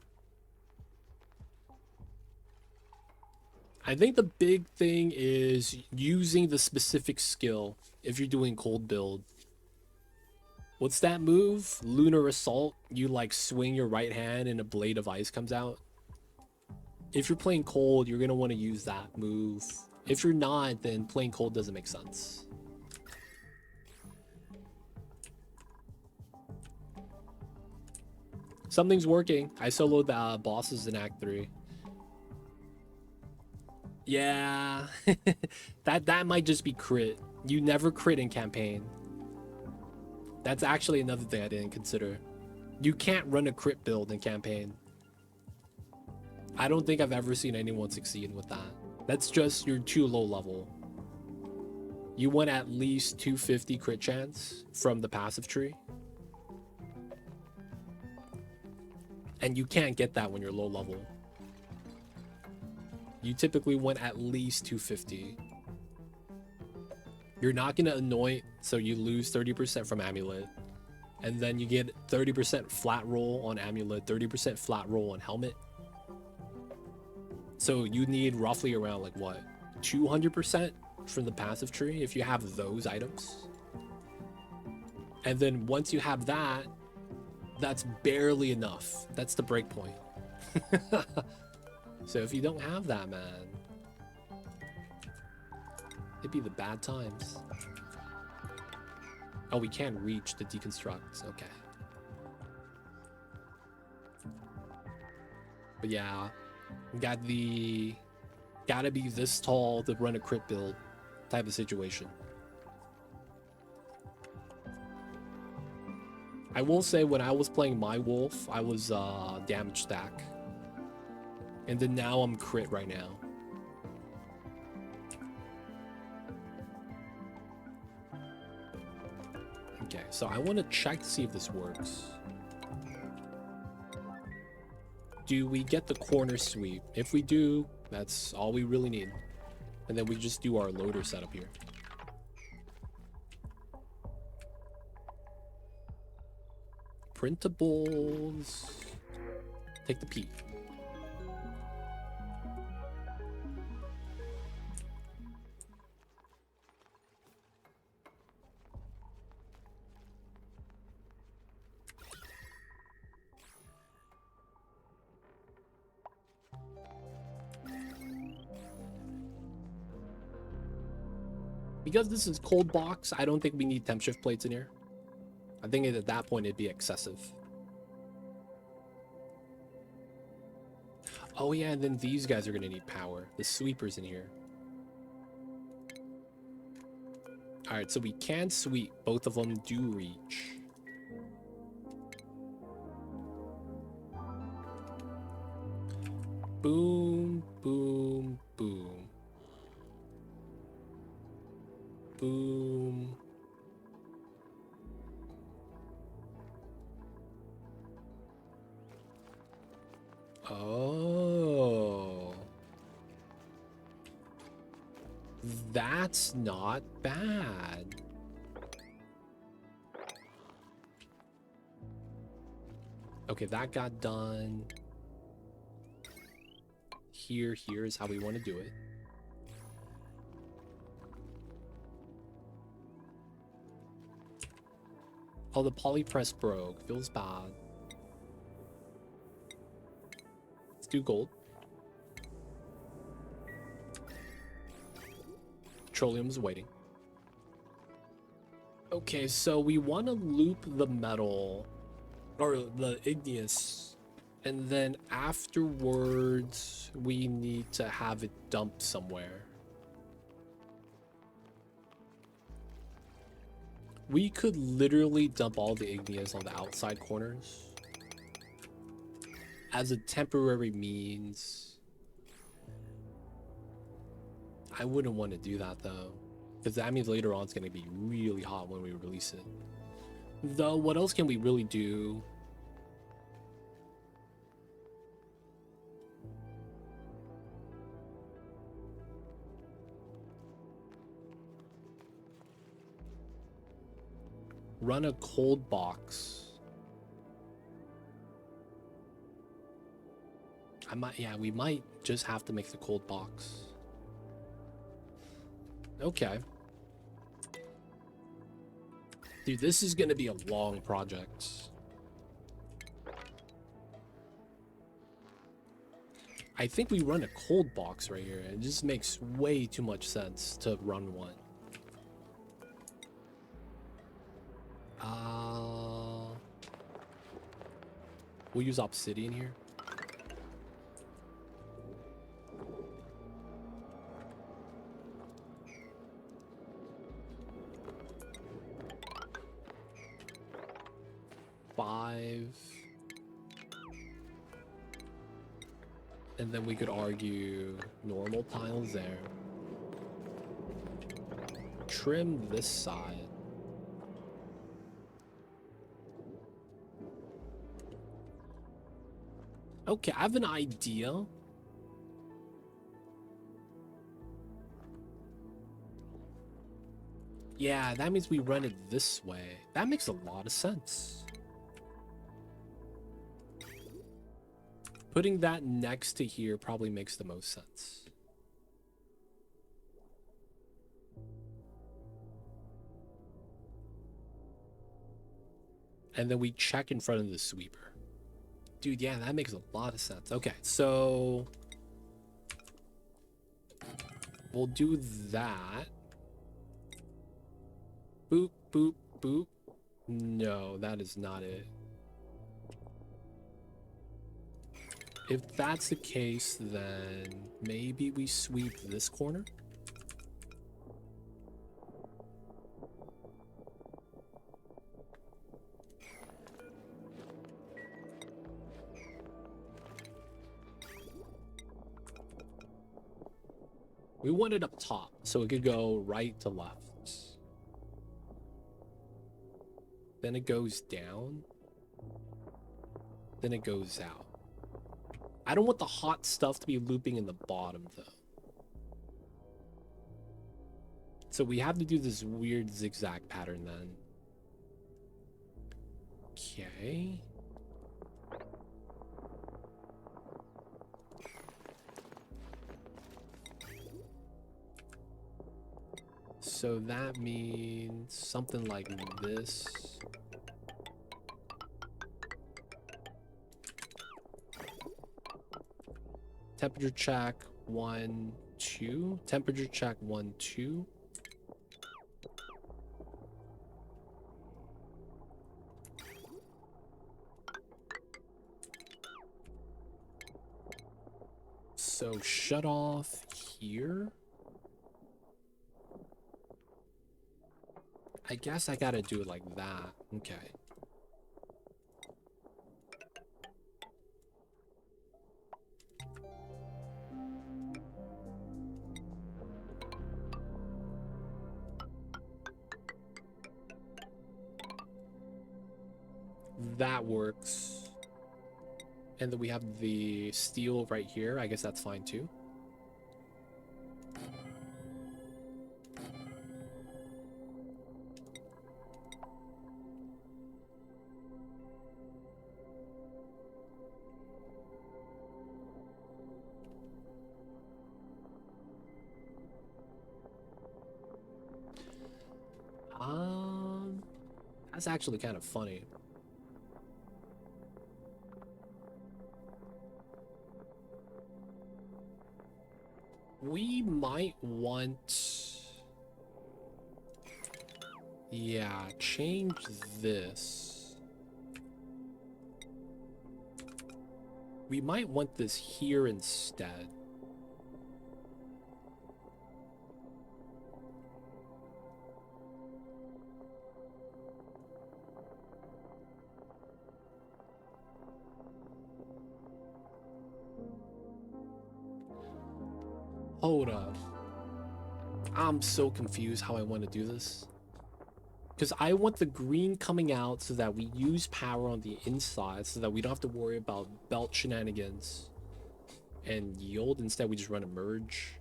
I think the big thing is using the specific skill if you're doing cold build. What's that move? Lunar Assault. You like swing your right hand and a blade of ice comes out. If you're playing cold, you're going to want to use that move. If you're not, then playing cold doesn't make sense. Something's working. I soloed the bosses in Act 3. Yeah, that might just be crit. You never crit in campaign. That's actually another thing I didn't consider. You can't run a crit build in campaign. I don't think I've ever seen anyone succeed with that. That's just you're too low level. You want at least 250 crit chance from the passive tree. And you can't get that when you're low level. You typically want at least 250. You're not going to anoint, so you lose 30% from amulet. And then you get 30% flat roll on amulet, 30% flat roll on helmet. So you need roughly around like what, 200% from the passive tree if you have those items. And then once you have that, that's barely enough. That's the break point. So if you don't have that, man, it'd be the bad times. Oh, we can't reach the deconstructs. Okay. But yeah, gotta be this tall to run a crit build type of situation. I will say when I was playing my wolf, I was damage stack. And then now I'm crit right now. Okay, so I want to check to see if this works. Do we get the corner sweep? If we do, that's all we really need. And then we just do our loader setup here. Printables. Take the P. Because this is cold box, I don't think we need temp shift plates in here. I think at that point it'd be excessive. Oh yeah, and then these guys are gonna need power. The sweepers in here. Alright, so we can sweep. Both of them do reach. Boom, boom, boom. Boom. Oh. That's not bad. Okay, that got done. Here is how we want to do it. Oh, the polypress broke. Feels bad. Let's do gold. Petroleum's waiting. Okay, so we want to loop the metal, or the igneous, and then afterwards we need to have it dumped somewhere. We could literally dump all the igneous on the outside corners as a temporary means. I wouldn't want to do that though, because that means later on it's going to be really hot when we release it. Though, what else can we really do? run a cold box. Yeah, we might just have to make the cold box. Okay. Dude, this is gonna be a long project. I think we run a cold box right here. It just makes way too much sense to run one. We'll use obsidian here. And then we could argue normal tiles there. Trim this side. Okay, I have an idea. Yeah, that means we run it this way. That makes a lot of sense. Putting that next to here probably makes the most sense. And then we check in front of the sweeper. Dude, yeah, that makes a lot of sense. Okay, so we'll do that. Boop, boop, boop. No, that is not it. If that's the case, then maybe we sweep this corner. We want it up top, so it could go right to left. Then it goes down. Then it goes out. I don't want the hot stuff to be looping in the bottom, though. So we have to do this weird zigzag pattern then. Okay. So that means something like this. Temperature check 1, 2. Temperature check 1, 2. So shut off here. I guess I gotta do it like that. Okay. That works. And then we have the steel right here. I guess that's fine too. That's actually kind of funny. We might want... Yeah, change this. We might want this here instead. Hold up. I'm so confused how I want to do this. Because I want the green coming out so that we use power on the inside so that we don't have to worry about belt shenanigans and yield. Instead, we just run a merge.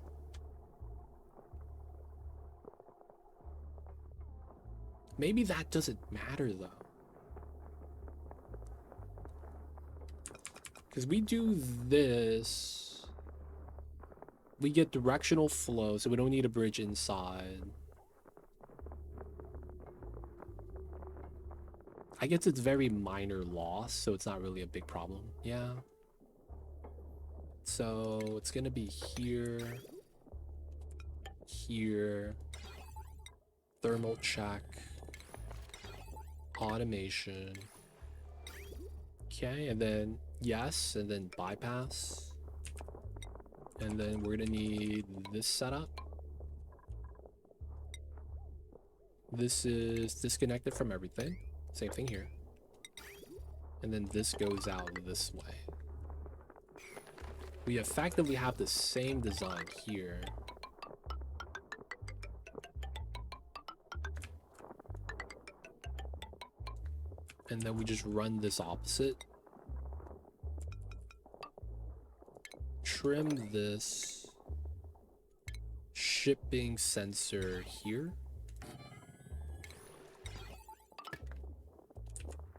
Maybe that doesn't matter though. Because we do this, we get directional flow, so we don't need a bridge inside. I guess it's very minor loss, so it's not really a big problem. Yeah. So it's gonna be here, here, thermal check, automation. Okay, and then yes, and then bypass. And then we're gonna need this setup. This is disconnected from everything. Same thing here. And then this goes out this way. We effectively have the same design here. And then we just run this opposite. Trim this shipping sensor here.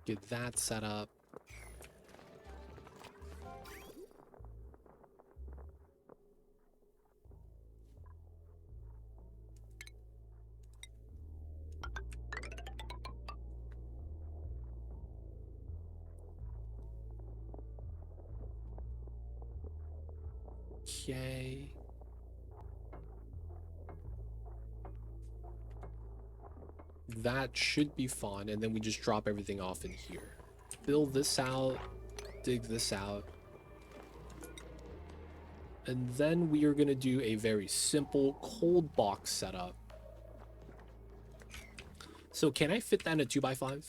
Get that set up. Okay. That should be fun, and then we just drop everything off in here. Build this out, dig this out. And then we are going to do a very simple cold box setup. So can I fit that in a 2x5?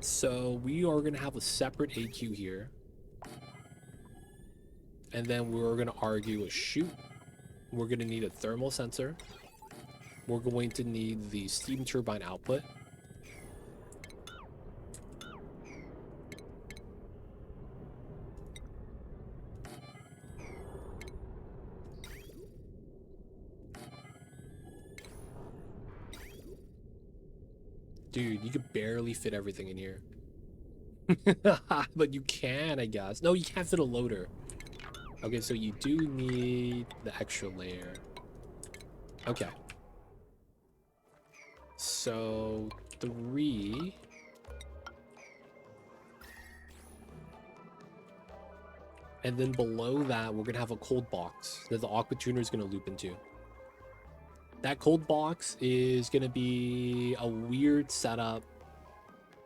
So we are going to have a separate AQ here. And then we're going to argue a chute. We're going to need a thermal sensor. We're going to need the steam turbine output. Dude, you could barely fit everything in here. But you can, I guess. No, you can't fit a loader. Okay, so you do need the extra layer. Okay. So 3. And then below that, we're gonna have a cold box that the aqua tuner is gonna loop into. That cold box is gonna be a weird setup.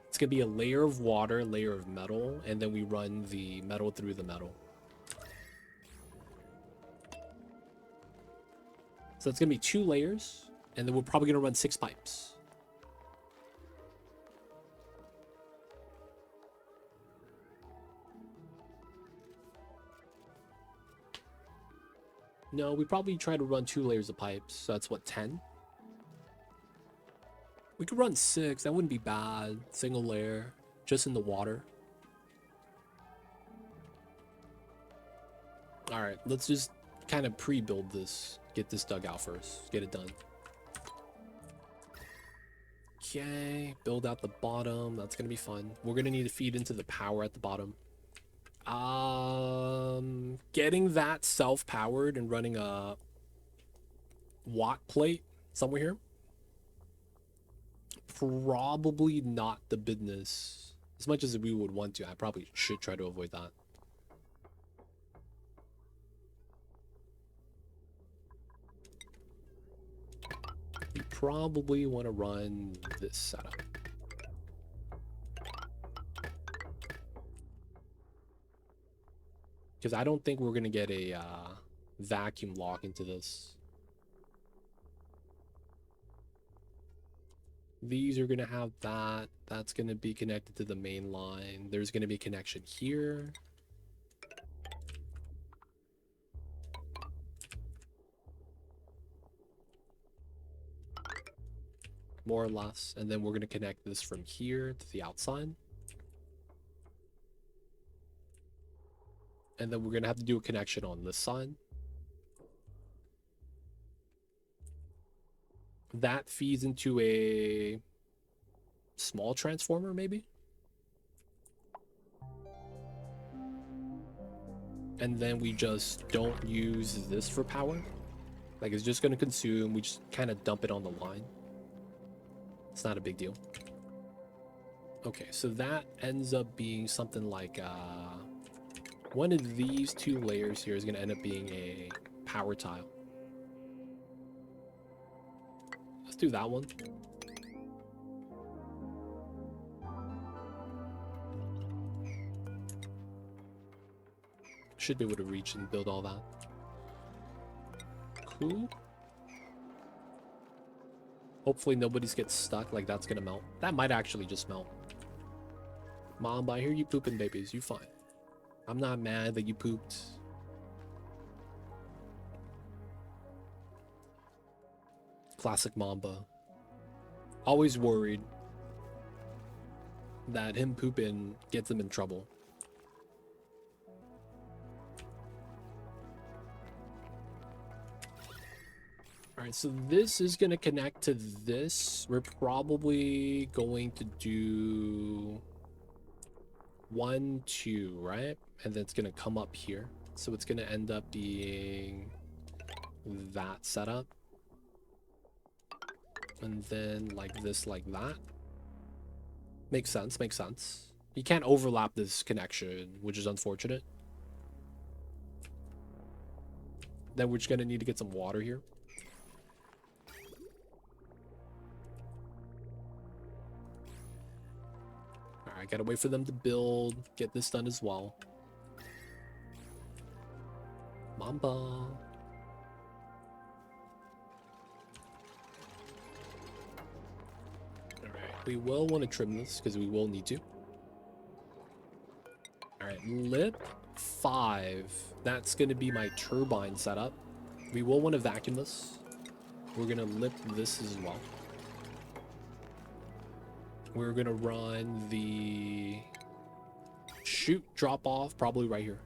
It's gonna be a layer of water, layer of metal, and then we run the metal through the metal. So it's gonna be 2 layers, and then we're probably gonna run 6 pipes. No, we probably try to run 2 layers of pipes, so that's what, 10? We could run 6, that wouldn't be bad. Single layer, just in the water. Alright, let's just kind of pre-build this. Get this dug out first. Get it done. Okay, build out the bottom. That's gonna be fun. We're gonna need to feed into the power at the bottom. Getting that self-powered and running a watt plate somewhere here. Probably not the business. As much as we would want to, I probably should try to avoid that. You probably want to run this setup. Because I don't think we're going to get a vacuum lock into this. These are going to have that. That's going to be connected to the main line. There's going to be a connection here. More or less. And then we're going to connect this from here to the outside. And then we're gonna have to do a connection on this side. That feeds into a small transformer, maybe? And then we just don't use this for power. Like, it's just gonna consume, we just kind of dump it on the line. It's not a big deal. Okay, so that ends up being something like, one of these two layers here is gonna end up being a power tile. Let's do that one. Should be able to reach and build all that. Cool. Hopefully nobody's gets stuck. Like, that's gonna melt. That might actually just melt. Mom, I hear you pooping, babies. You fine. I'm not mad that you pooped. Classic Mamba. Always worried that him pooping gets him in trouble. Alright, so this is going to connect to this. We're probably going to do 1, 2, right? And then it's going to come up here. So it's going to end up being that setup. And then like this, like that. Makes sense, makes sense. You can't overlap this connection, which is unfortunate. Then we're just going to need to get some water here. I gotta wait for them to build, get this done as well. Mamba. Alright, we will want to trim this because we will need to. Alright, lip 5. That's gonna be my turbine setup. We will want to vacuum this. We're gonna lip this as well. We're gonna run the chute drop off probably right here.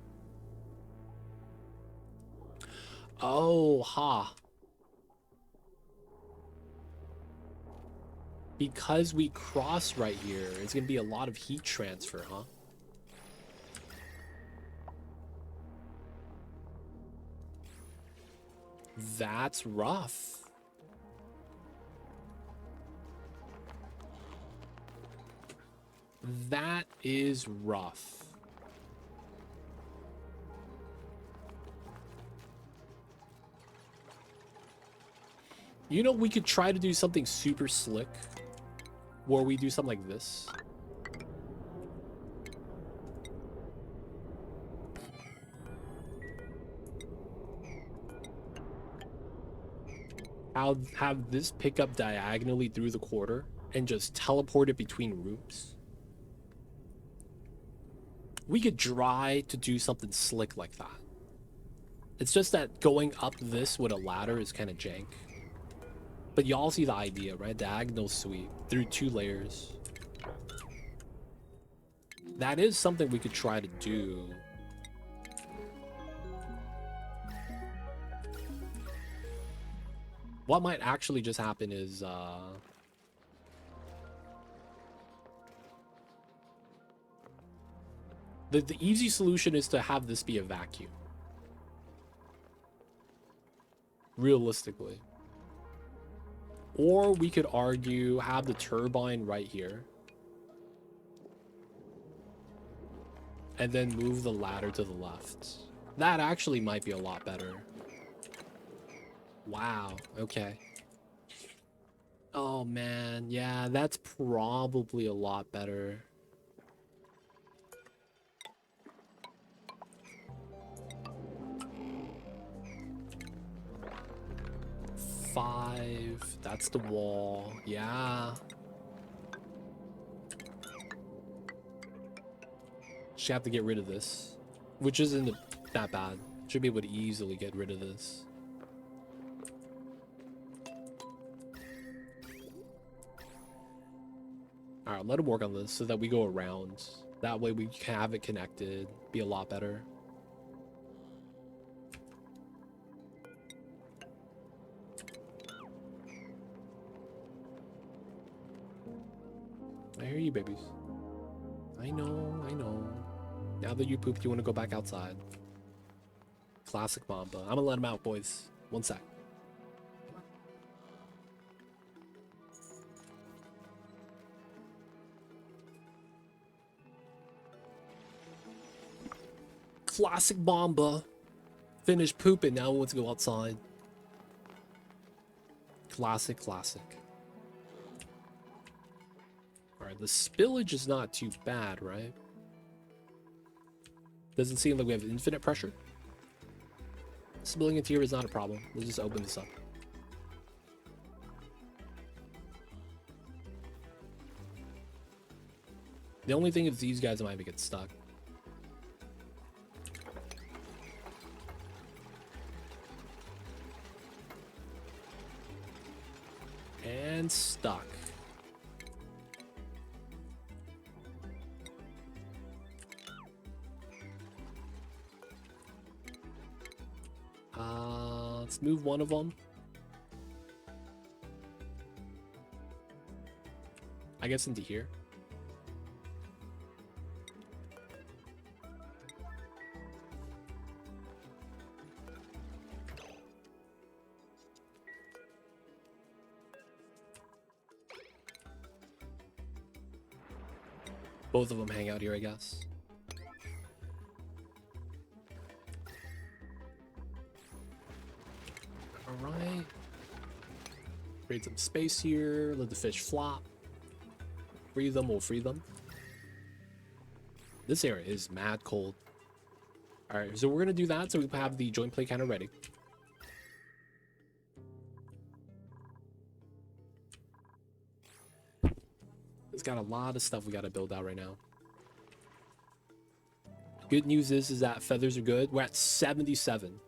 Oh, ha. Because we cross right here, it's gonna be a lot of heat transfer, huh? That's rough. That is rough. You know, we could try to do something super slick where we do something like this. I'll have this pick up diagonally through the quarter and just teleport it between rooms. We could try to do something slick like that. It's just that going up this with a ladder is kind of jank. But y'all see the idea, right? Diagonal sweep through 2 layers. That is something we could try to do. What might actually just happen is, the easy solution is to have this be a vacuum. Realistically. Or we could argue, have the turbine right here. And then move the ladder to the left. That actually might be a lot better. Wow, okay. Oh man, yeah, that's probably a lot better. Five, that's the wall, yeah. Just have to get rid of this, which isn't that bad. Should be able to easily get rid of this. Alright, let him work on this so that we go around. That way we can have it connected, be a lot better. I hear you, babies. I know, I know. Now that you pooped, you want to go back outside. Classic Mamba. I'm gonna let him out, boys. One sec. Classic Mamba. Finished pooping, now he wants to go outside. Classic, classic. Alright, the spillage is not too bad, right? Doesn't seem like we have infinite pressure. Spilling into here is not a problem. We'll just open this up. The only thing is these guys might get stuck. And stuck. Let's move one of them. I guess into here. Both of them hang out here, I guess. Alright. Create some space here. Let the fish flop. Free them, we'll free them. This area is mad cold. Alright, so we're gonna do that so we have the joint plate counter ready. It's got a lot of stuff we gotta build out right now. Good news is that feathers are good. We're at 77.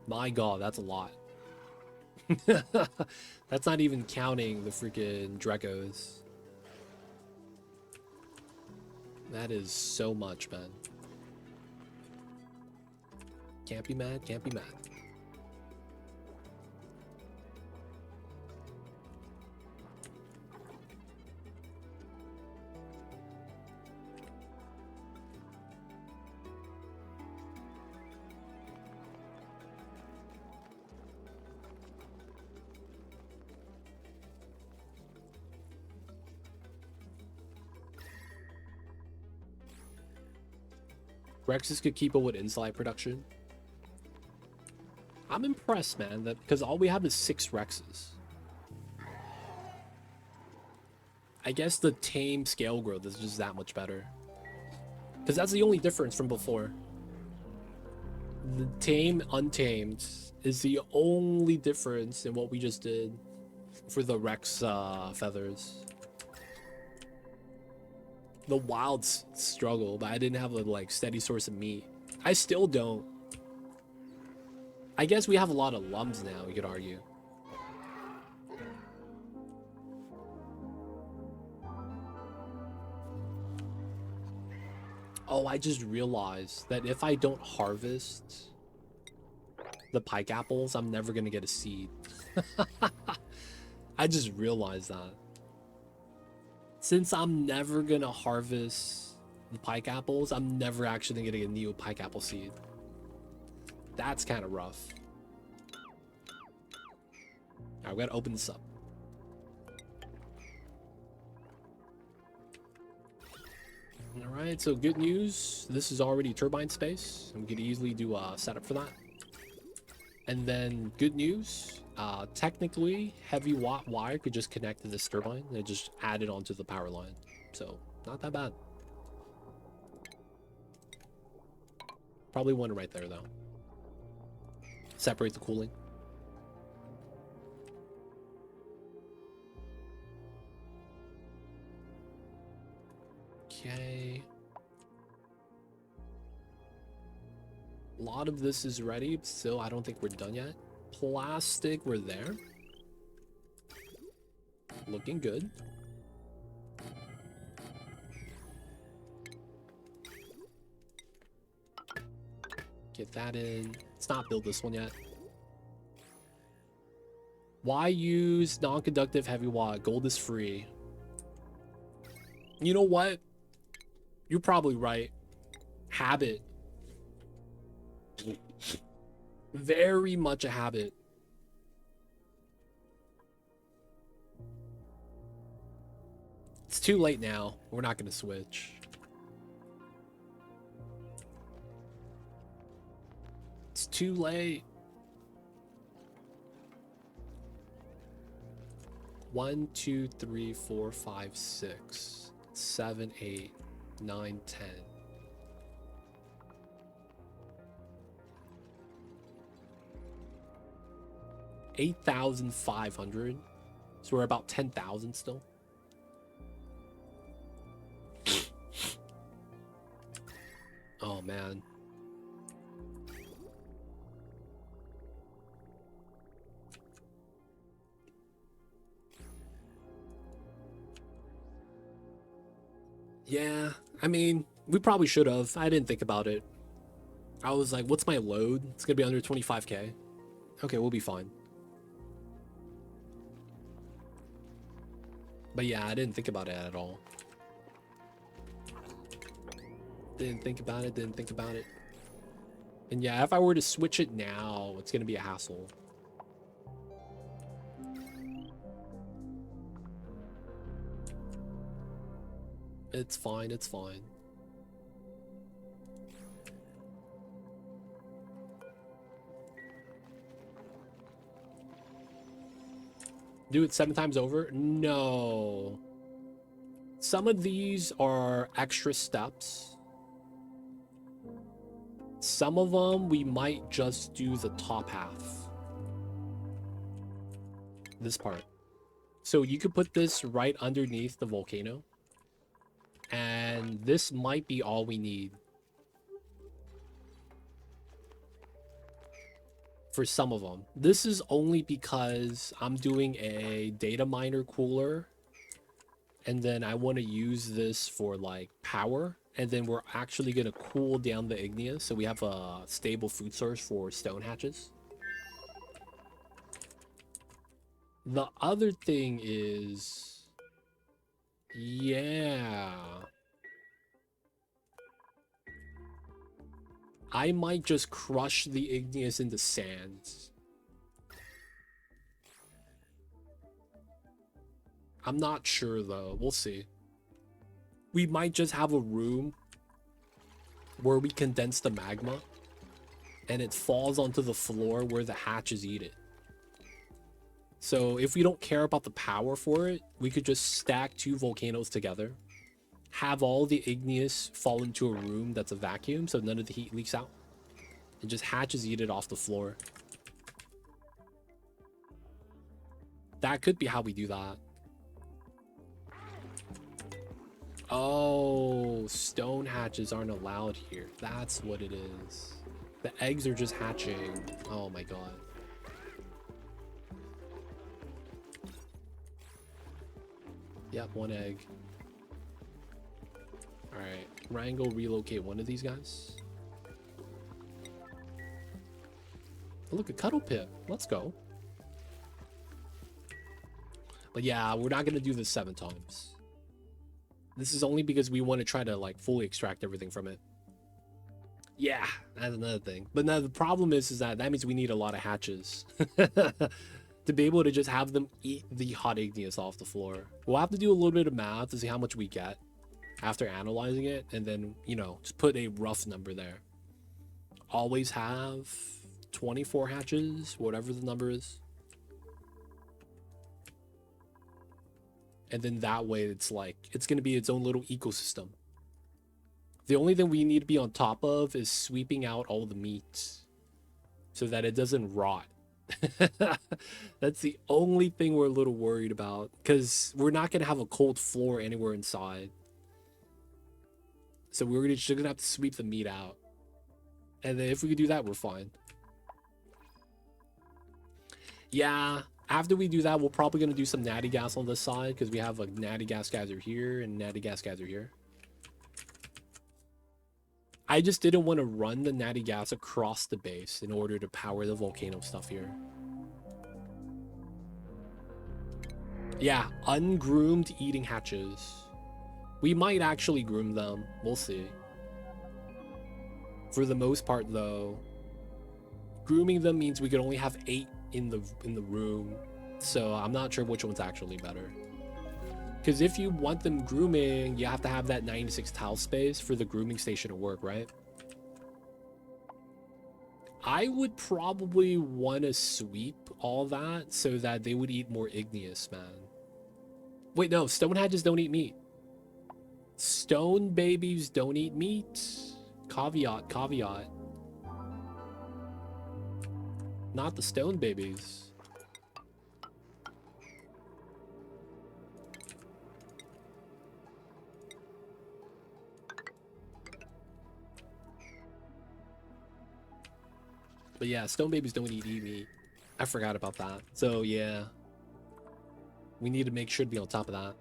My god, that's a lot. That's not even counting the freaking Drecos. That is so much, man. Can't be mad, can't be mad. Rexes could keep up with inside production. I'm impressed, man, that because all we have is 6 Rexes. I guess the tame scale growth is just that much better. Because that's the only difference from before. The tame, untamed is the only difference in what we just did for the Rex feathers. The wilds struggle, but I didn't have a like steady source of meat. I still don't. I guess we have a lot of lums now, you could argue. Oh, I just realized that if I don't harvest the pike apples, I'm never gonna get a seed. I just realized that. Since I'm never gonna harvest the pike apples, I'm never actually gonna get a new pike apple seed. That's kind of rough. Alright, we gotta open this up. Alright, so good news. This is already turbine space, and we could easily do a setup for that. And then good news, technically heavy watt wire could just connect to this turbine and just add it onto the power line. So not that bad. Probably one right there though. Separate the cooling. Okay. A lot of this is ready, but still I don't think we're done yet. Plastic, we're there. Looking good. Get that in. Let's not build this one yet. Why use non-conductive heavy watt? Gold is free. You know what? You're probably right. Habit. Very much a habit. It's too late now. We're not going to switch. It's too late. 1, 2, 3, 4, 5, 6, 7, 8, 9, 10. 8,500. So we're about 10,000 still. Oh man. Yeah, I mean, we probably should have. I didn't think about it. I was like, what's my load? It's gonna be under 25k. Okay, we'll be fine. But yeah, I didn't think about it at all. Didn't think about it. And yeah, if I were to switch it now, it's gonna be a hassle. It's fine, it's fine. Do it 7 times over? No. Some of these are extra steps. Some of them, we might just do the top half. This part. So you could put this right underneath the volcano. And this might be all we need. For some of them. This is only because I'm doing a data miner cooler. And then I want to use this for like power. And then we're actually going to cool down the Igneus. So we have a stable food source for stone hatches. The other thing is... yeah. I might just crush the Igneus into sand. I'm not sure though. We'll see. We might just have a room where we condense the magma and it falls onto the floor where the hatches eat it. So if we don't care about the power for it, we could just stack 2 volcanoes together, have all the Igneus fall into a room that's a vacuum so none of the heat leaks out, and just hatches eat it off the floor. That could be how we do that. Oh, stone hatches aren't allowed here. That's what it is. The eggs are just hatching. Oh my god. Yep, 1 egg. Alright, Ryan, go relocate one of these guys. Oh, look, a cuddle pit. Let's go. But yeah, we're not going to do this 7 times. This is only because we want to try to like fully extract everything from it. Yeah, that's another thing. But now the problem is that means we need a lot of hatches. To be able to just have them eat the hot Igneus off the floor. We'll have to do a little bit of math to see how much we get after analyzing it, and then, you know, just put a rough number there. Always have 24 hatches, whatever the number is. And then that way it's like, it's going to be its own little ecosystem. The only thing we need to be on top of is sweeping out all the meat so that it doesn't rot. That's the only thing we're a little worried about, because we're not going to have a cold floor anywhere inside. So we're just going to have to sweep the meat out. And then if we could do that, we're fine. Yeah, after we do that, we're probably going to do some natty gas on this side, because we have a natty gas geyser here and natty gas geyser here. I just didn't want to run the natty gas across the base in order to power the volcano stuff here. Yeah, ungroomed eating hatches. We might actually groom them. We'll see. For the most part, though, grooming them means we could only have 8 in the room. So I'm not sure which one's actually better. Because if you want them grooming, you have to have that 96 tile space for the grooming station to work, right? I would probably want to sweep all that so that they would eat more Igneus, man. Wait, no, stone hatches don't eat meat. Stone babies don't eat meat. Caveat, caveat. Not the stone babies. But yeah, stone babies don't eat meat. I forgot about that. So yeah, we need to make sure to be on top of that.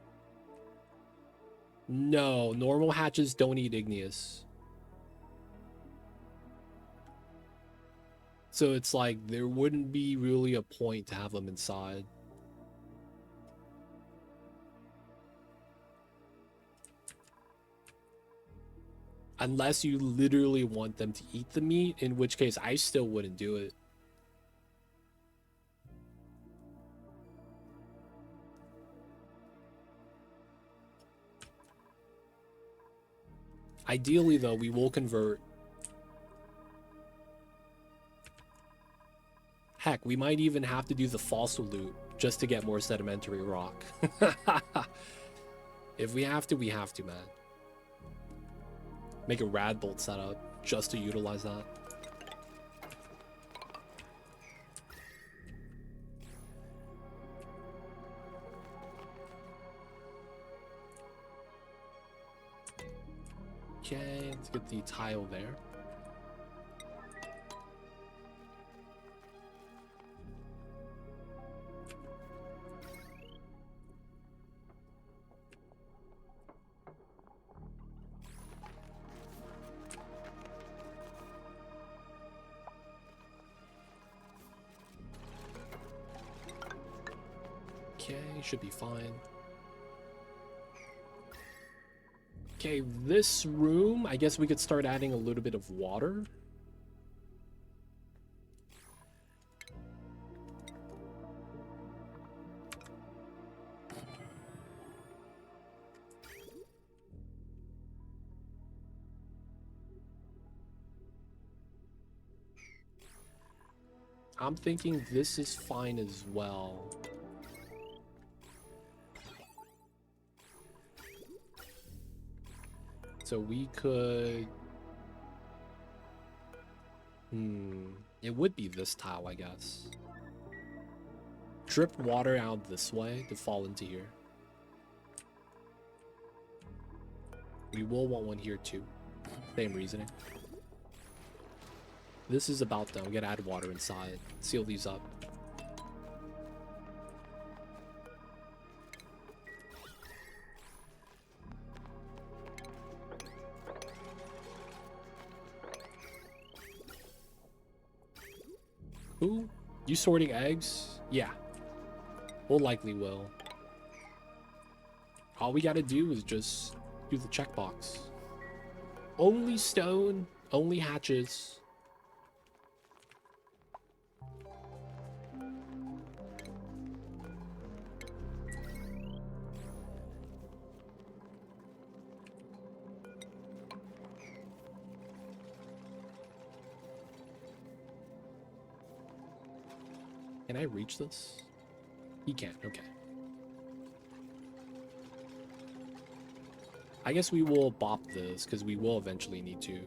No, normal hatches don't eat Igneus. So it's like there wouldn't be really a point to have them inside. Unless you literally want them to eat the meat, in which case I still wouldn't do it. Ideally, though, we will convert. Heck, we might even have to do the fossil loot just to get more sedimentary rock. If we have to, we have to, man. Make a rad bolt setup just to utilize that. Okay, let's get the tile there. Okay, should be fine. Okay, this room, I guess we could start adding a little bit of water. I'm thinking this is fine as well. So we could... It would be this tile, I guess. Drip water out this way to fall into here. We will want one here too. Same reasoning. This is about done. We gotta add water inside. Seal these up. Ooh, you sorting eggs? Yeah. We'll likely will. All we gotta do is just do the checkbox. Only stone, only hatches. Can I reach this? He can't, okay. I guess we will bop this, because we will eventually need to.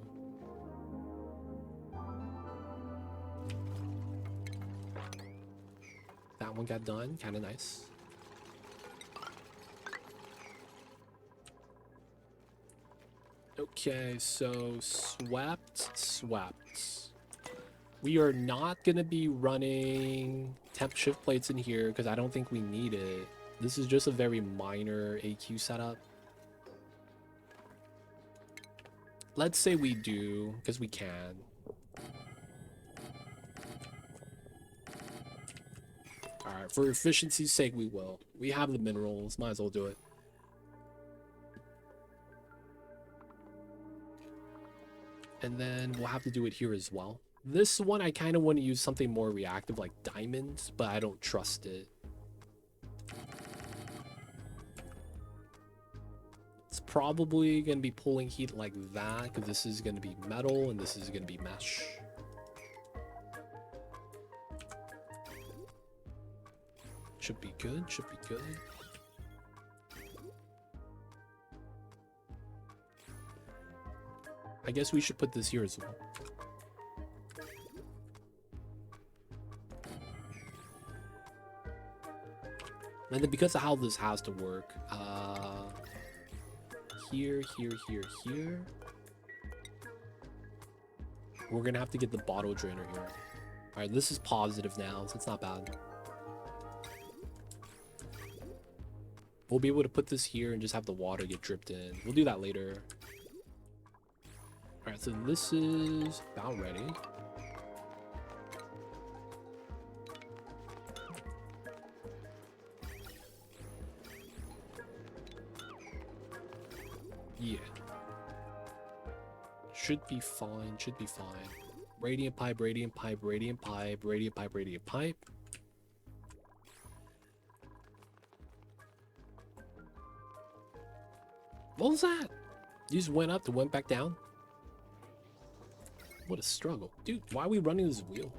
That one got done, kind of nice. Okay, so swept. We are not going to be running temp shift plates in here because I don't think we need it. This is just a very minor AQ setup. Let's say we do, because we can. Alright, for efficiency's sake, we will. We have the minerals, might as well do it. And then we'll have to do it here as well. This one, I kind of want to use something more reactive like diamonds, but I don't trust it. It's probably going to be pulling heat like that, because this is going to be metal and this is going to be mesh. Should be good, should be good. I guess we should put this here as well. And then because of how this has to work, here, here. We're gonna have to get the bottle drainer here. Alright, this is positive now, so it's not bad. We'll be able to put this here and just have the water get dripped in. We'll do that later. Alright, so this is about ready. Yeah. Should be fine, should be fine. Radiant pipe, radiant pipe, radiant pipe, radiant pipe, radiant pipe. What was that? You just went up to went back down? What a struggle. Dude, why are we running this wheel?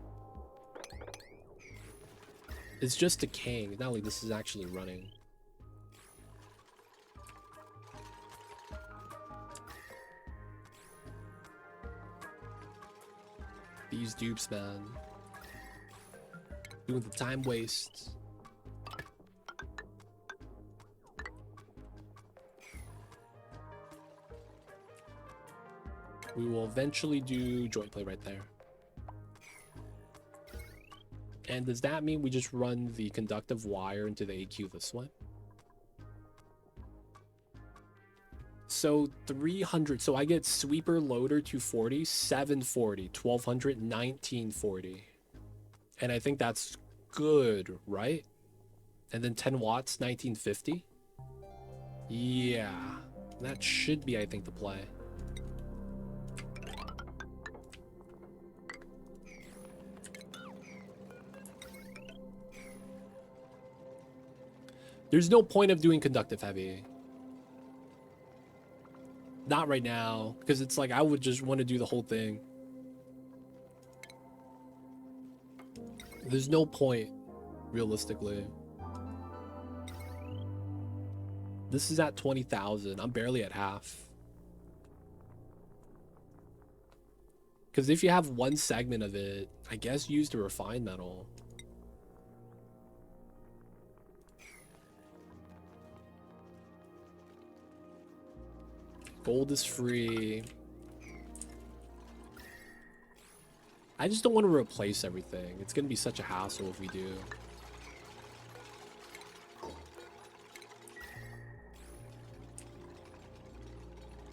It's just decaying. It's not like this is actually running. These dupes, man. Doing the time waste. We will eventually do joint play right there. And does that mean we just run the conductive wire into the AQ this way? So 300, so I get sweeper loader 240, 740, 1200, 1940. And I think that's good, right? And then 10 watts, 1950. Yeah, that should be, I think, the play. There's no point of doing conductive heavy. Not right now, because it's like I would just want to do the whole thing. There's no point, realistically. This is at 20,000. I'm barely at half. Because if you have one segment of it, I guess use the refined metal. Gold is free. I just don't want to replace everything. It's going to be such a hassle if we do.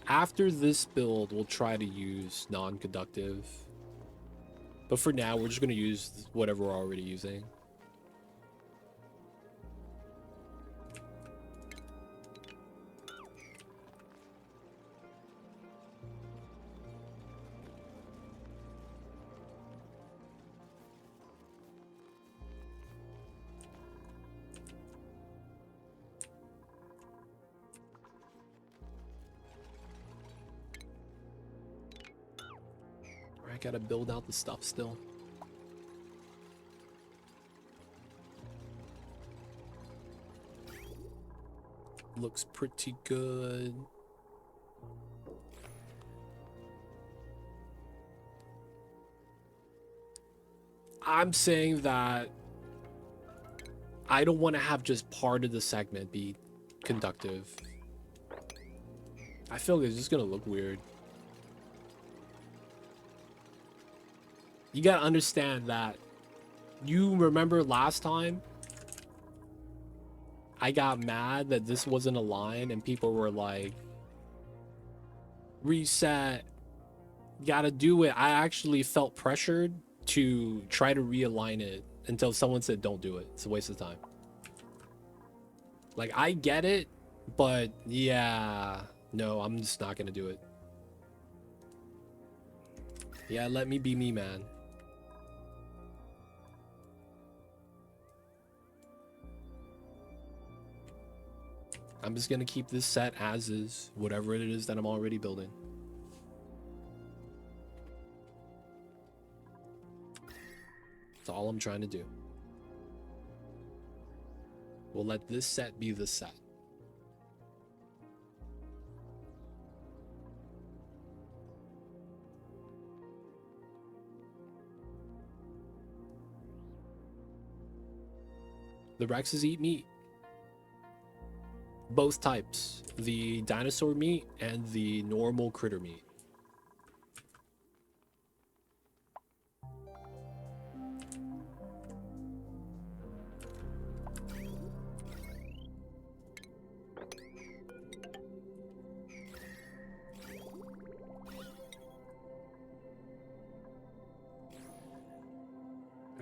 After this build, we'll try to use non-conductive. But for now, we're just going to use whatever we're already using. I gotta build out the stuff still. Looks pretty good. I'm saying that I don't want to have just part of the segment be conductive. I feel like it's just gonna look weird. You gotta understand that. You remember last time I got mad that this wasn't a line and people were like, reset, gotta do it. I actually felt pressured to try to realign it until someone said don't do it. It's a waste of time. Like, I get it, but yeah, no, I'm just not gonna do it. Yeah, let me be me, man. I'm just gonna keep this set as is, whatever it is that I'm already building. That's all I'm trying to do. We'll let this set be the set. The Rexes eat meat. Both types. The dinosaur meat and the normal critter meat.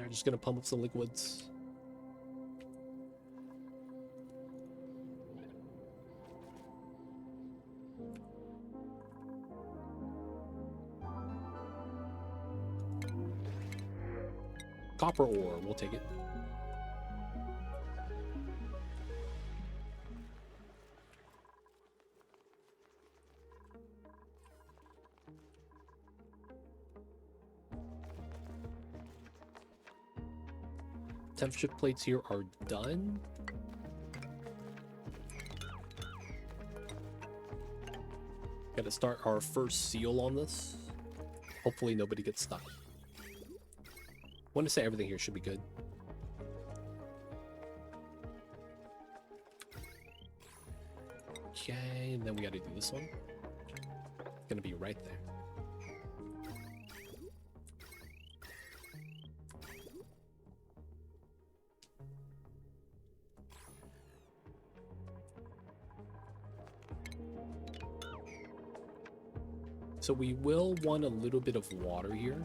I'm just gonna pump up some liquids. Copper ore, we'll take it. Temperature plates here are done. Gotta start our first seal on this. Hopefully nobody gets stuck. Want to say everything here should be good. Okay, and then we gotta do this one. It's gonna be right there. So we will want a little bit of water here.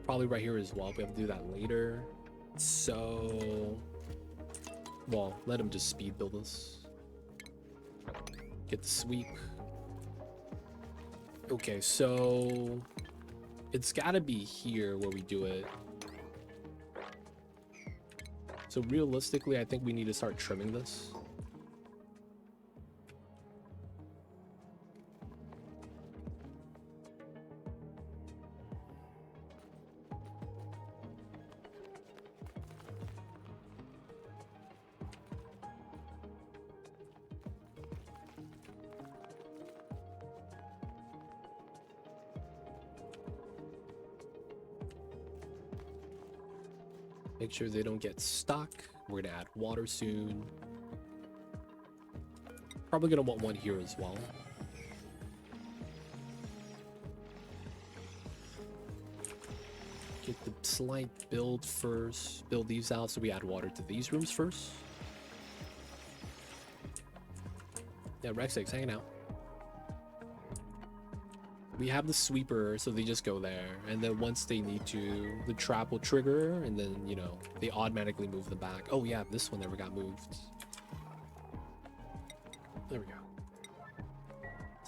Probably right here as well. We have to do that later. So, well, let him just speed build this. Get the sweep. Okay, so it's gotta be here where we do it. So realistically, I think we need to start trimming this. Make sure they don't get stuck. We're gonna add water soon. Probably gonna want one here as well. Get the slight build first. Build these out so we add water to these rooms first. Yeah, Rex Eggs hanging out. We have the sweeper, so they just go there, and then once they need to, the trap will trigger, and then, you know, they automatically move them back. Oh yeah, this one never got moved. There we go.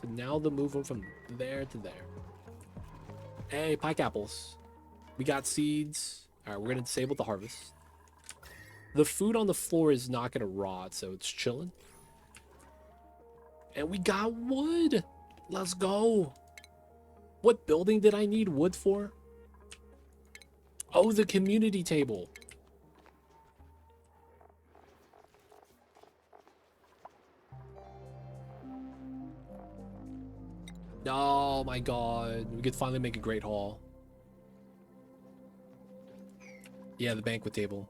So now they'll move them from there to there. Hey, pike apples. We got seeds. All right, we're gonna disable the harvest. The food on the floor is not gonna rot, so it's chilling. And we got wood. Let's go. What building did I need wood for? Oh, the community table. Oh my god. We could finally make a great haul. Yeah, the banquet table.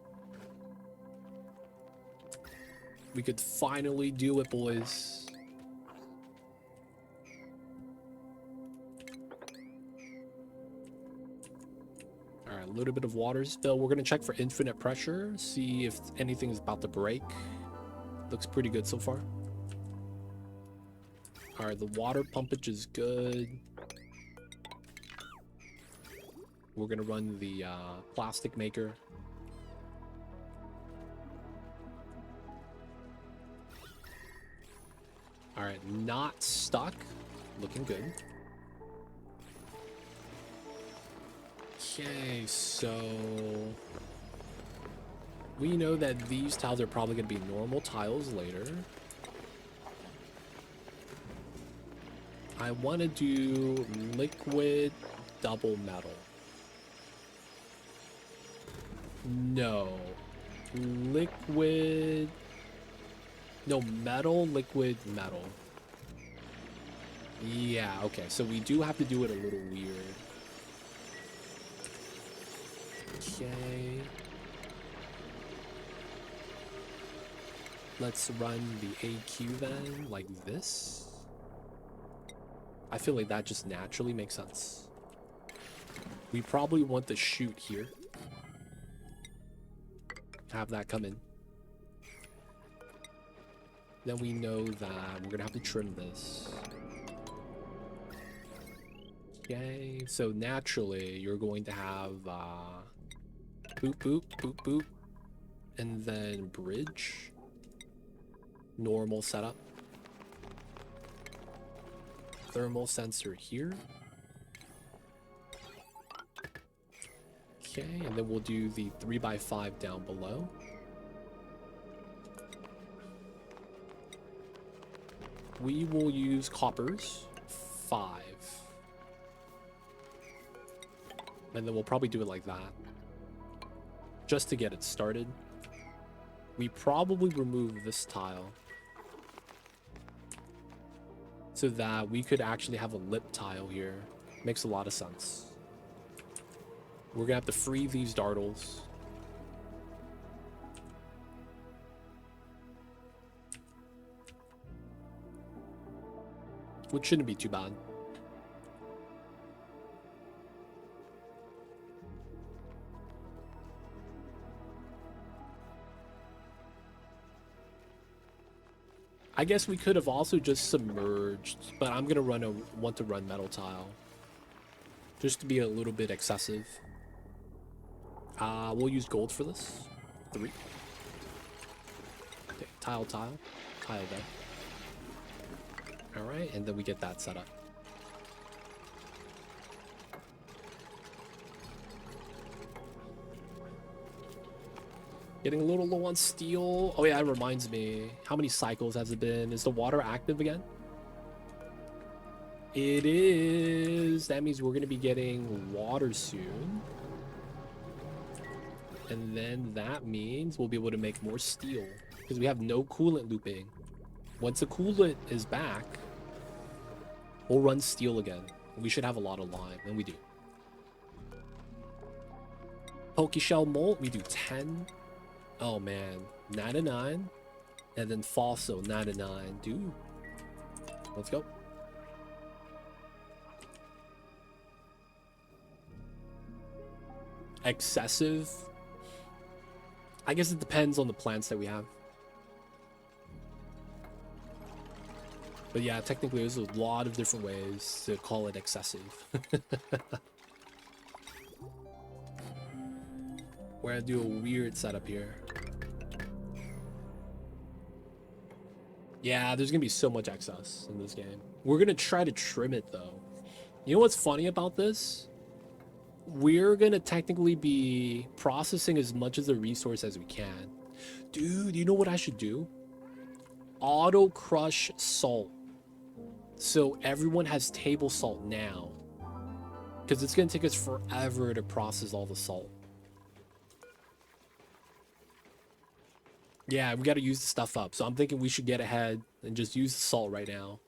We could finally do it, boys. Alright, a little bit of water spill. We're gonna check for infinite pressure, see if anything is about to break. Looks pretty good so far. Alright, the water pumpage is good. We're gonna run the plastic maker. Alright, not stuck. Looking good. Okay, so we know that these tiles are probably going to be normal tiles later. I want to do liquid double metal. No. Liquid... No, metal, liquid, metal. Yeah, okay, so we do have to do it a little weird. Okay. Let's run the AQ then, like this. I feel like that just naturally makes sense. We probably want the chute here. Have that come in. Then we know that we're gonna have to trim this. Okay, so naturally you're going to have boop, boop, boop, boop, and then bridge. Normal setup. Thermal sensor here. Okay, and then we'll do the 3x5 down below. We will use coppers, 5. And then we'll probably do it like that. Just to get it started. We probably remove this tile. So that we could actually have a lip tile here. Makes a lot of sense. We're gonna have to free these dartles. Which shouldn't be too bad. I guess we could have also just submerged, but I'm gonna want to run metal tile. Just to be a little bit excessive. We'll use gold for this. 3. Okay, tile there. Alright, and then we get that set up. Getting a little low on steel. Oh yeah, it reminds me. How many cycles has it been? Is the water active again? It is. That means we're going to be getting water soon. And then that means we'll be able to make more steel. Because we have no coolant looping. Once the coolant is back, we'll run steel again. We should have a lot of lime, and we do. Pokeshell molt, we do 10. Oh man, 99. And then Falso, 99. Dude. Let's go. Excessive. I guess it depends on the plants that we have. But yeah, technically there's a lot of different ways to call it excessive. We're gonna do a weird setup here. Yeah, there's gonna be so much excess in this game. We're gonna try to trim it though. You know what's funny about this? We're gonna technically be processing as much of the resource as we can. Dude, you know what I should do? Auto crush salt. So everyone has table salt now. Because it's gonna take us forever to process all the salt. Yeah, we gotta use the stuff up. So I'm thinking we should get ahead and just use the salt right now.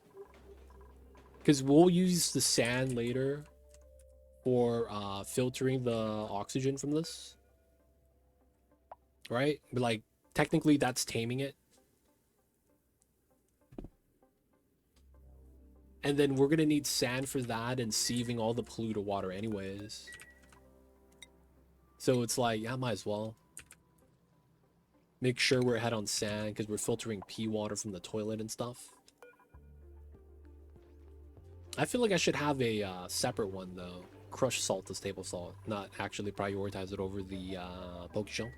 Because we'll use the sand later for filtering the oxygen from this. Right? But like, technically that's taming it. And then we're gonna need sand for that and sieving all the polluted water anyways. So it's like, yeah, might as well. Make sure we're ahead on sand because we're filtering pee water from the toilet and stuff. I feel like I should have a separate one though. Crush salt as table salt, not actually prioritize it over the Pokeshell.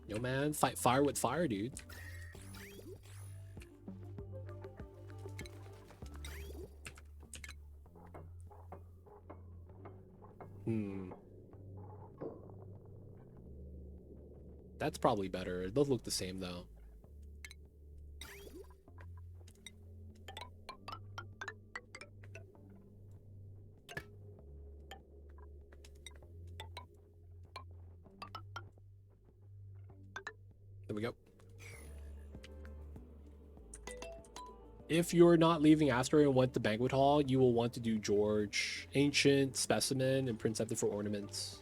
Yo man, fight fire with fire, dude. Hmm. That's probably better. They both look the same though. There we go. If you're not leaving Asteroid and want the Banquet Hall, you will want to do George, Ancient, Specimen, and Printcepter for ornaments.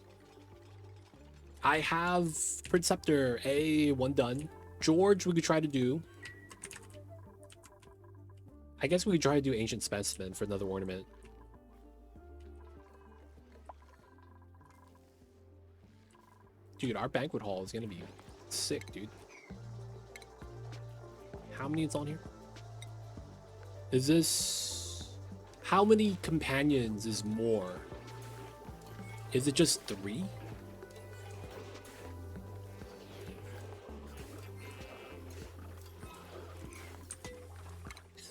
I have Printceptor one done. George we could try to do. I guess we could try to do Ancient Specimen for another ornament. Dude, our Banquet Hall is gonna be sick, dude. How many is on here? Is this... How many companions is more? Is it just 3?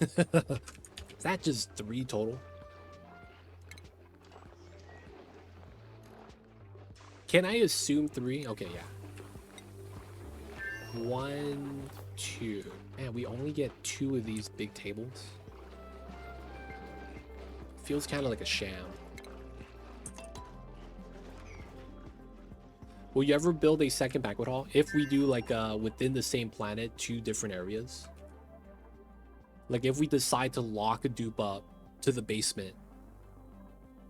Is that just 3 total? Can I assume 3? Okay, yeah. 1, 2. Man, we only get 2 of these big tables. Feels kind of like a sham. Will you ever build a second banquet hall? If we do like within the same planet, 2 different areas. Like if we decide to lock a dupe up to the basement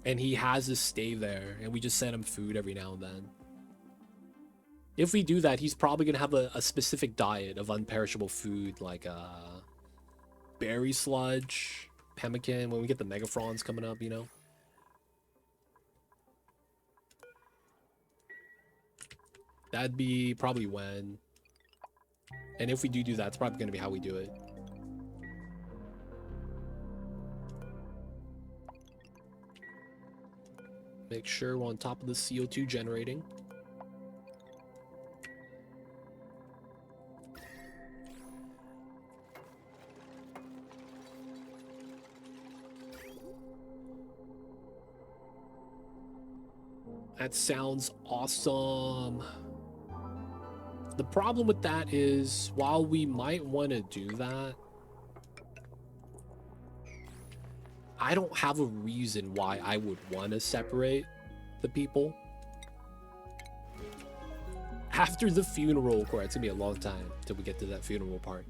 and he has to stay there and we just send him food every now and then. If we do that, he's probably going to have a specific diet of unperishable food like berry sludge, pemmican, when we get the megafrons coming up, you know? That'd be probably when. And if we do that, it's probably going to be how we do it. Make sure we're on top of the CO2 generating. That sounds awesome. The problem with that is, while we might want to do that, I don't have a reason why I would want to separate the people. After the funeral, of course, it's gonna be a long time till we get to that funeral part.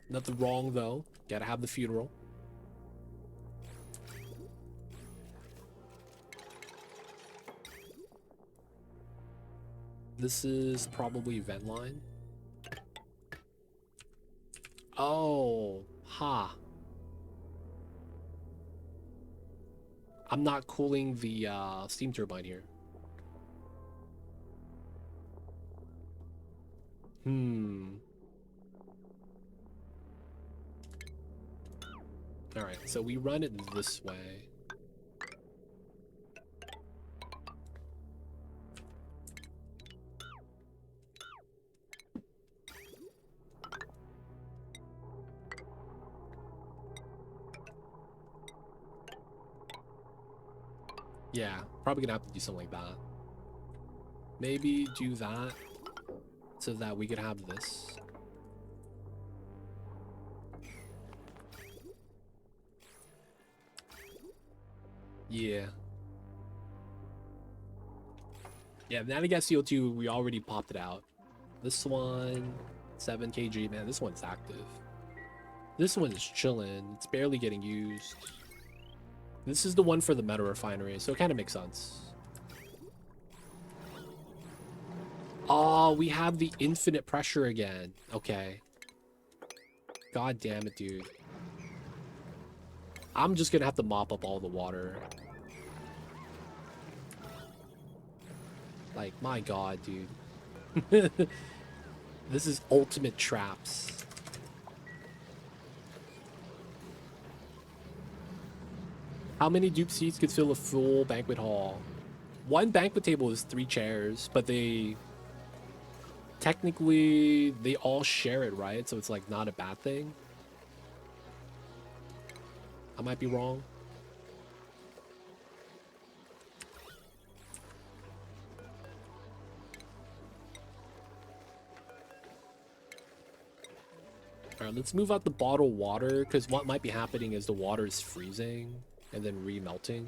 Nothing wrong though. Gotta have the funeral. This is probably vent line. Oh, ha. I'm not cooling the steam turbine here. Alright, so we run it this way. Yeah, probably gonna have to do something like that. Maybe do that so that we could have this. Yeah. Yeah, now to get CO2, we already popped it out. This one, 7 kg. Man, this one's active. This one's chilling. It's barely getting used. This is the one for the meta refinery, so it kind of makes sense. Oh, we have the infinite pressure again. Okay. God damn it, dude. I'm just gonna have to mop up all the water. Like, my god, dude. This is ultimate traps. How many dupe seats could fill a full banquet hall? One banquet table is 3 chairs, but they... Technically, they all share it, right? So it's like not a bad thing. I might be wrong. Alright, let's move out the bottled water, because what might be happening is the water is freezing and then re-melting.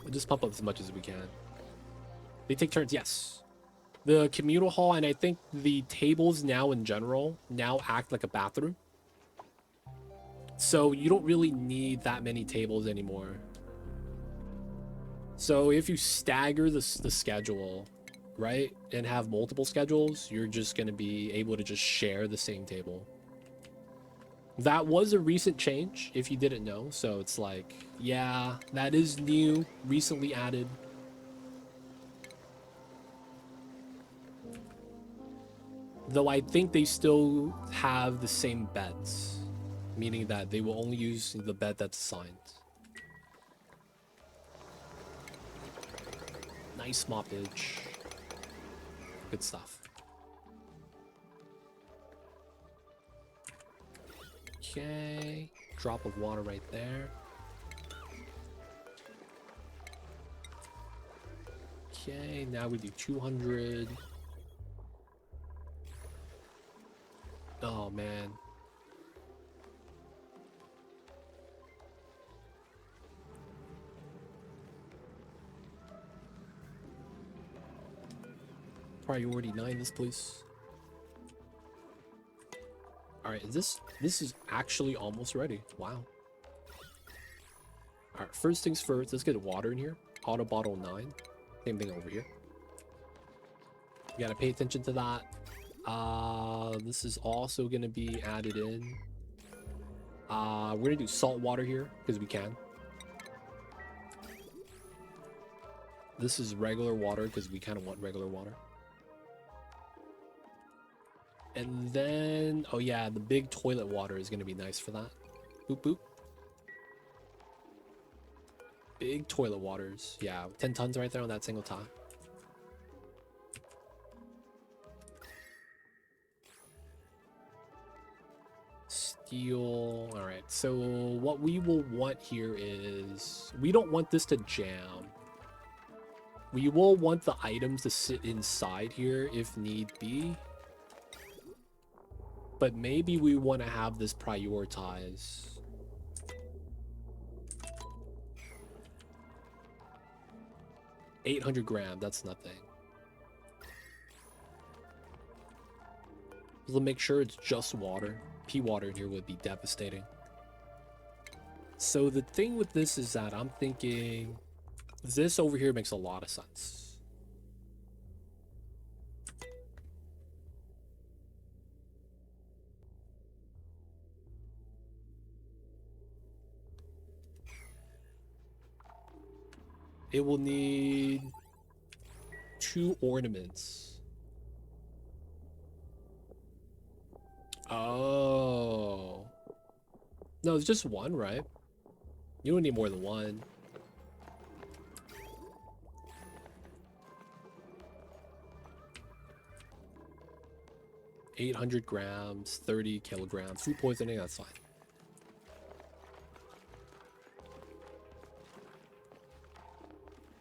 We'll just pump up as much as we can. They take turns, yes. The communal hall and I think the tables now in general now act like a bathroom. So you don't really need that many tables anymore. So if you stagger the schedule, right, and have multiple schedules, you're just going to be able to just share the same table. That was a recent change, if you didn't know. So it's like, yeah, that is new, recently added. Though I think they still have the same beds, meaning that they will only use the bed that's assigned. Nice moppage. Good stuff. Okay, drop of water right there. Okay, now we do 200. Oh man. Priority 9 this please. Alright, this is actually almost ready. Wow. Alright, first things first, let's get water in here. Auto bottle 9. Same thing over here. You gotta pay attention to that. This is also gonna be added in. We're gonna do salt water here because we can. This is regular water because we kind of want regular water. And then, oh yeah, the big toilet water is gonna be nice for that. Boop boop. Big toilet waters. Yeah, 10 tons right there on that single tile. Steel. All right, so what we will want here is, we don't want this to jam. We will want the items to sit inside here if need be. But maybe we want to have this prioritize. $800 that's nothing. We'll make sure it's just water. Pea water in here would be devastating. So the thing with this is that I'm thinking this over here makes a lot of sense. It will need 2 ornaments. Oh. No, it's just 1, right? You don't need more than 1. $800, 30 kilograms. Food poisoning, that's fine.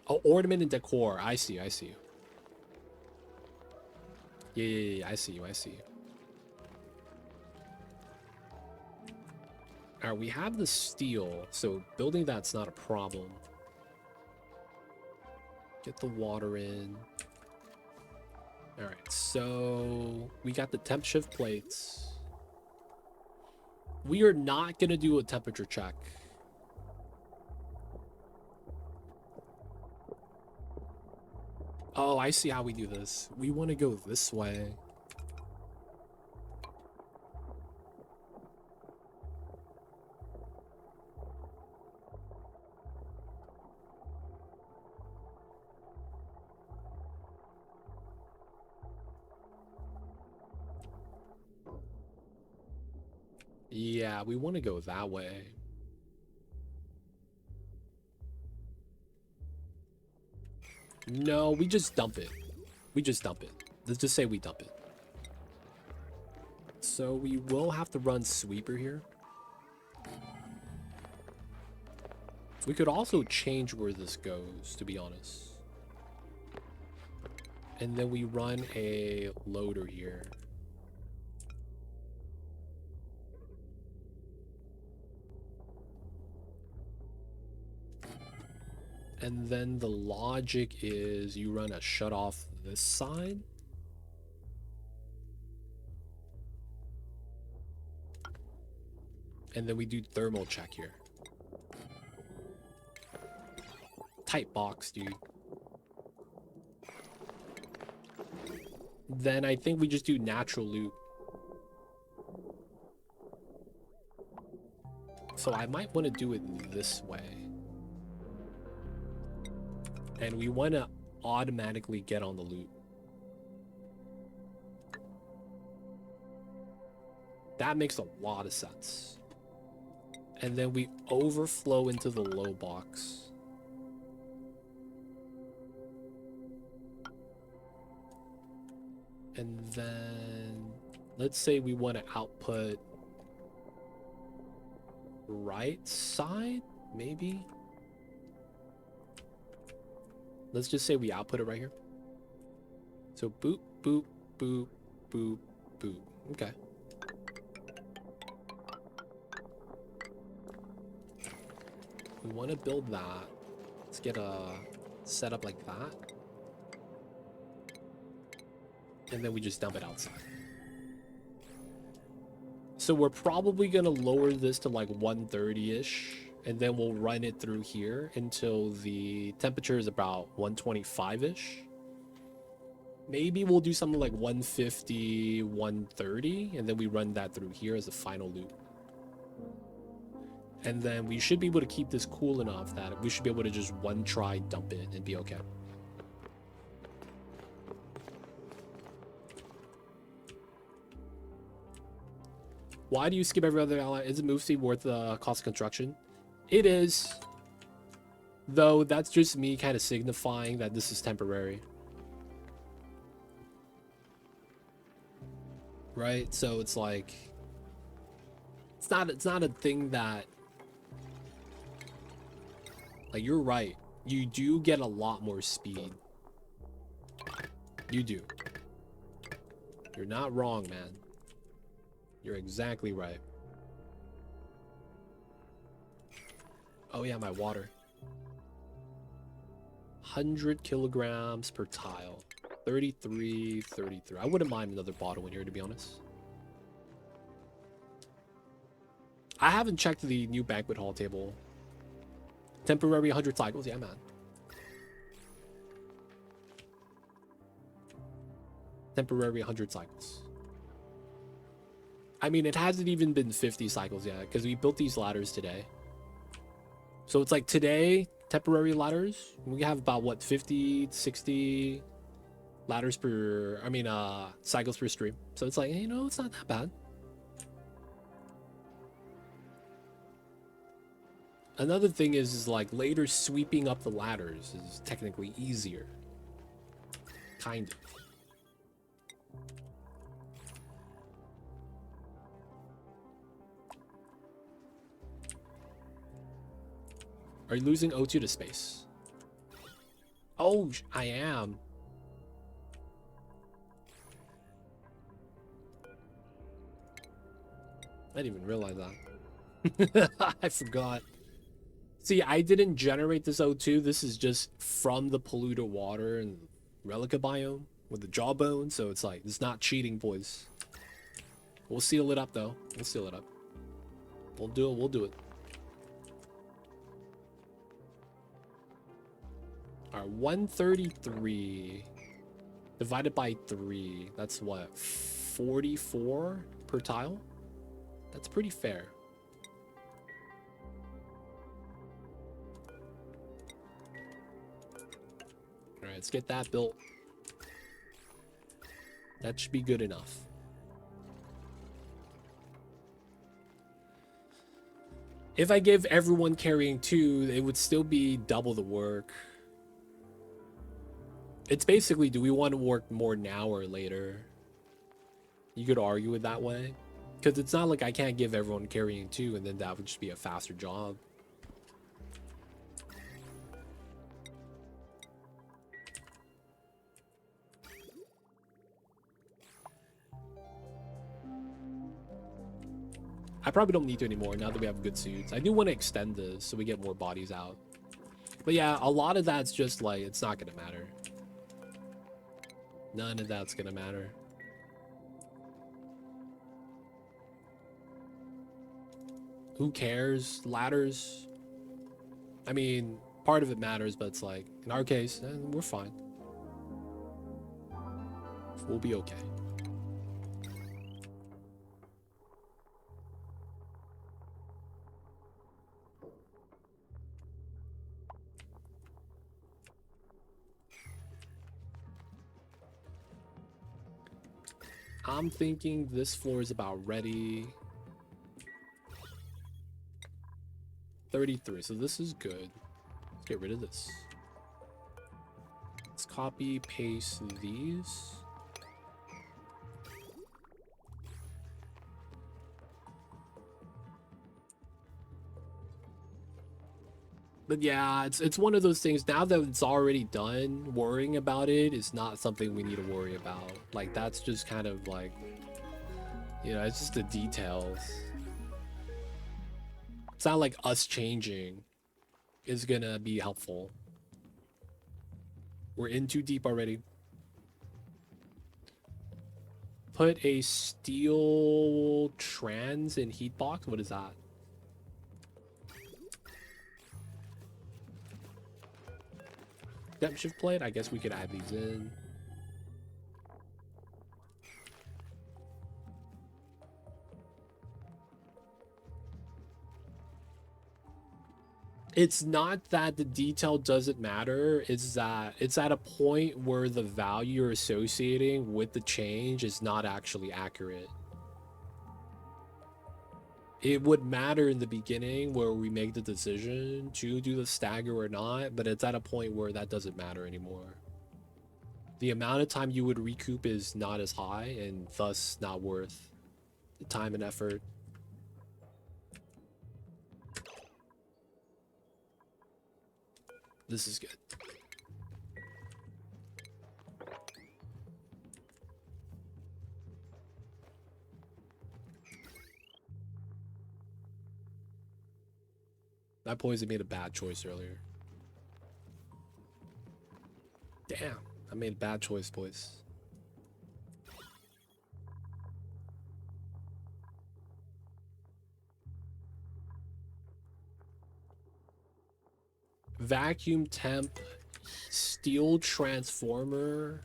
Oh, ornament and decor. I see you, I see you. Yeah, I see you, I see you. Alright, we have the steel, so building that's not a problem. Get the water in. Alright, so we got the temp shift plates. We are not going to do a temperature check. Oh, I see how we do this. We want to go this way. Yeah, we want to go that way. No, we just dump it. We just dump it. Let's just say we dump it. So we will have to run sweeper here. We could also change where this goes, to be honest. And then we run a loader here. And then the logic is you run a shut off this side. And then we do thermal check here. Tight box, dude. Then I think we just do natural loot. So I might want to do it this way. And we want to automatically get on the loot. That makes a lot of sense. And then we overflow into the low box. And then let's say we want to output right side, maybe. Let's just say we output it right here. So boop, boop, boop, boop, boop. Okay. We want to build that. Let's get a setup like that. And then we just dump it outside. So we're probably going to lower this to like 130-ish. And then we'll run it through here until the temperature is about 125-ish. Maybe we'll do something like 150, 130. And then we run that through here as a final loop. And then we should be able to keep this cool enough that we should be able to just one try dump it and be okay. Why do you skip every other ally? Is a move speed worth the cost of construction? It is. Though that's just me kind of signifying that this is temporary. Right? So it's like it's not a thing that, like, you're right. You do get a lot more speed. You do. You're not wrong, man. You're exactly right. Oh yeah, my water. 100 kilograms per tile. 33, 33. I wouldn't mind another bottle in here, to be honest. I haven't checked the new banquet hall table. Temporary 100 cycles. Yeah, man. Temporary 100 cycles. I mean, it hasn't even been 50 cycles yet because we built these ladders today. So it's like today, temporary ladders, we have about what, 50, 60 ladders per, cycles per stream. So it's like, you know, it's not that bad. Another thing is like later sweeping up the ladders is technically easier. Kind of. Are you losing O2 to space? Oh, I am. I didn't even realize that. I forgot. See, I didn't generate this O2. This is just from the polluted water and Relicaaargh biome with the jawbone. So it's like, it's not cheating, boys. We'll seal it up, though. We'll seal it up. We'll do it. We'll do it. All right, 133 divided by 3. That's what, 44 per tile? That's pretty fair. All right, let's get that built. That should be good enough. If I give everyone carrying 2, it would still be double the work. It's basically, do we want to work more now or later? You could argue it that way. Because it's not like I can't give everyone carrying 2 and then that would just be a faster job. I probably don't need to anymore now that we have good suits. I do want to extend this so we get more bodies out. But yeah, a lot of that's just like, it's not going to matter. None of that's going to matter. Who cares? Ladders? I mean, part of it matters, but it's like, in our case, we're fine. We'll be okay. I'm thinking this floor is about ready. 33, so this is good. Let's get rid of this. Let's copy, paste these. But yeah, it's one of those things, now that it's already done, worrying about it is not something we need to worry about. Like, that's just kind of like, you know, it's just the details. It's not like us changing is gonna be helpful. We're in too deep already. Put a steel trans in heat box. What is that? Depth shift plate. I guess we could add these in. It's not that the detail doesn't matter, it's that it's at a point where the value you're associating with the change is not actually accurate. It would matter in the beginning where we make the decision to do the stagger or not, but it's at a point where that doesn't matter anymore. The amount of time you would recoup is not as high and thus not worth the time and effort. This is good. That poison made a bad choice earlier. Damn, I made a bad choice, boys. Vacuum temp, steel transformer.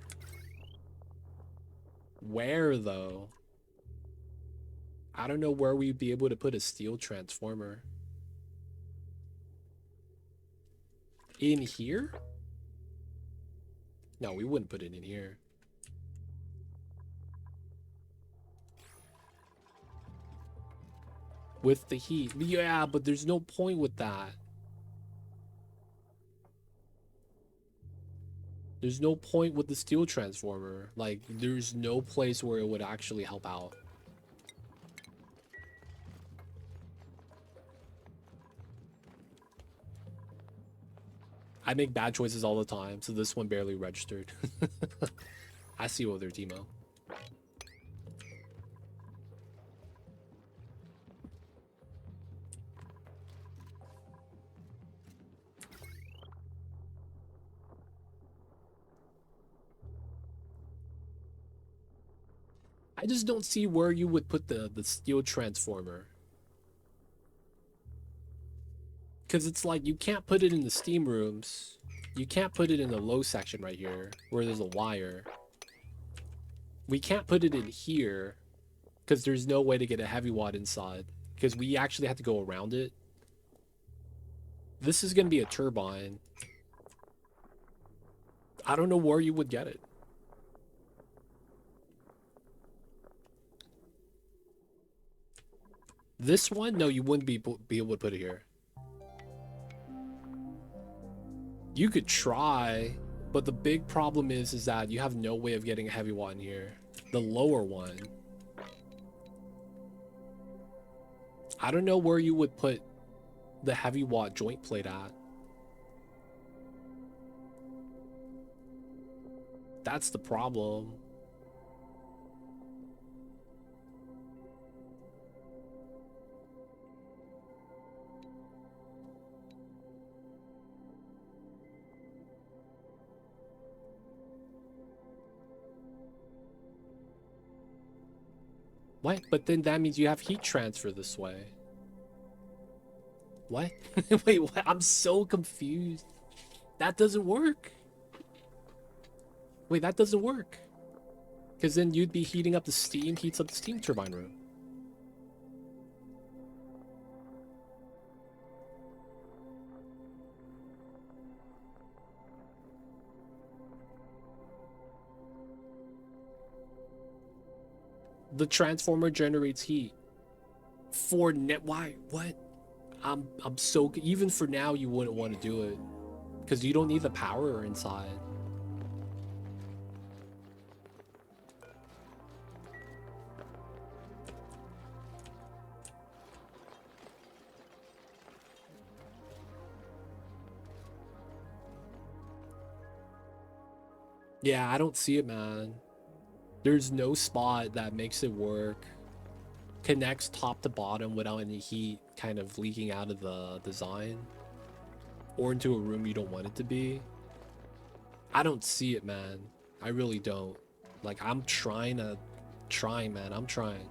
Where though? I don't know where we'd be able to put a steel transformer. In here? No, we wouldn't put it in here. With the heat. Yeah, but there's no point with that. There's no point with the steel transformer. Like, there's no place where it would actually help out. I make bad choices all the time, so this one barely registered. I see you there, Timo. I just don't see where you would put the steel transformer. Because it's like, you can't put it in the steam rooms. You can't put it in the low section right here, where there's a wire. We can't put it in here, because there's no way to get a heavy wad inside. Because we actually have to go around it. This is going to be a turbine. I don't know where you would get it. This one? No, you wouldn't be able to put it here. You could try, But the big problem is that you have no way of getting a heavy watt in here. The lower one. I don't know where you would put the heavy watt joint plate at. That's the problem. What? But then that means you have heat transfer this way. What? Wait, what? I'm so confused. That doesn't work. Wait, that doesn't work. Because then you'd be heating up the steam, heats up the steam turbine room. The transformer generates heat. For net, why? What? I'm so, even for now you wouldn't want to do it. Because you don't need the power inside. Yeah, I don't see it, man. There's no spot that makes it work. Connects top to bottom without any heat kind of leaking out of the design. Or into a room you don't want it to be. I don't see it, man. I really don't. Like, I'm trying, man. I'm trying.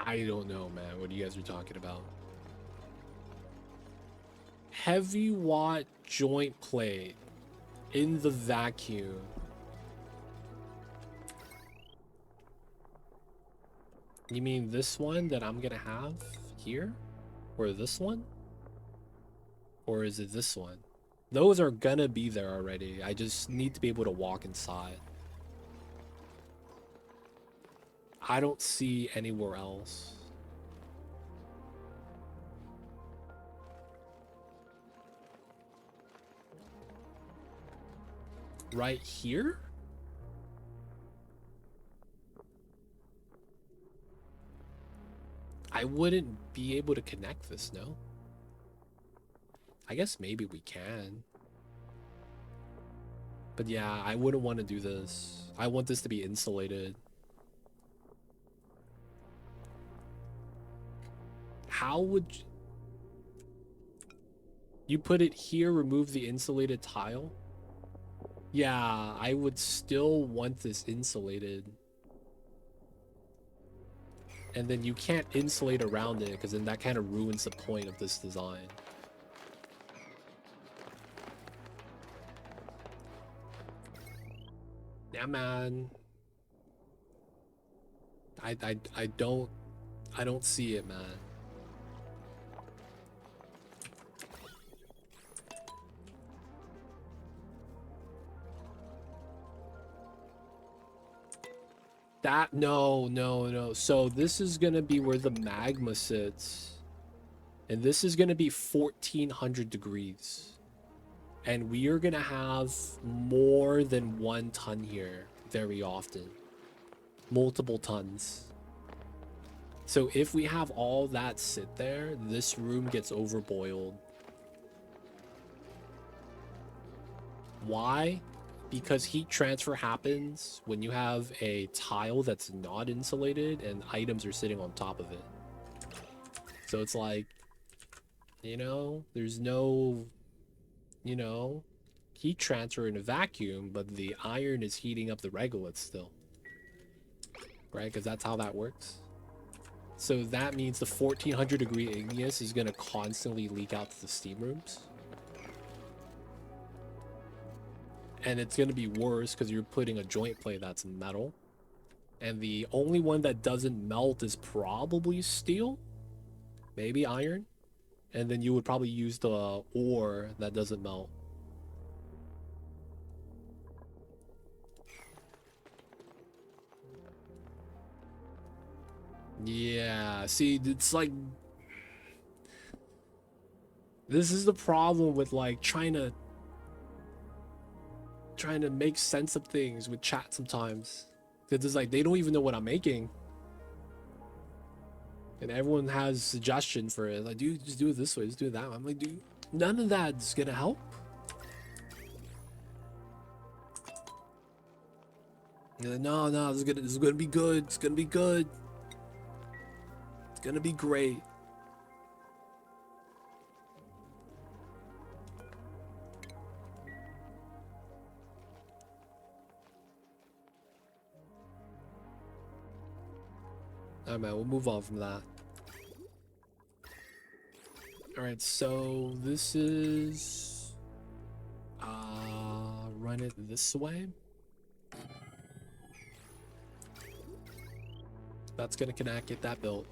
I don't know, man, what you guys are talking about. Heavy watt joint plate in the vacuum. You mean this one that I'm gonna have here? Or this one? Or is it this one? Those are gonna be there already. I just need to be able to walk inside. I don't see anywhere else. Right here? I wouldn't be able to connect this, no? I guess maybe we can. But yeah, I wouldn't want to do this. I want this to be insulated. How would you put it here, remove the insulated tile? Yeah, I would still want this insulated. And then you can't insulate around it because then that kind of ruins the point of this design. Yeah, man. I don't see it, man. That, no. So this is gonna be where the magma sits. And this is gonna be 1400 degrees. And we are gonna have more than 1 ton here very often. Multiple tons. So if we have all that sit there, this room gets overboiled. Why? because heat transfer happens when you have a tile that's not insulated and items are sitting on top of it. So it's like, you know, there's no, you know, heat transfer in a vacuum, but the iron is heating up the regolith still. Right? Because that's how that works. So that means the 1400 degree igneous is going to constantly leak out to the steam rooms. And it's going to be worse because you're putting a joint plate that's metal. And the only one that doesn't melt is probably steel. Maybe iron. And then you would probably use the ore that doesn't melt. Yeah, see, it's like... This is the problem with, like, trying to make sense of things with chat sometimes. Because it's like, they don't even know what I'm making. And everyone has suggestions for it. Like, dude, just do it this way, just do it that way. I'm like, dude, none of that's gonna help. You're like, no, this is gonna be good. It's gonna be good. It's gonna be great. Alright, man, we'll move on from that. Alright, so this is... run it this way. That's gonna connect, get that built.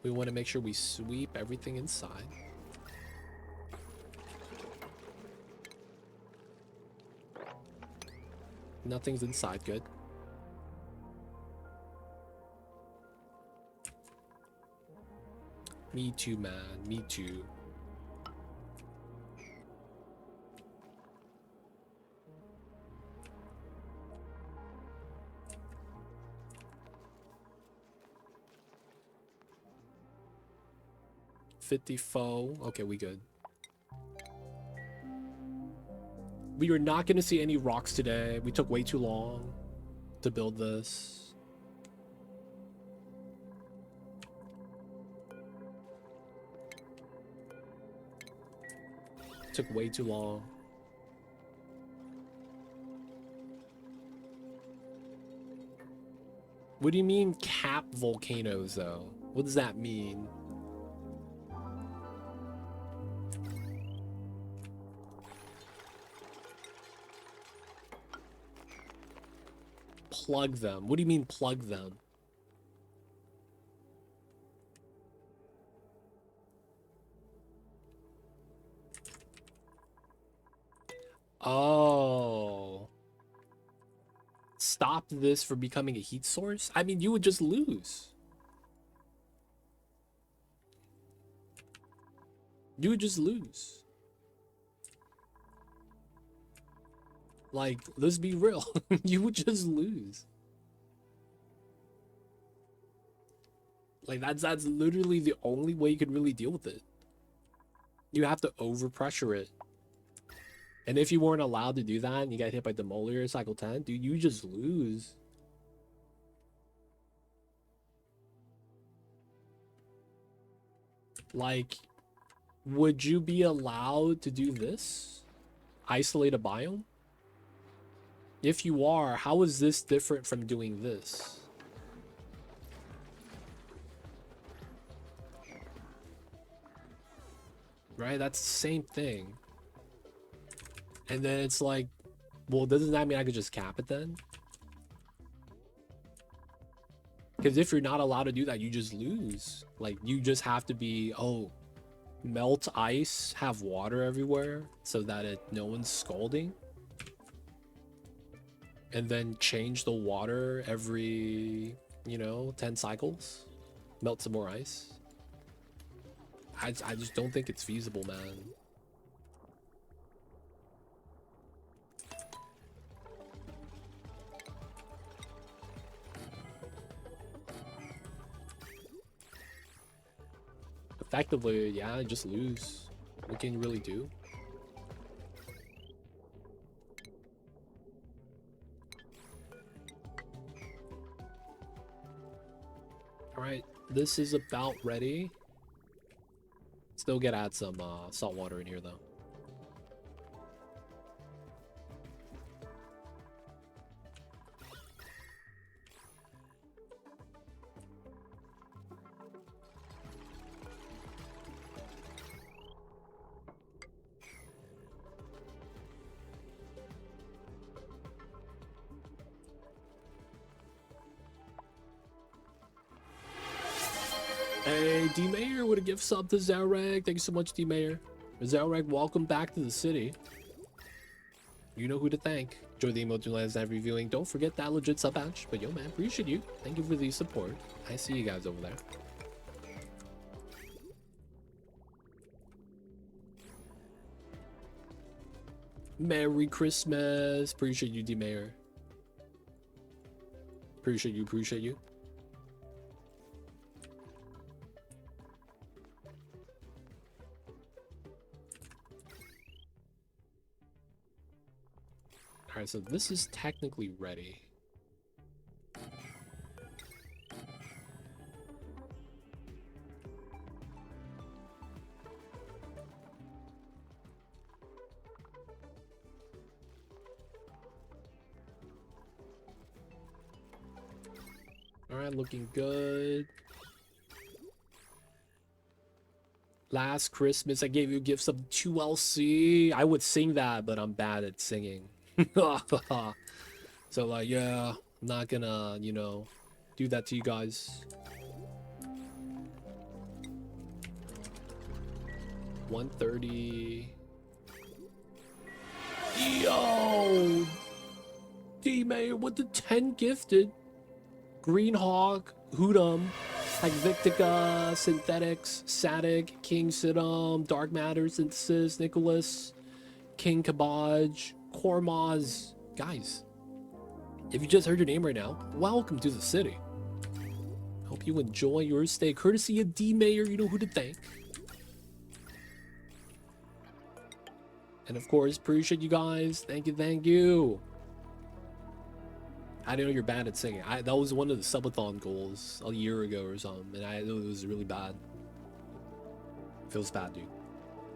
We want to make sure we sweep everything inside. Nothing's inside, good. Me too, man, me too. $54. Okay, we good. We are not going to see any rocks today. We took way too long to build this. Took way too long. What do you mean cap volcanoes, though? What does that mean? Plug them. What do you mean plug them? Oh. Stop this from becoming a heat source? I mean, you would just lose. You would just lose. Like, let's be real. You would just lose. Like, that's literally the only way you could really deal with it. You have to overpressure it. And if you weren't allowed to do that and you got hit by Demolier cycle 10, dude, you just lose. Like, would you be allowed to do this? Isolate a biome? If you are, how is this different from doing this? Right? That's the same thing. And then it's like, well, doesn't that mean I could just cap it then? Because if you're not allowed to do that, you just lose. Like, you just have to be, oh, melt ice, have water everywhere so that no one's scalding. And then change the water every, 10 cycles. Melt some more ice. I just don't think it's feasible, man. Effectively, yeah, just lose. What can you really do? Alright, this is about ready. Still gotta add some salt water in here though. Hey, D-Mayor with a gift sub to Zelreg. Thank you so much, D-Mayor. Zelreg, welcome back to the city. You know who to thank. Enjoy the emote last night reviewing. Don't forget that legit sub patch. But yo, man, appreciate you. Thank you for the support. I see you guys over there. Merry Christmas. Appreciate you, D-Mayor. Appreciate you, appreciate you. Alright, so this is technically ready. Alright, looking good. Last Christmas, I gave you gifts of 2LC. I would sing that, but I'm bad at singing. So like, yeah, I'm not gonna, you know, do that to you guys. 130. Yo, D-Mayor with the 10 gifted. Green Hawk, Hoodum, Hagvictica, Synthetics, Satic, King Sidum, Dark Matter Synthesis, Nicholas, King Kabaj, Kormaz. Guys, if you just heard your name right now, welcome to the city. Hope you enjoy your stay. Courtesy of D-Mayor, you know who to thank. And of course, appreciate you guys. Thank you, thank you. I didn't know you're bad at singing. That was one of the subathon goals a year ago or something, and I know it was really bad. Feels bad, dude.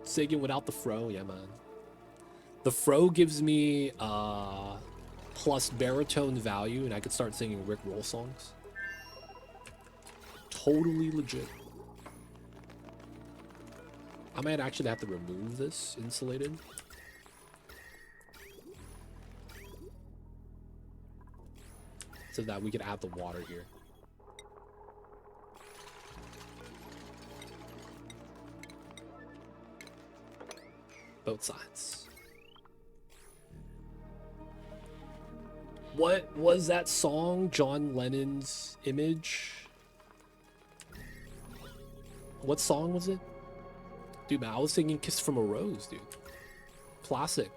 Singing without the fro, yeah, man. The fro gives me plus baritone value, and I could start singing Rick Roll songs. Totally legit. I might actually have to remove this insulated. So that we could add the water here. Both sides. What was that song? John Lennon's Image? What song was it? Dude, man, I was singing Kiss from a Rose, dude. Classic.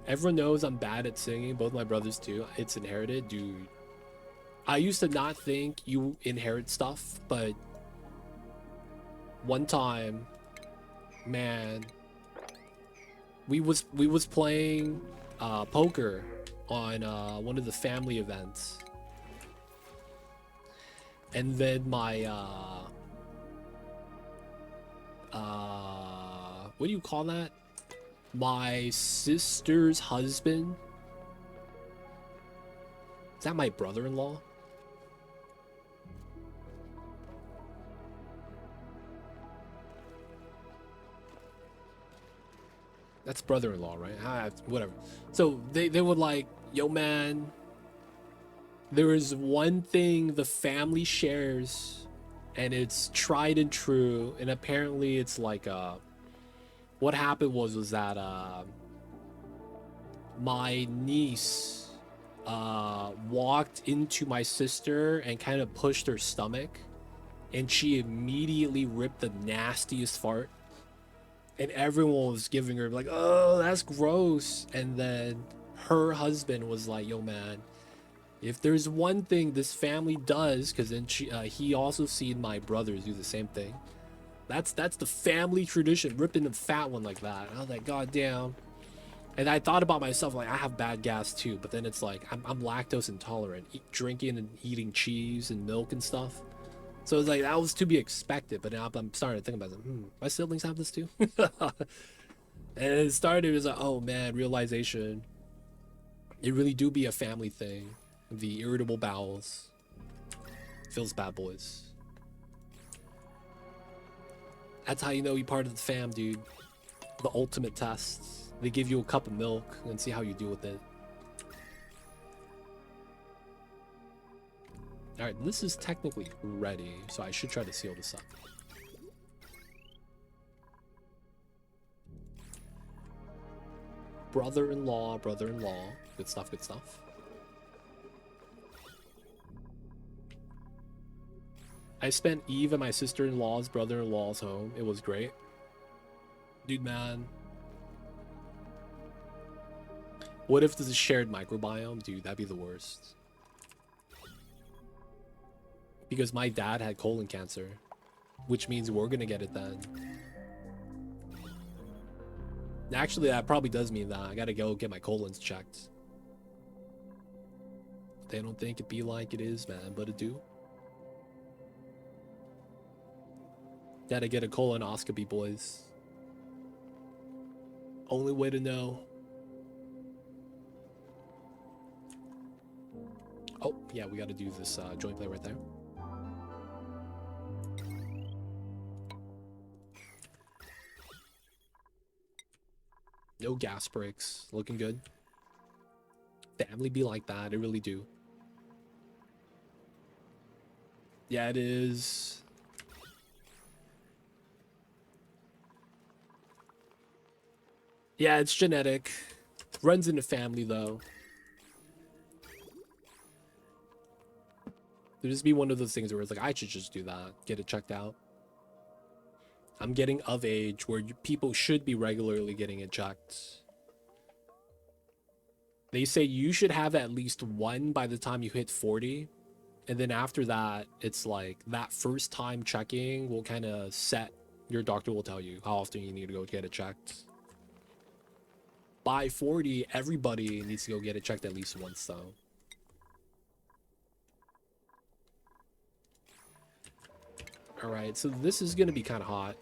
Everyone knows I'm bad at singing, both my brothers too. It's inherited, dude. I used to not think you inherit stuff, but one time, man, we was playing poker on one of the family events, and then my what do you call that? My sister's husband. Is that my brother-in-law? That's brother-in-law, right? Whatever. So they would like, yo man, there is one thing the family shares, and it's tried and true, and apparently it's like what happened was that my niece walked into my sister and kind of pushed her stomach, and she immediately ripped the nastiest fart, and everyone was giving her like, oh, that's gross. And then her husband was like, yo man, if there's one thing this family does, because then he also seen my brothers do the same thing, that's the family tradition, ripping the fat one like that. And I was like, god damn. And I thought about myself, like, I have bad gas too, but then it's like, I'm lactose intolerant, drinking and eating cheese and milk and stuff. So it's like, that was to be expected, but now I'm starting to think about it. My siblings have this too? And it started, it was like, oh man, realization. It really do be a family thing. The irritable bowels. Feels bad, boys. That's how you know you're part of the fam, dude. The ultimate test. They give you a cup of milk and see how you do with it. Alright, this is technically ready, so I should try to seal this up. Brother-in-law, brother-in-law. Good stuff, good stuff. I spent Eve at my sister-in-law's brother-in-law's home. It was great. Dude, man. What if this is shared microbiome? Dude, that'd be the worst. Because my dad had colon cancer, which means we're gonna get it then. Actually, that probably does mean that I gotta go get my colons checked. They don't think it be like it is, man, but it do. Gotta get a colonoscopy, boys. Only way to know. Oh, yeah, we gotta do this joint play right there. No gas breaks. Looking good. Family be like that. It really do. Yeah, it is. Yeah, it's genetic. Runs in the family, though. There'd just be one of those things where it's like, I should just do that. Get it checked out. I'm getting of age where people should be regularly getting it checked. They say you should have at least one by the time you hit 40. And then after that, it's like that first time checking will kind of set. Your doctor will tell you how often you need to go get it checked. By 40, everybody needs to go get it checked at least once, though. Alright, so this is going to be kind of hot.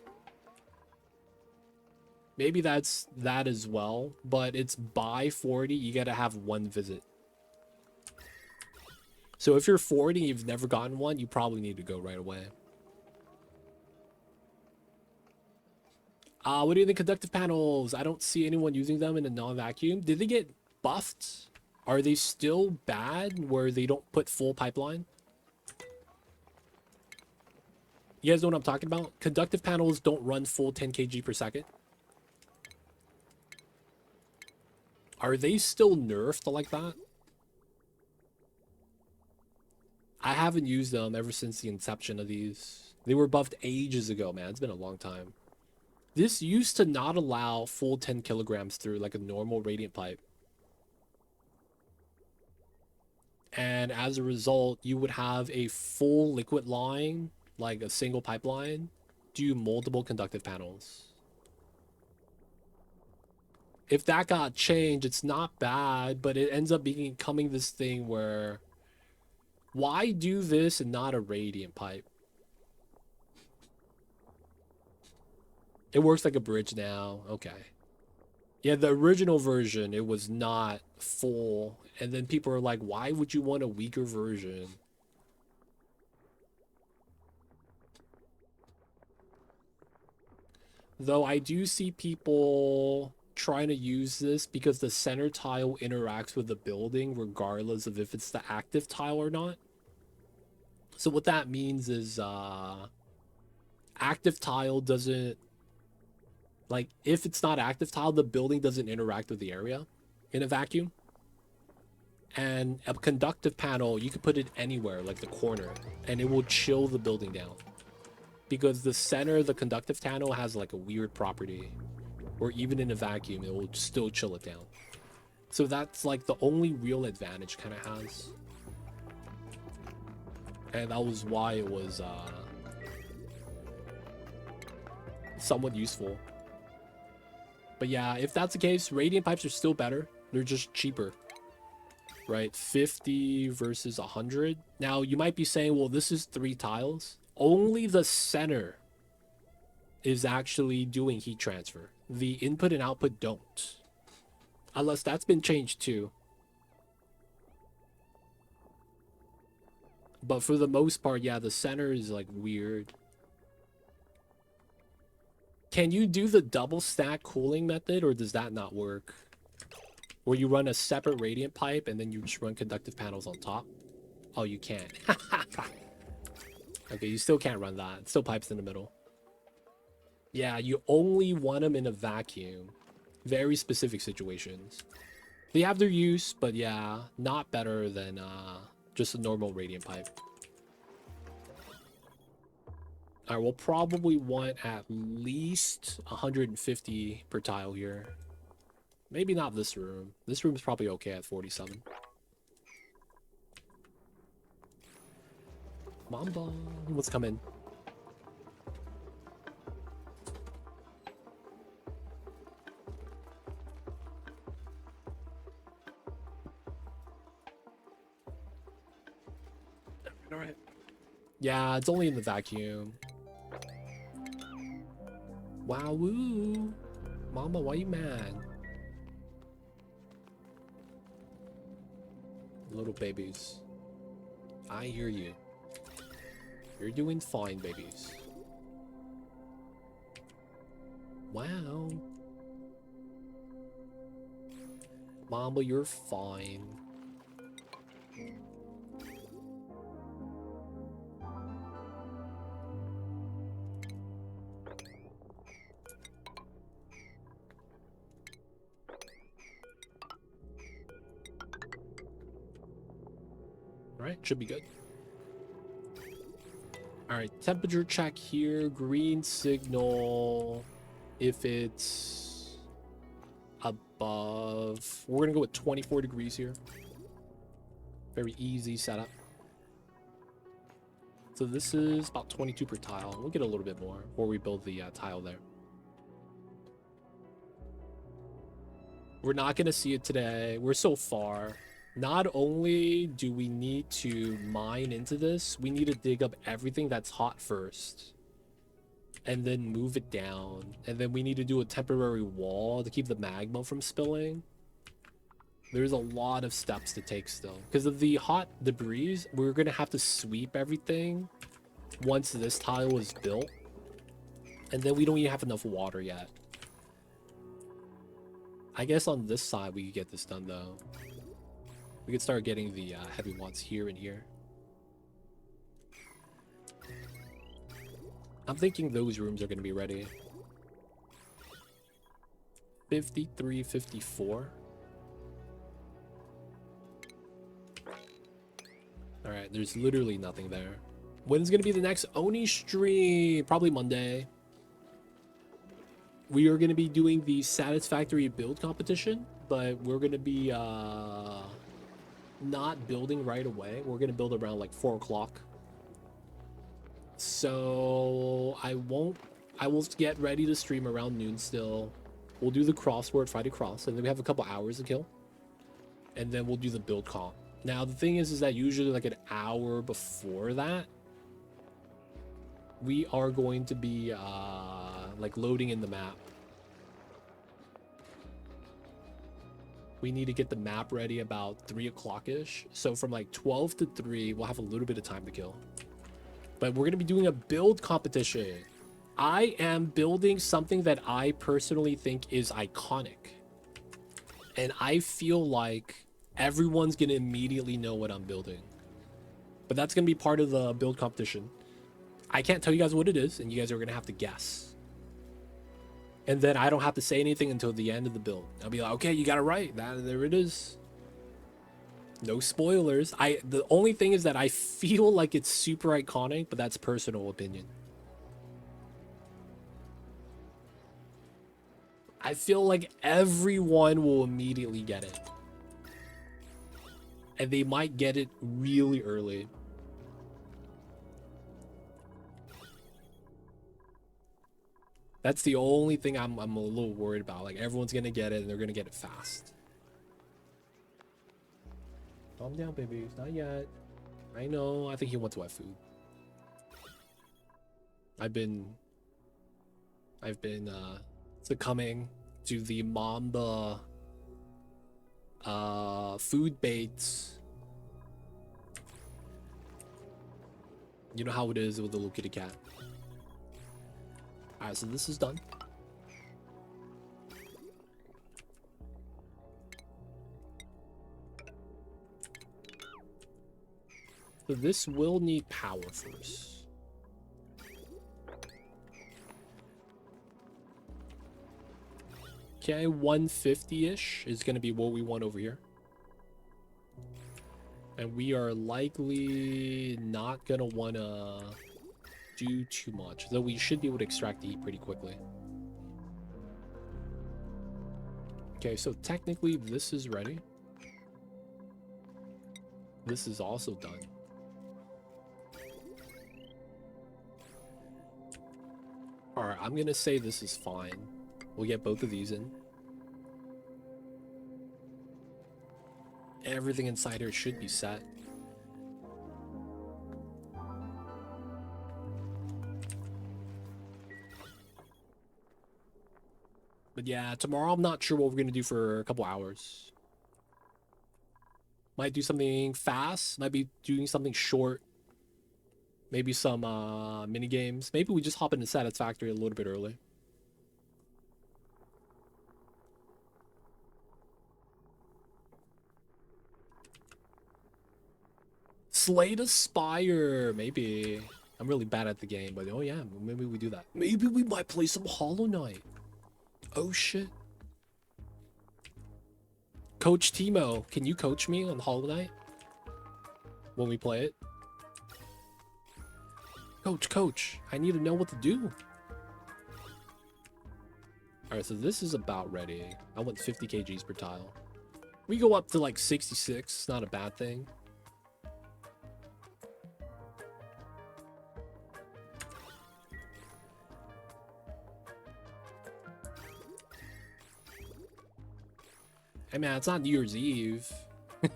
Maybe that's that as well, but it's by 40, you got to have one visit. So if you're 40 and you've never gotten one, you probably need to go right away. What do you think conductive panels? I don't see anyone using them in a non-vacuum. Did they get buffed? Are they still bad where they don't put full pipeline? You guys know what I'm talking about? Conductive panels don't run full 10 kg per second. Are they still nerfed like that? I haven't used them ever since the inception of these. They were buffed ages ago, man. It's been a long time. This used to not allow full 10 kilograms through like a normal radiant pipe. And as a result, you would have a full liquid line, like a single pipeline, do multiple conductive panels. If that got changed, it's not bad, but it ends up becoming this thing where why do this and not a radiant pipe? It works like a bridge now. Okay. Yeah, the original version, it was not full. And then people are like, why would you want a weaker version? Though I do see people trying to use this because the center tile interacts with the building regardless of if it's the active tile or not. So what that means is active tile doesn't, like, if it's not active tile, the building doesn't interact with the area in a vacuum. And a conductive panel, you can put it anywhere, like the corner, and it will chill the building down. Because the center of the conductive panel has like a weird property where even in a vacuum, it will still chill it down. So that's like the only real advantage kind of has. And that was why it was somewhat useful. But yeah, if that's the case, radiant pipes are still better. They're just cheaper. Right? 50 versus 100. Now, you might be saying, well, this is 3 tiles. Only the center is actually doing heat transfer. The input and output don't. Unless that's been changed too. But for the most part, yeah, the center is like weird. Can you do the double stack cooling method, or does that not work? Where you run a separate radiant pipe and then you just run conductive panels on top? Oh, you can't. Okay, you still can't run that. It's still pipes in the middle. Yeah, you only want them in a vacuum. Very specific situations. They have their use, but yeah, not better than just a normal radiant pipe. Alright, we'll probably want at least 150 per tile here. Maybe not this room. This room's probably okay at 47. Mamba, let's come in. Alright. Yeah, it's only in the vacuum. Wow, woo. Mama, why you mad? Little babies. I hear you. You're doing fine, babies. Wow. Mama, you're fine. Alright, should be good. Alright, temperature check here. Green signal. If it's above... We're gonna go with 24 degrees here. Very easy setup. So this is about 22 per tile. We'll get a little bit more before we build the tile there. We're not gonna see it today. We're so far. Not only do we need to mine into this, we need to dig up everything that's hot first. And then move it down. And then we need to do a temporary wall to keep the magma from spilling. There's a lot of steps to take still. Because of the hot debris, we're going to have to sweep everything once this tile is built. And then we don't even have enough water yet. I guess on this side we could get this done though. We could start getting the heavy ones here and here. I'm thinking those rooms are going to be ready. 53, 54. Alright, there's literally nothing there. When's going to be the next Oni stream? Probably Monday. We are going to be doing the satisfactory build competition, but we're going to be not building right away. We're going to build around like 4 o'clock. So I will get ready to stream around noon still. We'll do the crossword Friday cross, and then we have a couple hours to kill. And then we'll do the build comp. Now the thing is that usually like an hour before that, we are going to be like loading in the map. We need to get the map ready about 3 o'clock-ish. So from like 12 to 3, we'll have a little bit of time to kill. But we're going to be doing a build competition. I am building something that I personally think is iconic. And I feel like everyone's going to immediately know what I'm building. But that's going to be part of the build competition. I can't tell you guys what it is, and you guys are going to have to guess. And then I don't have to say anything until the end of the build. I'll be like, okay, you got it right. There it is. No spoilers. The only thing is that I feel like it's super iconic, but that's personal opinion. I feel like everyone will immediately get it. And they might get it really early. That's the only thing I'm a little worried about. Like, everyone's gonna get it and they're gonna get it fast. Calm down, babies. Not yet. I know. I think he wants wet food. I've been succumbing to the Mamba food baits. You know how it is with the little kitty cat. Alright, so this is done. So this will need power first. Okay, 150-ish is going to be what we want over here. And we are likely not going to want to do too much, though we should be able to extract the heat pretty quickly. Okay, so technically this is ready. This is also done. Alright, I'm going to say this is fine. We'll get both of these in. Everything inside here should be set. But yeah, tomorrow I'm not sure what we're going to do for a couple hours. Might do something fast. Might be doing something short. Maybe some mini games. Maybe we just hop into Satisfactory a little bit early. Slay the Spire, maybe. I'm really bad at the game, but oh yeah, maybe we do that. Maybe we might play some Hollow Knight. Oh shit. Coach Timo, can you coach me on Hollow Knight when we play it? Coach, I need to know what to do. Alright, so this is about ready. I want 50 kgs per tile. We go up to like 66, not a bad thing. Hey man, it's not New Year's Eve.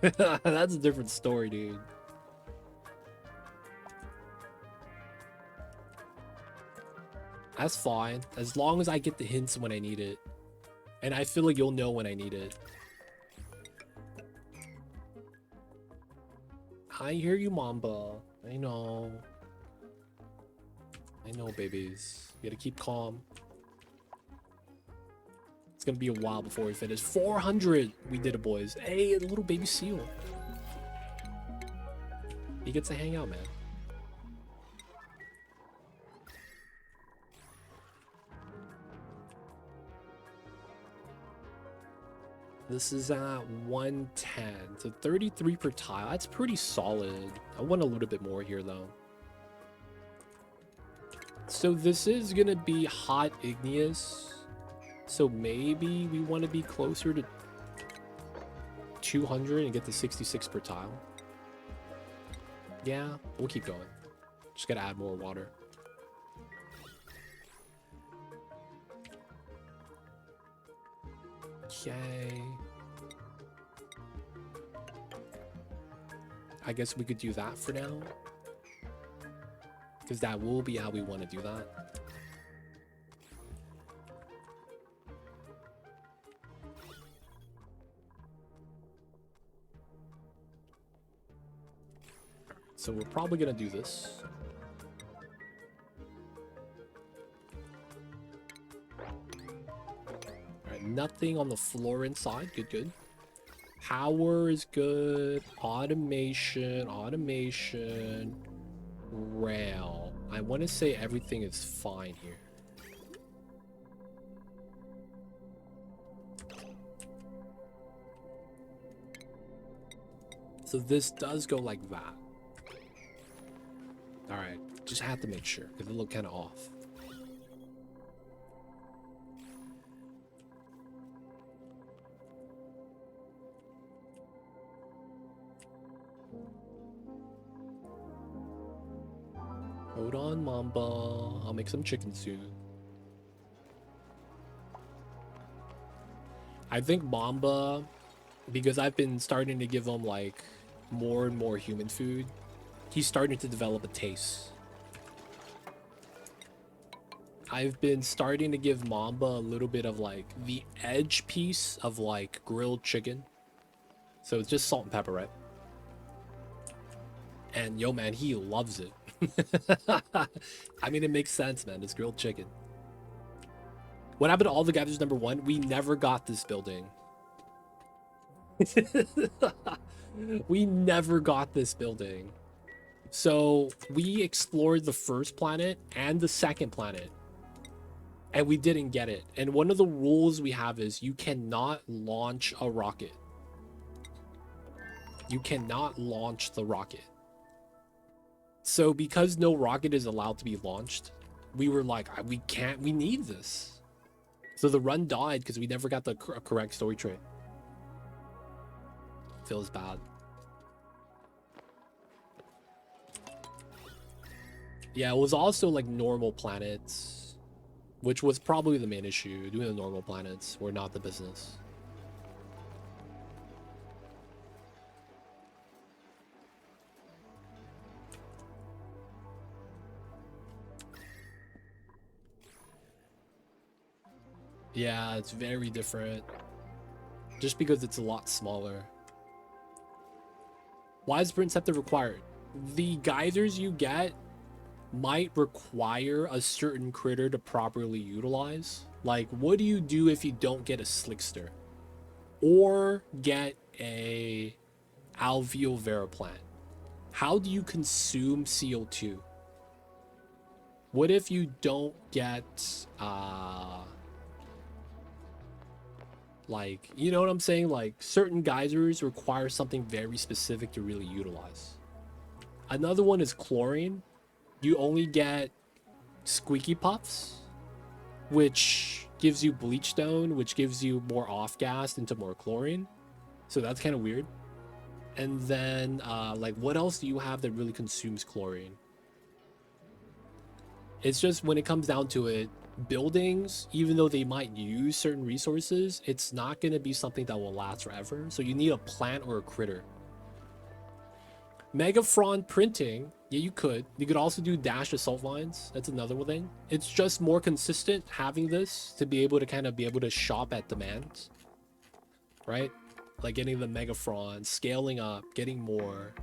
That's a different story, dude. That's fine, as long as I get the hints when I need it. And I feel like you'll know when I need it. I hear you, Mamba. I know. I know, babies. You gotta keep calm. It's gonna be a while before we finish. 400! We did it, boys. Hey, a little baby seal. He gets to hang out, man. This is at 110, so 33 per tile. That's pretty solid. I want a little bit more here, though. So this is gonna be hot igneous. So maybe we want to be closer to 200 and get to 66 per tile. Yeah, we'll keep going. Just gotta add more water. Okay. I guess we could do that for now. Because that will be how we want to do that. So we're probably going to do this. Alright, nothing on the floor inside. Good. Power is good. Automation. Rail. I want to say everything is fine here. So this does go like that. Alright, just have to make sure, because it looked kind of off. Hold on, Mamba. I'll make some chicken soon. I think Mamba, because I've been starting to give him like more and more human food, he's starting to develop a taste. I've been starting to give Mamba a little bit of like the edge piece of like grilled chicken. So it's just salt and pepper, right? And yo, man, he loves it. I mean, it makes sense, man. It's grilled chicken. What happened to all the Geysers #1? We never got this building. We never got this building. So we explored the first planet and the second planet, and we didn't get it. And one of the rules we have is you cannot launch a rocket. You cannot launch the rocket. So because no rocket is allowed to be launched, we were like, we can't, we need this. So the run died because we never got the correct story trait. Feels bad. Yeah, it was also like normal planets, which was probably the main issue. Doing the normal planets were not the business. Yeah, it's very different. Just because it's a lot smaller. Why is Printcepter required? The geysers you get might require a certain critter to properly utilize. Like, what do you do if you don't get a slickster? Or get a alveolvera plant? How do you consume CO2? What if you don't get like, you know what I'm saying? Like, certain geysers require something very specific to really utilize. Another one is chlorine. You only get squeaky puffs, which gives you bleachstone, which gives you more off gas into more chlorine. So that's kind of weird. And then like, what else do you have that really consumes chlorine? It's just, when it comes down to it, buildings, even though they might use certain resources, it's not going to be something that will last forever. So you need a plant or a critter. Megafron printing, yeah, you could also do dash assault vines. That's another thing. It's just more consistent having this to be able to kind of be able to shop at demand, right? Like getting the Megafron, scaling up, getting more,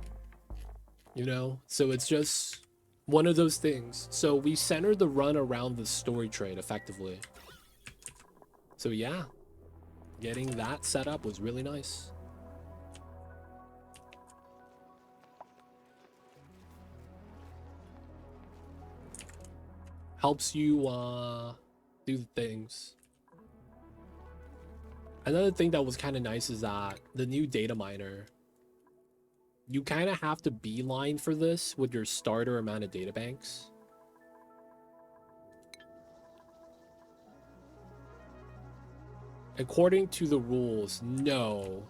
you know? So it's just one of those things. So we centered the run around the story trait effectively. So yeah, getting that set up was really nice. Helps you do the things. Another thing that was kind of nice is that the new data miner, you kind of have to beeline for this with your starter amount of data banks. According to the rules, no.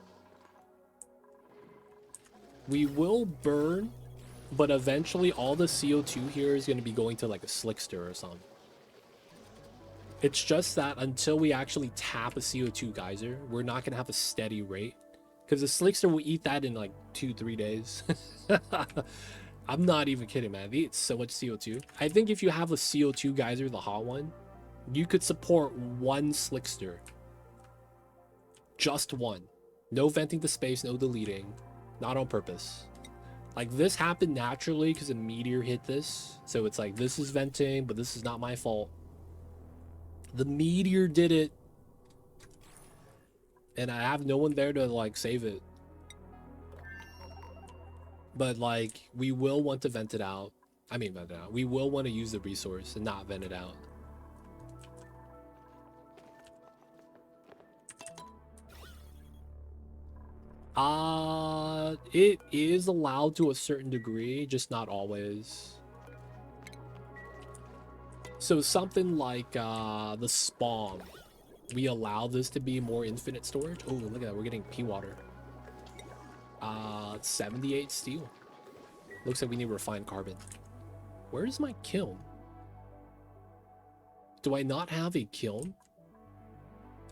We will burn, but eventually all the CO2 here is going to be going to like a slickster or something. It's just that until we actually tap a CO2 geyser, we're not going to have a steady rate. Because the slickster will eat that in like 2-3 days. I'm not even kidding, man. They eat so much CO2. I think if you have a CO2 geyser, the hot one, you could support one slickster. Just one. No venting to space, no deleting. Not on purpose. Like, this happened naturally because a meteor hit this. So it's like, this is venting, but this is not my fault. The meteor did it. And I have no one there to, like, save it. But, like, we will want to vent it out. I mean, vent it out. We will want to use the resource and not vent it out. It is allowed to a certain degree, just not always. So something like the spawn, we allow this to be more infinite storage. Oh, look at that, we're getting pea water. 78 steel. Looks like we need refined carbon. Where's my kiln? Do I not have a kiln?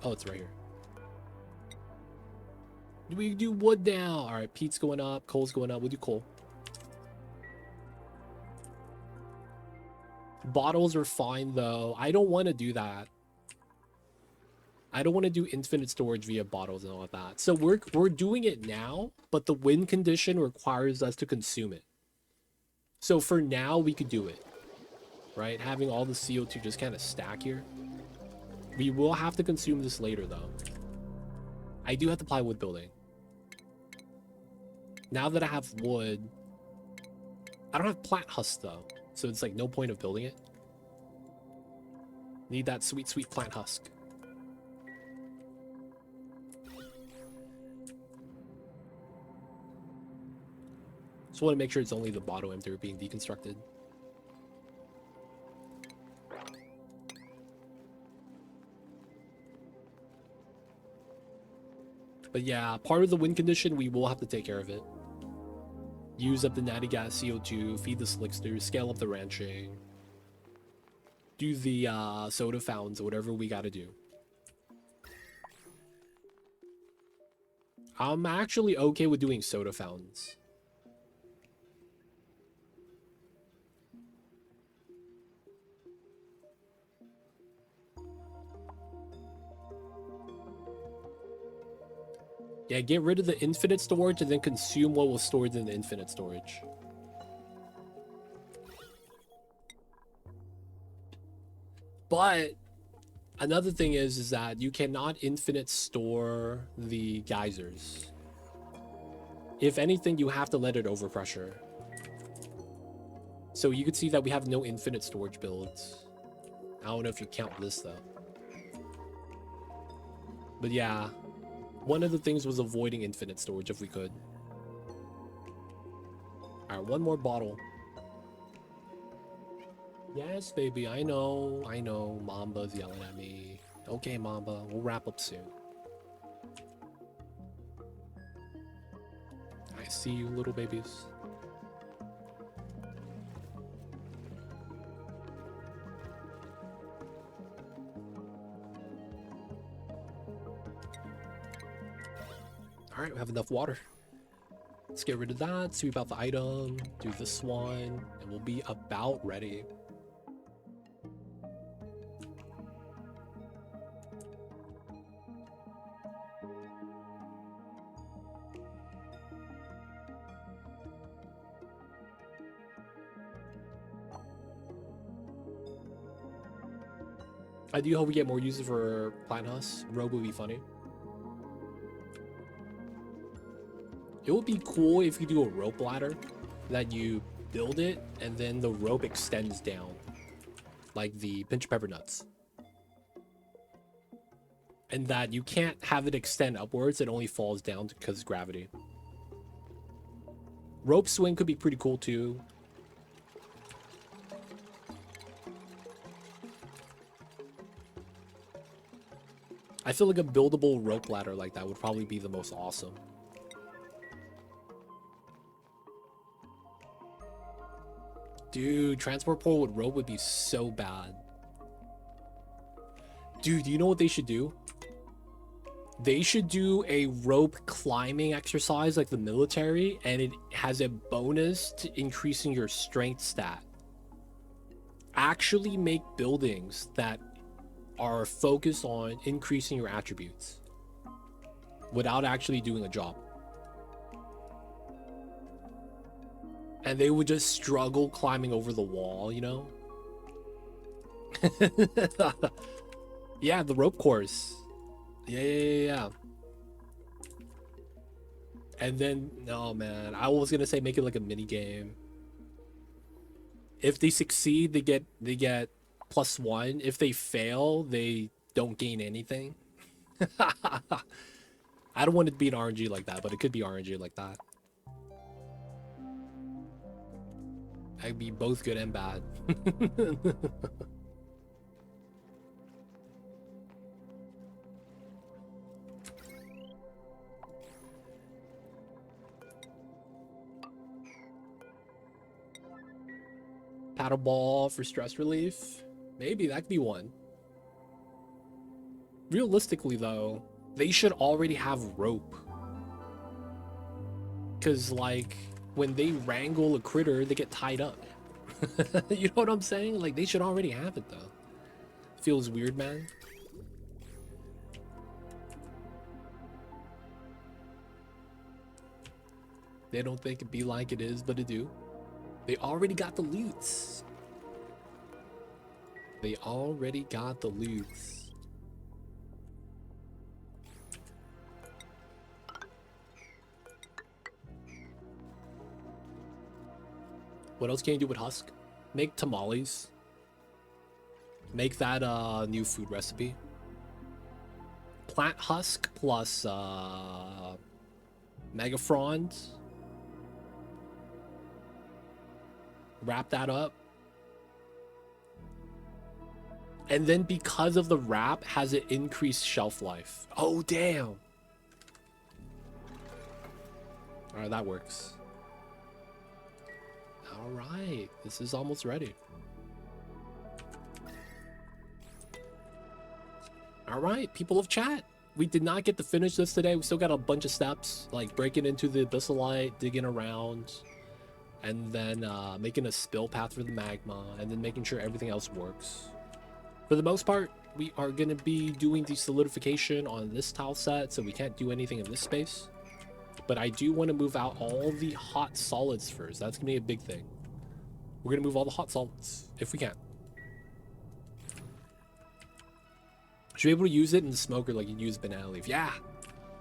Oh, it's right here. We do wood now. All right, peat's going up, coal's going up. We'll do coal. Bottles are fine though. I don't want to do that. I don't want to do infinite storage via bottles and all of that. So we're doing it now, but the win condition requires us to consume it. So for now, we could do it, right? Having all the CO2 just kind of stack here. We will have to consume this later though. I do have to plywood building. Now that I have wood, I don't have plant husk though. So it's like no point of building it. Need that sweet, sweet plant husk. Just want to make sure it's only the bottom after being deconstructed. But yeah, part of the win condition, we will have to take care of it. Use up the natty gas CO2, feed the slicksters, scale up the ranching. Do the soda fountains, whatever we gotta do. I'm actually okay with doing soda fountains. Yeah, get rid of the infinite storage and then consume what was stored in the infinite storage. But another thing is that you cannot infinite store the geysers. If anything, you have to let it overpressure. So you can see that we have no infinite storage builds. I don't know if you count this though. But yeah. One of the things was avoiding infinite storage if we could. Alright, one more bottle. Yes, baby, I know. Mamba's yelling at me. Okay, Mamba, we'll wrap up soon. I see you, little babies. Alright, we have enough water. Let's get rid of that, sweep out the item, do this one, and we'll be about ready. I do hope we get more uses for plant husk. Rogue would be funny. It would be cool if you do a rope ladder that you build it and then the rope extends down like the pinch pepper nuts. And that you can't have it extend upwards, it only falls down because of gravity. Rope swing could be pretty cool too. I feel like a buildable rope ladder like that would probably be the most awesome. Dude, transport pole with rope would be so bad. Dude, you know what they should do? They should do a rope climbing exercise like the military, and it has a bonus to increasing your strength stat. Actually make buildings that are focused on increasing your attributes without actually doing a job. And they would just struggle climbing over the wall, you know? Yeah, the rope course. Yeah. And then, no, man. I was gonna say make it like a mini game. If they succeed, they get +1. If they fail, they don't gain anything. I don't want it to be an RNG like that, but it could be RNG like that. I'd be both good and bad. Paddle ball for stress relief. Maybe that could be one. Realistically though, they should already have rope. Because, like, when they wrangle a critter, they get tied up. You know what I'm saying? Like, they should already have it, though. Feels weird, man. They don't think it be like it is, but it do. They already got the loots. They already got the loots. What else can you do with husk? Make tamales. Make that a new food recipe. Plant husk plus mega fronds. Wrap that up. And then because of the wrap, has it increased shelf life. Oh, damn. All right, that works. All right, this is almost ready. All right, people of chat. We did not get to finish this today. We still got a bunch of steps, like breaking into the abyssalite, digging around, and then making a spill path for the magma, and then making sure everything else works. For the most part, we are going to be doing the solidification on this tile set, so we can't do anything in this space. But I do want to move out all the hot solids first. That's going to be a big thing. We're going to move all the hot solids, if we can. Should be able to use it in the smoker like you use banana leaf. Yeah!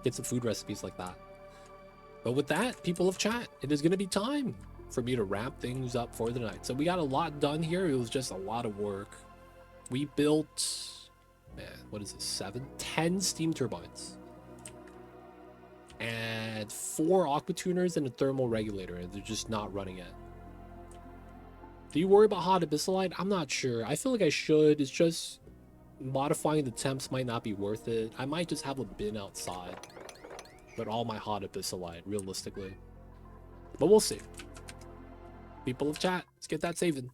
Get some food recipes like that. But with that, people of chat, it is going to be time for me to wrap things up for the night. So we got a lot done here. It was just a lot of work. We built, man, what is this, 10 steam turbines. And 4 aqua tuners and a thermal regulator, and they're just not running yet. Do you worry about hot abyssalite? I'm not sure. I feel like I should. It's just modifying the temps might not be worth it. I might just have a bin outside. But all my hot abyssalite, realistically. But we'll see. People of chat, let's get that saving.